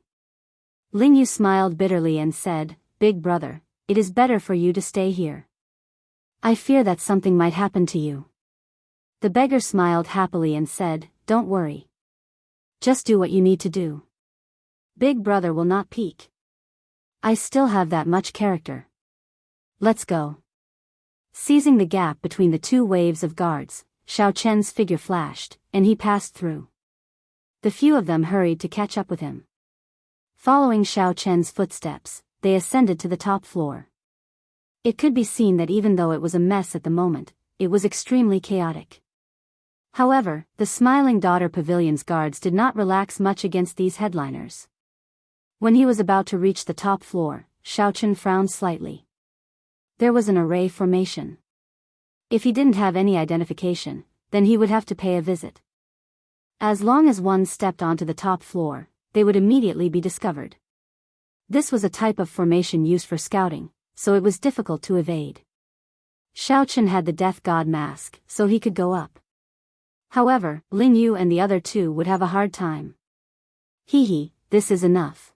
Ling Yu smiled bitterly and said, "Big Brother, it is better for you to stay here. I fear that something might happen to you." The beggar smiled happily and said, "Don't worry. Just do what you need to do. Big Brother will not peek. I still have that much character. Let's go." Seizing the gap between the two waves of guards, Xiao Chen's figure flashed, and he passed through. The few of them hurried to catch up with him. Following Xiao Chen's footsteps, they ascended to the top floor. It could be seen that even though it was a mess at the moment, it was extremely chaotic. However, the Smiling Daughter Pavilion's guards did not relax much against these headliners. When he was about to reach the top floor, Xiao Chen frowned slightly. There was an array formation. If he didn't have any identification, then he would have to pay a visit. As long as one stepped onto the top floor, they would immediately be discovered. This was a type of formation used for scouting, so it was difficult to evade. Xiao Chen had the death god mask, so he could go up. However, Ling Yu and the other two would have a hard time. Hee, this is enough.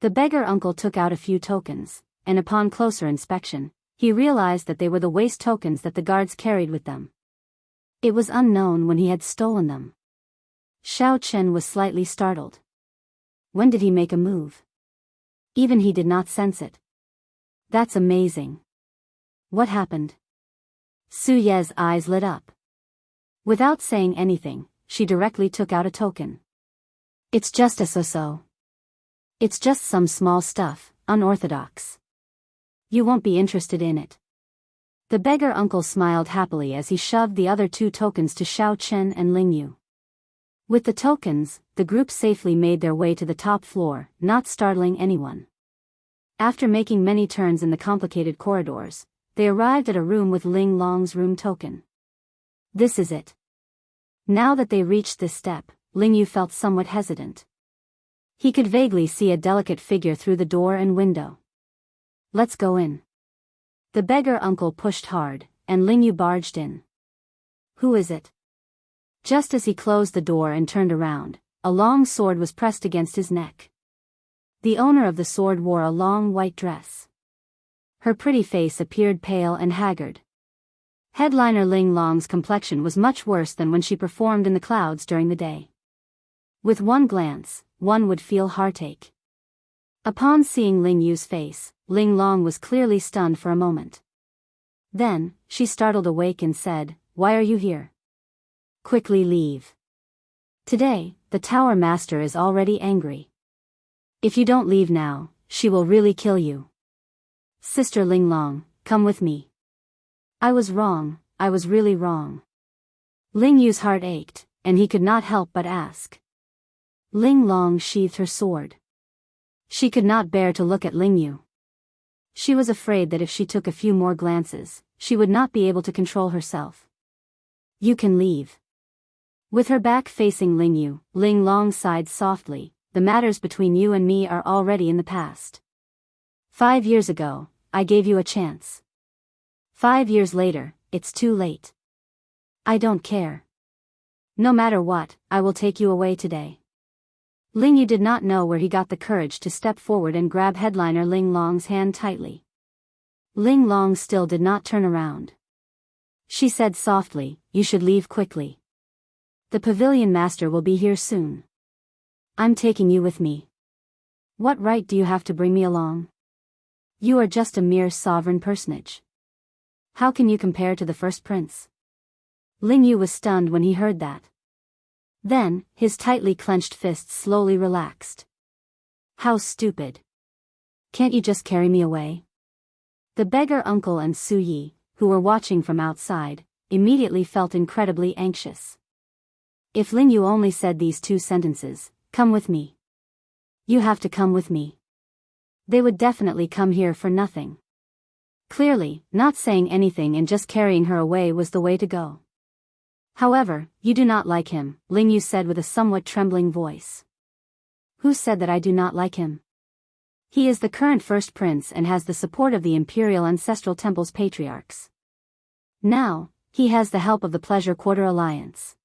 The beggar uncle took out a few tokens, and upon closer inspection, he realized that they were the waste tokens that the guards carried with them. It was unknown when he had stolen them. Xiao Chen was slightly startled. When did he make a move? Even he did not sense it. That's amazing. What happened? Su Ye's eyes lit up. Without saying anything, she directly took out a token. It's just a so-so. It's just some small stuff, unorthodox. You won't be interested in it. The beggar uncle smiled happily as he shoved the other two tokens to Xiao Chen and Ling Yu. With the tokens, the group safely made their way to the top floor, not startling anyone. After making many turns in the complicated corridors, they arrived at a room with Ling Long's room token. This is it. Now that they reached this step, Ling Yu felt somewhat hesitant. He could vaguely see a delicate figure through the door and window. Let's go in. The beggar uncle pushed hard, and Ling Yu barged in. Who is it? Just as he closed the door and turned around, a long sword was pressed against his neck. The owner of the sword wore a long white dress. Her pretty face appeared pale and haggard. Headliner Ling Long's complexion was much worse than when she performed in the clouds during the day. With one glance, one would feel heartache. Upon seeing Ling Yu's face, Ling Long was clearly stunned for a moment. Then, she startled awake and said, "Why are you here? Quickly leave. Today, the Tower Master is already angry. If you don't leave now, she will really kill you. Sister Ling Long, come with me." I was wrong, I was really wrong. Ling Yu's heart ached, and he could not help but ask. Ling Long sheathed her sword. She could not bear to look at Ling Yu. She was afraid that if she took a few more glances, she would not be able to control herself. You can leave. With her back facing Ling Yu, Ling Long sighed softly. The matters between you and me are already in the past. 5 years ago, I gave you a chance. 5 years later, it's too late. I don't care. No matter what, I will take you away today. Ling Yu did not know where he got the courage to step forward and grab headliner Ling Long's hand tightly. Ling Long still did not turn around. She said softly, "You should leave quickly. The pavilion master will be here soon. I'm taking you with me. What right do you have to bring me along? You are just a mere sovereign personage. How can you compare to the first prince?" Ling Yu was stunned when he heard that. Then, his tightly clenched fists slowly relaxed. How stupid. Can't you just carry me away? The beggar uncle and Su Yi, who were watching from outside, immediately felt incredibly anxious. If Ling Yu only said these 2 sentences, "Come with me. You have to come with me," they would definitely come here for nothing. Clearly, not saying anything and just carrying her away was the way to go. However, you do not like him, Ling Yu said with a somewhat trembling voice. Who said that I do not like him? He is the current first prince and has the support of the Imperial Ancestral Temple's patriarchs. Now, he has the help of the Pleasure Quarter Alliance.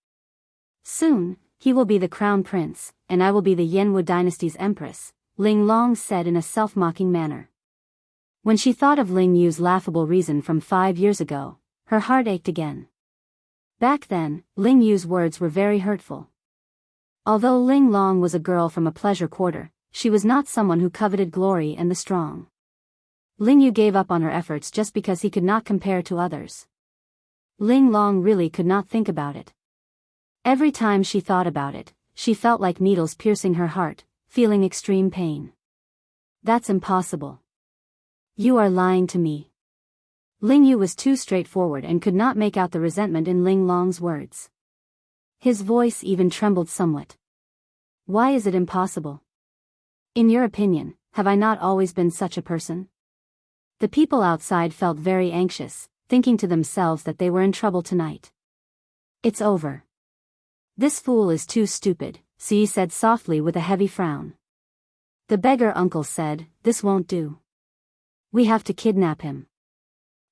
Soon, he will be the crown prince, and I will be the Yanwu dynasty's empress, Ling Long said in a self-mocking manner. When she thought of Ling Yu's laughable reason from 5 years ago, her heart ached again. Back then, Ling Yu's words were very hurtful. Although Ling Long was a girl from a pleasure quarter, she was not someone who coveted glory and the strong. Ling Yu gave up on her efforts just because he could not compare to others. Ling Long really could not think about it. Every time she thought about it, she felt like needles piercing her heart, feeling extreme pain. That's impossible. You are lying to me. Ling Yu was too straightforward and could not make out the resentment in Ling Long's words. His voice even trembled somewhat. Why is it impossible? In your opinion, have I not always been such a person? The people outside felt very anxious, thinking to themselves that they were in trouble tonight. It's over. This fool is too stupid, Xi said softly with a heavy frown. The beggar uncle said, "This won't do. We have to kidnap him."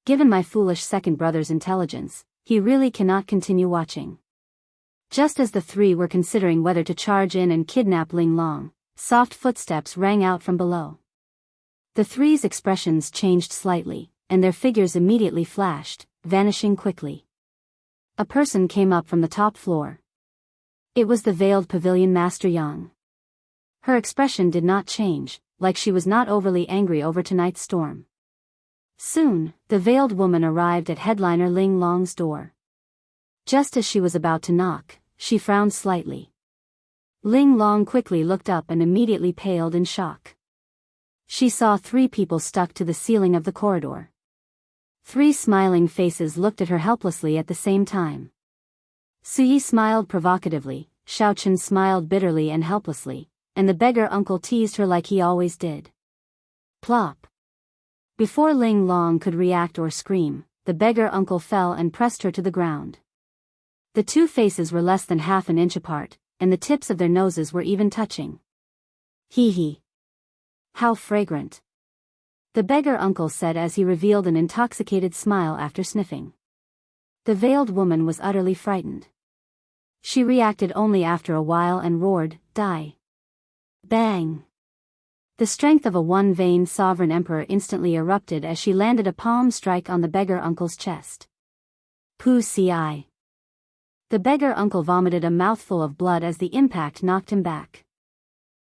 Given my foolish second brother's intelligence, he really cannot continue watching. Just as the three were considering whether to charge in and kidnap Ling Long, soft footsteps rang out from below. The three's expressions changed slightly, and their figures immediately flashed, vanishing quickly. A person came up from the top floor. It was the veiled pavilion master Yang. Her expression did not change, like she was not overly angry over tonight's storm. Soon, the veiled woman arrived at headliner Ling Long's door. Just as she was about to knock, she frowned slightly. Ling Long quickly looked up and immediately paled in shock. She saw three people stuck to the ceiling of the corridor. Three smiling faces looked at her helplessly at the same time. Suyi smiled provocatively, Xiaochen smiled bitterly and helplessly, and the beggar uncle teased her like he always did. Plop. Before Ling Long could react or scream, the beggar uncle fell and pressed her to the ground. The two faces were less than half an inch apart, and the tips of their noses were even touching. Hee hee. How fragrant. The beggar uncle said as he revealed an intoxicated smile after sniffing. The veiled woman was utterly frightened. She reacted only after a while and roared, "Die!" Bang! The strength of a one-veined sovereign emperor instantly erupted as she landed a palm strike on the beggar uncle's chest. Poo ci. The beggar uncle vomited a mouthful of blood as the impact knocked him back.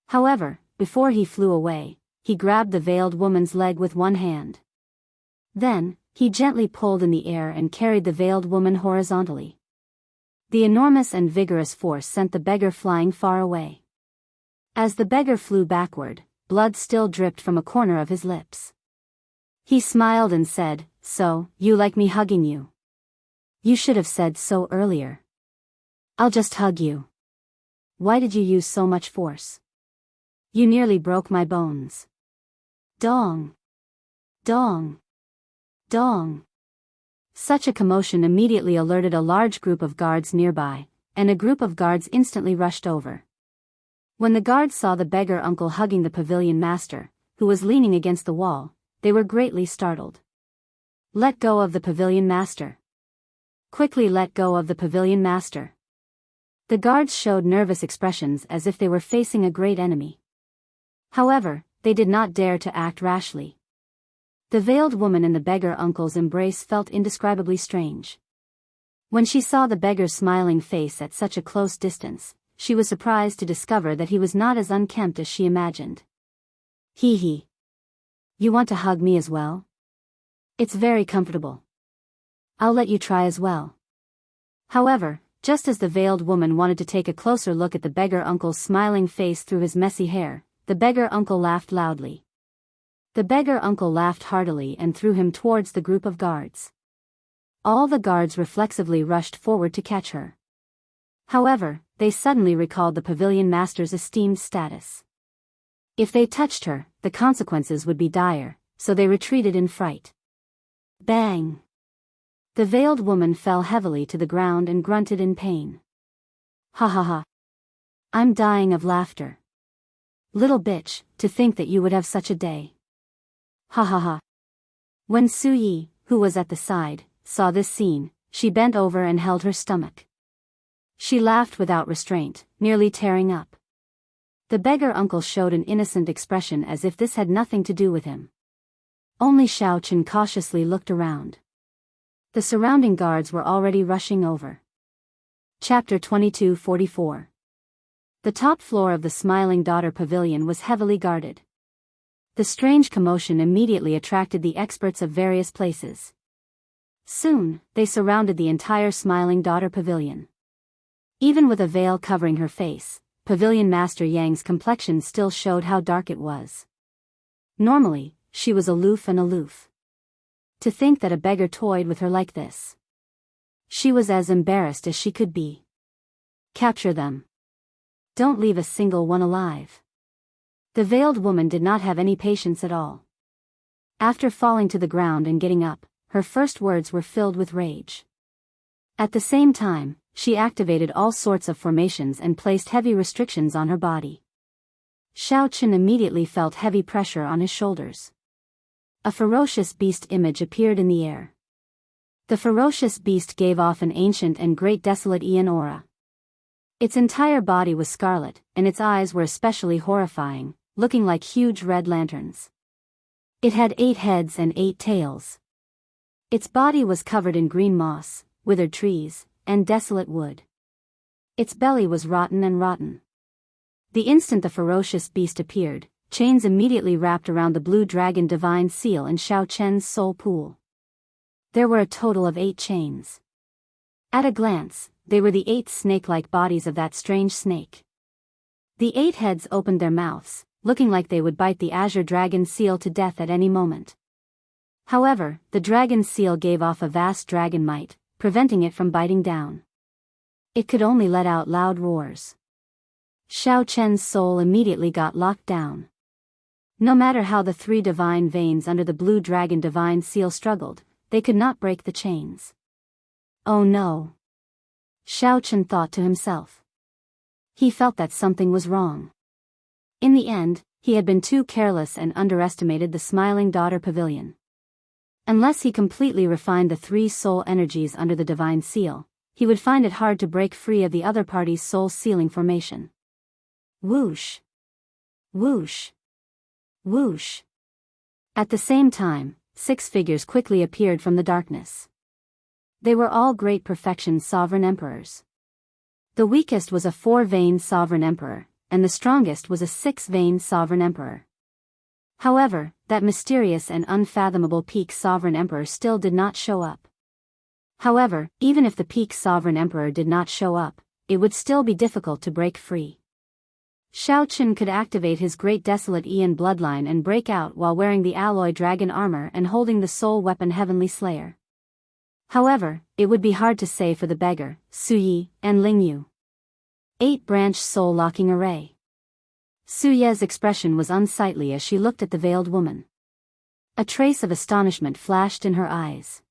However, before he flew away, he grabbed the veiled woman's leg with one hand. Then, he gently pulled in the air and carried the veiled woman horizontally. The enormous and vigorous force sent the beggar flying far away. As the beggar flew backward, blood still dripped from a corner of his lips. He smiled and said, "So, you like me hugging you? You should have said so earlier. I'll just hug you. Why did you use so much force? You nearly broke my bones." Dong! Dong! Dong! Such a commotion immediately alerted a large group of guards nearby, and a group of guards instantly rushed over. When the guards saw the beggar uncle hugging the pavilion master, who was leaning against the wall, they were greatly startled. "Let go of the pavilion master. Quickly let go of the pavilion master." The guards showed nervous expressions as if they were facing a great enemy. However, they did not dare to act rashly. The veiled woman in the beggar uncle's embrace felt indescribably strange. When she saw the beggar's smiling face at such a close distance, she was surprised to discover that he was not as unkempt as she imagined. Hee hee. You want to hug me as well? It's very comfortable. I'll let you try as well. However, just as the veiled woman wanted to take a closer look at the beggar uncle's smiling face through his messy hair, the beggar uncle laughed loudly. The beggar uncle laughed heartily and threw him towards the group of guards. All the guards reflexively rushed forward to catch her. However, they suddenly recalled the pavilion master's esteemed status. If they touched her, the consequences would be dire, so they retreated in fright. Bang! The veiled woman fell heavily to the ground and grunted in pain. Ha ha ha. I'm dying of laughter. Little bitch, to think that you would have such a day. Ha ha ha. When Suyi, who was at the side, saw this scene, she bent over and held her stomach. She laughed without restraint, nearly tearing up. The beggar uncle showed an innocent expression as if this had nothing to do with him. Only Xiaochen cautiously looked around. The surrounding guards were already rushing over. Chapter 2244. The top floor of the Smiling Daughter Pavilion was heavily guarded. The strange commotion immediately attracted the experts of various places. Soon, they surrounded the entire Smiling Daughter Pavilion. Even with a veil covering her face, Pavilion Master Yang's complexion still showed how dark it was. Normally, she was aloof. To think that a beggar toyed with her like this. She was as embarrassed as she could be. Capture them. Don't leave a single one alive. The veiled woman did not have any patience at all. After falling to the ground and getting up, her first words were filled with rage. At the same time, she activated all sorts of formations and placed heavy restrictions on her body. Xiaochen immediately felt heavy pressure on his shoulders. A ferocious beast image appeared in the air. The ferocious beast gave off an ancient and great desolate Aeon aura. Its entire body was scarlet, and its eyes were especially horrifying, looking like huge red lanterns. It had 8 heads and 8 tails. Its body was covered in green moss, withered trees, and desolate wood. Its belly was rotten and rotten. The instant the ferocious beast appeared, chains immediately wrapped around the blue dragon divine seal in Xiao Chen's soul pool. There were a total of 8 chains. At a glance, they were the 8 snake-like bodies of that strange snake. The 8 heads opened their mouths, looking like they would bite the azure dragon seal to death at any moment. However, the dragon seal gave off a vast dragon might, preventing it from biting down. It could only let out loud roars. Xiao Chen's soul immediately got locked down. No matter how the 3 divine veins under the blue dragon divine seal struggled, they could not break the chains. Oh no! Xiao Chen thought to himself. He felt that something was wrong. In the end, he had been too careless and underestimated the Smiling Daughter Pavilion. Unless he completely refined the 3 soul energies under the divine seal, he would find it hard to break free of the other party's soul sealing formation. Whoosh! Whoosh! Whoosh! At the same time, 6 figures quickly appeared from the darkness. They were all great perfection sovereign emperors. The weakest was a 4-vein sovereign emperor, and the strongest was a 6-vein sovereign emperor. However, that mysterious and unfathomable peak sovereign emperor still did not show up. However, even if the peak sovereign emperor did not show up, it would still be difficult to break free. Xiao Chen could activate his great desolate Aeon bloodline and break out while wearing the alloy dragon armor and holding the soul weapon Heavenly Slayer. However, it would be hard to say for the beggar, Su Yi, and Ling Yu. 8-branch soul-locking array. Su Ye's expression was unsightly as she looked at the veiled woman. A trace of astonishment flashed in her eyes.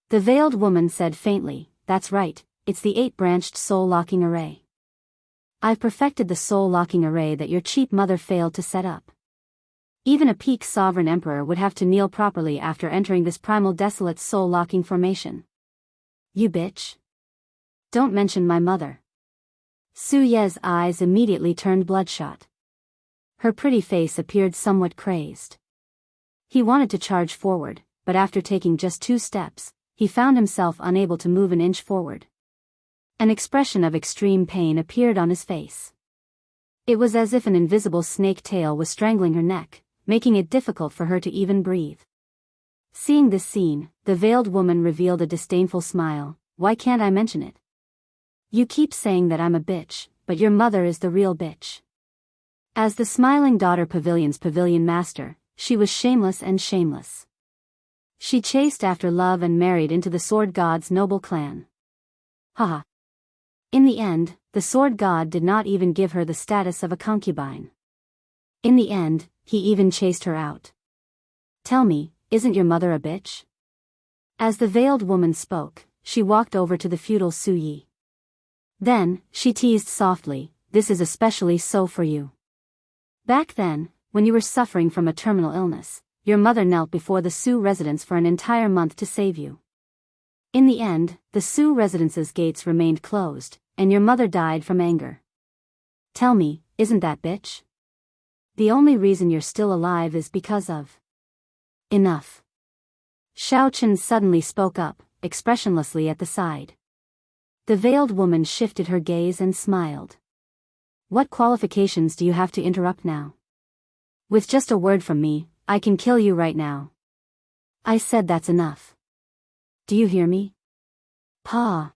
The veiled woman said faintly, "That's right, it's the 8-branched soul-locking array. I've perfected the soul-locking array that your cheap mother failed to set up. Even a peak sovereign emperor would have to kneel properly after entering this primal desolate soul-locking formation. You bitch. Don't mention my mother." Su Ye's eyes immediately turned bloodshot. Her pretty face appeared somewhat crazed. He wanted to charge forward, but after taking just 2 steps, he found himself unable to move an inch forward. An expression of extreme pain appeared on his face. It was as if an invisible snake tail was strangling her neck, making it difficult for her to even breathe. Seeing this scene, the veiled woman revealed a disdainful smile. "Why can't I mention it? You keep saying that I'm a bitch, but your mother is the real bitch." As the Smiling Daughter Pavilion's pavilion master, she was shameless and shameless. She chased after love and married into the Sword God's noble clan. Haha. In the end, the Sword God did not even give her the status of a concubine. In the end, he even chased her out. "Tell me, isn't your mother a bitch?" As the veiled woman spoke, she walked over to the feudal Su Yi. Then, she teased softly, "This is especially so for you. Back then, when you were suffering from a terminal illness, your mother knelt before the Su residence for an entire month to save you. In the end, the Su residence's gates remained closed, and your mother died from anger. Tell me, isn't that bitch? The only reason you're still alive is because of..." Enough. Xiao Chen suddenly spoke up, expressionlessly at the side. The veiled woman shifted her gaze and smiled. "What qualifications do you have to interrupt now? With just a word from me, I can kill you right now. I said that's enough. Do you hear me? Pa."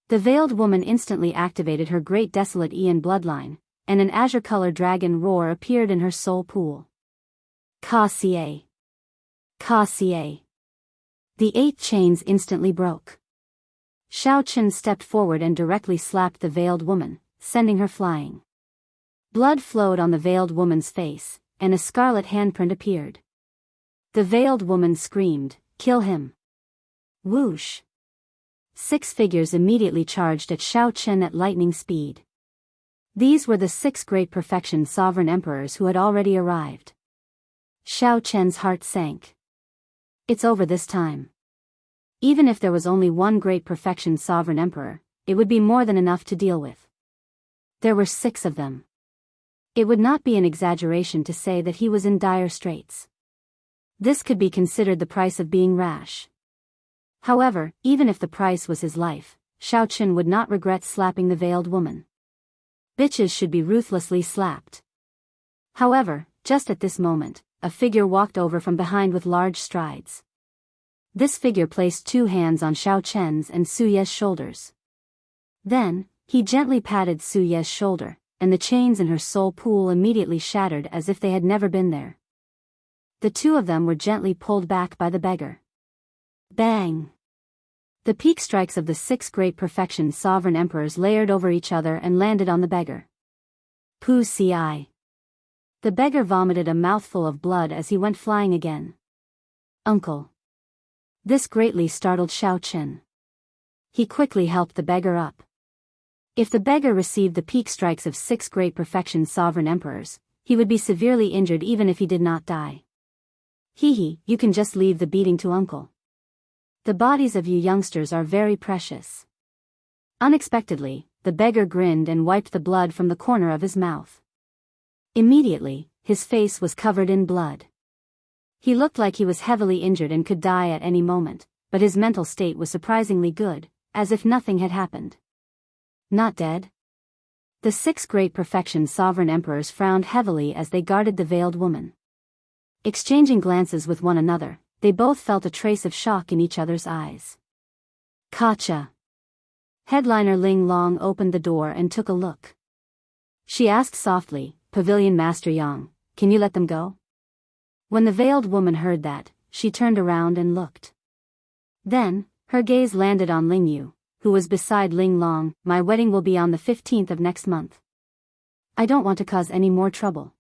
The veiled woman instantly activated her great desolate Aeon bloodline, and an azure-colored dragon roar appeared in her soul pool. Ka-ca. Ka-ca. The 8 chains instantly broke. Xiao Chen stepped forward and directly slapped the veiled woman, sending her flying. Blood flowed on the veiled woman's face, and a scarlet handprint appeared. The veiled woman screamed, "Kill him!" Whoosh! 6 figures immediately charged at Xiao Chen at lightning speed. These were the 6 great perfection sovereign emperors who had already arrived. Xiao Chen's heart sank. It's over this time. Even if there was only one great perfection sovereign emperor, it would be more than enough to deal with. There were 6 of them. It would not be an exaggeration to say that he was in dire straits. This could be considered the price of being rash. However, even if the price was his life, Xiao Chen would not regret slapping the veiled woman. Bitches should be ruthlessly slapped. However, just at this moment, a figure walked over from behind with large strides. This figure placed 2 hands on Xiao Chen's and Su Ye's shoulders. Then, he gently patted Su Ye's shoulder, and the chains in her soul pool immediately shattered as if they had never been there. The 2 of them were gently pulled back by the beggar. Bang! The peak strikes of the 6 great perfection sovereign emperors layered over each other and landed on the beggar. Pu ci. The beggar vomited a mouthful of blood as he went flying again. Uncle. This greatly startled Xiao Chen. He quickly helped the beggar up. If the beggar received the peak strikes of 6 great perfection sovereign emperors, he would be severely injured even if he did not die. Hee, you can just leave the beating to uncle. The bodies of you youngsters are very precious. Unexpectedly, the beggar grinned and wiped the blood from the corner of his mouth. Immediately, his face was covered in blood. He looked like he was heavily injured and could die at any moment, but his mental state was surprisingly good, as if nothing had happened. Not dead? The 6 great perfection sovereign emperors frowned heavily as they guarded the veiled woman. Exchanging glances with one another, they both felt a trace of shock in each other's eyes. Gotcha. Headliner Ling Long opened the door and took a look. She asked softly, Pavilion Master Yang, can you let them go? When the veiled woman heard that, she turned around and looked. Then, her gaze landed on Ling Yu, who was beside Ling Long. My wedding will be on the 15th of next month. I don't want to cause any more trouble.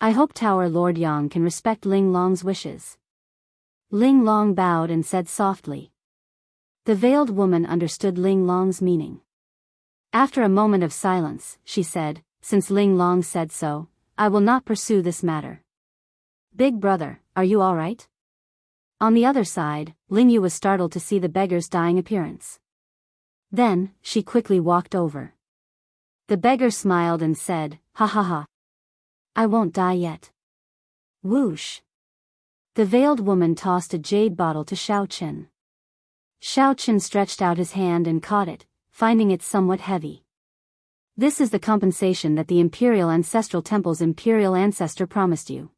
I hope Tower Lord Yang can respect Ling Long's wishes. Ling Long bowed and said softly. The veiled woman understood Ling Long's meaning. After a moment of silence, she said, since Ling Long said so, I will not pursue this matter. Big brother, are you all right? On the other side, Ling Yu was startled to see the beggar's dying appearance. Then, she quickly walked over. The beggar smiled and said, ha ha ha. I won't die yet. Whoosh. The veiled woman tossed a jade bottle to Xiao Chen. Xiao Chen stretched out his hand and caught it, finding it somewhat heavy. This is the compensation that the Imperial Ancestral Temple's Imperial Ancestor promised you.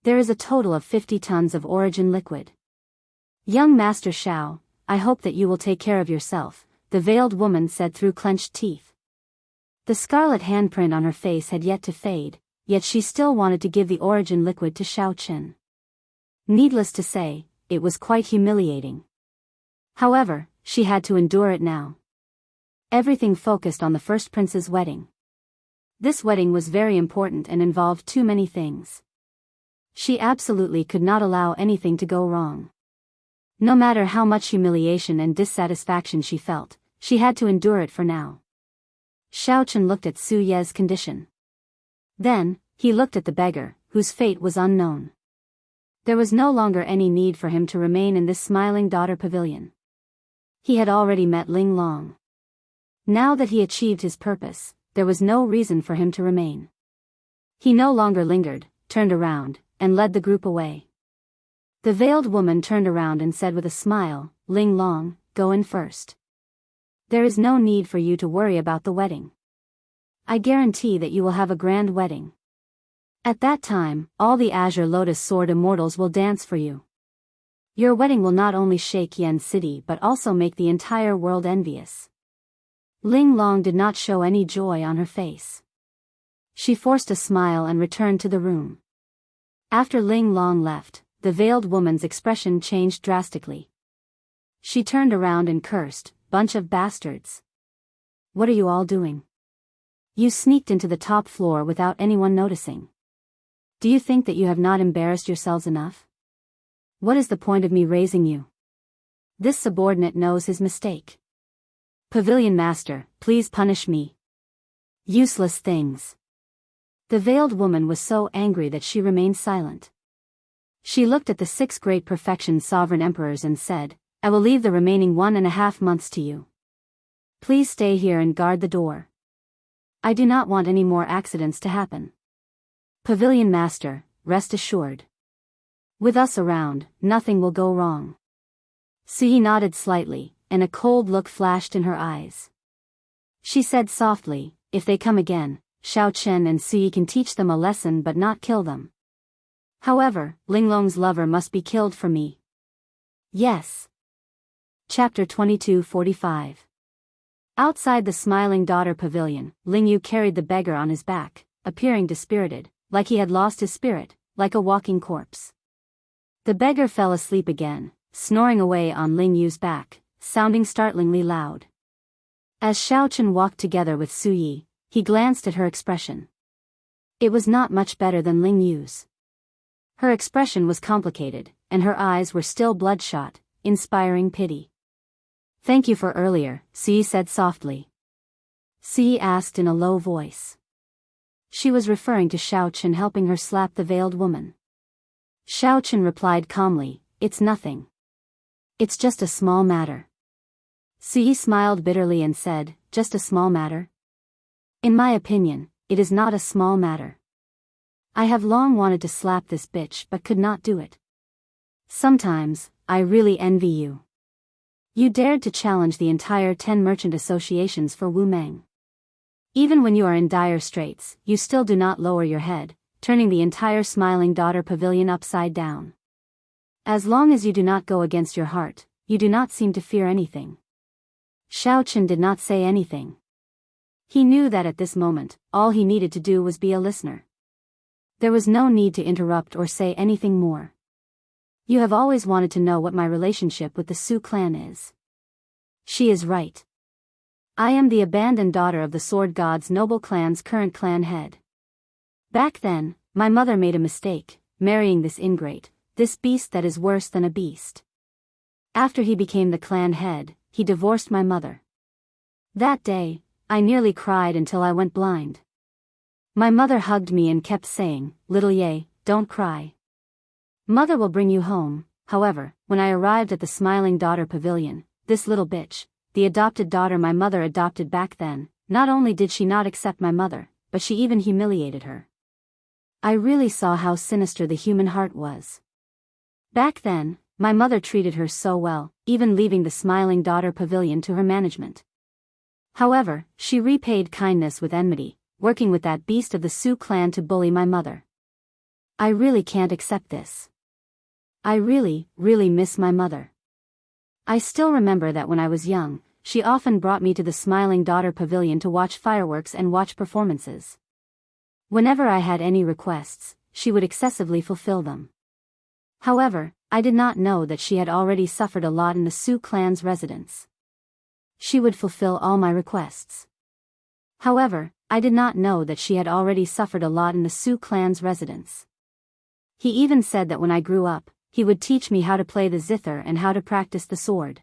There is a total of 50 tons of origin liquid. Young Master Xiao, I hope that you will take care of yourself, the veiled woman said through clenched teeth. The scarlet handprint on her face had yet to fade, yet she still wanted to give the origin liquid to Xiao Chen. Needless to say, it was quite humiliating. However, she had to endure it now. Everything focused on the first prince's wedding. This wedding was very important and involved too many things. She absolutely could not allow anything to go wrong. No matter how much humiliation and dissatisfaction she felt, she had to endure it for now. Xiao Chen looked at Su Ye's condition. Then, he looked at the beggar, whose fate was unknown. There was no longer any need for him to remain in this smiling daughter pavilion. He had already met Ling Long. Now that he achieved his purpose, there was no reason for him to remain. He no longer lingered, turned around, and led the group away. The veiled woman turned around and said with a smile, Ling Long, go in first. There is no need for you to worry about the wedding. I guarantee that you will have a grand wedding. At that time, all the Azure Lotus Sword Immortals will dance for you. Your wedding will not only shake Yen City but also make the entire world envious. Ling Long did not show any joy on her face. She forced a smile and returned to the room. After Ling Long left, the veiled woman's expression changed drastically. She turned around and cursed, bunch of bastards. What are you all doing? You sneaked into the top floor without anyone noticing. Do you think that you have not embarrassed yourselves enough? What is the point of me raising you? This subordinate knows his mistake. Pavilion Master, please punish me. Useless things. The veiled woman was so angry that she remained silent. She looked at the 6 great perfection sovereign emperors and said, I will leave the remaining 1.5 months to you. Please stay here and guard the door. I do not want any more accidents to happen. Pavilion Master, rest assured. With us around, nothing will go wrong. Sui nodded slightly, and a cold look flashed in her eyes. She said softly, if they come again, Xiao Chen and Sui can teach them a lesson but not kill them. However, Linglong's lover must be killed for me. Yes. Chapter 22:45. Outside the Smiling Daughter Pavilion, Lingyu carried the beggar on his back, appearing dispirited, like he had lost his spirit, like a walking corpse. The beggar fell asleep again, snoring away on Lingyu's back, sounding startlingly loud. As Xiao Chen walked together with Sui, he glanced at her expression. It was not much better than Lingyu's. Her expression was complicated, and her eyes were still bloodshot, inspiring pity. Thank you for earlier, Sui said softly. Sui asked in a low voice. She was referring to Xiao Chen helping her slap the veiled woman. Xiao Chen replied calmly, it's nothing. It's just a small matter. Sui smiled bitterly and said, just a small matter? In my opinion, it is not a small matter. I have long wanted to slap this bitch but could not do it. Sometimes, I really envy you. You dared to challenge the entire 10 merchant associations for Wu Meng. Even when you are in dire straits, you still do not lower your head, turning the entire Smiling Daughter Pavilion upside down. As long as you do not go against your heart, you do not seem to fear anything. Xiao Chen did not say anything. He knew that at this moment, all he needed to do was be a listener. There was no need to interrupt or say anything more. You have always wanted to know what my relationship with the Su clan is. She is right. I am the abandoned daughter of the Sword God's noble clan's current clan head. Back then, my mother made a mistake, marrying this ingrate, this beast that is worse than a beast. After he became the clan head, he divorced my mother. That day, I nearly cried until I went blind. My mother hugged me and kept saying, little Ye, don't cry. Mother will bring you home. However, when I arrived at the Smiling Daughter Pavilion, this little bitch, the adopted daughter my mother adopted back then, not only did she not accept my mother, but she even humiliated her. I really saw how sinister the human heart was. Back then, my mother treated her so well, even leaving the Smiling Daughter Pavilion to her management. However, she repaid kindness with enmity, working with that beast of the Su clan to bully my mother. I really can't accept this. I really, really miss my mother. I still remember that when I was young, she often brought me to the Smiling Daughter Pavilion to watch fireworks and watch performances. Whenever I had any requests, she would excessively fulfill them. However, I did not know that she had already suffered a lot in the Su clan's residence. She would fulfill all my requests. However, I did not know that she had already suffered a lot in the Su clan's residence. He even said that when I grew up, he would teach me how to play the zither and how to practice the sword.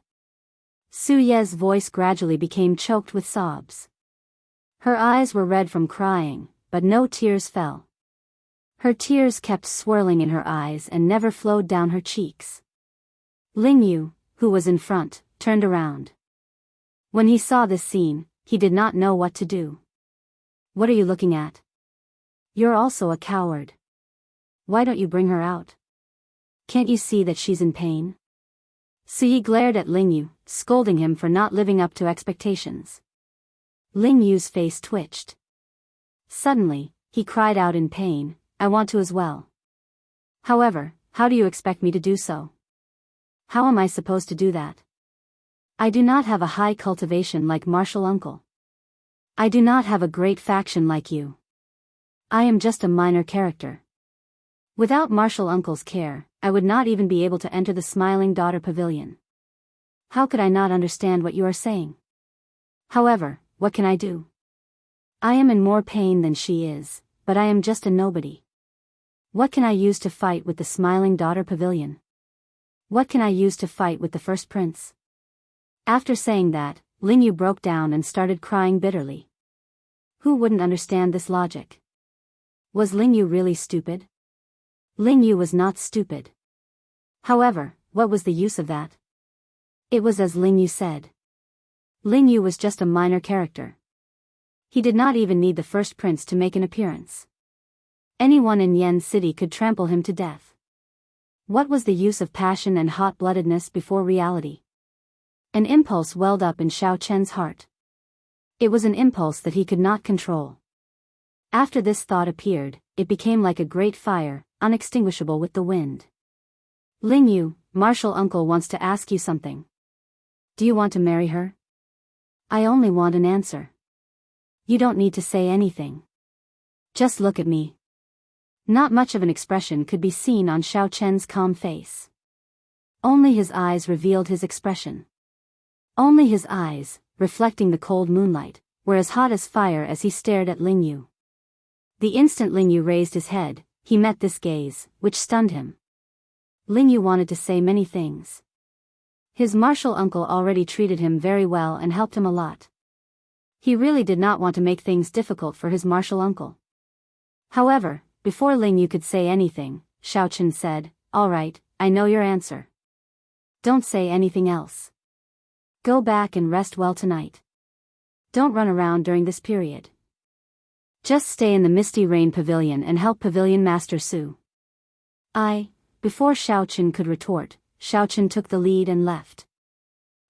Su Ye's voice gradually became choked with sobs. Her eyes were red from crying, but no tears fell. Her tears kept swirling in her eyes and never flowed down her cheeks. Lingyu, who was in front, turned around. When he saw this scene, he did not know what to do. What are you looking at? You're also a coward. Why don't you bring her out? Can't you see that she's in pain? Sui glared at Lingyu, scolding him for not living up to expectations. Lingyu's face twitched. Suddenly, he cried out in pain, I want to as well. However, how do you expect me to do so? How am I supposed to do that? I do not have a high cultivation like martial uncle. I do not have a great faction like you. I am just a minor character. Without martial uncle's care, I would not even be able to enter the Smiling Daughter Pavilion. How could I not understand what you are saying? However, what can I do? I am in more pain than she is, but I am just a nobody. What can I use to fight with the Smiling Daughter Pavilion? What can I use to fight with the first prince? After saying that, Lingyu broke down and started crying bitterly. Who wouldn't understand this logic? Was Ling Yu really stupid? Ling Yu was not stupid. However, what was the use of that? It was as Ling Yu said. Ling Yu was just a minor character. He did not even need the first prince to make an appearance. Anyone in Yen City could trample him to death. What was the use of passion and hot-bloodedness before reality? An impulse welled up in Xiao Chen's heart. It was an impulse that he could not control. After this thought appeared, it became like a great fire, unextinguishable with the wind. Ling Yu, Martial Uncle wants to ask you something. Do you want to marry her? I only want an answer. You don't need to say anything. Just look at me. Not much of an expression could be seen on Xiao Chen's calm face. Only his eyes revealed his expression. Only his eyes, reflecting the cold moonlight, were as hot as fire as he stared at Ling Yu. The instant Ling Yu raised his head, he met this gaze, which stunned him. Ling Yu wanted to say many things. His martial uncle already treated him very well and helped him a lot. He really did not want to make things difficult for his martial uncle. However, before Ling Yu could say anything, Xiao Chen said, "All right, I know your answer. Don't say anything else. Go back and rest well tonight. Don't run around during this period. Just stay in the Misty Rain Pavilion and help Pavilion Master Su." Before Xiao Chen could retort, Xiao Chen took the lead and left.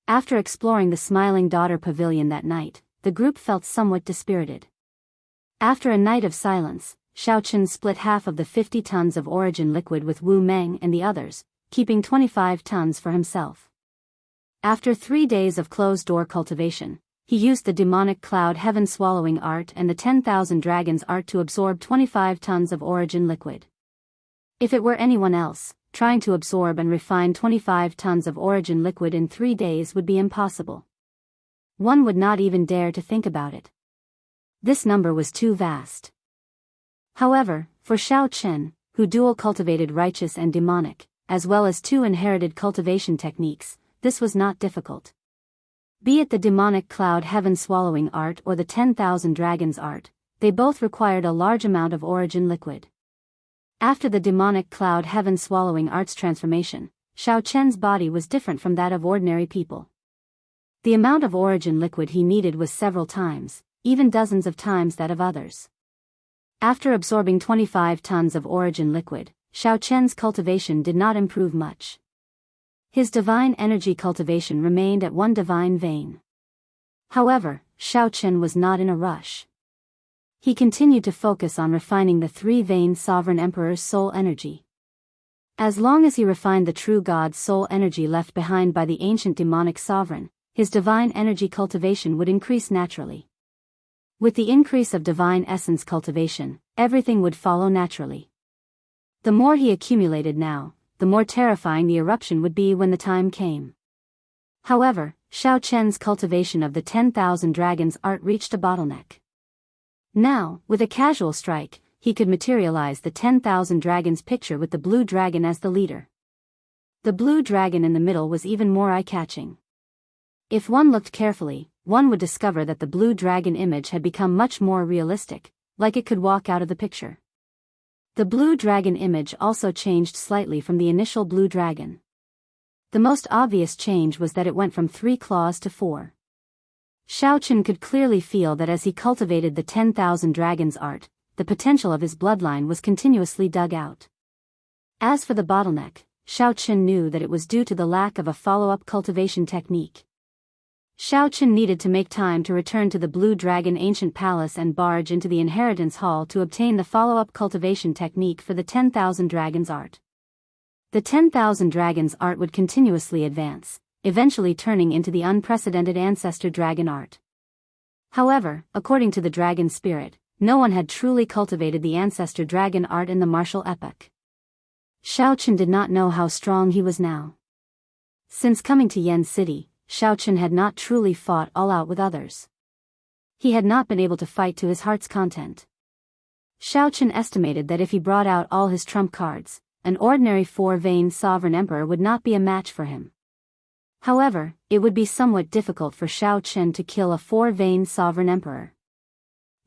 After exploring the Smiling Daughter Pavilion that night, the group felt somewhat dispirited. After a night of silence, Xiao Chen split half of the 50 tons of origin liquid with Wu Meng and the others, keeping 25 tons for himself. After 3 days of closed-door cultivation, he used the demonic cloud heaven swallowing art and the 10,000 dragons art to absorb 25 tons of origin liquid. If it were anyone else, trying to absorb and refine 25 tons of origin liquid in 3 days would be impossible. One would not even dare to think about it. This number was too vast. However, for Xiao Chen, who dual cultivated righteous and demonic, as well as 2 inherited cultivation techniques, this was not difficult. Be it the demonic cloud heaven swallowing art or the 10,000 dragons art, they both required a large amount of origin liquid. After the demonic cloud heaven swallowing art's transformation, Xiao Chen's body was different from that of ordinary people. The amount of origin liquid he needed was several times, even dozens of times that of others. After absorbing 25 tons of origin liquid, Xiao Chen's cultivation did not improve much. His divine energy cultivation remained at 1 divine vein. However, Xiao Chen was not in a rush. He continued to focus on refining the 3-vein sovereign emperor's soul energy. As long as he refined the true God's soul energy left behind by the ancient demonic sovereign, his divine energy cultivation would increase naturally. With the increase of divine essence cultivation, everything would follow naturally. The more he accumulated now, the more terrifying the eruption would be when the time came. However, Xiao Chen's cultivation of the 10,000 dragons art reached a bottleneck. Now, with a casual strike, he could materialize the 10,000 dragons picture with the blue dragon as the leader. The blue dragon in the middle was even more eye-catching. If one looked carefully, one would discover that the blue dragon image had become much more realistic, like it could walk out of the picture. The blue dragon image also changed slightly from the initial blue dragon. The most obvious change was that it went from 3 claws to 4. Xiao Chen could clearly feel that as he cultivated the 10,000 dragons art, the potential of his bloodline was continuously dug out. As for the bottleneck, Xiao Chen knew that it was due to the lack of a follow-up cultivation technique. Xiao Chen needed to make time to return to the Blue Dragon Ancient Palace and barge into the Inheritance Hall to obtain the follow-up cultivation technique for the 10,000 dragons art. The 10,000 dragons art would continuously advance, eventually turning into the unprecedented Ancestor Dragon art. However, according to the dragon spirit, no one had truly cultivated the Ancestor Dragon art in the martial epoch. Xiao Chen did not know how strong he was now. Since coming to Yen City, Xiao Chen had not truly fought all out with others. He had not been able to fight to his heart's content. Xiao Chen estimated that if he brought out all his trump cards, an ordinary 4-vein sovereign emperor would not be a match for him. However, it would be somewhat difficult for Xiao Chen to kill a 4-vein sovereign emperor.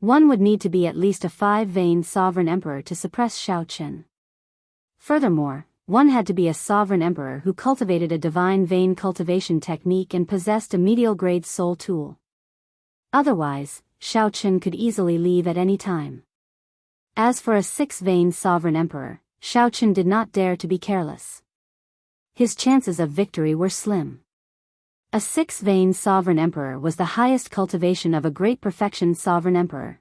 One would need to be at least a 5-vein sovereign emperor to suppress Xiaoqin. Furthermore, one had to be a sovereign emperor who cultivated a divine vein cultivation technique and possessed a medial-grade soul tool. Otherwise, Xiaoqin could easily leave at any time. As for a 6-vein sovereign emperor, Xiaoqin did not dare to be careless. His chances of victory were slim. A 6-vein sovereign emperor was the highest cultivation of a great perfection sovereign emperor.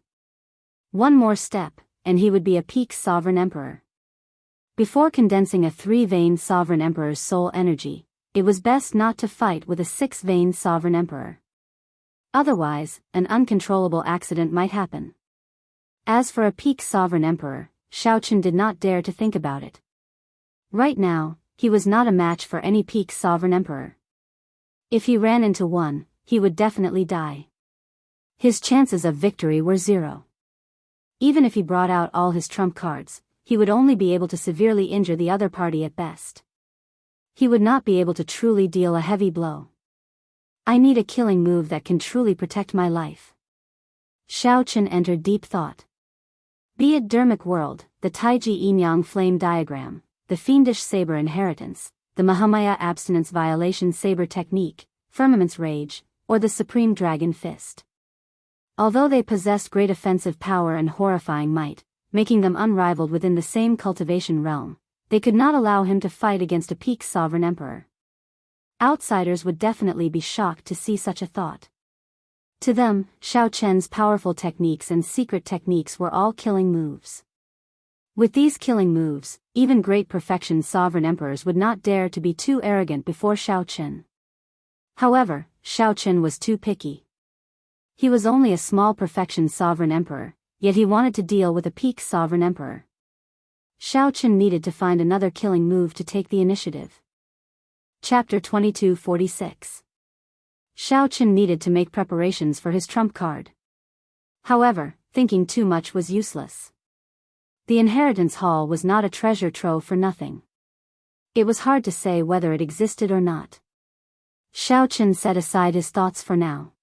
One more step, and he would be a peak sovereign emperor. Before condensing a 3-vein sovereign emperor's soul energy, it was best not to fight with a 6-vein sovereign emperor. Otherwise, an uncontrollable accident might happen. As for a peak sovereign emperor, Xiaoqin did not dare to think about it. Right now, he was not a match for any peak sovereign emperor. If he ran into one, he would definitely die. His chances of victory were 0. Even if he brought out all his trump cards, he would only be able to severely injure the other party at best. He would not be able to truly deal a heavy blow. I need a killing move that can truly protect my life. Xiaoqin entered deep thought. Be it Dermic World, the Taiji Yin-Yang Flame Diagram, the Fiendish Saber Inheritance, the Mahamaya Abstinence Violation Saber Technique, Firmament's Rage, or the Supreme Dragon Fist. Although they possessed great offensive power and horrifying might, making them unrivaled within the same cultivation realm, they could not allow him to fight against a peak sovereign emperor. Outsiders would definitely be shocked to see such a thought. To them, Xiaoqin's powerful techniques and secret techniques were all killing moves. With these killing moves, even great perfection sovereign emperors would not dare to be too arrogant before Xiaoqin. However, Xiaoqin was too picky. He was only a small perfection sovereign emperor, yet he wanted to deal with a peak sovereign emperor. Xiaoqin needed to find another killing move to take the initiative. Chapter 2246. Xiaoqin needed to make preparations for his trump card. However, thinking too much was useless. The inheritance hall was not a treasure trove for nothing. It was hard to say whether it existed or not. Xiaoqin set aside his thoughts for now.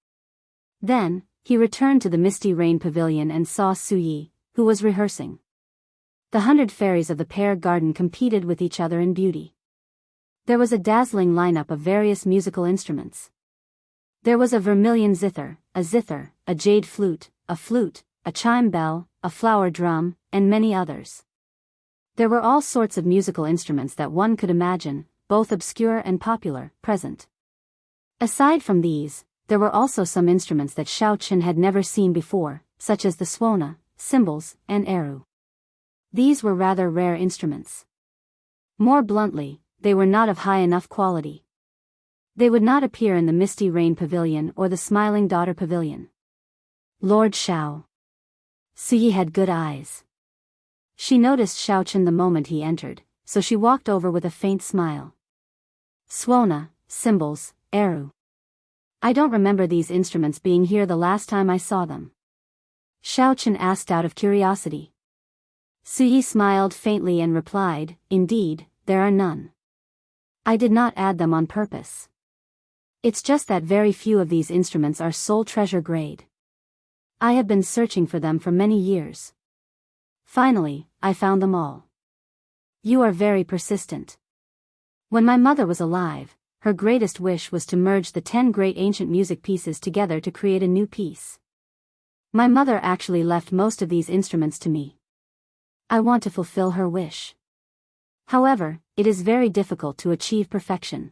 Then, he returned to the Misty Rain Pavilion and saw Suyi, who was rehearsing. The 100 fairies of the Pear Garden competed with each other in beauty. There was a dazzling lineup of various musical instruments. There was a vermilion zither, a jade flute, a chime bell, a flower drum, and many others. There were all sorts of musical instruments that one could imagine, both obscure and popular, present. Aside from these, there were also some instruments that Xiaoqin had never seen before, such as the suona, cymbals, and eru. These were rather rare instruments. More bluntly, they were not of high enough quality. They would not appear in the Misty Rain Pavilion or the Smiling Daughter Pavilion. Lord Xiao. Suyi had good eyes. She noticed Xiaoqin the moment he entered, so she walked over with a faint smile. Suona, cymbals, eru. I don't remember these instruments being here the last time I saw them. Xiaoqin asked out of curiosity. Suyi smiled faintly and replied, Indeed, there are none. I did not add them on purpose. It's just that very few of these instruments are soul treasure grade. I have been searching for them for many years. Finally, I found them all. You are very persistent. When my mother was alive, her greatest wish was to merge the 10 great ancient music pieces together to create a new piece. My mother actually left most of these instruments to me. I want to fulfill her wish. However, it is very difficult to achieve perfection.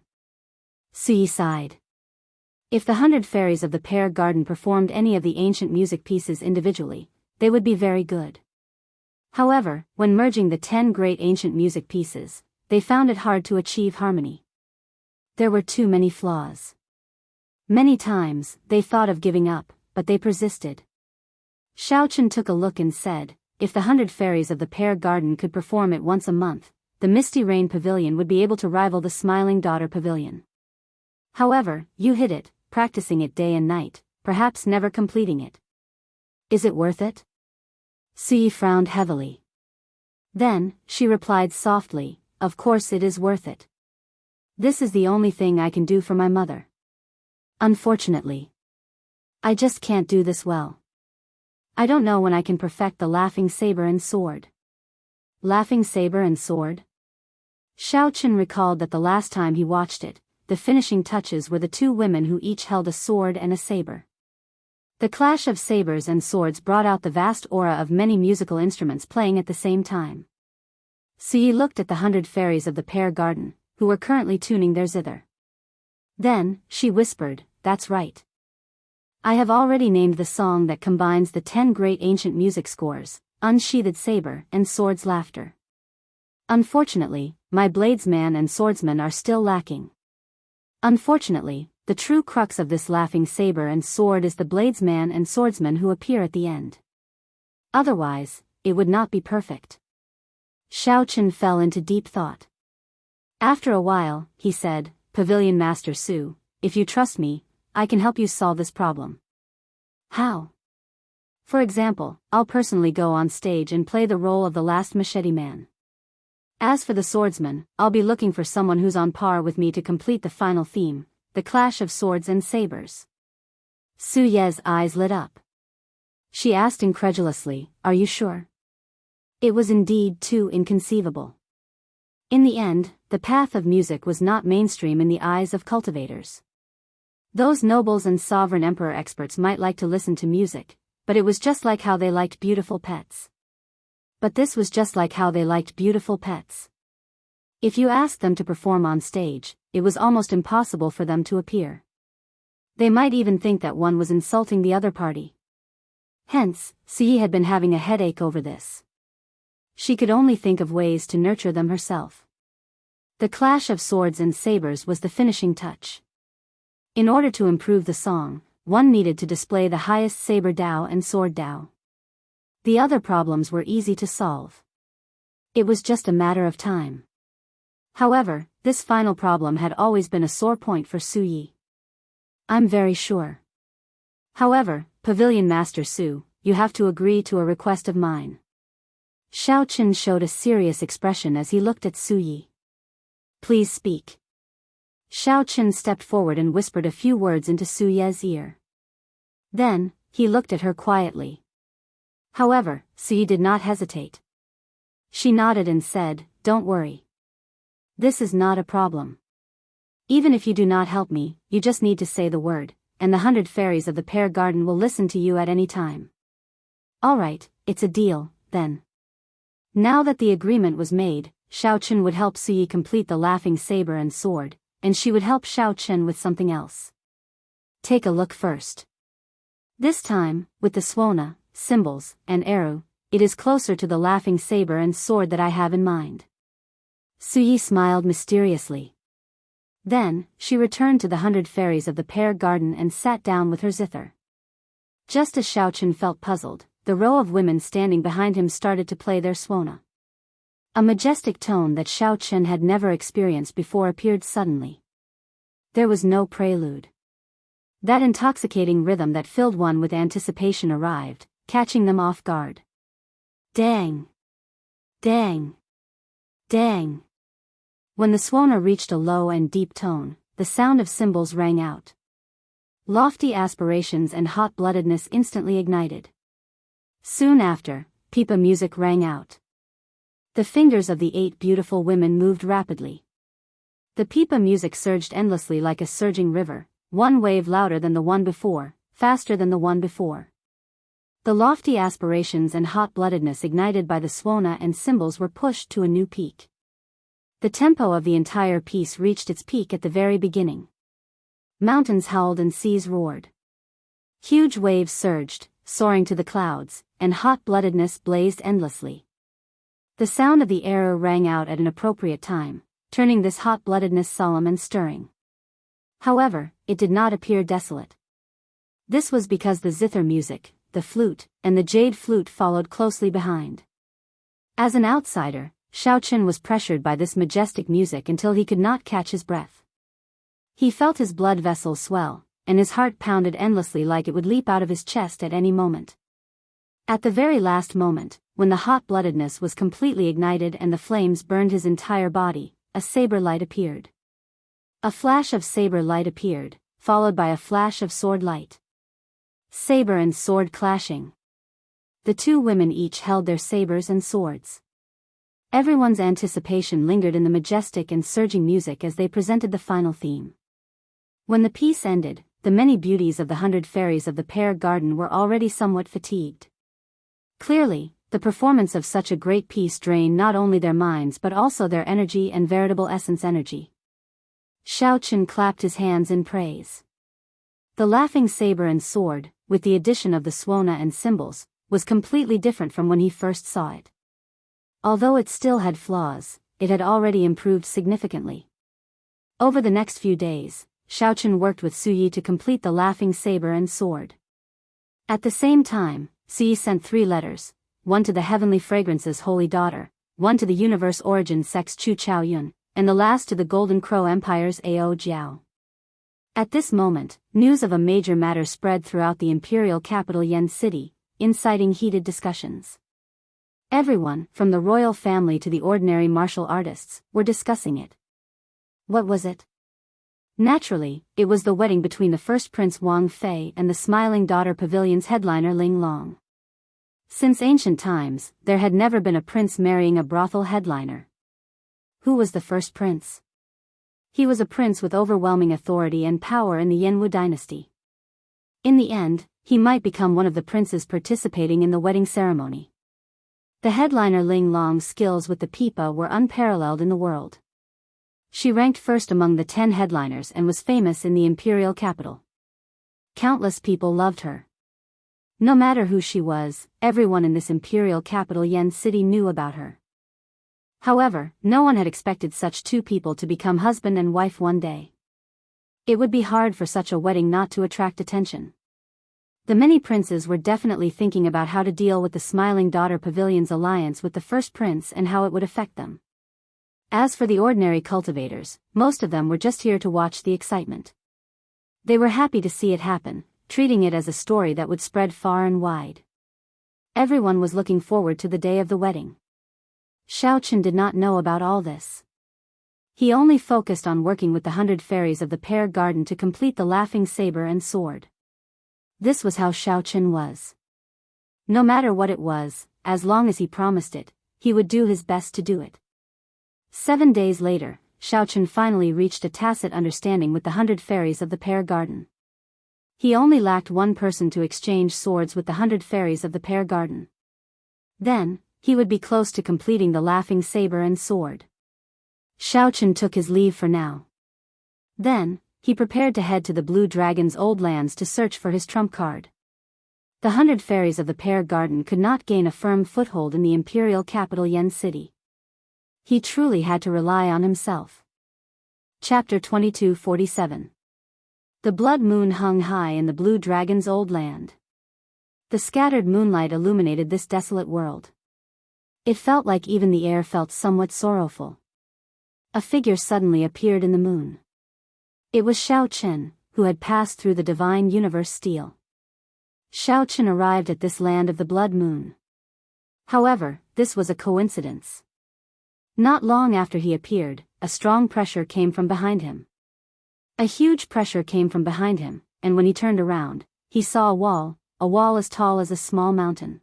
Suyi sighed. If the 100 fairies of the Pear Garden performed any of the ancient music pieces individually, they would be very good. However, when merging the 10 great ancient music pieces, they found it hard to achieve harmony. There were too many flaws. Many times, they thought of giving up, but they persisted. Xiaoqin took a look and said, if the 100 fairies of the Pear Garden could perform it once a month, the Misty Rain Pavilion would be able to rival the Smiling Daughter Pavilion. However, you hit it, practicing it day and night, perhaps never completing it. Is it worth it? Suyi frowned heavily. Then, she replied softly, Of course it is worth it. This is the only thing I can do for my mother. Unfortunately, I just can't do this well. I don't know when I can perfect the laughing saber and sword. Laughing saber and sword? Xiao Chen recalled that the last time he watched it, the finishing touches were the two women who each held a sword and a saber. The clash of sabers and swords brought out the vast aura of many musical instruments playing at the same time. Suyi looked at the 100 fairies of the pear garden, who were currently tuning their zither. Then, she whispered, "That's right. I have already named the song that combines the 10 great ancient music scores, unsheathed saber and sword's laughter. Unfortunately, my bladesman and swordsman are still lacking. Unfortunately, the true crux of this laughing saber and sword is the bladesman and swordsman who appear at the end. Otherwise, it would not be perfect." Xiao Chen fell into deep thought. After a while, he said, "Pavilion Master Su, if you trust me, I can help you solve this problem." "How?" "For example, I'll personally go on stage and play the role of the last machete man. As for the swordsman, I'll be looking for someone who's on par with me to complete the final theme, the clash of swords and sabers." Su Ye's eyes lit up. She asked incredulously, "Are you sure?" It was indeed too inconceivable. In the end, the path of music was not mainstream in the eyes of cultivators. Those nobles and sovereign emperor experts might like to listen to music, but it was just like how they liked beautiful pets. But this was just like how they liked beautiful pets. If you asked them to perform on stage, it was almost impossible for them to appear. They might even think that one was insulting the other party. Hence, Suyi had been having a headache over this. She could only think of ways to nurture them herself. The clash of swords and sabers was the finishing touch. In order to improve the song, one needed to display the highest saber Dao and sword Dao. The other problems were easy to solve. It was just a matter of time. However, this final problem had always been a sore point for Suyi. "I'm very sure. However, Pavilion Master Su, you have to agree to a request of mine." Xiao Chen showed a serious expression as he looked at Suyi. "Please speak." Xiao Chen stepped forward and whispered a few words into Su Ye's ear. Then, he looked at her quietly. However, Suyi did not hesitate. She nodded and said, "Don't worry. This is not a problem. Even if you do not help me, you just need to say the word, and the 100 fairies of the pear garden will listen to you at any time." "Alright, it's a deal, then." Now that the agreement was made, Xiao Chen would help Suyi complete the laughing saber and sword, and she would help Xiao Chen with something else. Take a look first. This time, with the suona, cymbals, and arrow, it is closer to the laughing saber and sword that I have in mind. Suyi smiled mysteriously. Then, she returned to the 100 fairies of the pear garden and sat down with her zither. Just as Xiao Chen felt puzzled, the row of women standing behind him started to play their suona. A majestic tone that Xiao Chen had never experienced before appeared suddenly. There was no prelude. That intoxicating rhythm that filled one with anticipation arrived, catching them off guard. Dang! Dang! Dang! When the suona reached a low and deep tone, the sound of cymbals rang out. Lofty aspirations and hot-bloodedness instantly ignited. Soon after, pipa music rang out. The fingers of the 8 beautiful women moved rapidly. The pipa music surged endlessly like a surging river, one wave louder than the one before, faster than the one before. The lofty aspirations and hot-bloodedness ignited by the suona and cymbals were pushed to a new peak. The tempo of the entire piece reached its peak at the very beginning. Mountains howled and seas roared. Huge waves surged, soaring to the clouds, and hot-bloodedness blazed endlessly. The sound of the arrow rang out at an appropriate time, turning this hot-bloodedness solemn and stirring. However, it did not appear desolate. This was because the zither music, the flute, and the jade flute followed closely behind. As an outsider, Xiao Chen was pressured by this majestic music until he could not catch his breath. He felt his blood vessels swell, and his heart pounded endlessly like it would leap out of his chest at any moment. At the very last moment, when the hot-bloodedness was completely ignited and the flames burned his entire body, a saber light appeared. A flash of saber light appeared, followed by a flash of sword light. Saber and sword clashing. The two women each held their sabers and swords. Everyone's anticipation lingered in the majestic and surging music as they presented the final theme. When the piece ended, the many beauties of the 100 fairies of the pear garden were already somewhat fatigued. Clearly, the performance of such a great piece drained not only their minds but also their energy and veritable essence energy. Xiao Chen clapped his hands in praise. The laughing saber and sword, with the addition of the suona and cymbals, was completely different from when he first saw it. Although it still had flaws, it had already improved significantly. Over the next few days, Xiao Chen worked with Su Yi to complete the laughing saber and sword. At the same time, Su Yi sent 3 letters, one to the Heavenly Fragrance's Holy Daughter, one to the Universe Origin Sect's Chu Chao Yun, and the last to the Golden Crow Empire's Ao Jiao. At this moment, news of a major matter spread throughout the imperial capital Yen City, inciting heated discussions. Everyone, from the royal family to the ordinary martial artists, were discussing it. What was it? Naturally, it was the wedding between the first Prince Wang Fei and the Smiling Daughter Pavilion's headliner Ling Long. Since ancient times, there had never been a prince marrying a brothel headliner. Who was the first prince? He was a prince with overwhelming authority and power in the Yanwu dynasty. In the end, he might become one of the princes participating in the wedding ceremony. The headliner Ling Long's skills with the pipa were unparalleled in the world. She ranked first among the 10 headliners and was famous in the imperial capital. Countless people loved her. No matter who she was, everyone in this imperial capital Yen City knew about her. However, no one had expected such two people to become husband and wife one day. It would be hard for such a wedding not to attract attention. The many princes were definitely thinking about how to deal with the Smiling Daughter Pavilion's alliance with the first prince and how it would affect them. As for the ordinary cultivators, most of them were just here to watch the excitement. They were happy to see it happen, treating it as a story that would spread far and wide. Everyone was looking forward to the day of the wedding. Xiao Chen did not know about all this. He only focused on working with the 100 fairies of the pear garden to complete the laughing saber and sword. This was how Xiao Chen was. No matter what it was, as long as he promised it, he would do his best to do it. 7 days later, Xiao Chen finally reached a tacit understanding with the 100 fairies of the pear garden. He only lacked one person to exchange swords with the 100 fairies of the pear garden. Then, he would be close to completing the laughing saber and sword. Xiao Chen took his leave for now. Then, he prepared to head to the Blue Dragon's old lands to search for his trump card. The 100 fairies of the pear garden could not gain a firm foothold in the imperial capital Yen City. He truly had to rely on himself. Chapter 2247. The blood moon hung high in the Blue Dragon's old land. The scattered moonlight illuminated this desolate world. It felt like even the air felt somewhat sorrowful. A figure suddenly appeared in the moon. It was Xiao Chen, who had passed through the divine universe steel. Xiao Chen arrived at this land of the blood moon. However, this was a coincidence. Not long after he appeared, a strong pressure came from behind him. A huge pressure came from behind him, and when he turned around, he saw a wall as tall as a small mountain.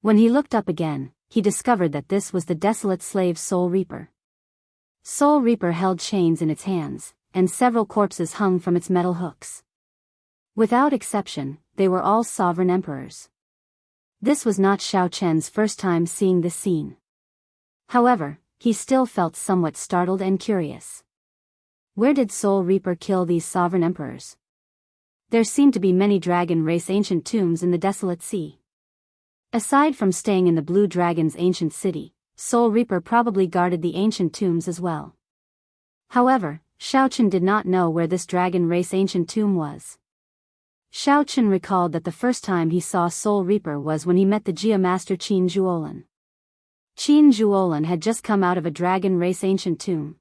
When he looked up again, he discovered that this was the desolate slave Soul Reaper. Soul Reaper held chains in its hands, and several corpses hung from its metal hooks. Without exception, they were all sovereign emperors. This was not Xiao Chen's first time seeing this scene. However, he still felt somewhat startled and curious. Where did Soul Reaper kill these sovereign emperors? There seemed to be many dragon race ancient tombs in the desolate sea. Aside from staying in the Blue Dragon's ancient city, Soul Reaper probably guarded the ancient tombs as well. However, Xiao Chen did not know where this dragon race ancient tomb was. Xiao Chen recalled that the first time he saw Soul Reaper was when he met the Geomaster Qin Zhuolan. Qin Zhuolan had just come out of a dragon race ancient tomb.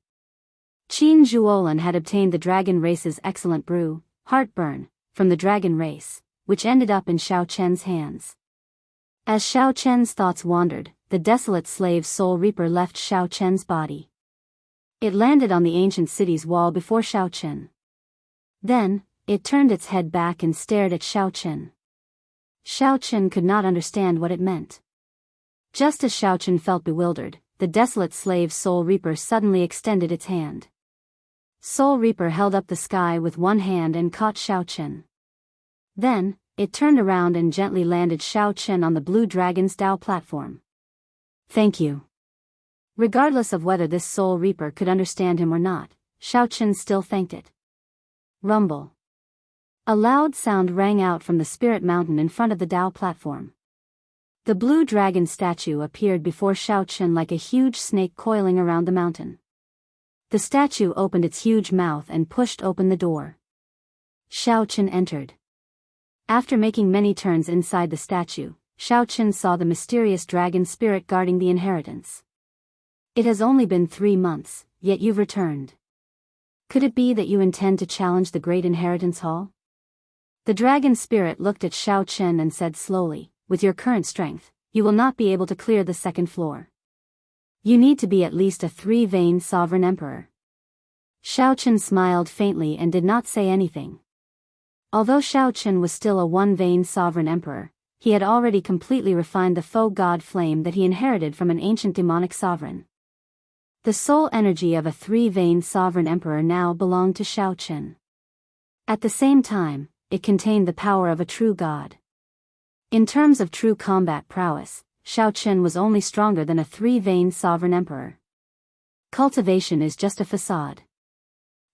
Qin Zhuolan had obtained the dragon race's excellent brew, Heartburn, from the dragon race, which ended up in Xiao Chen's hands. As Xiao Chen's thoughts wandered, the desolate slave Soul Reaper left Xiao Chen's body. It landed on the ancient city's wall before Xiao Chen. Then, it turned its head back and stared at Xiao Chen. Xiao Chen could not understand what it meant. Just as Xiao Chen felt bewildered, the desolate slave Soul Reaper suddenly extended its hand. Soul Reaper held up the sky with one hand and caught Xiao Chen. Then, it turned around and gently landed Xiao Chen on the Blue Dragon's Dao platform. Thank you. Regardless of whether this Soul Reaper could understand him or not, Xiao Chen still thanked it. Rumble. A loud sound rang out from the spirit mountain in front of the Dao platform. The blue dragon statue appeared before Xiao Chen like a huge snake coiling around the mountain. The statue opened its huge mouth and pushed open the door. Xiao Chen entered. After making many turns inside the statue, Xiao Chen saw the mysterious dragon spirit guarding the inheritance. It has only been 3 months, yet you've returned. Could it be that you intend to challenge the Great Inheritance Hall? The dragon spirit looked at Xiao Chen and said slowly, with your current strength, you will not be able to clear the 2nd floor. You need to be at least a 3-vein sovereign emperor. Xiao Chen smiled faintly and did not say anything. Although Xiao Chen was still a 1-vein sovereign emperor, he had already completely refined the faux god flame that he inherited from an ancient demonic sovereign. The soul energy of a 3-vein sovereign emperor now belonged to Xiao Chen. At the same time, it contained the power of a true god. In terms of true combat prowess, Xiao Chen was only stronger than a 3-vein sovereign emperor. Cultivation is just a facade.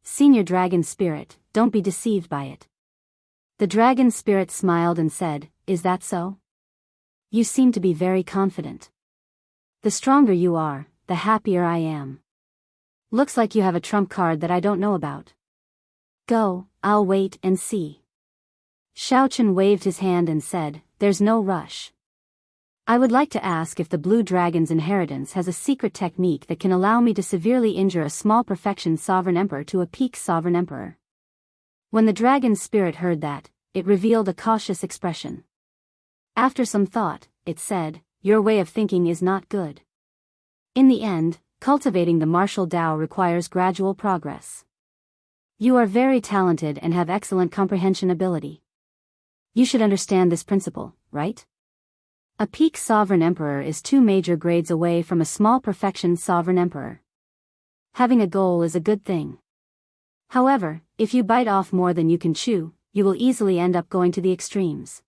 Senior Dragon Spirit, don't be deceived by it. The Dragon Spirit smiled and said, is that so? You seem to be very confident. The stronger you are, the happier I am. Looks like you have a trump card that I don't know about. Go, I'll wait and see. Xiao Chen waved his hand and said, there's no rush. I would like to ask if the Blue Dragon's inheritance has a secret technique that can allow me to severely injure a small perfection sovereign emperor to a peak sovereign emperor. When the dragon spirit heard that, it revealed a cautious expression. After some thought, it said, your way of thinking is not good. In the end, cultivating the martial Tao requires gradual progress. You are very talented and have excellent comprehension ability. You should understand this principle, right? A peak sovereign emperor is 2 major grades away from a small perfection sovereign emperor. Having a goal is a good thing. However, if you bite off more than you can chew, you will easily end up going to the extremes.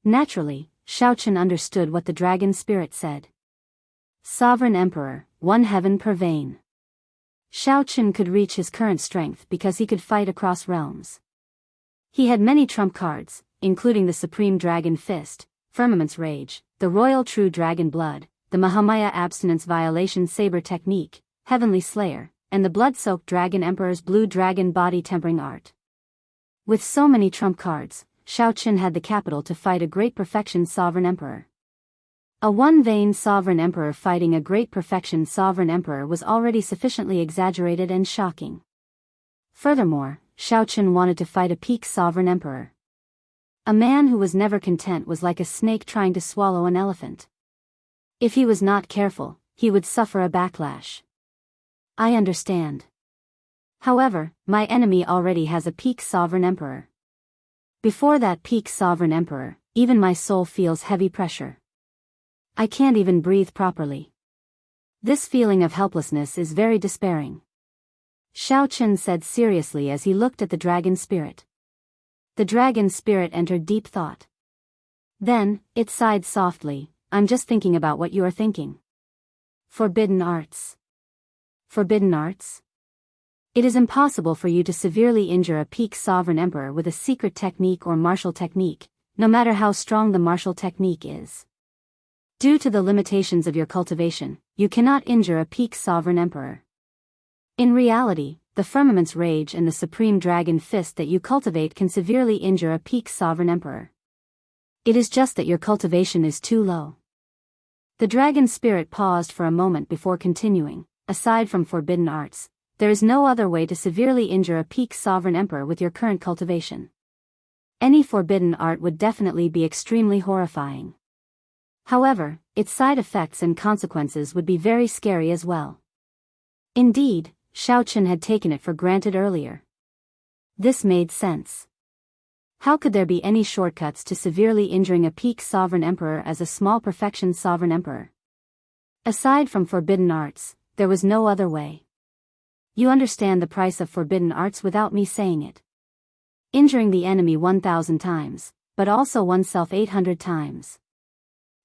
Naturally, Xiao Chen understood what the dragon spirit said. Sovereign Emperor, 1 heaven per vein. Xiao Chen could reach his current strength because he could fight across realms. He had many trump cards, including the Supreme Dragon Fist, Firmament's Rage, the Royal True Dragon Blood, the Mahamaya Abstinence Violation Saber Technique, Heavenly Slayer, and the Blood-Soaked Dragon Emperor's Blue Dragon Body Tempering Art. With so many trump cards, Xiao Chen had the capital to fight a great perfection sovereign emperor. A 1-vein sovereign emperor fighting a great perfection sovereign emperor was already sufficiently exaggerated and shocking. Furthermore, Xiao Chen wanted to fight a peak sovereign emperor. A man who was never content was like a snake trying to swallow an elephant. If he was not careful, he would suffer a backlash. I understand. However, my enemy already has a peak sovereign emperor. Before that peak sovereign emperor, even my soul feels heavy pressure. I can't even breathe properly. This feeling of helplessness is very despairing. Xiao Chen said seriously as he looked at the dragon spirit. The dragon spirit entered deep thought. Then, it sighed softly, I'm just thinking about what you are thinking. Forbidden arts. Forbidden arts? It is impossible for you to severely injure a peak sovereign emperor with a secret technique or martial technique, no matter how strong the martial technique is. Due to the limitations of your cultivation, you cannot injure a peak sovereign emperor. In reality, the Firmament's Rage and the Supreme Dragon Fist that you cultivate can severely injure a peak sovereign emperor. It is just that your cultivation is too low. The dragon spirit paused for a moment before continuing. Aside from forbidden arts, there is no other way to severely injure a peak sovereign emperor with your current cultivation. Any forbidden art would definitely be extremely horrifying. However, its side effects and consequences would be very scary as well. Indeed, Xiao Chen had taken it for granted earlier. This made sense. How could there be any shortcuts to severely injuring a peak sovereign emperor as a small perfection sovereign emperor? Aside from forbidden arts, there was no other way. You understand the price of forbidden arts without me saying it. Injuring the enemy 1,000 times, but also oneself 800 times.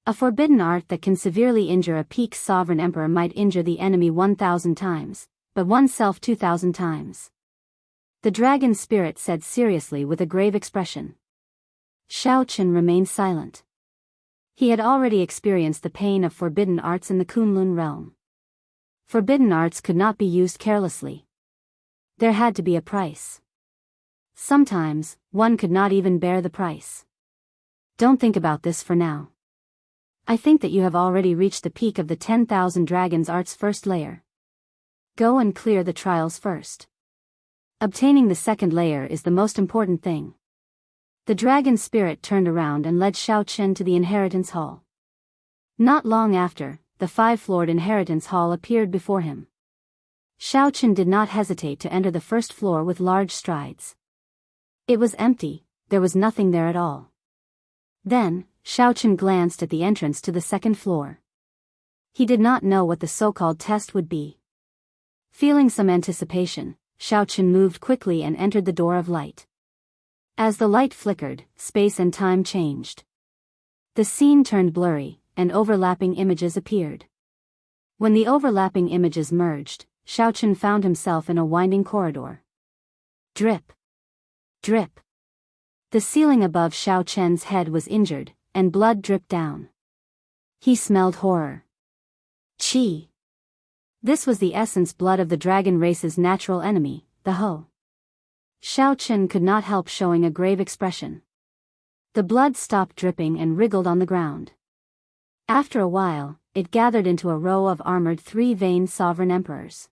A forbidden art that can severely injure a peak sovereign emperor might injure the enemy 1,000 times, but oneself 2,000 times. The dragon spirit said seriously with a grave expression. Xiao Qin remained silent. He had already experienced the pain of forbidden arts in the Kunlun realm. Forbidden arts could not be used carelessly. There had to be a price. Sometimes, one could not even bear the price. Don't think about this for now. I think that you have already reached the peak of the 10,000 Dragons Arts first layer. Go and clear the trials first. Obtaining the second layer is the most important thing. The dragon spirit turned around and led Xiao Qin to the inheritance hall. Not long after, the five-floored inheritance hall appeared before him. Xiao Qin did not hesitate to enter the first floor with large strides. It was empty, there was nothing there at all. Then, Xiao Qin glanced at the entrance to the second floor. He did not know what the so-called test would be. Feeling some anticipation, Xiao Qin moved quickly and entered the door of light. As the light flickered, space and time changed. The scene turned blurry, and overlapping images appeared. When the overlapping images merged, Xiao Qin found himself in a winding corridor. Drip. Drip. The ceiling above Xiao Qin's head was injured, and blood dripped down. He smelled horror. Qi. This was the essence blood of the dragon race's natural enemy, the Ho. Xiao Qin could not help showing a grave expression. The blood stopped dripping and wriggled on the ground. After a while, it gathered into a row of armored three-veined sovereign emperors.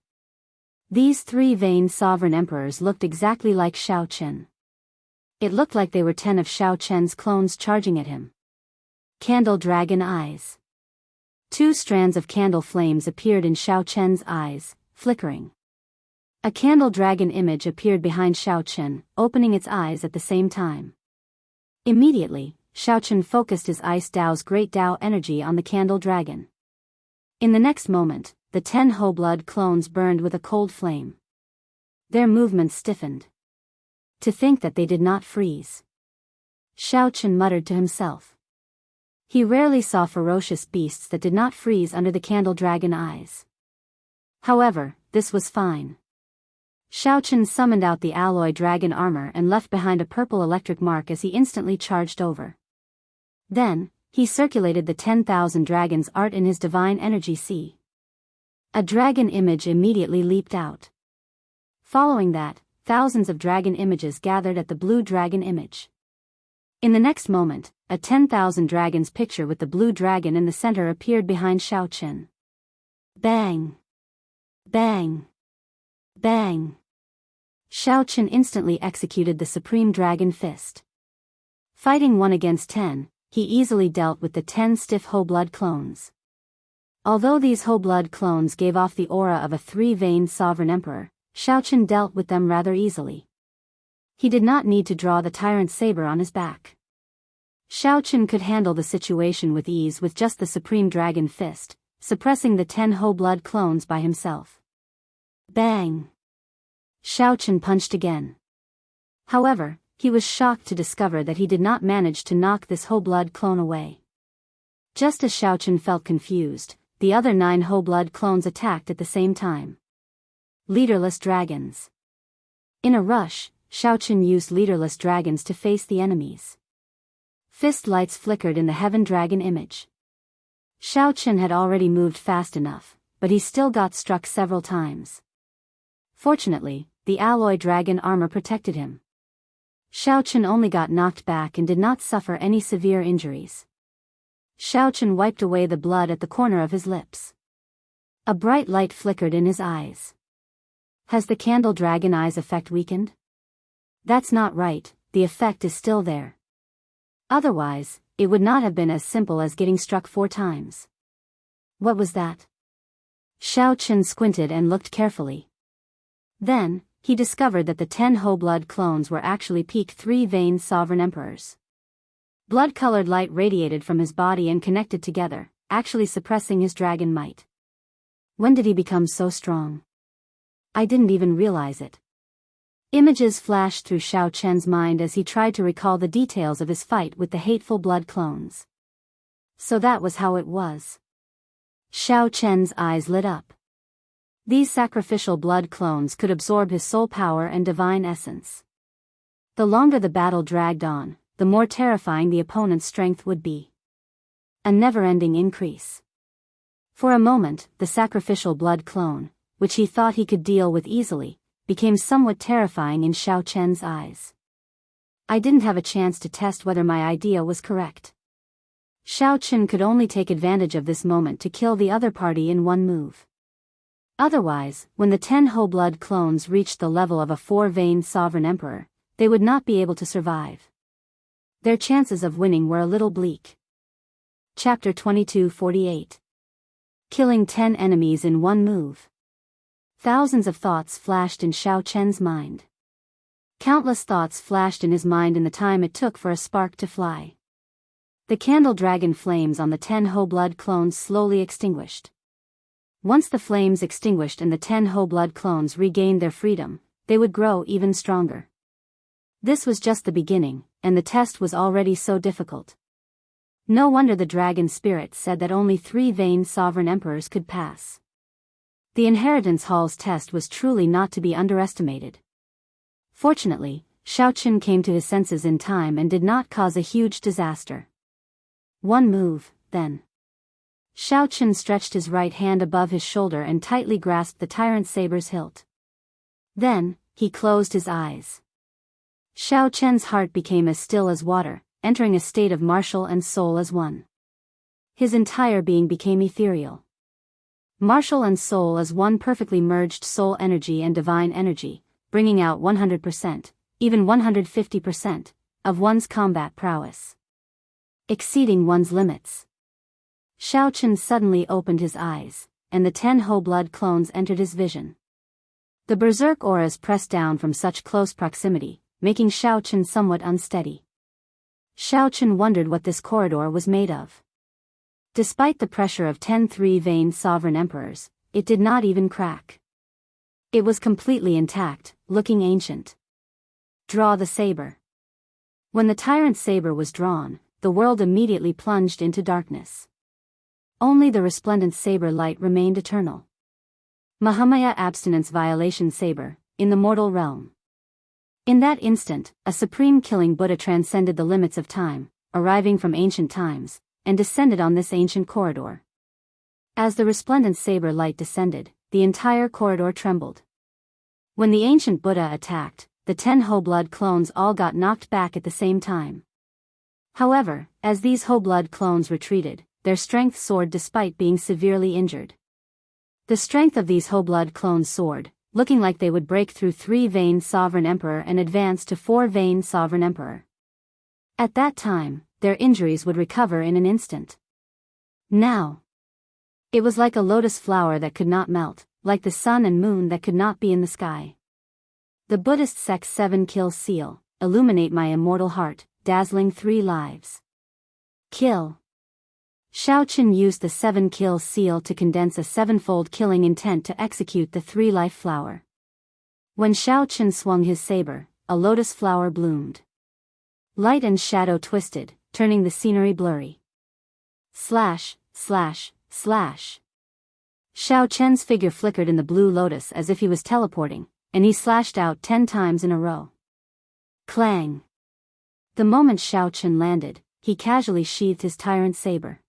These three-veined sovereign emperors looked exactly like Xiao Qin. It looked like they were 10 of Xiao Qin's clones charging at him. Candle dragon eyes. 2 strands of candle flames appeared in Xiao Qin's eyes, flickering. A candle dragon image appeared behind Xiao Qin, opening its eyes at the same time. Immediately, Xiao Qin focused his Ice Dao's Great Dao energy on the candle dragon. In the next moment, the 10 Ho blood clones burned with a cold flame. Their movements stiffened. To think that they did not freeze. Xiao Qin muttered to himself. He rarely saw ferocious beasts that did not freeze under the candle dragon eyes. However, this was fine. Xiao Qin summoned out the alloy dragon armor and left behind a purple electric mark as he instantly charged over. Then, he circulated the 10,000 dragons art in his divine energy sea. A dragon image immediately leaped out. Following that, thousands of dragon images gathered at the blue dragon image. In the next moment, a 10,000 dragons picture with the blue dragon in the center appeared behind Xiao Qin. Bang! Bang! Bang! Xiao Qin instantly executed the Supreme Dragon Fist. Fighting 1 against 10, he easily dealt with the 10 stiff Ho blood clones. Although these Ho blood clones gave off the aura of a three-veined sovereign emperor, Xiao Qin dealt with them rather easily. He did not need to draw the tyrant saber on his back. Xiao Qin could handle the situation with ease with just the Supreme Dragon Fist, suppressing the 10 Ho blood clones by himself. Bang! Xiao Qin punched again. However, he was shocked to discover that he did not manage to knock this Ho blood clone away. Just as Xiao Qin felt confused, the other 9 Ho blood clones attacked at the same time. Leaderless dragons. In a rush, Xiao Qin used leaderless dragons to face the enemies. Fist lights flickered in the heaven dragon image. Xiao Qin had already moved fast enough, but he still got struck several times. Fortunately, the alloy dragon armor protected him. Xiao Qin only got knocked back and did not suffer any severe injuries. Xiao Qin wiped away the blood at the corner of his lips. A bright light flickered in his eyes. Has the candle dragon eyes effect weakened? That's not right, the effect is still there. Otherwise, it would not have been as simple as getting struck 4 times. What was that? Xiao Qin squinted and looked carefully. Then, he discovered that the 10 whole-blood clones were actually peak 3-vein sovereign emperors. Blood-colored light radiated from his body and connected together, actually suppressing his dragon might. When did he become so strong? I didn't even realize it. Images flashed through Xiao Chen's mind as he tried to recall the details of his fight with the hateful blood clones. So that was how it was. Xiao Chen's eyes lit up. These sacrificial blood clones could absorb his soul power and divine essence. The longer the battle dragged on, the more terrifying the opponent's strength would be. A never-ending increase. For a moment, the sacrificial blood clone, which he thought he could deal with easily, became somewhat terrifying in Xiao Chen's eyes. I didn't have a chance to test whether my idea was correct. Xiao Chen could only take advantage of this moment to kill the other party in one move. Otherwise, when the 10 whole-blood clones reached the level of a 4-vein sovereign emperor, they would not be able to survive. Their chances of winning were a little bleak. Chapter 22:48. Killing 10 enemies in one move. Thousands of thoughts flashed in Xiao Chen's mind. Countless thoughts flashed in his mind in the time it took for a spark to fly. The candle dragon flames on the 10 whole-blood clones slowly extinguished. Once the flames extinguished and the 10 whole-blood clones regained their freedom, they would grow even stronger. This was just the beginning, and the test was already so difficult. No wonder the dragon spirit said that only 3-vein sovereign emperors could pass. The Inheritance Hall's test was truly not to be underestimated. Fortunately, Xiao Chen came to his senses in time and did not cause a huge disaster. One move, then. Xiao Chen stretched his right hand above his shoulder and tightly grasped the tyrant saber's hilt. Then, he closed his eyes. Xiao Chen's heart became as still as water, entering a state of martial and soul as one. His entire being became ethereal. Martial and soul as one perfectly merged soul energy and divine energy, bringing out 100%, even 150%, of one's combat prowess. Exceeding one's limits. Xiao Chen suddenly opened his eyes, and the 10 whole-blood clones entered his vision. The berserk auras pressed down from such close proximity, making Xiao Chen somewhat unsteady. Xiao Chen wondered what this corridor was made of. Despite the pressure of 10 3-vein sovereign emperors, it did not even crack. It was completely intact, looking ancient. Draw the saber. When the tyrant saber was drawn, the world immediately plunged into darkness. Only the resplendent saber light remained eternal. Mahamaya abstinence violation saber, in the mortal realm. In that instant, a supreme killing Buddha transcended the limits of time, arriving from ancient times, and descended on this ancient corridor. As the resplendent saber light descended, the entire corridor trembled. When the ancient Buddha attacked, the 10 whole-blood clones all got knocked back at the same time. However, as these whole-blood clones retreated, their strength soared despite being severely injured. The strength of these whole-blood clones soared, looking like they would break through 3-vein sovereign emperor and advance to 4-vein sovereign emperor. At that time, their injuries would recover in an instant. Now. It was like a lotus flower that could not melt, like the sun and moon that could not be in the sky. The Buddhist sect's 7-kill seal, illuminate my immortal heart, dazzling 3 lives. Kill. Xiao Chen used the 7-kill seal to condense a 7-fold killing intent to execute the 3-life flower. When Xiao Chen swung his saber, a lotus flower bloomed. Light and shadow twisted, turning the scenery blurry. Slash, slash, slash. Xiao Chen's figure flickered in the blue lotus as if he was teleporting, and he slashed out 10 times in a row. Clang. The moment Xiao Chen landed, he casually sheathed his tyrant saber.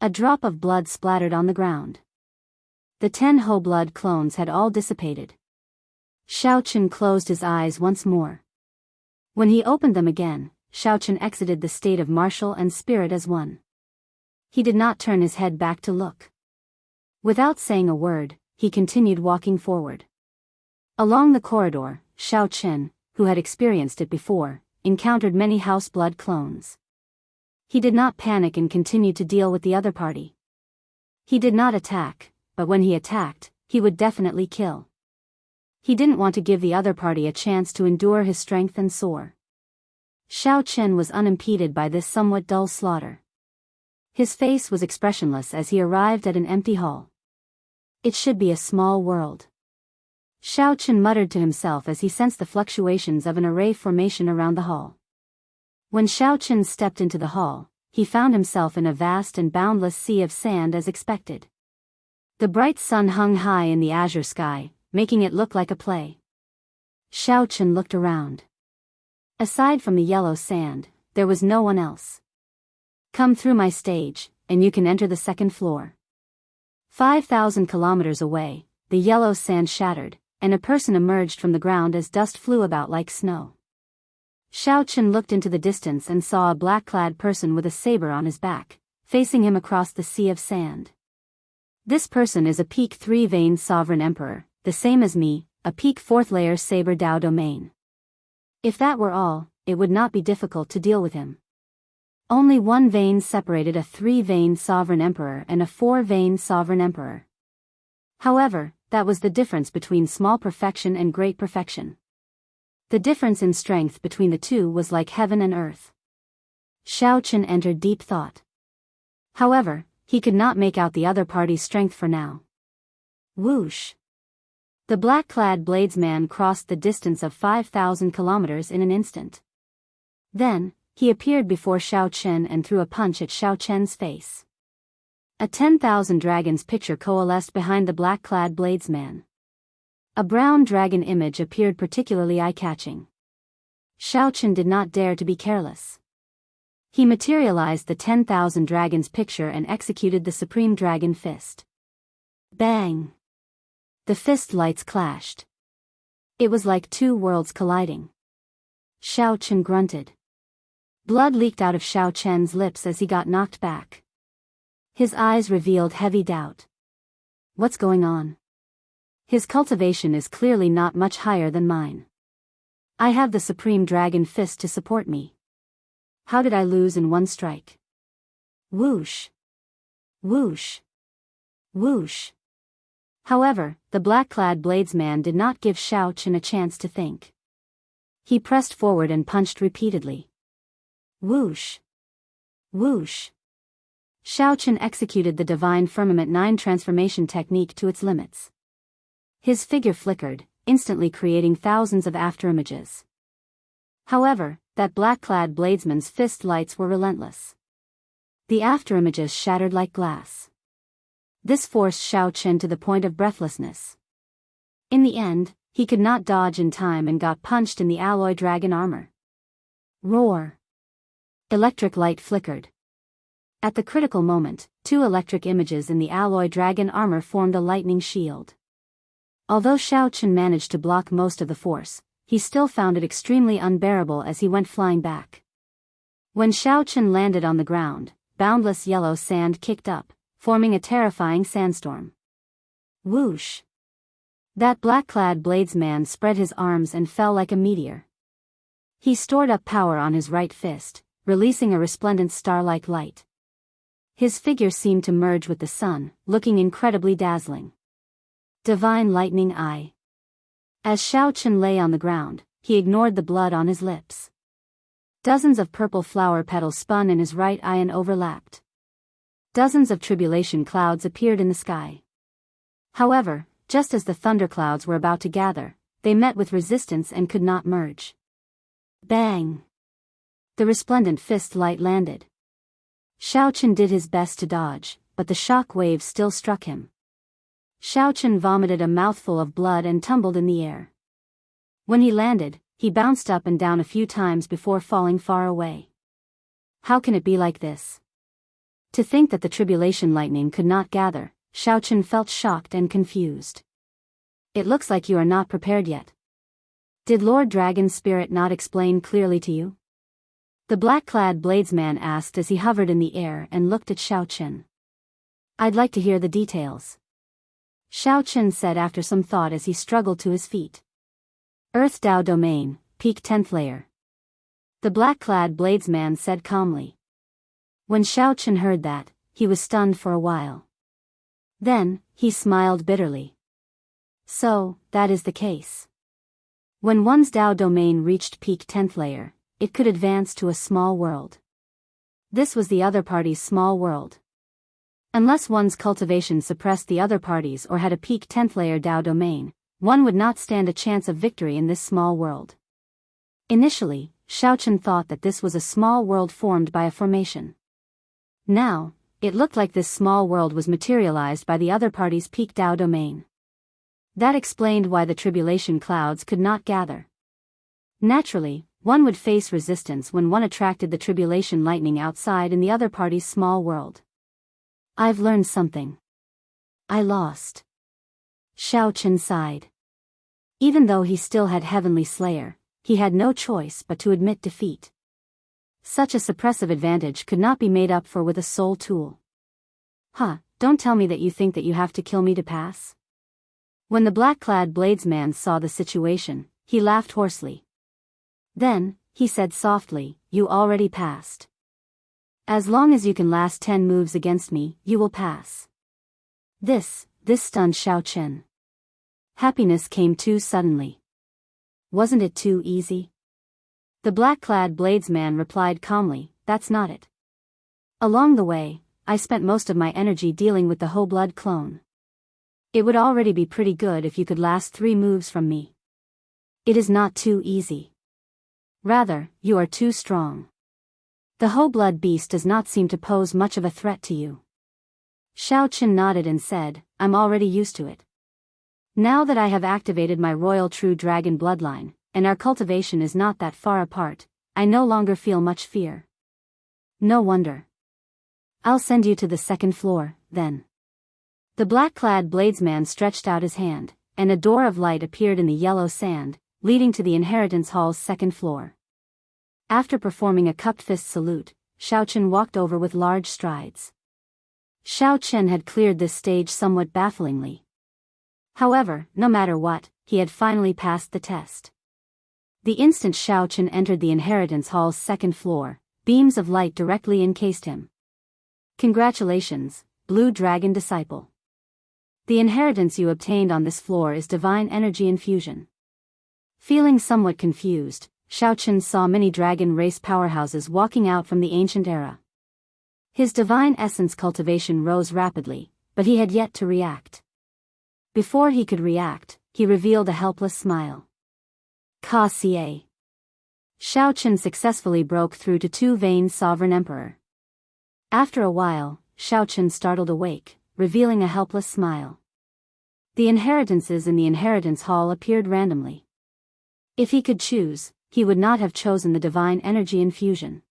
A drop of blood splattered on the ground. The 10 whole-blood clones had all dissipated. Xiao Chen closed his eyes once more. When he opened them again, Xiao Chen exited the state of martial and spirit as one. He did not turn his head back to look. Without saying a word, he continued walking forward. Along the corridor, Xiao Chen, who had experienced it before, encountered many house blood clones. He did not panic and continued to deal with the other party. He did not attack, but when he attacked, he would definitely kill. He didn't want to give the other party a chance to endure his strength and soar. Xiao Chen was unimpeded by this somewhat dull slaughter. His face was expressionless as he arrived at an empty hall. It should be a small world. Xiao Chen muttered to himself as he sensed the fluctuations of an array formation around the hall. When Xiao Chen stepped into the hall, he found himself in a vast and boundless sea of sand as expected. The bright sun hung high in the azure sky, making it look like a play. Xiao Chen looked around. Aside from the yellow sand, there was no one else. Come through my stage, and you can enter the second floor. 5,000 kilometers away, the yellow sand shattered, and a person emerged from the ground as dust flew about like snow. Xiao Chen looked into the distance and saw a black-clad person with a saber on his back, facing him across the sea of sand. This person is a peak 3-vein sovereign emperor, the same as me, a peak 4th-layer saber Dao domain. If that were all, it would not be difficult to deal with him. Only one vein separated a 3-vein sovereign emperor and a 4-vein sovereign emperor. However, that was the difference between small perfection and great perfection. The difference in strength between the two was like heaven and earth. Xiao Chen entered deep thought. However, he could not make out the other party's strength for now. Whoosh! The black-clad bladesman crossed the distance of 5,000 kilometers in an instant. Then, he appeared before Xiao Chen and threw a punch at Xiao Chen's face. A 10,000 dragons picture coalesced behind the black-clad bladesman. A brown dragon image appeared particularly eye-catching. Xiao Chen did not dare to be careless. He materialized the 10,000 dragons picture and executed the supreme dragon fist. Bang! The fist lights clashed. It was like two worlds colliding. Xiao Chen grunted. Blood leaked out of Xiao Chen's lips as he got knocked back. His eyes revealed heavy doubt. What's going on? His cultivation is clearly not much higher than mine. I have the supreme dragon fist to support me. How did I lose in one strike? Whoosh! Whoosh! Whoosh! However, the black-clad bladesman did not give Xiao Chen a chance to think. He pressed forward and punched repeatedly. Whoosh! Whoosh! Xiao Chen executed the Divine Firmament 9 transformation technique to its limits. His figure flickered, instantly creating thousands of afterimages. However, that black-clad bladesman's fist lights were relentless. The afterimages shattered like glass. This forced Xiao Chen to the point of breathlessness. In the end, he could not dodge in time and got punched in the alloy dragon armor. Roar! Electric light flickered. At the critical moment, 2 electric images in the alloy dragon armor formed a lightning shield. Although Xiao Chen managed to block most of the force, he still found it extremely unbearable as he went flying back. When Xiao Chen landed on the ground, boundless yellow sand kicked up, forming a terrifying sandstorm. Whoosh! That black-clad bladesman spread his arms and fell like a meteor. He stored up power on his right fist, releasing a resplendent star-like light. His figure seemed to merge with the sun, looking incredibly dazzling. Divine Lightning Eye. As Xiao Chen lay on the ground, he ignored the blood on his lips. Dozens of purple flower petals spun in his right eye and overlapped. Dozens of tribulation clouds appeared in the sky. However, just as the thunderclouds were about to gather, they met with resistance and could not merge. Bang! The resplendent fist light landed. Xiao Chen did his best to dodge, but the shock wave still struck him. Xiao Chen vomited a mouthful of blood and tumbled in the air. When he landed, he bounced up and down a few times before falling far away. How can it be like this? To think that the tribulation lightning could not gather, Xiao Chen felt shocked and confused. It looks like you are not prepared yet. Did Lord Dragon's spirit not explain clearly to you? The black-clad bladesman asked as he hovered in the air and looked at Xiao Chen. I'd like to hear the details. Xiao Chen said after some thought as he struggled to his feet. Earth Dao Domain, Peak 10th Layer. The black-clad bladesman said calmly. When Xiao Chen heard that, he was stunned for a while. Then, he smiled bitterly. So, that is the case. When one's Tao domain reached peak 10th layer, it could advance to a small world. This was the other party's small world. Unless one's cultivation suppressed the other party's or had a peak 10th layer Tao domain, one would not stand a chance of victory in this small world. Initially, Xiaochen thought that this was a small world formed by a formation. Now, it looked like this small world was materialized by the other party's peak Tao domain. That explained why the tribulation clouds could not gather. Naturally, one would face resistance when one attracted the tribulation lightning outside in the other party's small world. I've learned something. I lost. Xiaochen sighed. Even though he still had Heavenly Slayer, he had no choice but to admit defeat. Such a suppressive advantage could not be made up for with a soul tool. Don't tell me that you think that you have to kill me to pass? When the black-clad bladesman saw the situation, he laughed hoarsely. Then, he said softly, you already passed. As long as you can last 10 moves against me, you will pass. This stunned Xiaochen. Happiness came too suddenly. Wasn't it too easy? The black-clad bladesman replied calmly, that's not it. Along the way, I spent most of my energy dealing with the whole blood clone. It would already be pretty good if you could last 3 moves from me. It is not too easy. Rather, you are too strong. The whole blood beast does not seem to pose much of a threat to you. Xiaochen nodded and said, I'm already used to it. Now that I have activated my royal true dragon bloodline, and our cultivation is not that far apart, I no longer feel much fear. No wonder. I'll send you to the 2nd floor, then. The black-clad bladesman stretched out his hand, and a door of light appeared in the yellow sand, leading to the inheritance hall's 2nd floor. After performing a cupped fist salute, Xiaochen walked over with large strides. Xiaochen had cleared this stage somewhat bafflingly. However, no matter what, he had finally passed the test. The instant Xiaochen entered the inheritance hall's 2nd floor, beams of light directly encased him. Congratulations, Blue Dragon Disciple. The inheritance you obtained on this floor is divine energy infusion. Feeling somewhat confused, Xiaochen saw many dragon race powerhouses walking out from the ancient era. His divine essence cultivation rose rapidly, but he had yet to react. Before he could react, he revealed a helpless smile. Ka-ca. Xiaochen successfully broke through to 2-vein Sovereign Emperor. After a while, Xiaochen startled awake, revealing a helpless smile. The inheritances in the inheritance hall appeared randomly. If he could choose, he would not have chosen the divine energy infusion.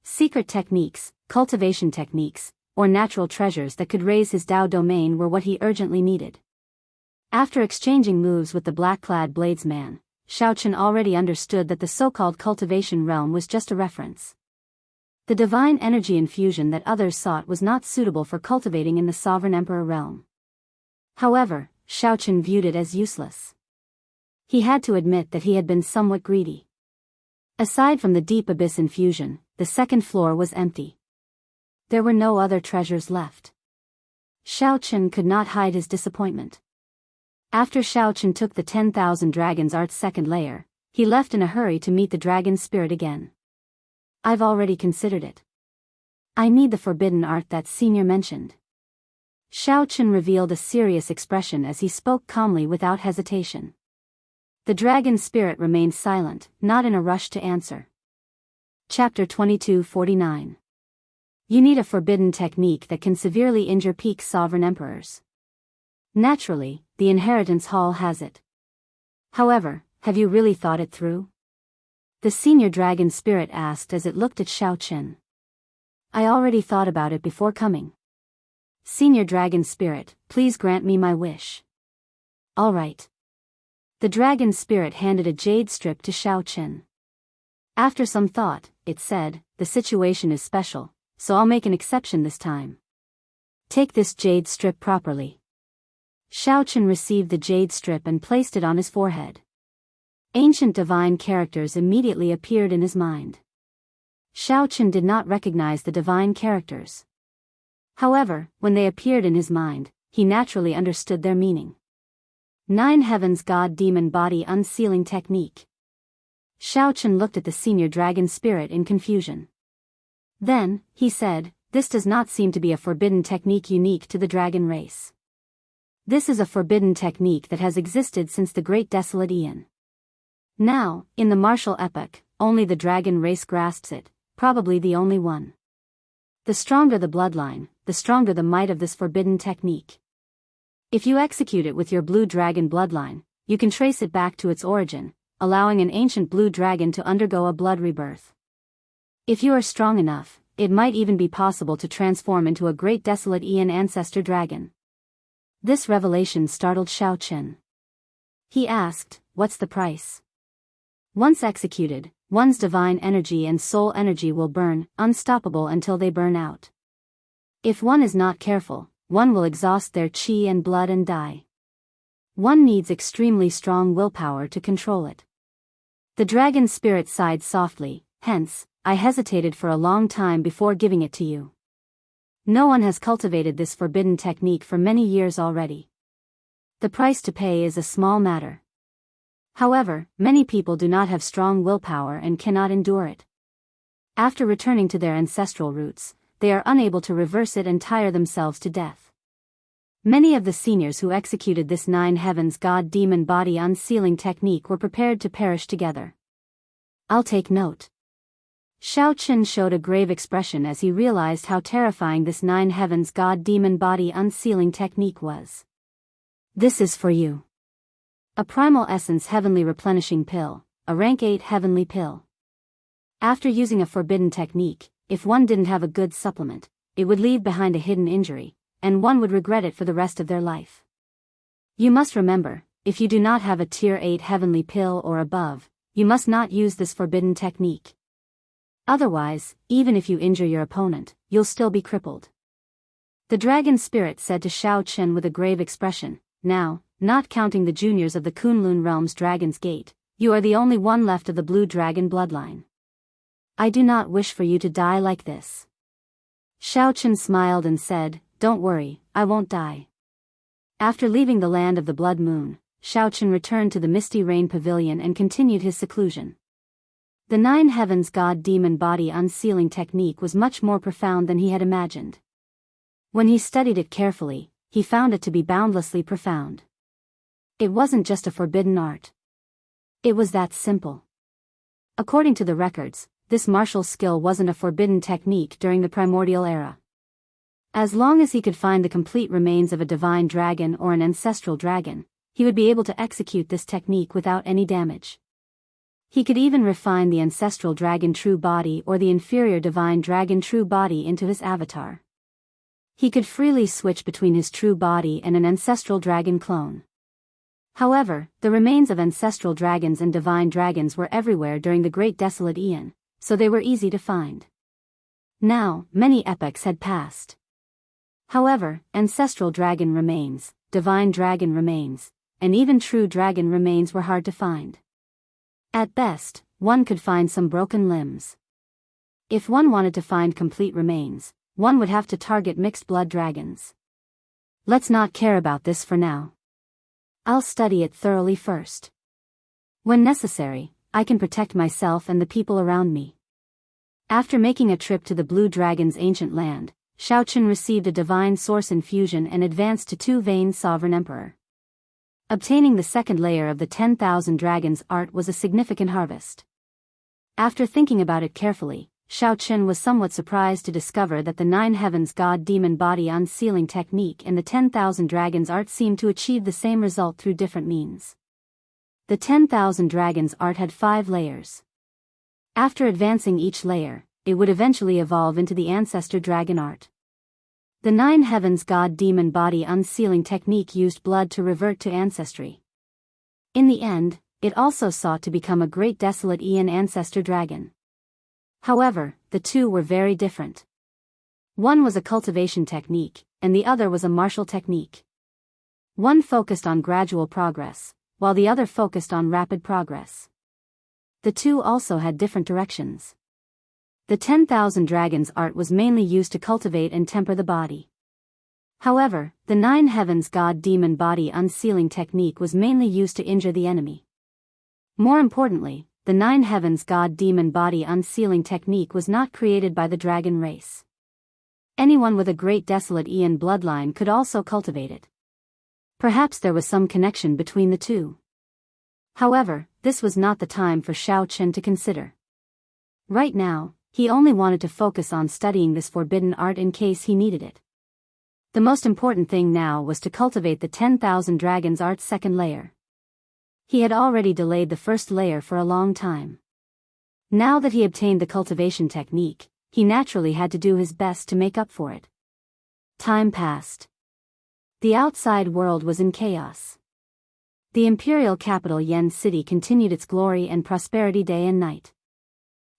Secret techniques, cultivation techniques, or natural treasures that could raise his Tao domain were what he urgently needed. After exchanging moves with the black-clad bladesman, Xiaochen already understood that the so-called cultivation realm was just a reference. The divine energy infusion that others sought was not suitable for cultivating in the Sovereign Emperor realm. However, Xiaochen viewed it as useless. He had to admit that he had been somewhat greedy. Aside from the deep abyss infusion, the 2nd floor was empty. There were no other treasures left. Xiaochen could not hide his disappointment. After Xiaochen took the 10,000 Dragons Art's 2nd layer, he left in a hurry to meet the dragon spirit again. I've already considered it. I need the forbidden art that Senior mentioned. Xiaochen revealed a serious expression as he spoke calmly without hesitation. The dragon spirit remained silent, not in a rush to answer. Chapter 2249. You need a forbidden technique that can severely injure peak sovereign emperors. Naturally, the inheritance hall has it. However, have you really thought it through? The senior dragon spirit asked as it looked at Xiaochen. I already thought about it before coming. Senior dragon spirit, please grant me my wish. All right. The dragon spirit handed a jade strip to Xiaochen. After some thought, it said, the situation is special, so I'll make an exception this time. Take this jade strip properly. Xiaochen received the jade strip and placed it on his forehead. Ancient divine characters immediately appeared in his mind. Xiaochen did not recognize the divine characters. However, when they appeared in his mind, he naturally understood their meaning. 9 Heavens God Demon Body Unsealing Technique. Shao Chen looked at the senior dragon spirit in confusion. Then, he said, "This does not seem to be a forbidden technique unique to the dragon race. This is a forbidden technique that has existed since the Great Desolate Aeon. Now, in the martial epoch, only the dragon race grasps it, probably the only one. The stronger the bloodline, the stronger the might of this forbidden technique. If you execute it with your blue dragon bloodline, you can trace it back to its origin, allowing an ancient blue dragon to undergo a blood rebirth. If you are strong enough, it might even be possible to transform into a Great Desolate Aeon ancestor dragon." This revelation startled Shao Chen. He asked, "What's the price?" "Once executed, one's divine energy and soul energy will burn, unstoppable until they burn out. If one is not careful, one will exhaust their chi and blood and die. One needs extremely strong willpower to control it." The dragon spirit sighed softly, "Hence, I hesitated for a long time before giving it to you. No one has cultivated this forbidden technique for many years already. The price to pay is a small matter. However, many people do not have strong willpower and cannot endure it. After returning to their ancestral roots, they are unable to reverse it and tire themselves to death. Many of the seniors who executed this 9 Heavens God Demon Body Unsealing technique were prepared to perish together. I'll take note." Shao Chen showed a grave expression as he realized how terrifying this 9 Heavens God Demon Body Unsealing technique was. "This is for you. A Primal Essence Heavenly Replenishing Pill, a Rank 8 Heavenly Pill. After using a forbidden technique, if one didn't have a good supplement, it would leave behind a hidden injury, and one would regret it for the rest of their life. You must remember, if you do not have a Tier 8 Heavenly Pill or above, you must not use this forbidden technique. Otherwise, even if you injure your opponent, you'll still be crippled." The dragon spirit said to Shao Chen with a grave expression, "Now, not counting the juniors of the Kunlun Realm's Dragon's Gate, you are the only one left of the blue dragon bloodline. I do not wish for you to die like this." Shao Chen smiled and said, "Don't worry, I won't die." After leaving the land of the Blood Moon, Shao Chen returned to the Misty Rain Pavilion and continued his seclusion. The 9 Heavens God Demon Body Unsealing technique was much more profound than he had imagined. When he studied it carefully, he found it to be boundlessly profound. It wasn't just a forbidden art. It was that simple. According to the records, this martial skill wasn't a forbidden technique during the primordial era. As long as he could find the complete remains of a divine dragon or an ancestral dragon, he would be able to execute this technique without any damage. He could even refine the ancestral dragon true body or the inferior divine dragon true body into his avatar. He could freely switch between his true body and an ancestral dragon clone. However, the remains of ancestral dragons and divine dragons were everywhere during the Great Desolate Aeon, so they were easy to find. Now, many epochs had passed. However, ancestral dragon remains, divine dragon remains, and even true dragon remains were hard to find. At best, one could find some broken limbs. If one wanted to find complete remains, one would have to target mixed blood dragons. Let's not care about this for now. I'll study it thoroughly first. When necessary, I can protect myself and the people around me. After making a trip to the Blue Dragon's ancient land, Shao Chen received a divine source infusion and advanced to 2 Vein Sovereign Emperor. Obtaining the second layer of the 10,000 Dragons art was a significant harvest. After thinking about it carefully, Shao Chen was somewhat surprised to discover that the 9 Heavens God Demon Body Unsealing technique and the 10,000 Dragons art seemed to achieve the same result through different means. The 10,000 Dragons art had 5 layers. After advancing each layer, it would eventually evolve into the Ancestor Dragon art. The 9 Heavens God Demon Body Unsealing technique used blood to revert to ancestry. In the end, it also sought to become a Great Desolate Aeon Ancestor Dragon. However, the two were very different. One was a cultivation technique, and the other was a martial technique. One focused on gradual progress, while the other focused on rapid progress. The two also had different directions. The 10,000 Dragons art was mainly used to cultivate and temper the body. However, the Nine Heavens God Demon Body Unsealing technique was mainly used to injure the enemy. More importantly, the Nine Heavens God Demon Body Unsealing technique was not created by the dragon race. Anyone with a great desolate Aeon bloodline could also cultivate it. Perhaps there was some connection between the two. However, this was not the time for Xiao Chen to consider. Right now, he only wanted to focus on studying this forbidden art in case he needed it. The most important thing now was to cultivate the 10,000 Dragons Art's second layer. He had already delayed the first layer for a long time. Now that he obtained the cultivation technique, he naturally had to do his best to make up for it. Time passed. The outside world was in chaos. The imperial capital Yen City continued its glory and prosperity day and night.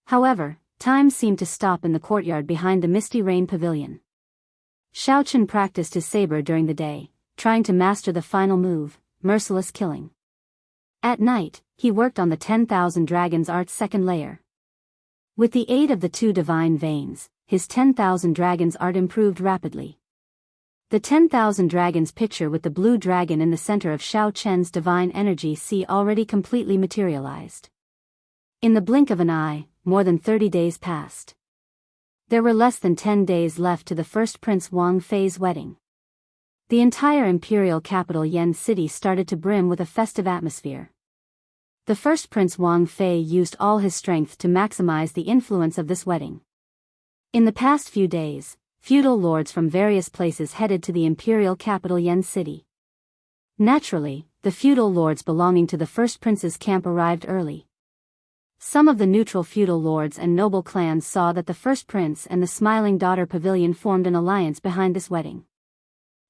However, time seemed to stop in the courtyard behind the Misty Rain Pavilion. Xiao Chen practiced his saber during the day, trying to master the final move, merciless killing. At night, he worked on the 10,000 Dragons Art's second layer. With the aid of the two divine veins, his 10,000 Dragons Art improved rapidly. The 10,000 Dragons picture with the blue dragon in the center of Xiao Chen's divine energy already completely materialized. In the blink of an eye, more than 30 days passed. There were less than 10 days left to the first Prince Wang Fei's wedding. The entire imperial capital Yen City started to brim with a festive atmosphere. The first Prince Wang Fei used all his strength to maximize the influence of this wedding. In the past few days, feudal lords from various places headed to the imperial capital Yen City. Naturally, the feudal lords belonging to the first prince's camp arrived early. Some of the neutral feudal lords and noble clans saw that the first prince and the smiling daughter pavilion formed an alliance behind this wedding.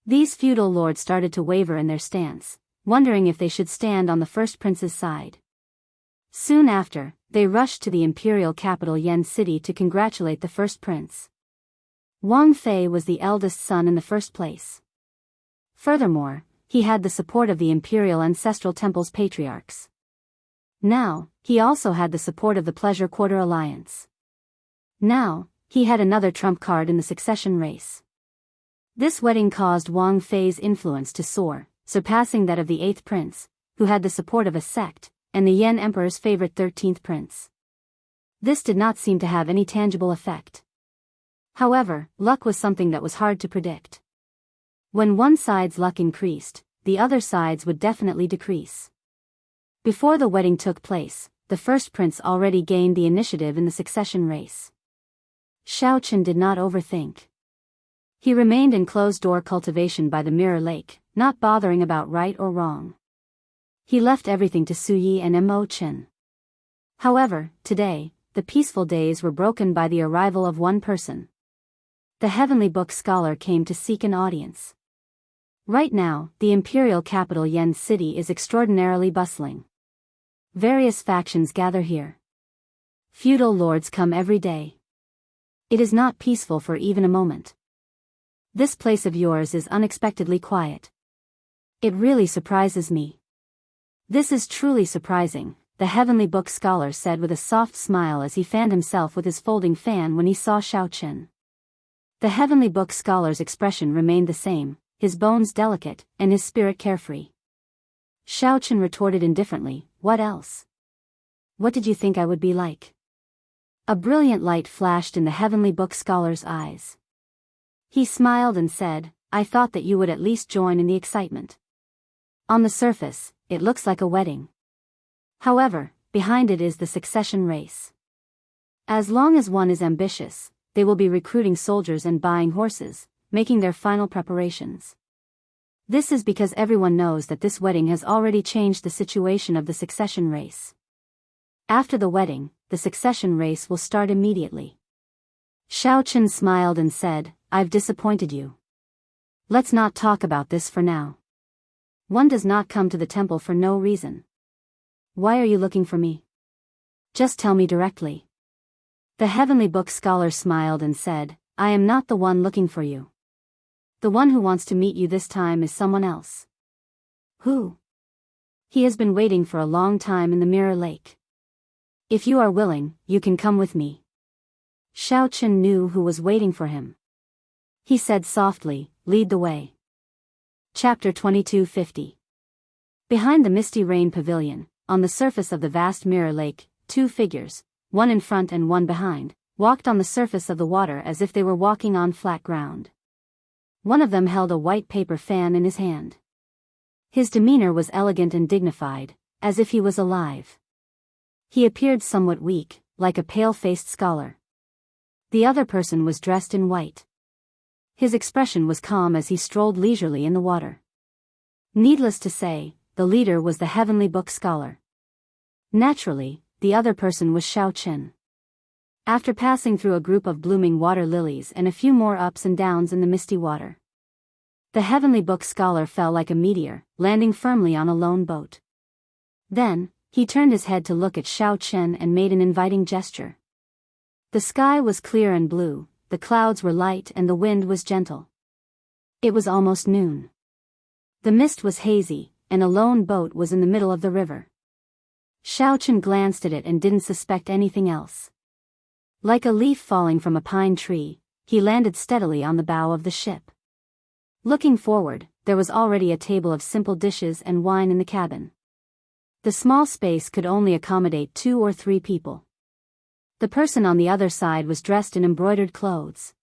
These feudal lords started to waver in their stance, wondering if they should stand on the first prince's side. Soon after, they rushed to the imperial capital Yen City to congratulate the first prince. Wang Fei was the eldest son in the first place. Furthermore, he had the support of the imperial ancestral temple's patriarchs. Now, he also had the support of the Pleasure Quarter Alliance. Now, he had another trump card in the succession race. This wedding caused Wang Fei's influence to soar, surpassing that of the 8th prince, who had the support of a sect, and the Yen Emperor's favorite 13th prince. This did not seem to have any tangible effect. However, luck was something that was hard to predict. When one side's luck increased, the other side's would definitely decrease. Before the wedding took place, the first prince already gained the initiative in the succession race. Xiao Chen did not overthink. He remained in closed-door cultivation by the Mirror Lake, not bothering about right or wrong. He left everything to Su Yi and Mo Chen. However, today, the peaceful days were broken by the arrival of one person. The Heavenly Book Scholar came to seek an audience. Right now, the imperial capital Yen City is extraordinarily bustling. Various factions gather here. Feudal lords come every day. It is not peaceful for even a moment. This place of yours is unexpectedly quiet. It really surprises me. This is truly surprising, the Heavenly Book Scholar said with a soft smile as he fanned himself with his folding fan when he saw Xiao Chen. The Heavenly Book Scholar's expression remained the same, his bones delicate, and his spirit carefree. Xiao Chen retorted indifferently, "What else? What did you think I would be like?" A brilliant light flashed in the Heavenly Book Scholar's eyes. He smiled and said, "I thought that you would at least join in the excitement. On the surface, it looks like a wedding. However, behind it is the succession race. As long as one is ambitious, they will be recruiting soldiers and buying horses, making their final preparations. This is because everyone knows that this wedding has already changed the situation of the succession race. After the wedding, the succession race will start immediately." Xiao Chen smiled and said, "I've disappointed you. Let's not talk about this for now. One does not come to the temple for no reason. Why are you looking for me? Just tell me directly." The Heavenly Book Scholar smiled and said, "I am not the one looking for you. The one who wants to meet you this time is someone else." "Who?" "He has been waiting for a long time in the Mirror Lake. If you are willing, you can come with me." Xiao Chen knew who was waiting for him. He said softly, lead the way. Chapter 2250. Behind the misty rain pavilion, on the surface of the vast mirror lake, two figures, one in front and one behind, walked on the surface of the water as if they were walking on flat ground. One of them held a white paper fan in his hand. His demeanor was elegant and dignified, as if he was alive. He appeared somewhat weak, like a pale-faced scholar. The other person was dressed in white. His expression was calm as he strolled leisurely in the water. Needless to say, the leader was the heavenly book scholar. Naturally, the other person was Xiao Chen. After passing through a group of blooming water lilies and a few more ups and downs in the misty water, the heavenly book scholar fell like a meteor, landing firmly on a lone boat. Then, he turned his head to look at Xiao Chen and made an inviting gesture. The sky was clear and blue, the clouds were light and the wind was gentle. It was almost noon. The mist was hazy, and a lone boat was in the middle of the river. Xiao Chen glanced at it and didn't suspect anything else. Like a leaf falling from a pine tree, he landed steadily on the bow of the ship. Looking forward, there was already a table of simple dishes and wine in the cabin. The small space could only accommodate 2 or 3 people. The person on the other side was dressed in embroidered clothes.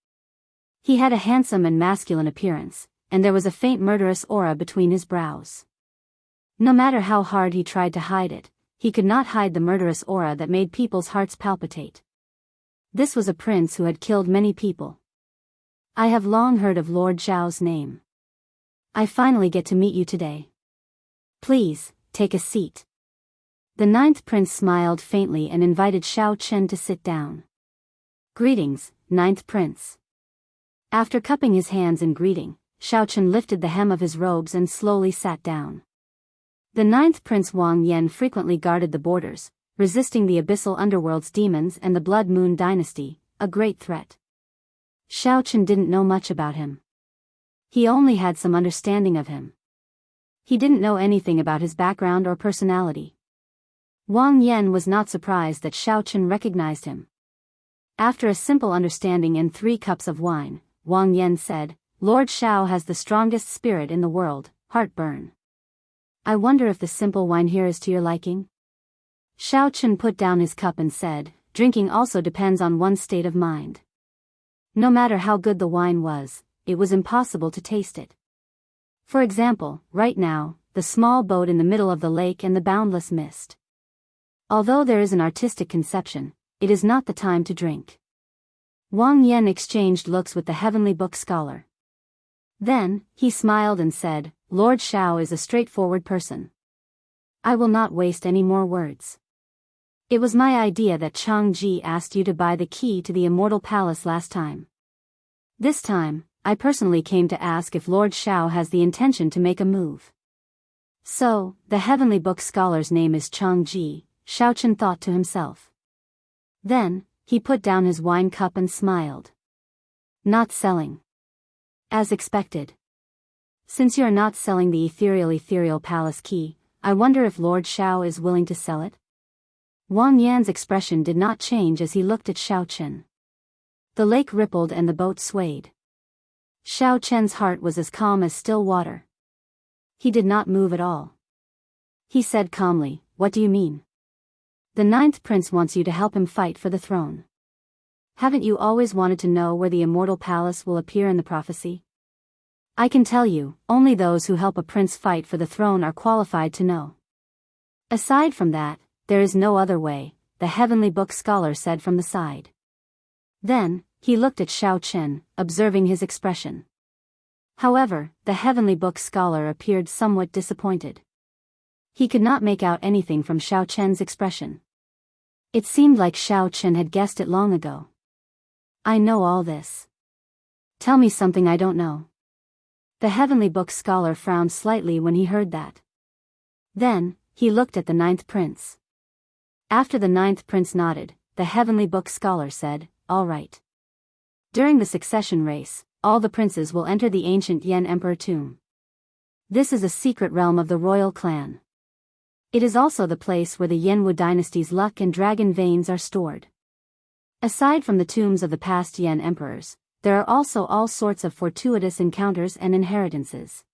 He had a handsome and masculine appearance, and there was a faint murderous aura between his brows. No matter how hard he tried to hide it, he could not hide the murderous aura that made people's hearts palpitate. This was a prince who had killed many people. I have long heard of Lord Zhao's name. I finally get to meet you today. Please, take a seat. The 9th prince smiled faintly and invited Xiao Chen to sit down. Greetings, 9th prince. After cupping his hands in greeting, Xiao Chen lifted the hem of his robes and slowly sat down. The 9th prince Wang Yan frequently guarded the borders, resisting the abyssal underworld's demons and the Blood Moon dynasty, a great threat. Xiao Chen didn't know much about him. He only had some understanding of him. He didn't know anything about his background or personality. Wang Yan was not surprised that Xiao Chen recognized him. After a simple understanding and 3 cups of wine, Wang Yan said, Lord Xiao has the strongest spirit in the world, heartburn. I wonder if the simple wine here is to your liking? Xiao Chen put down his cup and said, drinking also depends on one's state of mind. No matter how good the wine was, it was impossible to taste it. For example, right now, the small boat in the middle of the lake and the boundless mist. Although there is an artistic conception, it is not the time to drink. Wang Yan exchanged looks with the heavenly book scholar. Then, he smiled and said, Lord Xiao is a straightforward person. I will not waste any more words. It was my idea that Chang Ji asked you to buy the key to the immortal palace last time. This time, I personally came to ask if Lord Xiao has the intention to make a move. So, the heavenly book scholar's name is Chang Ji, Xiao Chen thought to himself. Then, he put down his wine cup and smiled. Not selling. As expected. Since you are not selling the ethereal palace key, I wonder if Lord Xiao is willing to sell it? Wang Yan's expression did not change as he looked at Xiao Chen. The lake rippled and the boat swayed. Xiao Chen's heart was as calm as still water. He did not move at all. He said calmly, What do you mean? The 9th prince wants you to help him fight for the throne. Haven't you always wanted to know where the immortal palace will appear in the prophecy? I can tell you, only those who help a prince fight for the throne are qualified to know. Aside from that, there is no other way, the heavenly book scholar said from the side. Then, he looked at Xiao Chen, observing his expression. However, the heavenly book scholar appeared somewhat disappointed. He could not make out anything from Xiao Chen's expression. It seemed like Xiao Chen had guessed it long ago. I know all this. Tell me something I don't know. The heavenly book scholar frowned slightly when he heard that. Then, he looked at the 9th prince. After the 9th prince nodded, the heavenly book scholar said, All right. During the succession race, all the princes will enter the ancient Yan Emperor tomb. This is a secret realm of the royal clan. It is also the place where the Yanwu dynasty's luck and dragon veins are stored. Aside from the tombs of the past Yan emperors, there are also all sorts of fortuitous encounters and inheritances.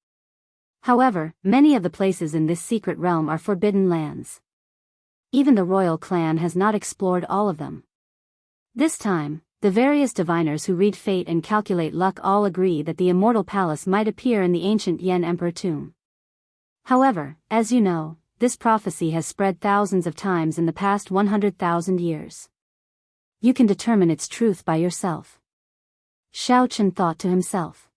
However, many of the places in this secret realm are forbidden lands. Even the royal clan has not explored all of them. This time, the various diviners who read fate and calculate luck all agree that the immortal palace might appear in the ancient Yen Emperor tomb. However, as you know, this prophecy has spread thousands of times in the past 100,000 years. You can determine its truth by yourself. Xiao Chen thought to himself.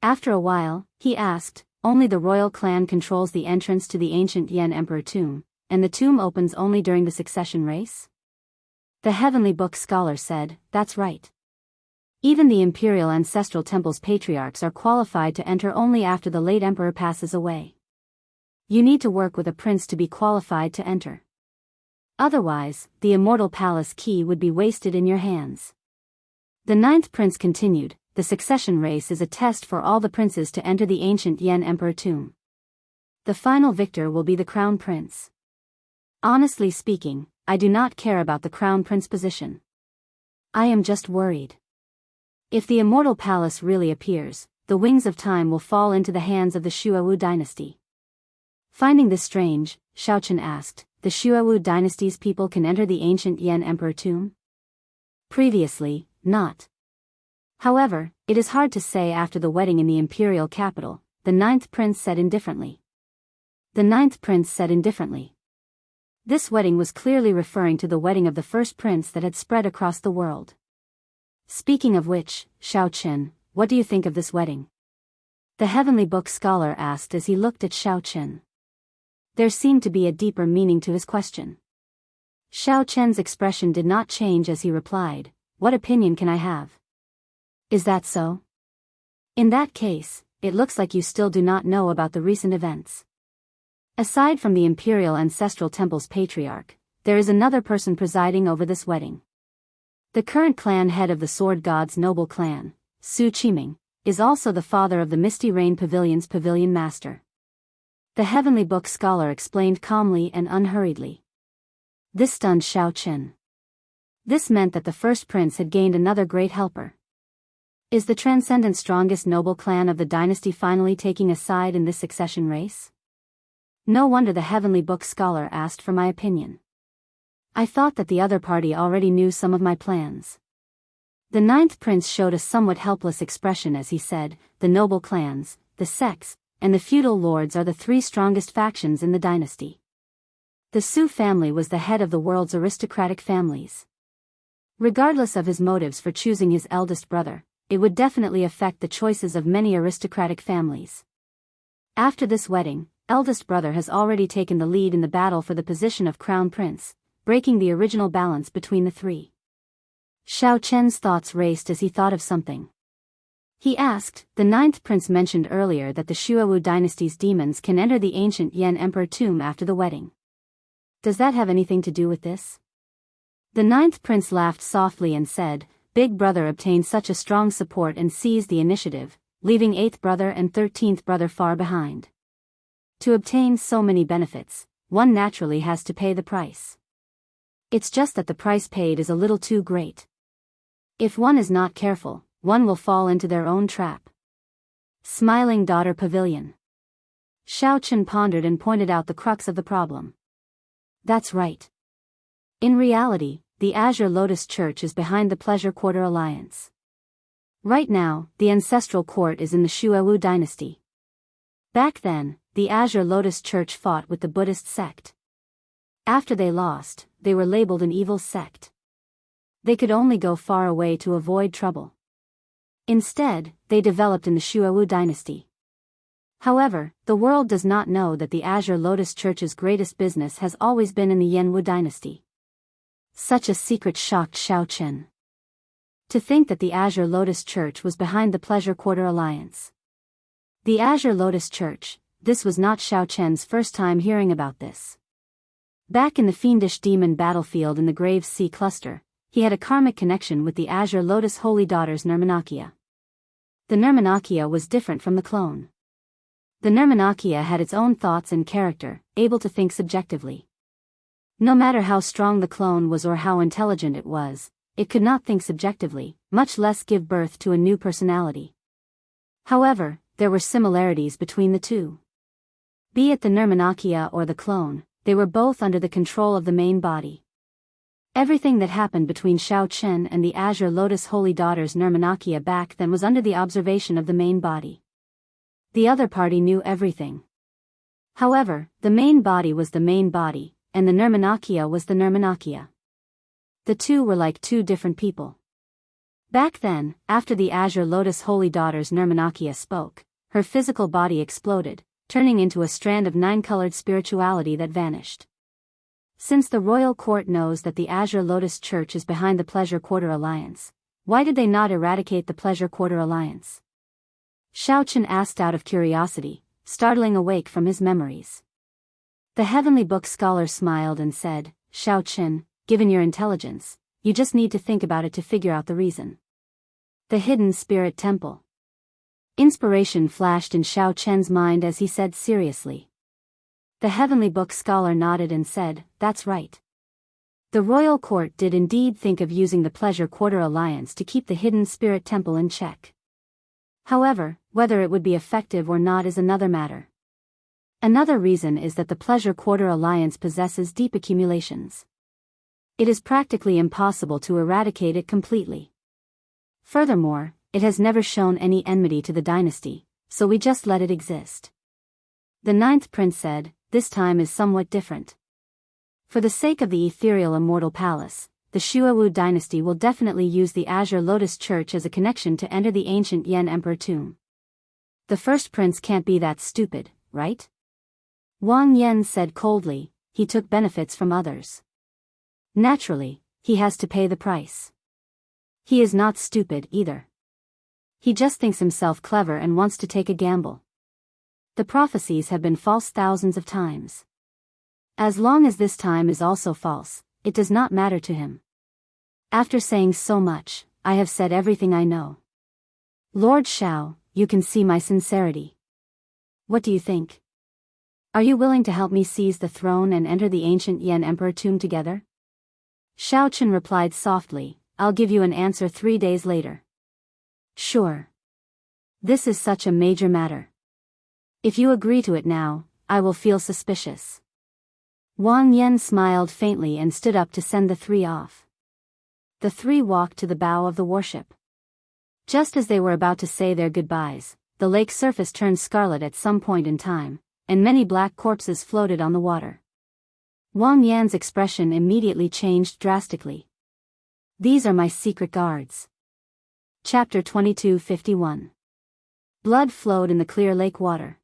After a while, he asked, only the royal clan controls the entrance to the ancient Yen Emperor tomb, and the tomb opens only during the succession race? The Heavenly Book scholar said, that's right. Even the imperial ancestral temple's patriarchs are qualified to enter only after the late emperor passes away. You need to work with a prince to be qualified to enter. Otherwise, the immortal palace key would be wasted in your hands. The ninth prince continued, the succession race is a test for all the princes to enter the ancient Yen Emperor tomb. The final victor will be the crown prince. Honestly speaking, I do not care about the crown prince position. I am just worried. If the immortal palace really appears, the wings of time will fall into the hands of the Shuawu dynasty. Finding this strange, Xiao Chen asked, the Shuawu dynasty's people can enter the ancient Yen Emperor tomb? Previously, not. However, it is hard to say after the wedding in the imperial capital, the ninth prince said indifferently. The ninth prince said indifferently. This wedding was clearly referring to the wedding of the first prince that had spread across the world. Speaking of which, Xiao Chen, what do you think of this wedding? The Heavenly Book scholar asked as he looked at Xiao Chen. There seemed to be a deeper meaning to his question. Xiao Chen's expression did not change as he replied, what opinion can I have? Is that so? In that case, it looks like you still do not know about the recent events. Aside from the imperial ancestral temple's patriarch, there is another person presiding over this wedding. The current clan head of the Sword God's noble clan, Su Qiming, is also the father of the Misty Rain Pavilion's pavilion master. The Heavenly Book scholar explained calmly and unhurriedly. This stunned Xiao Chen. This meant that the first prince had gained another great helper. Is the transcendent strongest noble clan of the dynasty finally taking a side in this succession race? No wonder the Heavenly Book scholar asked for my opinion. I thought that the other party already knew some of my plans. The ninth prince showed a somewhat helpless expression as he said, the noble clans, the sects, and the feudal lords are the three strongest factions in the dynasty. The Su family was the head of the world's aristocratic families. Regardless of his motives for choosing his eldest brother, it would definitely affect the choices of many aristocratic families. After this wedding, eldest brother has already taken the lead in the battle for the position of crown prince, breaking the original balance between the three. Xiao Chen's thoughts raced as he thought of something. He asked, the ninth prince mentioned earlier that the Shuawu dynasty's demons can enter the ancient Yen Emperor tomb after the wedding. Does that have anything to do with this? The ninth prince laughed softly and said, Big brother obtained such a strong support and seized the initiative, leaving 8th brother and 13th brother far behind. To obtain so many benefits, one naturally has to pay the price. It's just that the price paid is a little too great. If one is not careful, one will fall into their own trap. Smiling Daughter Pavilion. Xiao Chen pondered and pointed out the crux of the problem. That's right. In reality, the Azure Lotus Church is behind the Pleasure Quarter Alliance. Right now, the ancestral court is in the Shuawu dynasty. Back then, the Azure Lotus Church fought with the Buddhist sect. After they lost, they were labeled an evil sect. They could only go far away to avoid trouble. Instead, they developed in the Shuawu dynasty. However, the world does not know that the Azure Lotus Church's greatest business has always been in the Yenwu dynasty. Such a secret shocked Xiao Chen. To think that the Azure Lotus Church was behind the Pleasure Quarter Alliance. The Azure Lotus Church, this was not Xiao Chen's first time hearing about this. Back in the fiendish demon battlefield in the Graves Sea cluster, he had a karmic connection with the Azure Lotus Holy Daughters Nirmanakia. The Nirmanakia was different from the clone. The Nirmanakia had its own thoughts and character, able to think subjectively. No matter how strong the clone was or how intelligent it was, it could not think subjectively, much less give birth to a new personality. However, there were similarities between the two. Be it the Nirmanakaya or the clone, they were both under the control of the main body. Everything that happened between Xiao Chen and the Azure Lotus Holy Daughters Nirmanakaya back then was under the observation of the main body. The other party knew everything. However, the main body was the main body, and the Nirmanakaya was the Nirmanakaya. The two were like two different people. Back then, after the Azure Lotus Holy Daughters Nirmanakaya spoke, her physical body exploded, turning into a strand of nine-colored spirituality that vanished. Since the royal court knows that the Azure Lotus Church is behind the Pleasure Quarter Alliance, why did they not eradicate the Pleasure Quarter Alliance? Xiao Chen asked out of curiosity, startling awake from his memories. The Heavenly Book scholar smiled and said, Xiao Chen, given your intelligence, you just need to think about it to figure out the reason. The Hidden Spirit Temple. Inspiration flashed in Xiao Chen's mind as he said seriously. The Heavenly Book scholar nodded and said, that's right. The royal court did indeed think of using the Pleasure Quarter Alliance to keep the Hidden Spirit Temple in check. However, whether it would be effective or not is another matter. Another reason is that the Pleasure Quarter Alliance possesses deep accumulations. It is practically impossible to eradicate it completely. Furthermore, it has never shown any enmity to the dynasty, so we just let it exist. The ninth prince said, this time is somewhat different. For the sake of the ethereal immortal palace, the Shuawu dynasty will definitely use the Azure Lotus Church as a connection to enter the ancient Yan Emperor tomb. The first prince can't be that stupid, right? Wang Yan said coldly, he took benefits from others. Naturally, he has to pay the price. He is not stupid either. He just thinks himself clever and wants to take a gamble. The prophecies have been false thousands of times. As long as this time is also false, it does not matter to him. After saying so much, I have said everything I know. Lord Xiao, you can see my sincerity. What do you think? Are you willing to help me seize the throne and enter the ancient Yan Emperor tomb together? Xiao Chen replied softly, I'll give you an answer 3 days later. Sure. This is such a major matter. If you agree to it now, I will feel suspicious. Wang Yan smiled faintly and stood up to send the three off. The three walked to the bow of the warship. Just as they were about to say their goodbyes, the lake surface turned scarlet at some point in time, and many black corpses floated on the water. Wang Yan's expression immediately changed drastically. These are my secret guards. Chapter 2251. Blood flowed in the clear lake water.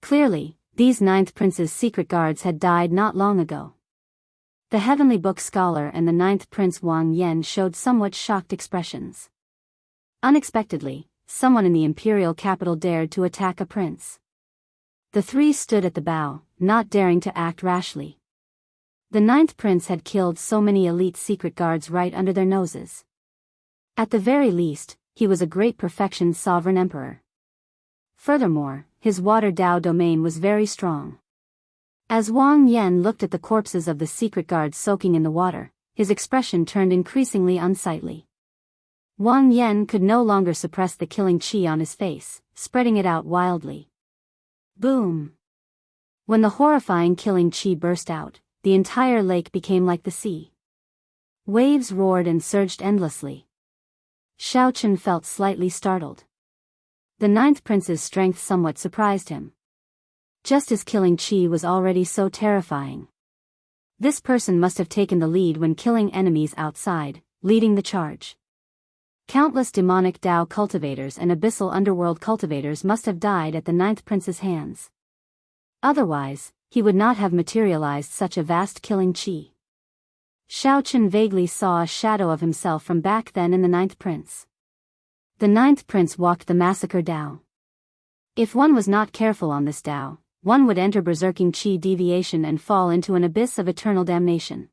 Clearly, these ninth prince's secret guards had died not long ago. The Heavenly Book scholar and the ninth prince Wang Yan showed somewhat shocked expressions. Unexpectedly, someone in the imperial capital dared to attack a prince. The three stood at the bow, not daring to act rashly. The ninth prince had killed so many elite secret guards right under their noses. At the very least, he was a great perfection sovereign emperor. Furthermore, his water Dao domain was very strong. As Wang Yan looked at the corpses of the secret guards soaking in the water, his expression turned increasingly unsightly. Wang Yan could no longer suppress the killing chi on his face, spreading it out wildly. Boom! When the horrifying killing chi burst out, the entire lake became like the sea. Waves roared and surged endlessly. Xiao Chen felt slightly startled. The ninth prince's strength somewhat surprised him. Just as killing chi was already so terrifying. This person must have taken the lead when killing enemies outside, leading the charge. Countless demonic Dao cultivators and abyssal underworld cultivators must have died at the ninth prince's hands. Otherwise, he would not have materialized such a vast killing chi. Xiao Chen vaguely saw a shadow of himself from back then in the ninth prince. The ninth prince walked the massacre Dao. If one was not careful on this Dao, one would enter berserking chi deviation and fall into an abyss of eternal damnation.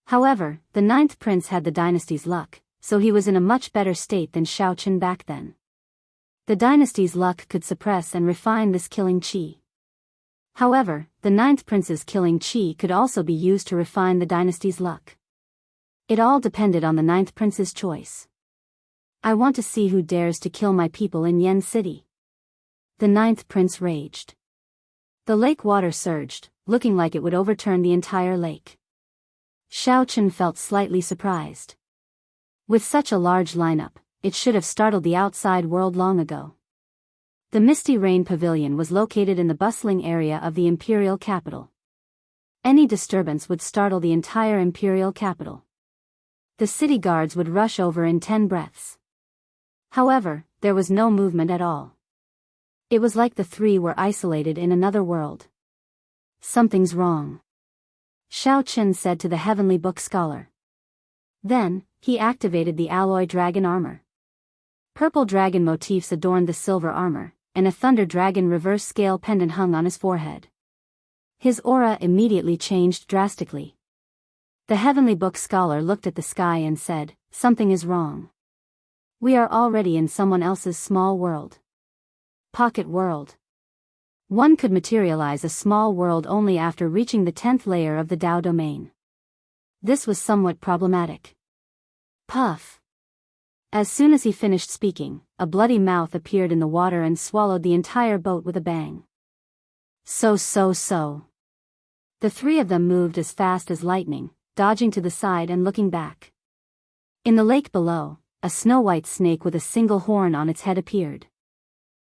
However, the ninth prince had the dynasty's luck, so he was in a much better state than Xiao Chen back then. The dynasty's luck could suppress and refine this killing chi. However, the ninth prince's killing chi could also be used to refine the dynasty's luck. It all depended on the ninth prince's choice. I want to see who dares to kill my people in Yen City. The ninth prince raged. The lake water surged, looking like it would overturn the entire lake. Xiao Chen felt slightly surprised. With such a large lineup, it should have startled the outside world long ago. The Misty Rain Pavilion was located in the bustling area of the imperial capital. Any disturbance would startle the entire imperial capital. The city guards would rush over in 10 breaths. However, there was no movement at all. It was like the three were isolated in another world. Something's wrong, Xiao Chen said to the Heavenly Book Scholar. Then, he activated the alloy dragon armor. Purple dragon motifs adorned the silver armor, and a thunder dragon reverse scale pendant hung on his forehead. His aura immediately changed drastically. The Heavenly Book Scholar looked at the sky and said, "Something is wrong. We are already in someone else's small world. Pocket world." One could materialize a small world only after reaching the 10th layer of the Tao domain. This was somewhat problematic. Puff. As soon as he finished speaking, a bloody mouth appeared in the water and swallowed the entire boat with a bang. So. The three of them moved as fast as lightning, dodging to the side and looking back. In the lake below, a snow-white snake with a single horn on its head appeared.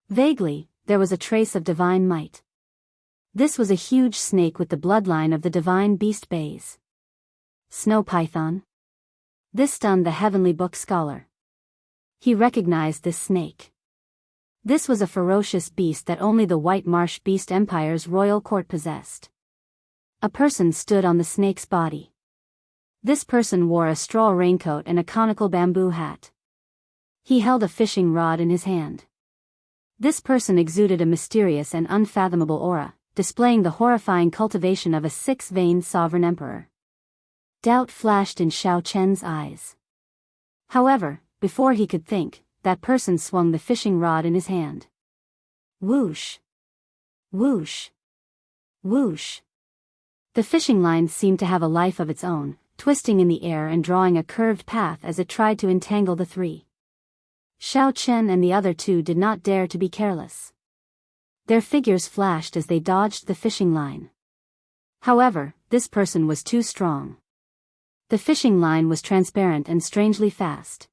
Vaguely, there was a trace of divine might. This was a huge snake with the bloodline of the divine beast Bays. Snow python? This stunned the Heavenly Book Scholar. He recognized this snake. This was a ferocious beast that only the White Marsh Beast Empire's royal court possessed. A person stood on the snake's body. This person wore a straw raincoat and a conical bamboo hat. He held a fishing rod in his hand. This person exuded a mysterious and unfathomable aura, displaying the horrifying cultivation of a six-veined sovereign emperor. Doubt flashed in Xiao Chen's eyes. However, before he could think, that person swung the fishing rod in his hand. Whoosh! Whoosh! Whoosh! The fishing line seemed to have a life of its own, twisting in the air and drawing a curved path as it tried to entangle the three. Xiao Chen and the other two did not dare to be careless. Their figures flashed as they dodged the fishing line. However, this person was too strong. The fishing line was transparent and strangely fast.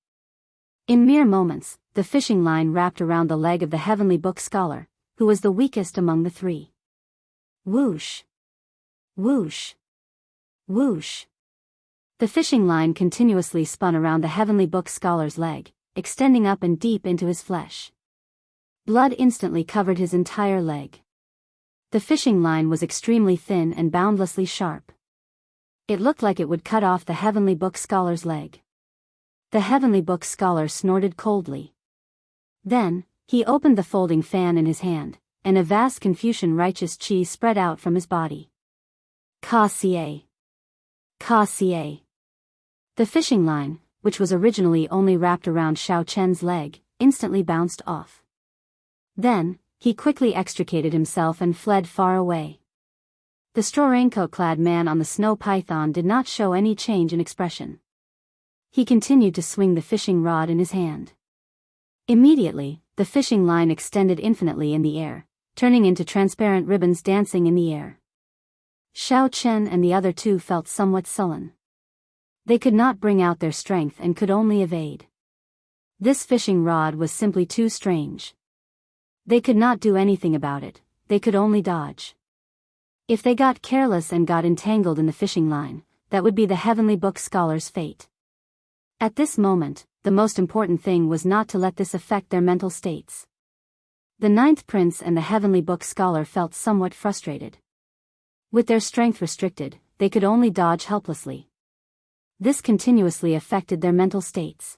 In mere moments, the fishing line wrapped around the leg of the Heavenly Book Scholar, who was the weakest among the three. Whoosh! Whoosh! Whoosh! The fishing line continuously spun around the Heavenly Book Scholar's leg, extending up and deep into his flesh. Blood instantly covered his entire leg. The fishing line was extremely thin and boundlessly sharp. It looked like it would cut off the Heavenly Book Scholar's leg. The Heavenly Book Scholar snorted coldly. Then, he opened the folding fan in his hand, and a vast Confucian righteous chi spread out from his body. Ka-Xie. Ka-Xie. The fishing line, which was originally only wrapped around Xiao Chen's leg, instantly bounced off. Then, he quickly extricated himself and fled far away. The straw raincoat-clad man on the snow python did not show any change in expression. He continued to swing the fishing rod in his hand. Immediately, the fishing line extended infinitely in the air, turning into transparent ribbons dancing in the air. Xiao Chen and the other two felt somewhat sullen. They could not bring out their strength and could only evade. This fishing rod was simply too strange. They could not do anything about it, they could only dodge. If they got careless and got entangled in the fishing line, that would be the Heavenly Book Scholar's fate. At this moment, the most important thing was not to let this affect their mental states. The ninth prince and the Heavenly Book Scholar felt somewhat frustrated. With their strength restricted, they could only dodge helplessly. This continuously affected their mental states.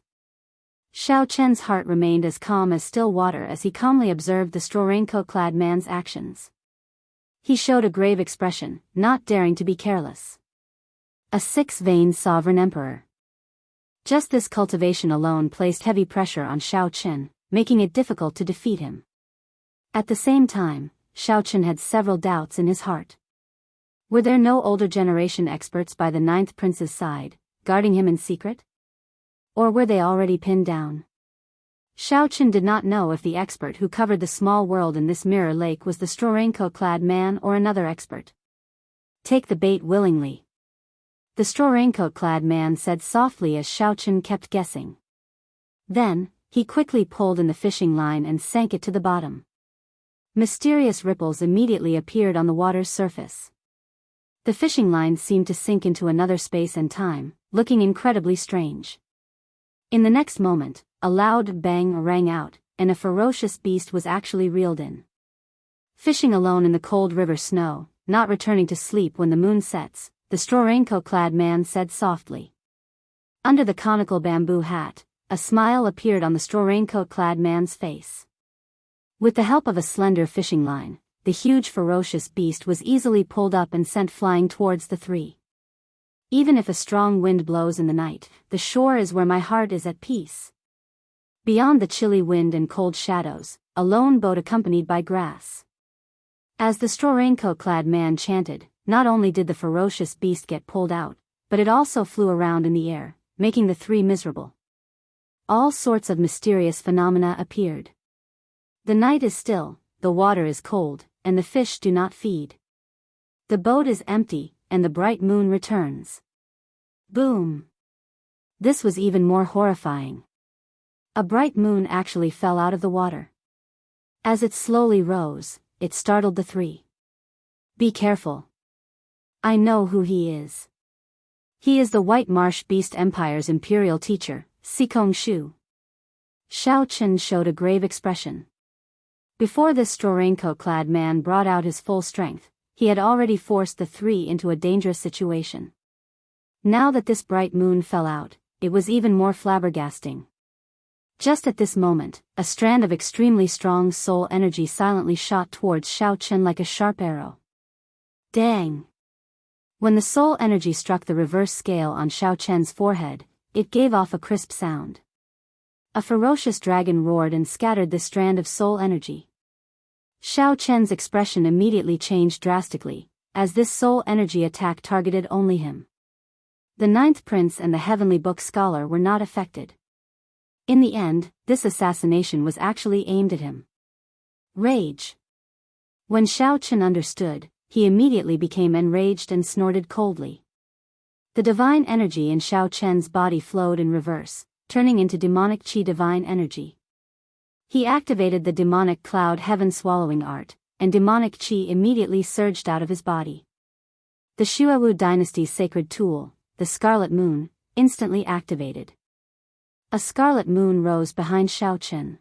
Xiao Chen's heart remained as calm as still water as he calmly observed the straw raincoat-clad man's actions. He showed a grave expression, not daring to be careless. A six-veined sovereign emperor. Just this cultivation alone placed heavy pressure on Xiao Chen, making it difficult to defeat him. At the same time, Xiao Chen had several doubts in his heart. Were there no older generation experts by the ninth prince's side, guarding him in secret? Or were they already pinned down? Xiao Chen did not know if the expert who covered the small world in this mirror lake was the straw raincoat-clad man or another expert. Take the bait willingly, the straw raincoat-clad man said softly as Xiao Chen kept guessing. Then, he quickly pulled in the fishing line and sank it to the bottom. Mysterious ripples immediately appeared on the water's surface. The fishing line seemed to sink into another space and time, looking incredibly strange. In the next moment, a loud bang rang out, and a ferocious beast was actually reeled in. Fishing alone in the cold river snow, not returning to sleep when the moon sets, the straw raincoat-clad man said softly. Under the conical bamboo hat, a smile appeared on the straw raincoat-clad man's face. With the help of a slender fishing line, the huge ferocious beast was easily pulled up and sent flying towards the three. Even if a strong wind blows in the night, the shore is where my heart is at peace. Beyond the chilly wind and cold shadows, a lone boat accompanied by grass. As the straw raincoat-clad man chanted, not only did the ferocious beast get pulled out, but it also flew around in the air, making the three miserable. All sorts of mysterious phenomena appeared. The night is still, the water is cold, and the fish do not feed. The boat is empty, and the bright moon returns. Boom! This was even more horrifying. A bright moon actually fell out of the water. As it slowly rose, it startled the three. Be careful. I know who he is. He is the White Marsh Beast Empire's imperial teacher, Sikong Shu. Xiao Chen showed a grave expression. Before this straw raincoat-clad man brought out his full strength, he had already forced the three into a dangerous situation. Now that this bright moon fell out, it was even more flabbergasting. Just at this moment, a strand of extremely strong soul energy silently shot towards Xiao Chen like a sharp arrow. Dang! When the soul energy struck the reverse scale on Xiao Chen's forehead, it gave off a crisp sound. A ferocious dragon roared and scattered this strand of soul energy. Xiao Chen's expression immediately changed drastically, as this soul energy attack targeted only him. The Ninth Prince and the Heavenly Book Scholar were not affected. In the end, this assassination was actually aimed at him. Rage. When Xiao Chen understood, he immediately became enraged and snorted coldly. The divine energy in Xiao Chen's body flowed in reverse, turning into demonic qi divine energy. He activated the demonic cloud heaven swallowing art, and demonic qi immediately surged out of his body. The Xuewu dynasty's sacred tool, the Scarlet Moon, instantly activated. A scarlet moon rose behind Xiao Chen.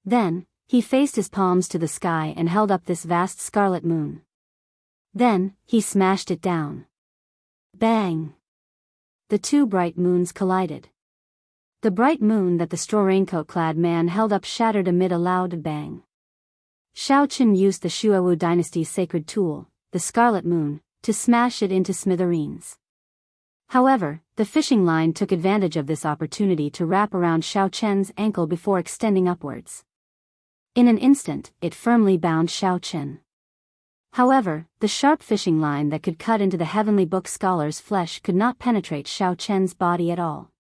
Then, he faced his palms to the sky and held up this vast scarlet moon. Then, he smashed it down. Bang! The two bright moons collided. The bright moon that the straw raincoat-clad man held up shattered amid a loud bang. Xiao Chen used the Xuewu dynasty's sacred tool, the Scarlet Moon, to smash it into smithereens. However, the fishing line took advantage of this opportunity to wrap around Xiao Chen's ankle before extending upwards. In an instant, it firmly bound Xiao Chen. However, the sharp fishing line that could cut into the Heavenly Book Scholar's flesh could not penetrate Xiao Chen's body at all.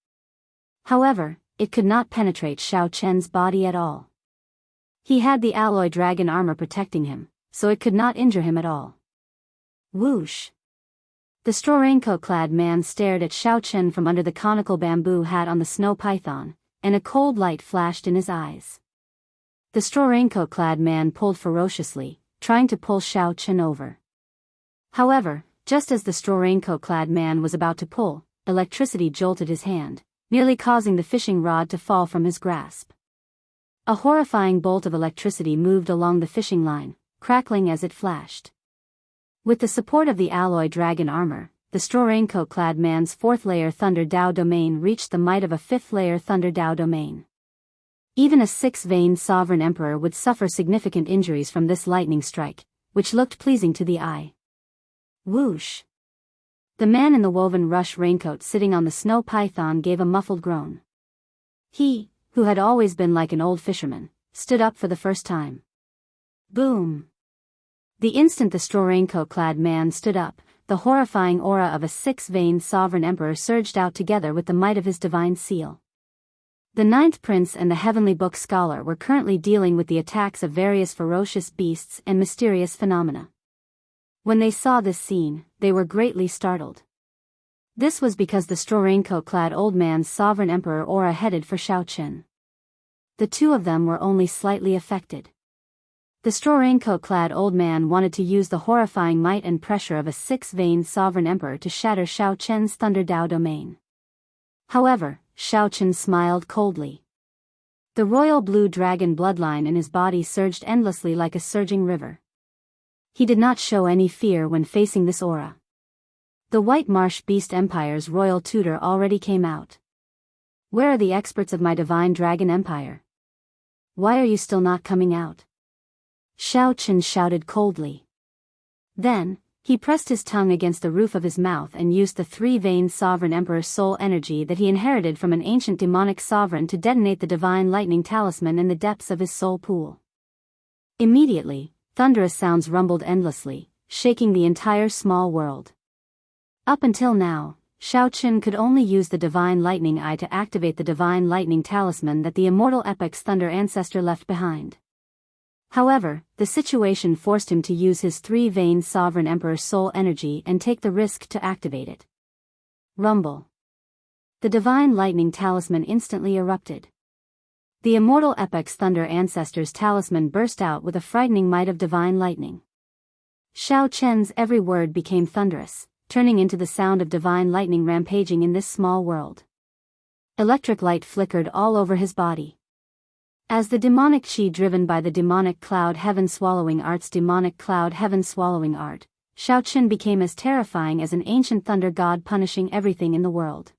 It could not penetrate Xiao Chen's body at all. He had the alloy dragon armor protecting him, so it could not injure him at all. Whoosh! The straw raincoat-clad man stared at Xiao Chen from under the conical bamboo hat on the snow python, and a cold light flashed in his eyes. The straw raincoat-clad man pulled ferociously, trying to pull Xiao Chen over. However, just as the straw raincoat-clad man was about to pull, electricity jolted his hand, nearly causing the fishing rod to fall from his grasp. A horrifying bolt of electricity moved along the fishing line, crackling as it flashed. With the support of the alloy dragon armor, the straw raincoat-clad man's fourth-layer Thunder Dao domain reached the might of a fifth-layer Thunder Dao domain. Even a six-veined sovereign emperor would suffer significant injuries from this lightning strike, which looked pleasing to the eye. Whoosh! The man in the woven rush raincoat sitting on the snow python gave a muffled groan. He, who had always been like an old fisherman, stood up for the first time. Boom! The instant the straw raincoat-clad man stood up, the horrifying aura of a six-veined sovereign emperor surged out together with the might of his divine seal. The ninth prince and the heavenly book scholar were currently dealing with the attacks of various ferocious beasts and mysterious phenomena. When they saw this scene, they were greatly startled. This was because the straw raincoat-clad old man's sovereign emperor aura headed for Xiaochen. The two of them were only slightly affected. The straw raincoat-clad old man wanted to use the horrifying might and pressure of a six-veined sovereign emperor to shatter Xiaochen's Thunder Dao domain. However, Xiaochen smiled coldly. The royal blue dragon bloodline in his body surged endlessly like a surging river. He did not show any fear when facing this aura. The White Marsh Beast Empire's royal tutor already came out. Where are the experts of my divine dragon empire? Why are you still not coming out? Xiaochen shouted coldly. Then, he pressed his tongue against the roof of his mouth and used the three-veined sovereign emperor's soul energy that he inherited from an ancient demonic sovereign to detonate the divine lightning talisman in the depths of his soul pool. Immediately, thunderous sounds rumbled endlessly, shaking the entire small world. Up until now, Xiaochen could only use the divine lightning eye to activate the divine lightning talisman that the immortal epic's thunder ancestor left behind. However, the situation forced him to use his three-veined sovereign emperor's soul energy and take the risk to activate it. Rumble. The divine lightning talisman instantly erupted. The immortal epic's thunder ancestor's talisman burst out with a frightening might of divine lightning. Xiaochen's every word became thunderous, turning into the sound of divine lightning rampaging in this small world. Electric light flickered all over his body. As the demonic chi driven by the demonic cloud heaven swallowing art's demonic cloud heaven swallowing art, Xiaochen became as terrifying as an ancient thunder god punishing everything in the world.